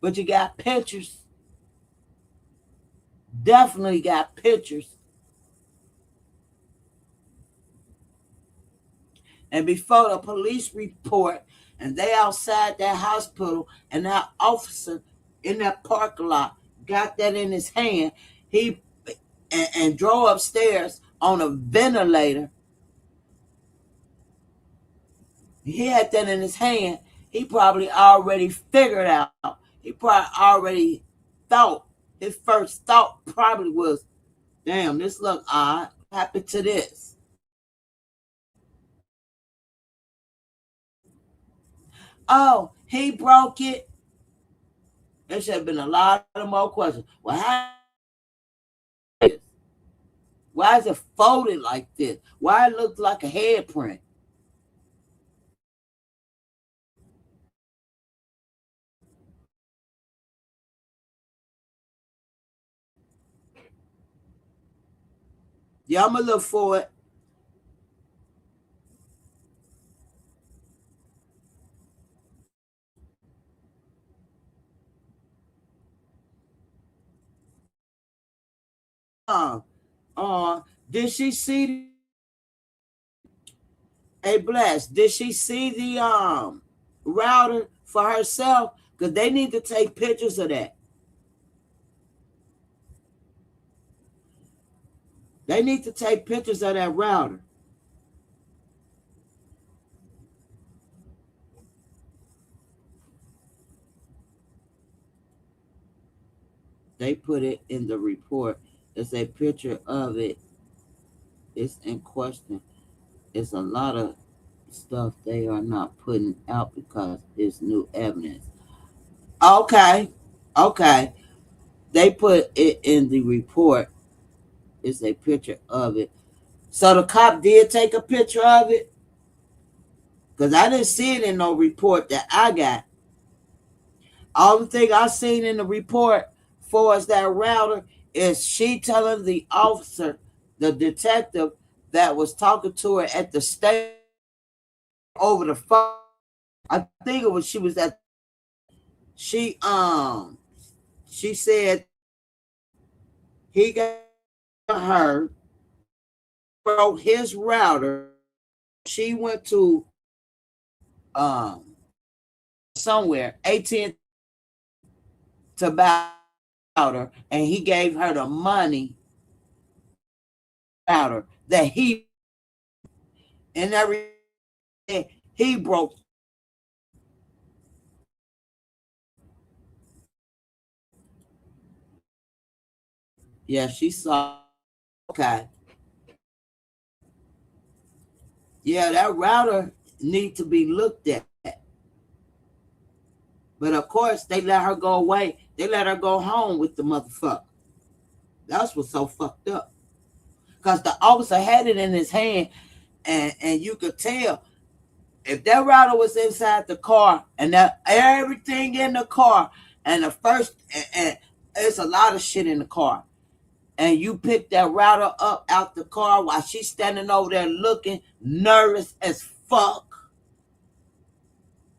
But you got pictures. Definitely got pictures. And before the police report and they outside that hospital and that officer in that parking lot got that in his hand, he and drove upstairs on a ventilator. He had that in his hand. He probably already figured out He probably already thought, his first thought probably was, damn, this look odd. What happened to this? Oh, he broke it. There should have been a lot of more questions. Well, how is this? Why is it folded like this? Why it look like a head print? Yeah, I'm gonna look for it. Uh, did she see a blast? Did she see the router for herself? Because they need to take pictures of that. They need to take pictures of that router. They put it in the report. It's a picture of it. It's in question. It's a lot of stuff they are not putting out because it's new evidence. Okay. Okay. They put it in the report. It's a picture of it. So the cop did take a picture of it? Because I didn't see it in no report that I got. All the thing I seen in the report for us that router is she telling the officer, the detective that was talking to her at the station over the phone. I think it was she was at she she said he got her, broke his router. She went to um somewhere, AT to buy router, and he gave her the money router that he and everything he broke. Yeah, she saw. Okay. Yeah, that router need to be looked at. But of course, they let her go away. They let her go home with the motherfucker. That's what's so fucked up. Because the officer had it in his hand, and you could tell if that router was inside the car and that everything in the car, and the first, and there's a lot of shit in the car, and you pick that router up out the car while she's standing over there looking nervous as fuck,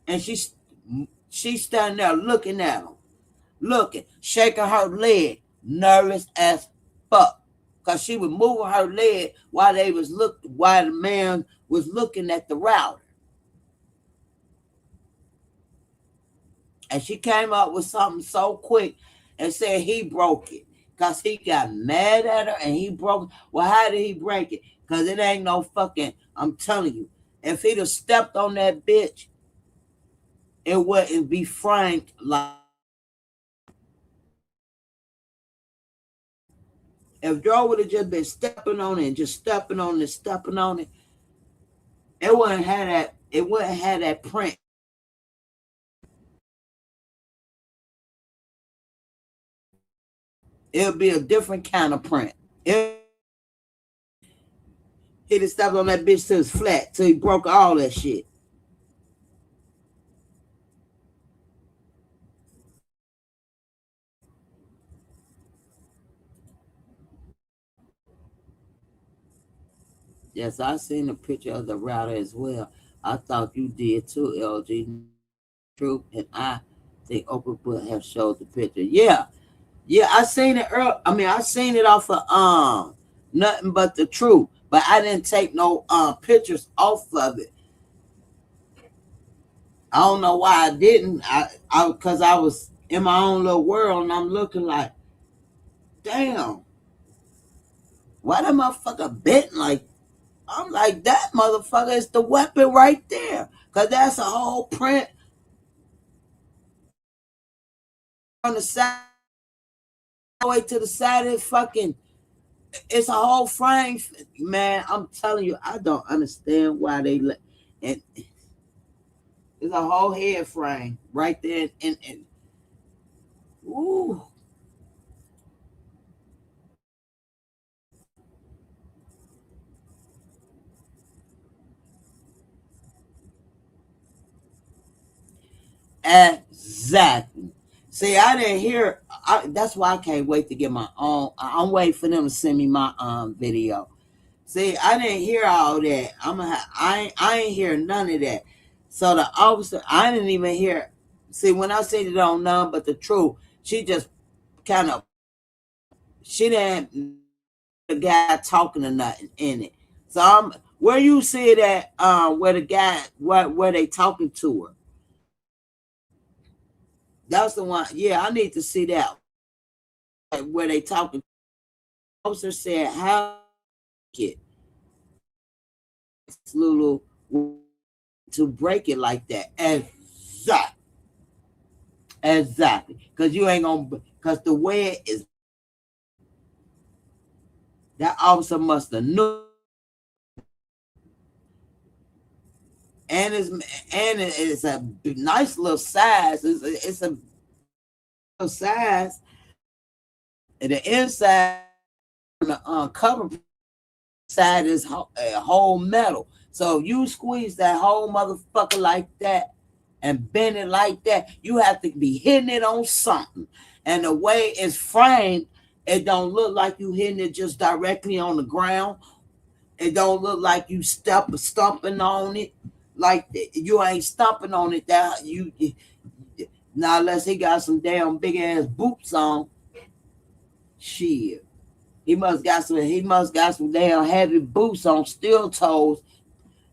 and she's standing there looking at him, looking, shaking her leg, nervous as fuck, cause she was moving her leg while the man was looking at the router, and she came up with something so quick and said he broke it. Cause he got mad at her and he broke. Well, how did he break it? Cause it ain't no fucking. I'm telling you, if he'd have stepped on that bitch, it wouldn't be framed like. If Joe would have just been stepping on it and just stepping on it, it wouldn't have that. It wouldn't have that print. It would be a different kind of print. He'd have stepped on that bitch till it's flat, till he broke all that shit. Yes, I seen a picture of the router as well. I thought you did too, LG. True, and I think Oprah would have showed the picture. Yeah, yeah, I seen it early. I mean, I seen it off of nothing but the truth, but I didn't take no pictures off of it. I don't know why I didn't. I because I was in my own little world and I'm looking like, damn, why that motherfucker bent like. I'm like, that motherfucker is the weapon right there. Cause that's a whole print. on the side, all the way to the side of his fucking. It's a whole frame, man. I'm telling you, I don't understand why they let. And it's a whole head frame right there, and ooh, exactly. See, I didn't hear. That's why I can't wait to get my own. I'm waiting for them to send me my video. See, I didn't hear all that. I ain't hear none of that. So the officer, I didn't even hear. See, when I said it on none but the truth, she just kind of she didn't the guy talking or nothing in it. So I'm where you see that where the guy where they talking to her. That's the one. Yeah, I need to see that where they talking. The officer said how it Lulu to break it like that. Exactly. Exactly. Because you ain't gonna because the way it is that officer must have knew and it's a nice little size. It's a little size. And the inside on the cover side is whole metal. So if you squeeze that whole motherfucker like that and bend it like that, you have to be hitting it on something. And the way it's framed, it don't look like you hitting it just directly on the ground. It don't look like you stomping on it. Like you ain't stomping on it. That you now unless he got some damn big ass boots on. Shit. He must got some damn heavy boots on steel toes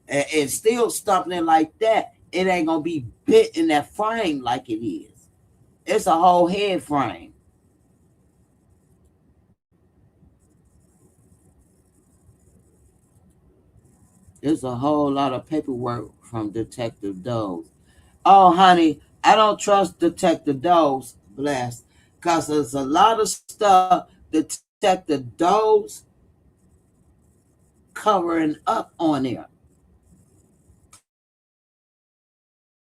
and still stomping it like that. It ain't gonna be bit in that frame like it is. It's a whole head frame. There's a whole lot of paperwork from Detective Doe. Oh, honey, I don't trust Detective Doe's bless, because there's a lot of stuff Detective Doe's covering up on there.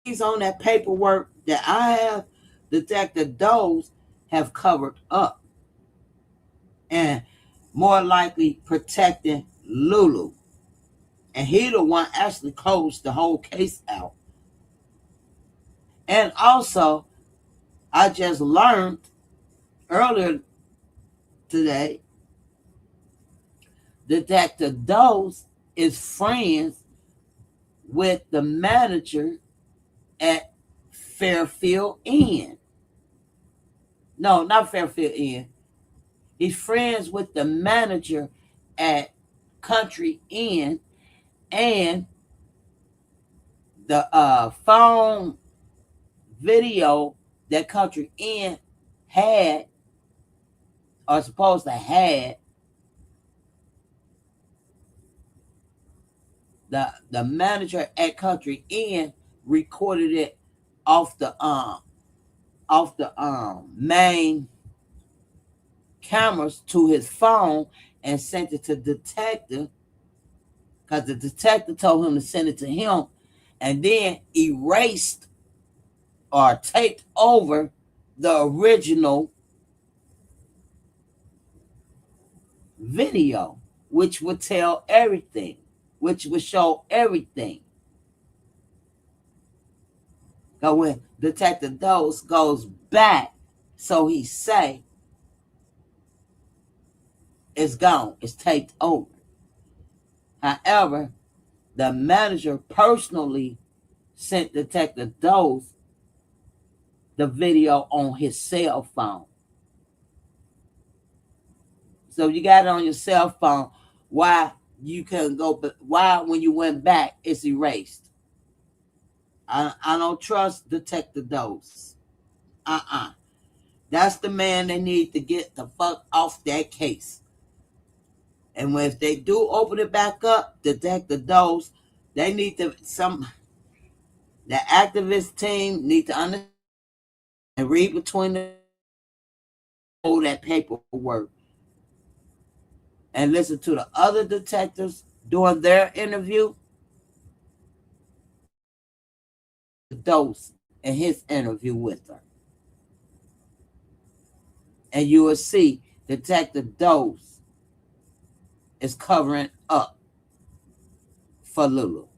He's on that paperwork that I have. Detective Doe's have covered up and more likely protecting Lulu. And he the one actually closed the whole case out. And also, I just learned earlier today, Detective Dose is friends with the manager at Fairfield Inn. No, not Fairfield Inn. He's friends with the manager at Country Inn, and the phone video that Country Inn had or supposed to had, the manager at Country Inn recorded it off the main cameras to his phone and sent it to the detective, because the detective told him to send it to him, and then erased or taped over the original video, which would tell everything, which would show everything. But when Detective Dose goes back, so he say, it's gone, it's taped over. However, the manager personally sent Detective Dose the video on his cell phone. So you got it on your cell phone. Why you couldn't go? But why when you went back, it's erased? I don't trust Detective Dose. That's the man they need to get the fuck off that case. And when if they do open it back up, Detective Dose, they need to the activist team need to understand and read between the hold that paperwork and listen to the other detectives doing their interview, Dose in his interview with her. And you will see Detective Dose is covering up for Lulu.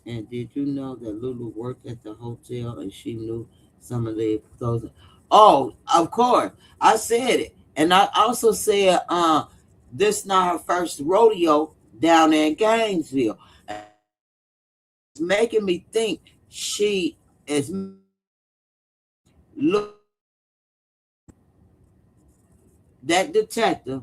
And did you know that Lulu worked at the hotel and she knew some of the those? Oh, of course. I said it. And I also said this not her first rodeo down there in Gainesville. It's making me think she is look that detective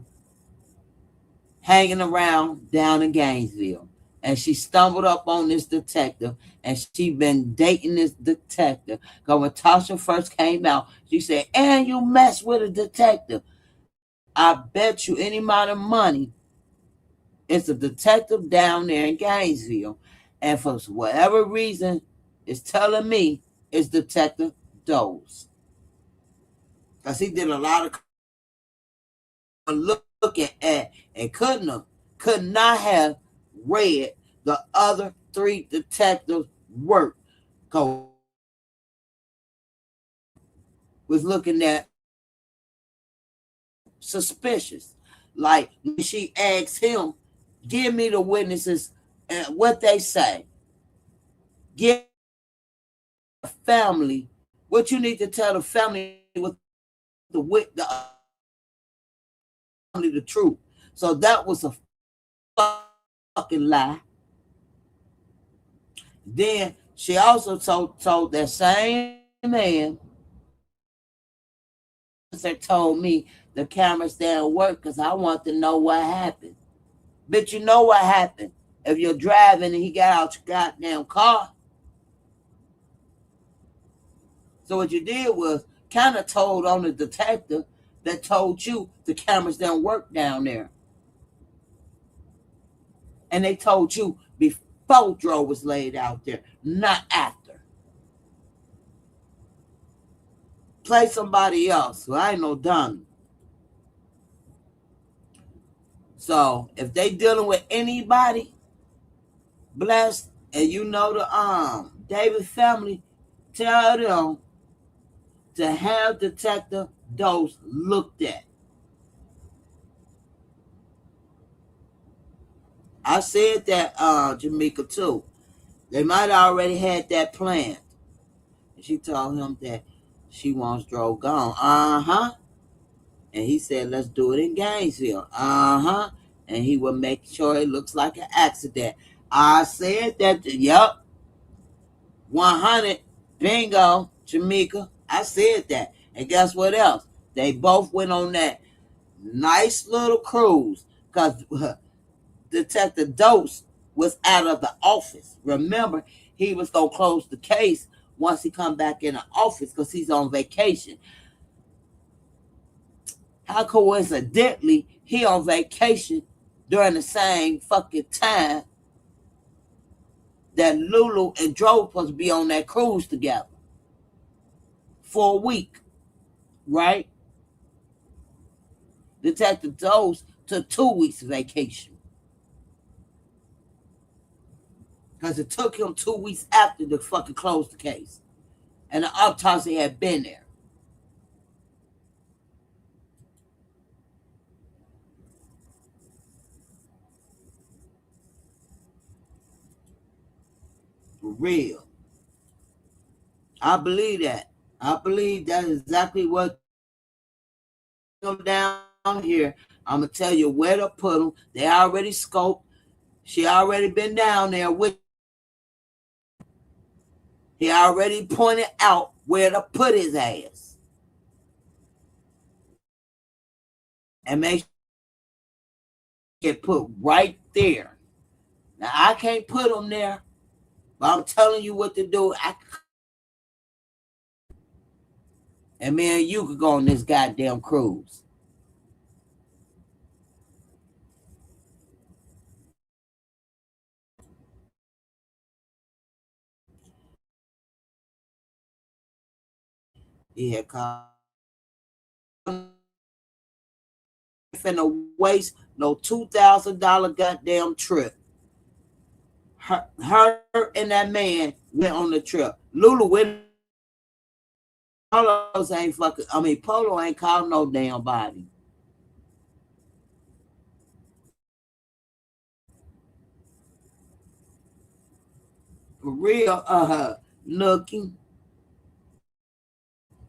hanging around down in Gainesville. And she stumbled up on this detective and she been dating this detective. Because when Tasha first came out, she said, and you mess with a detective. I bet you any amount of money it's a detective down there in Gainesville. And for whatever reason, it's telling me it's Detective Doze. Because he did a lot of looking at and could not have read the other three detectives' work. Cause was looking at suspicious. Like when she asked him, give me the witnesses and what they say. Give the family what you need to tell the family with the family the truth. So that was a fucking lie. Then she also told that same man that told me the cameras didn't work because I want to know what happened. But you know what happened. If you're driving and he got out your goddamn car. So what you did was kind of told on the detective that told you the cameras didn't work down there. And they told you before Dro was laid out there, not after. Play somebody else. So I ain't no dummy. So if they dealing with anybody blessed and you know the David family, tell them to have Detective Dose looked at. I said that Jamaica too. They might have already had that planned. She told him that she wants Dro gone. Uh-huh. And he said, let's do it in Gainesville. Uh-huh. And he will make sure it looks like an accident. I said that, yep, 100, bingo, Jamaica. I said that. And guess what else? They both went on that nice little cruise because Detective Dose was out of the office. Remember, he was going to close the case once he come back in the office because he's on vacation. How coincidentally he on vacation during the same fucking time that Lulu and Dro supposed to be on that cruise together for a week, right? Detective Dose took 2 weeks of vacation because it took him 2 weeks after the fucking closed the case, and the autopsy had been there. For real, I believe that. I believe that's exactly what down here. I'm gonna tell you where to put them. They already scoped. She already been down there with. He already pointed out where to put his ass, and make sure get put right there. Now I can't put them there, but I'm telling you what to do. And me and you could go on this goddamn cruise. He had called finna waste no $2,000 goddamn trip. Her and that man went on the trip. Lulu went. Polos ain't fucking. I mean, Polo ain't called no damn body. For real, looking.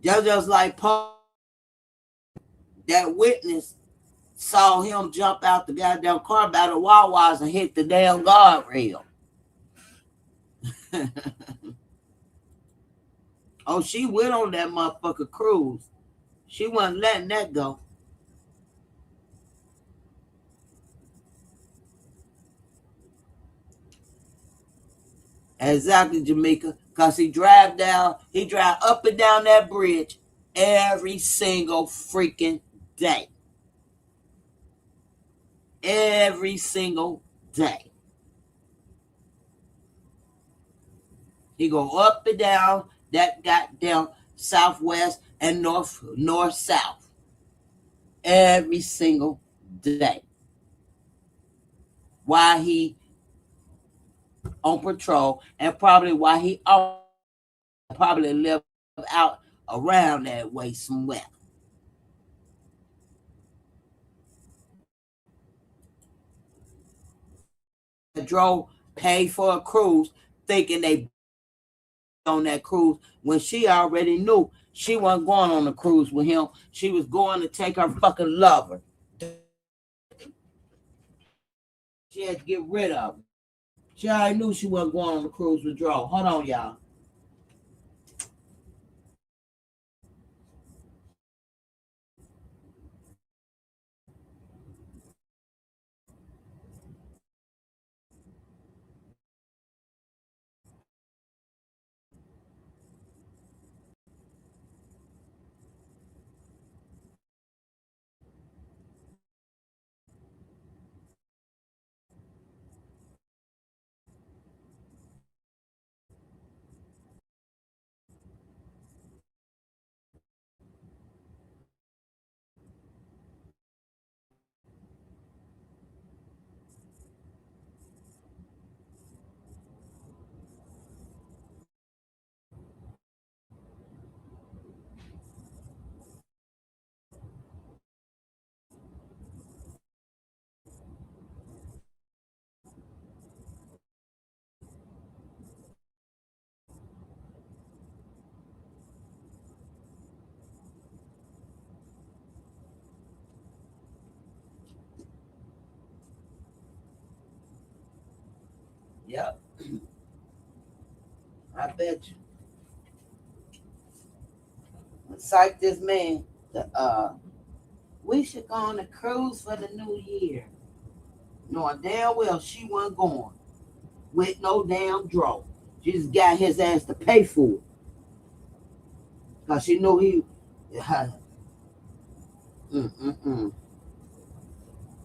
Just like Polo, that witness saw him jump out the goddamn car by the Wawa's and hit the damn guardrail. Oh, she went on that motherfucker cruise. She wasn't letting that go. Exactly, Jamaica. Cause he drive up and down that bridge every single freaking day. Every single day. He go up and down that goddamn southwest and north south every single day. While he on patrol, and probably while he probably live out around that way somewhere. Drove, paid for a cruise, thinking they on that cruise when she already knew she wasn't going on a cruise with him. She was going to take her fucking lover. She had to get rid of him. She already knew she wasn't going on the cruise with Dro. Hold on, y'all. Yep, I bet you. Psych this man. We should go on a cruise for the new year. Knowing damn well she wasn't going with no damn Dro. She just got his ass to pay for it. Because she knew he. Mm-mm-mm.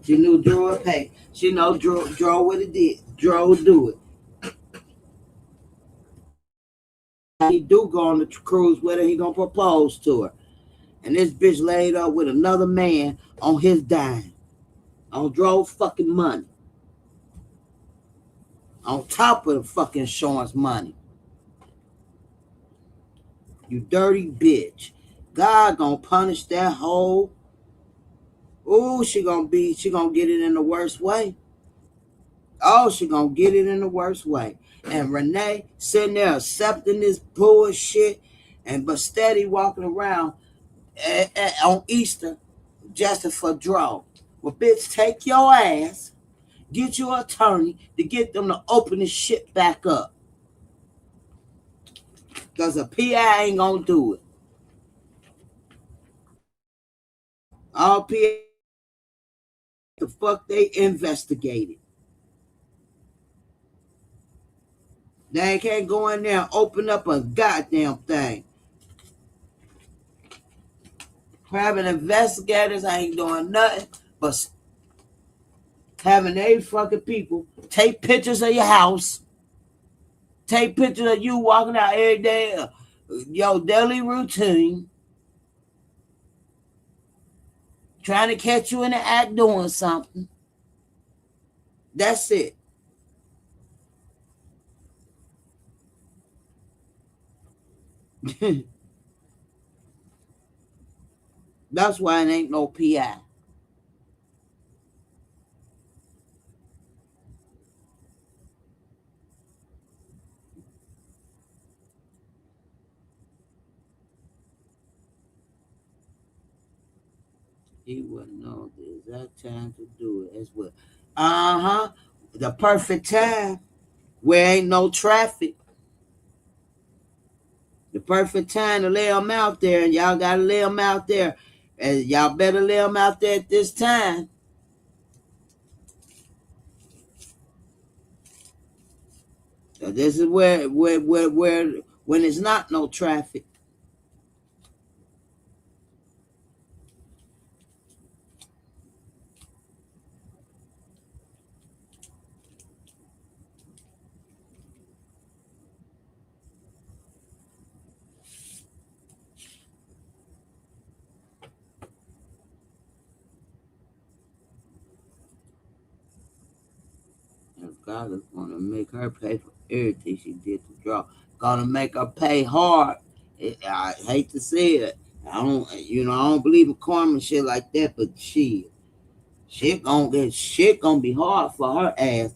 She knew Drew would pay. She know Drew would have did. Drew would do it. He do go on the cruise with her. He gonna propose to her. And this bitch laid up with another man on his dime. On Drew's fucking money. On top of the fucking insurance money. You dirty bitch. God gonna punish that hoe. Ooh, she gonna get it in the worst way. Oh, she gonna get it in the worst way. And Renee sitting there accepting this bullshit and but steady walking around on Easter just for draw. Well, bitch, take your ass, get your attorney to get them to open this shit back up. Because a PI ain't gonna do it. All PI, the fuck they investigated. They can't go in there and open up a goddamn thing. Private investigators ain't doing nothing but having they fucking people take pictures of your house, take pictures of you walking out every day, your daily routine, trying to catch you in the act doing something. That's it. That's why it ain't no PI. He wouldn't know the exact time to do it as well. Uh-huh. The perfect time where ain't no traffic. The perfect time to lay them out there, and y'all got to lay them out there. And y'all better lay them out there at this time. So this is where when it's not no traffic. If God is gonna make her pay for everything she did to draw, gonna make her pay hard. I hate to say it. I don't believe in karma and shit like that, but shit gonna be hard for her ass.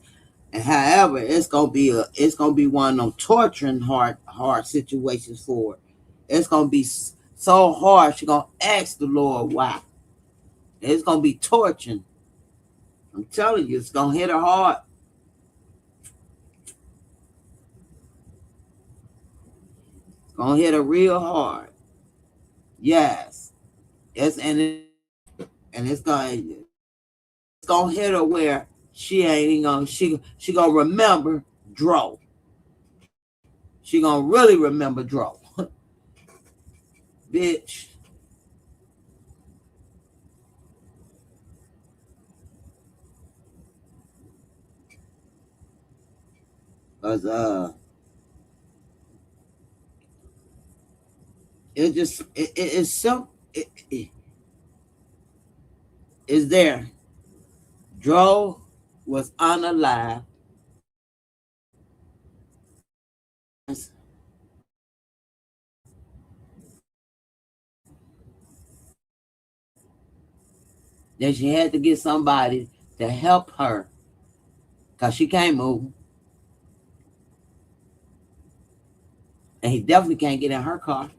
And however, it's gonna be one of them torturing hard situations for her. It's gonna be so hard. She gonna ask the Lord why. It's gonna be torturing. I'm telling you, it's gonna hit her hard. It's gonna hit her real hard. Yes. It's gonna hit her where she ain't gonna she gonna remember Dro. She gonna really remember Dro. Bitch. Cause it's so it's there. Dro was unalive. Then she had to get somebody to help her because she can't move. And he definitely can't get in her car.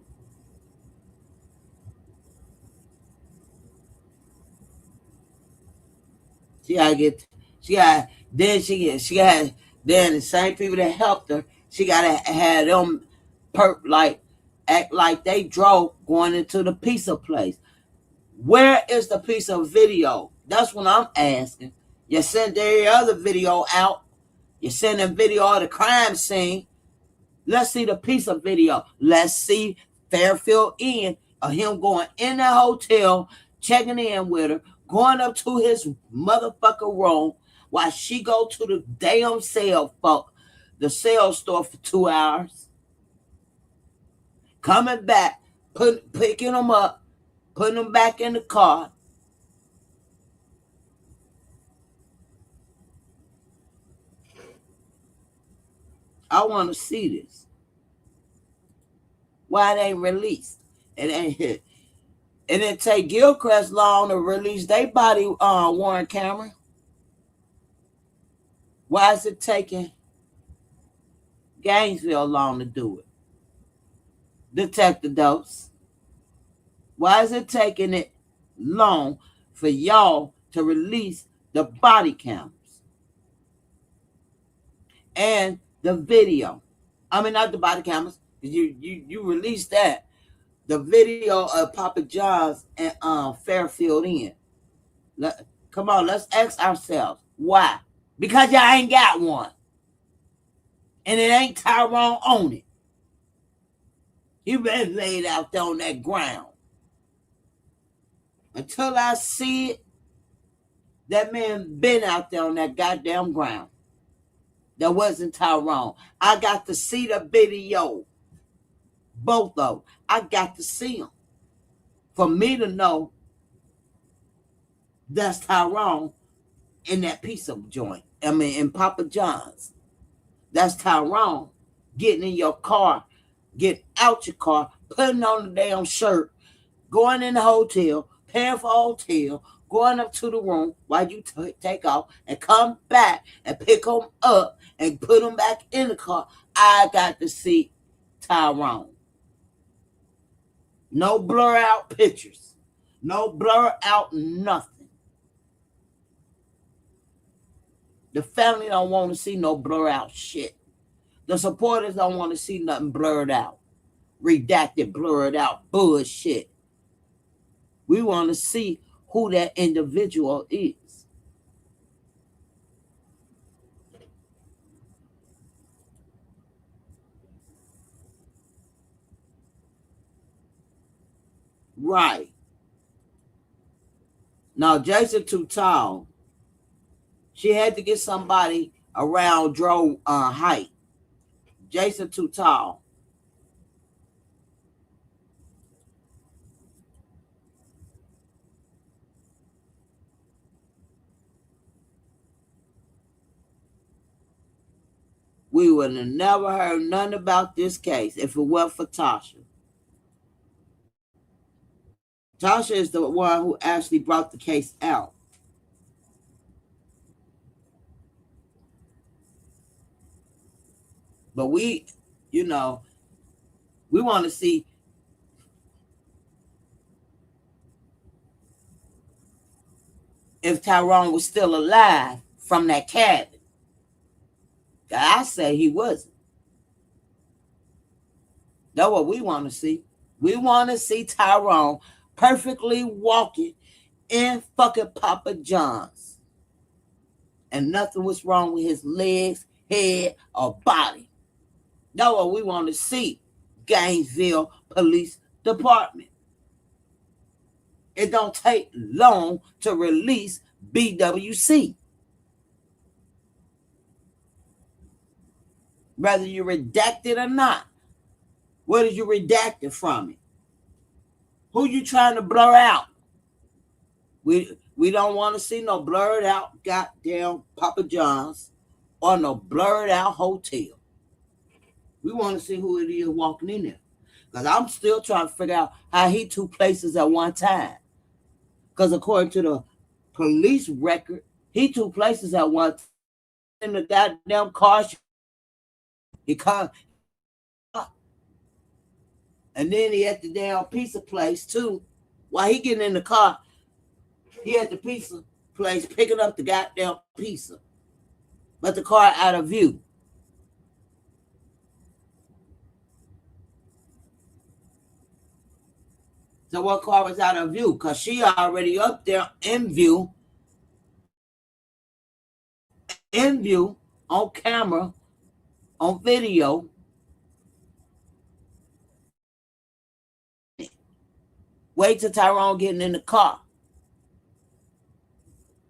She gotta get she got then she got then the same people that helped her, she gotta have them like act like they drove going into the pizza place. Where is the piece of video? That's what I'm asking. You sent every other video out. You send a video of the crime scene. Let's see the piece of video. Let's see Fairfield Inn of him going in the hotel, checking in with her, going up to his motherfucking room while she go to the damn the sale store for 2 hours, coming back, picking them up, putting them back in the car. I want to see this. Why it ain't released? It ain't hit. It didn't take Gilchrist long to release their body worn camera. Why is it taking Gainesville long to do it? Detective Dose. Why is it taking it long for y'all to release the body cams and the video? I mean, not the body cameras. You released that. The video of Papa John's and Fairfield Inn. Come on, let's ask ourselves why. Because y'all ain't got one, and it ain't Tyrone on it. He been laid out there on that ground. Until I see it, that man been out there on that goddamn ground. That wasn't Tyrone. I got to see the video. Both of them. I got to see them. For me to know That's Tyrone in that pizza joint. I mean, in Papa John's. That's Tyrone getting in your car, getting out your car, putting on the damn shirt, going in the hotel, paying for hotel, going up to the room while you take off and come back and pick them up and put them back in the car. I got to see Tyrone. No blur out pictures. No blur out nothing. The family don't want to see no blur out shit. The supporters don't want to see nothing blurred out. Redacted, blurred out bullshit. We want to see who that individual is. Right. Now, Jason too tall. She had to get somebody around Dro height. Jason too tall. We would have never heard nothing about this case if it weren't for Tasha. Tasha is the one who actually brought the case out. But we, you know, we want to see if Tyrone was still alive from that cabin. I say he wasn't. That's what we want to see. We want to see Tyrone perfectly walking in fucking Papa John's. And nothing was wrong with his legs, head, or body. That's what we want to see. Gainesville Police Department. It don't take long to release BWC. Whether you redact it or not. What did you redact it from it? Who you trying to blur out? We don't want to see no blurred out goddamn Papa John's or no blurred out hotel. We want to see who it is walking in there. Because I'm still trying to figure out how he two places at one time. Because according to the police record, he two places at one time in the goddamn car. He come, and then he at the damn pizza place too. While he getting in the car, he at the pizza place picking up the goddamn pizza. But the car out of view. So what car was out of view? Because she already up there in view on camera, on video. Wait till Tyrone getting in the car.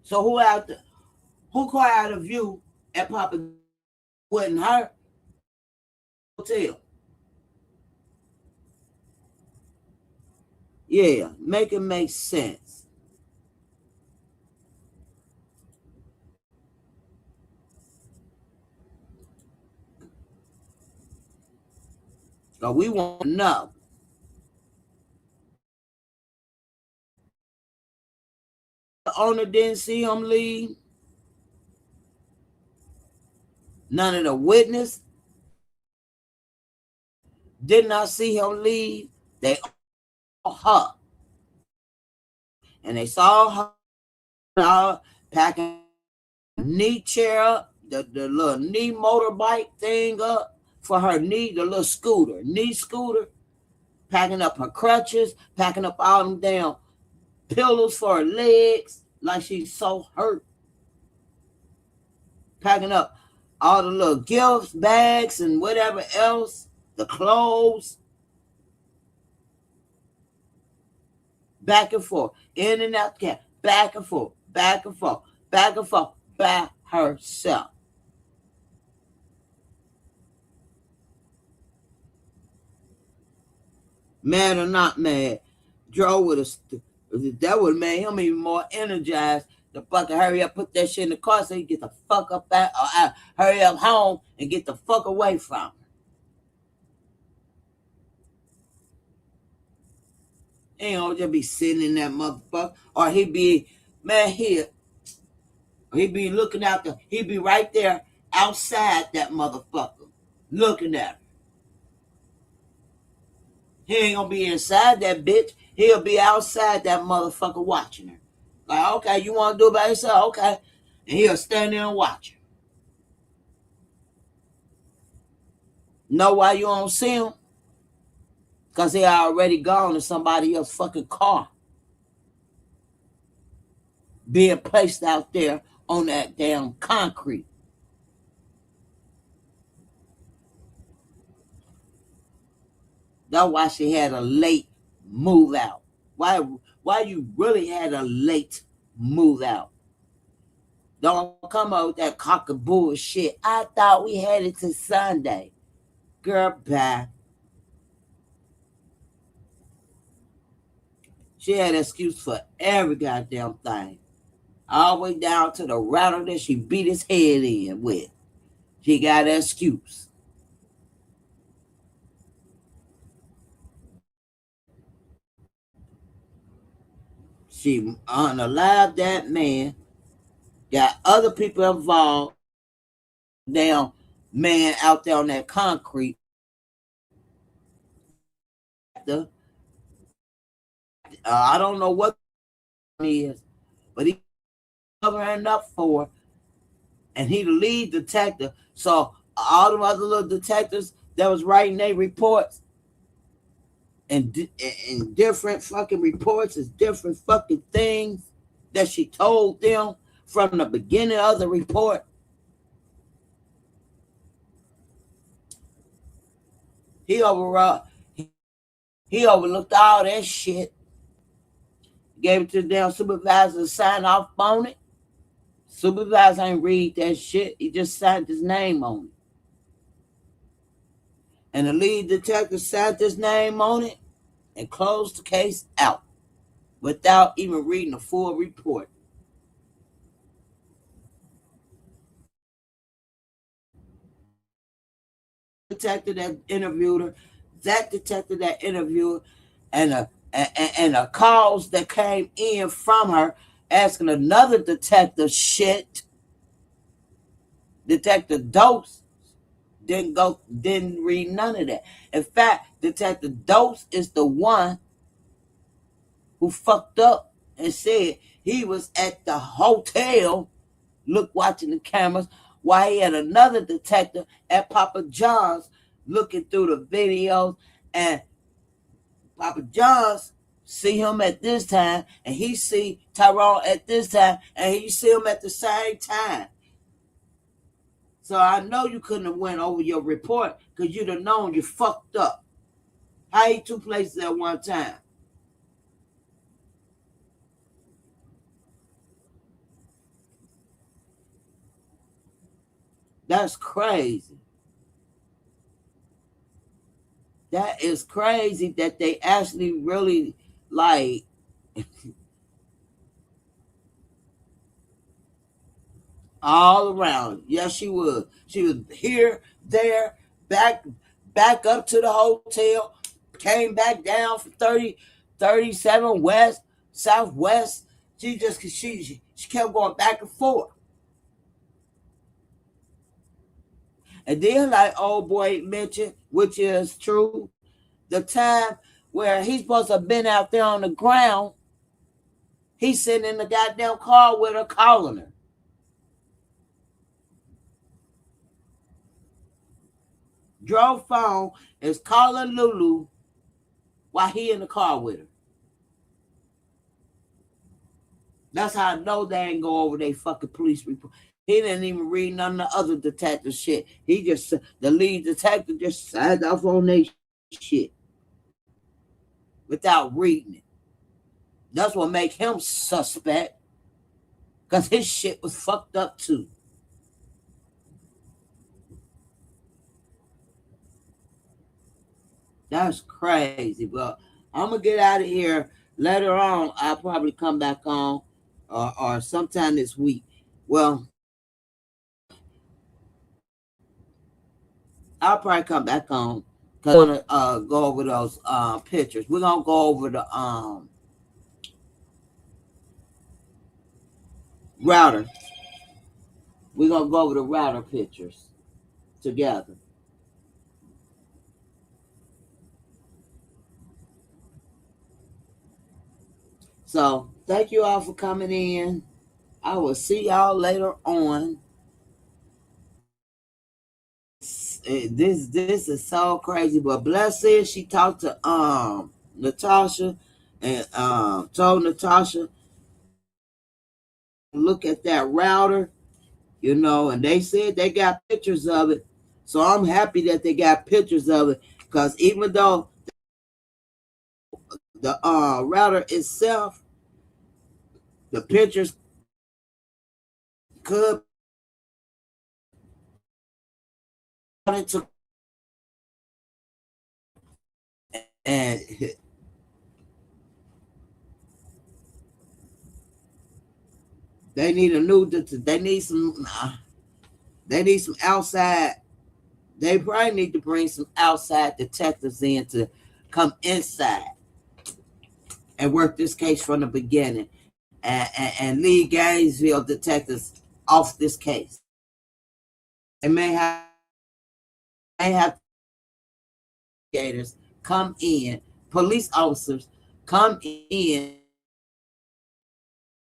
So who car out of view at Papa wasn't her hotel? Yeah, make it make sense. So we want to know. The owner didn't see him leave. None of the witness did not see him leave. They saw her. And they saw her packing a knee chair up, the little knee motorbike thing up for her knee, the little scooter, knee scooter, packing up her crutches, packing up all them damn pillows for her legs, like she's so hurt. Packing up all the little gifts, bags, and whatever else, the clothes. Back and forth, in and out the cab, back and forth, back and forth, back and forth, by herself. Mad or not mad, Joe would have That would have made him even more energized to fucking hurry up, put that shit in the car so he get the fuck up hurry up home and get the fuck away from her. He ain't gonna just be sitting in that motherfucker. Or he be, man, he be looking out he be right there outside that motherfucker, looking at her. He ain't gonna be inside that bitch. He'll be outside that motherfucker watching her. Like, okay, you wanna do it by yourself? Okay. And he'll stand there and watch her. Know why you don't see him? Because he already gone to somebody else's fucking car. Being placed out there on that damn concrete. That's why she had a late move out. Why you really had a late move out? Don't come out with that cock and bullshit. I thought we had it to Sunday. Girl, bye. She had an excuse for every goddamn thing. All the way down to the router that she beat his head in with. She got an excuse. She unalived that man, got other people involved, damn man out there on that concrete. I don't know what it is, but he covering up for, and he the lead detective. So all the other little detectives that was writing their reports and different fucking reports is different fucking things that she told them from the beginning of the report. He overall he overlooked all that shit. Gave it to the damn supervisor to sign off on it. Supervisor ain't read that shit. He just signed his name on it. And the lead detective signed his name on it and closed the case out without even reading the full report. Detective that interviewed her, that detective that interviewed her, and the calls that came in from her asking another detective shit. Detective Dose didn't read none of that. In fact, Detective Dose is the one who fucked up and said he was at the hotel, watching the cameras, while he had another detective at Papa John's looking through the videos, and Papa John's see him at this time, and he see Tyrone at this time, and he see him at the same time. So I know you couldn't have went over your report because you'd have known you fucked up. How he two places at one time? That's crazy. That is crazy that they actually really like all around. Yes, she was. She was here, there, back up to the hotel, came back down for 37 west, southwest. She kept going back and forth. And then, like old boy mentioned, which is true, the time where he's supposed to have been out there on the ground, he's sitting in the goddamn car with her calling her. Drove phone is calling Lulu while he in the car with her. That's how I know they ain't go over their fucking police report. He didn't even read none of the other detective shit. He just, the lead detective just signed off on their shit without reading it. That's what make him suspect, because his shit was fucked up too. That's crazy. But I'm gonna get out of here. later on, I'll probably come back on, or sometime this week. Well, I'll probably come back on because I want to go over those pictures. We're gonna go over the router. We're gonna go over the router pictures together. So thank you all for coming in. I will see y'all later on. This is so crazy, but Bless said she talked to Natasha and told Natasha look at that router, and they said they got pictures of it. So I'm happy that they got pictures of it, because even though the router itself, the pictures could to and they need a new they need some outside. They probably need to bring some outside detectives in to come inside and work this case from the beginning, and lead Gainesville detectives off this case. They may have investigators come in, police officers come in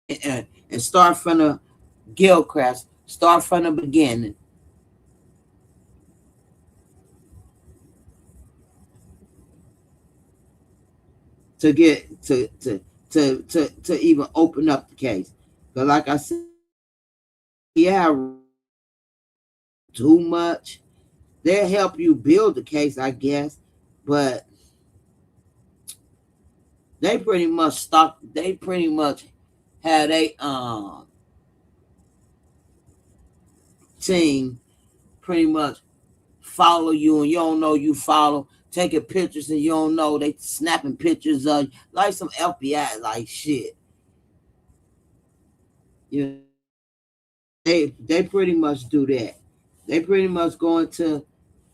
and start from the Gilchrist, start from the beginning. To get to even open up the case. But like I said, yeah, too much. They'll help you build the case, I guess, but they pretty much had a team pretty much follow you, and you don't know you follow, taking pictures and you don't know they snapping pictures of you, like some FBI like shit. You know, they pretty much do that. They pretty much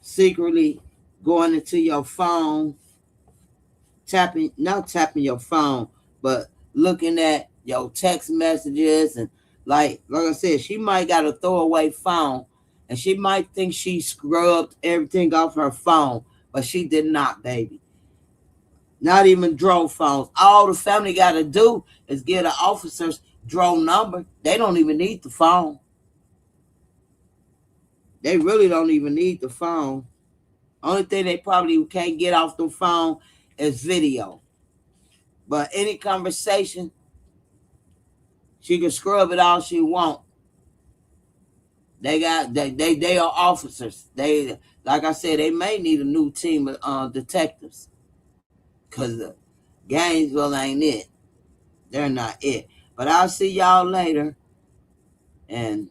secretly going into your phone, not tapping your phone, but looking at your text messages, and like I said, she might got a throwaway phone, and she might think she scrubbed everything off her phone, but she did not, baby. Not even drone phones. All the family got to do is get an officer's drone number. They don't even need the phone. They really don't even need the phone. Only thing they probably can't get off the phone is video. But any conversation, she can scrub it all she want. They are officers. They, like I said, they may need a new team of detectives, because Gainesville ain't it. They're not it. But I'll see y'all later, and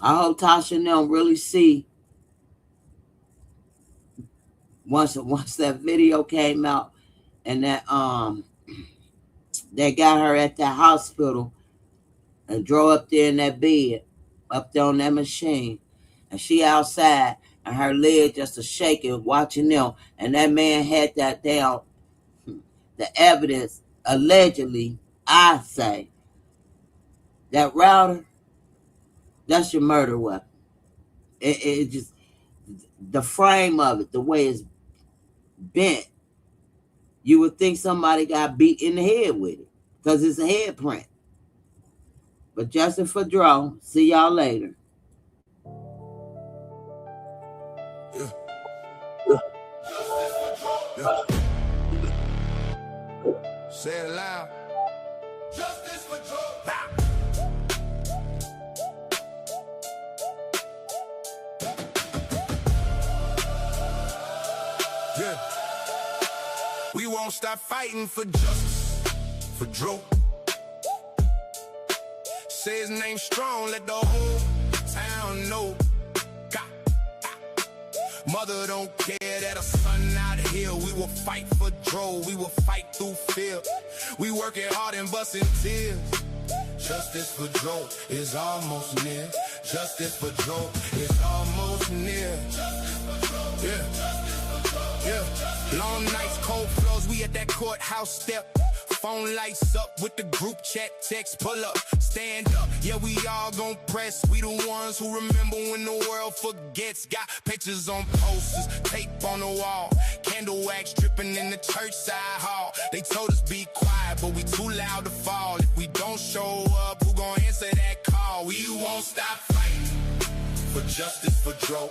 I hope Tasha and them really see once that video came out, and that they got her at that hospital and drove up there in that bed, up there on that machine, and she outside, and her leg just a shaking, watching them, and that man had that down, the evidence, allegedly, I say, that router, that's your murder weapon. It just, the frame of it, the way it's bent, you would think somebody got beat in the head with it, because it's a head print. But Justin Fedro, see y'all later.
Yeah. Yeah. Yeah. Say it loud. Justice for Joe. Yeah. We won't stop fighting for justice for Joe. Say his name strong, let the whole town know. Mother don't care that a son out here. We will fight for Dro, we will fight through fear. We working hard and busting tears. Justice for Dro is almost near. Justice for Dro is almost near. Yeah, yeah. Long nights, cold floors, we at that courthouse step. Phone lights up with the group chat text. Pull up, stand up, yeah, we all gon' press. We the ones who remember when the world forgets. Got pictures on posters, tape on the wall, candle wax dripping in the church side hall. They told us be quiet, but we too loud to fall. If we don't show up, who gon' answer that call? We won't stop fighting for justice for Dro.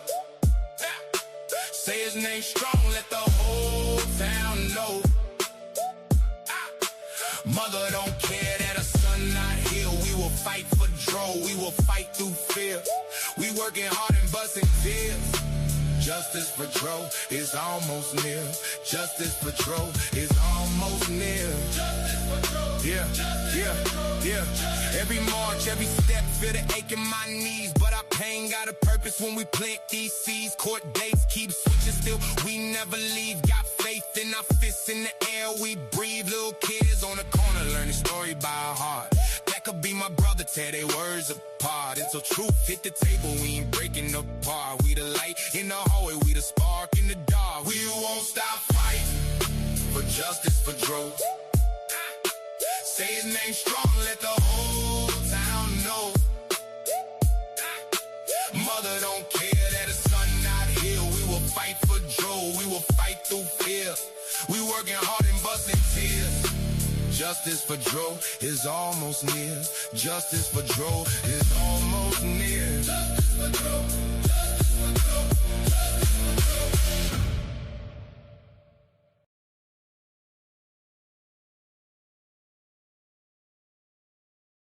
Say his name strong, let the whole town know. Mother don't care that a son not here. We will fight for Dro, we will fight through fear. We working hard and busting tears. Justice for Dro is almost near. Justice for Dro is almost near. Yeah, yeah, yeah. Every march, every step, feel the ache in my knees. But our pain got a purpose when we plant these seeds. Court dates keep switching, still we never leave. Got faith in our fists in the air, we breathe. Little kids on the corner learning story by heart. That could be my brother, tear their words apart. Until truth hit the table, we ain't breaking apart. We the light in the hallway, we the spark in the dark. We won't stop fighting for justice for Dro. Say his name strong, let the whole town know. Mother don't care that a son not here. We will fight for Dro, we will fight through fear. We working hard and busting tears. Justice for Dro is almost near. Justice for Dro is almost near. Justice for Dro. Justice for Dro. Justice for Dro.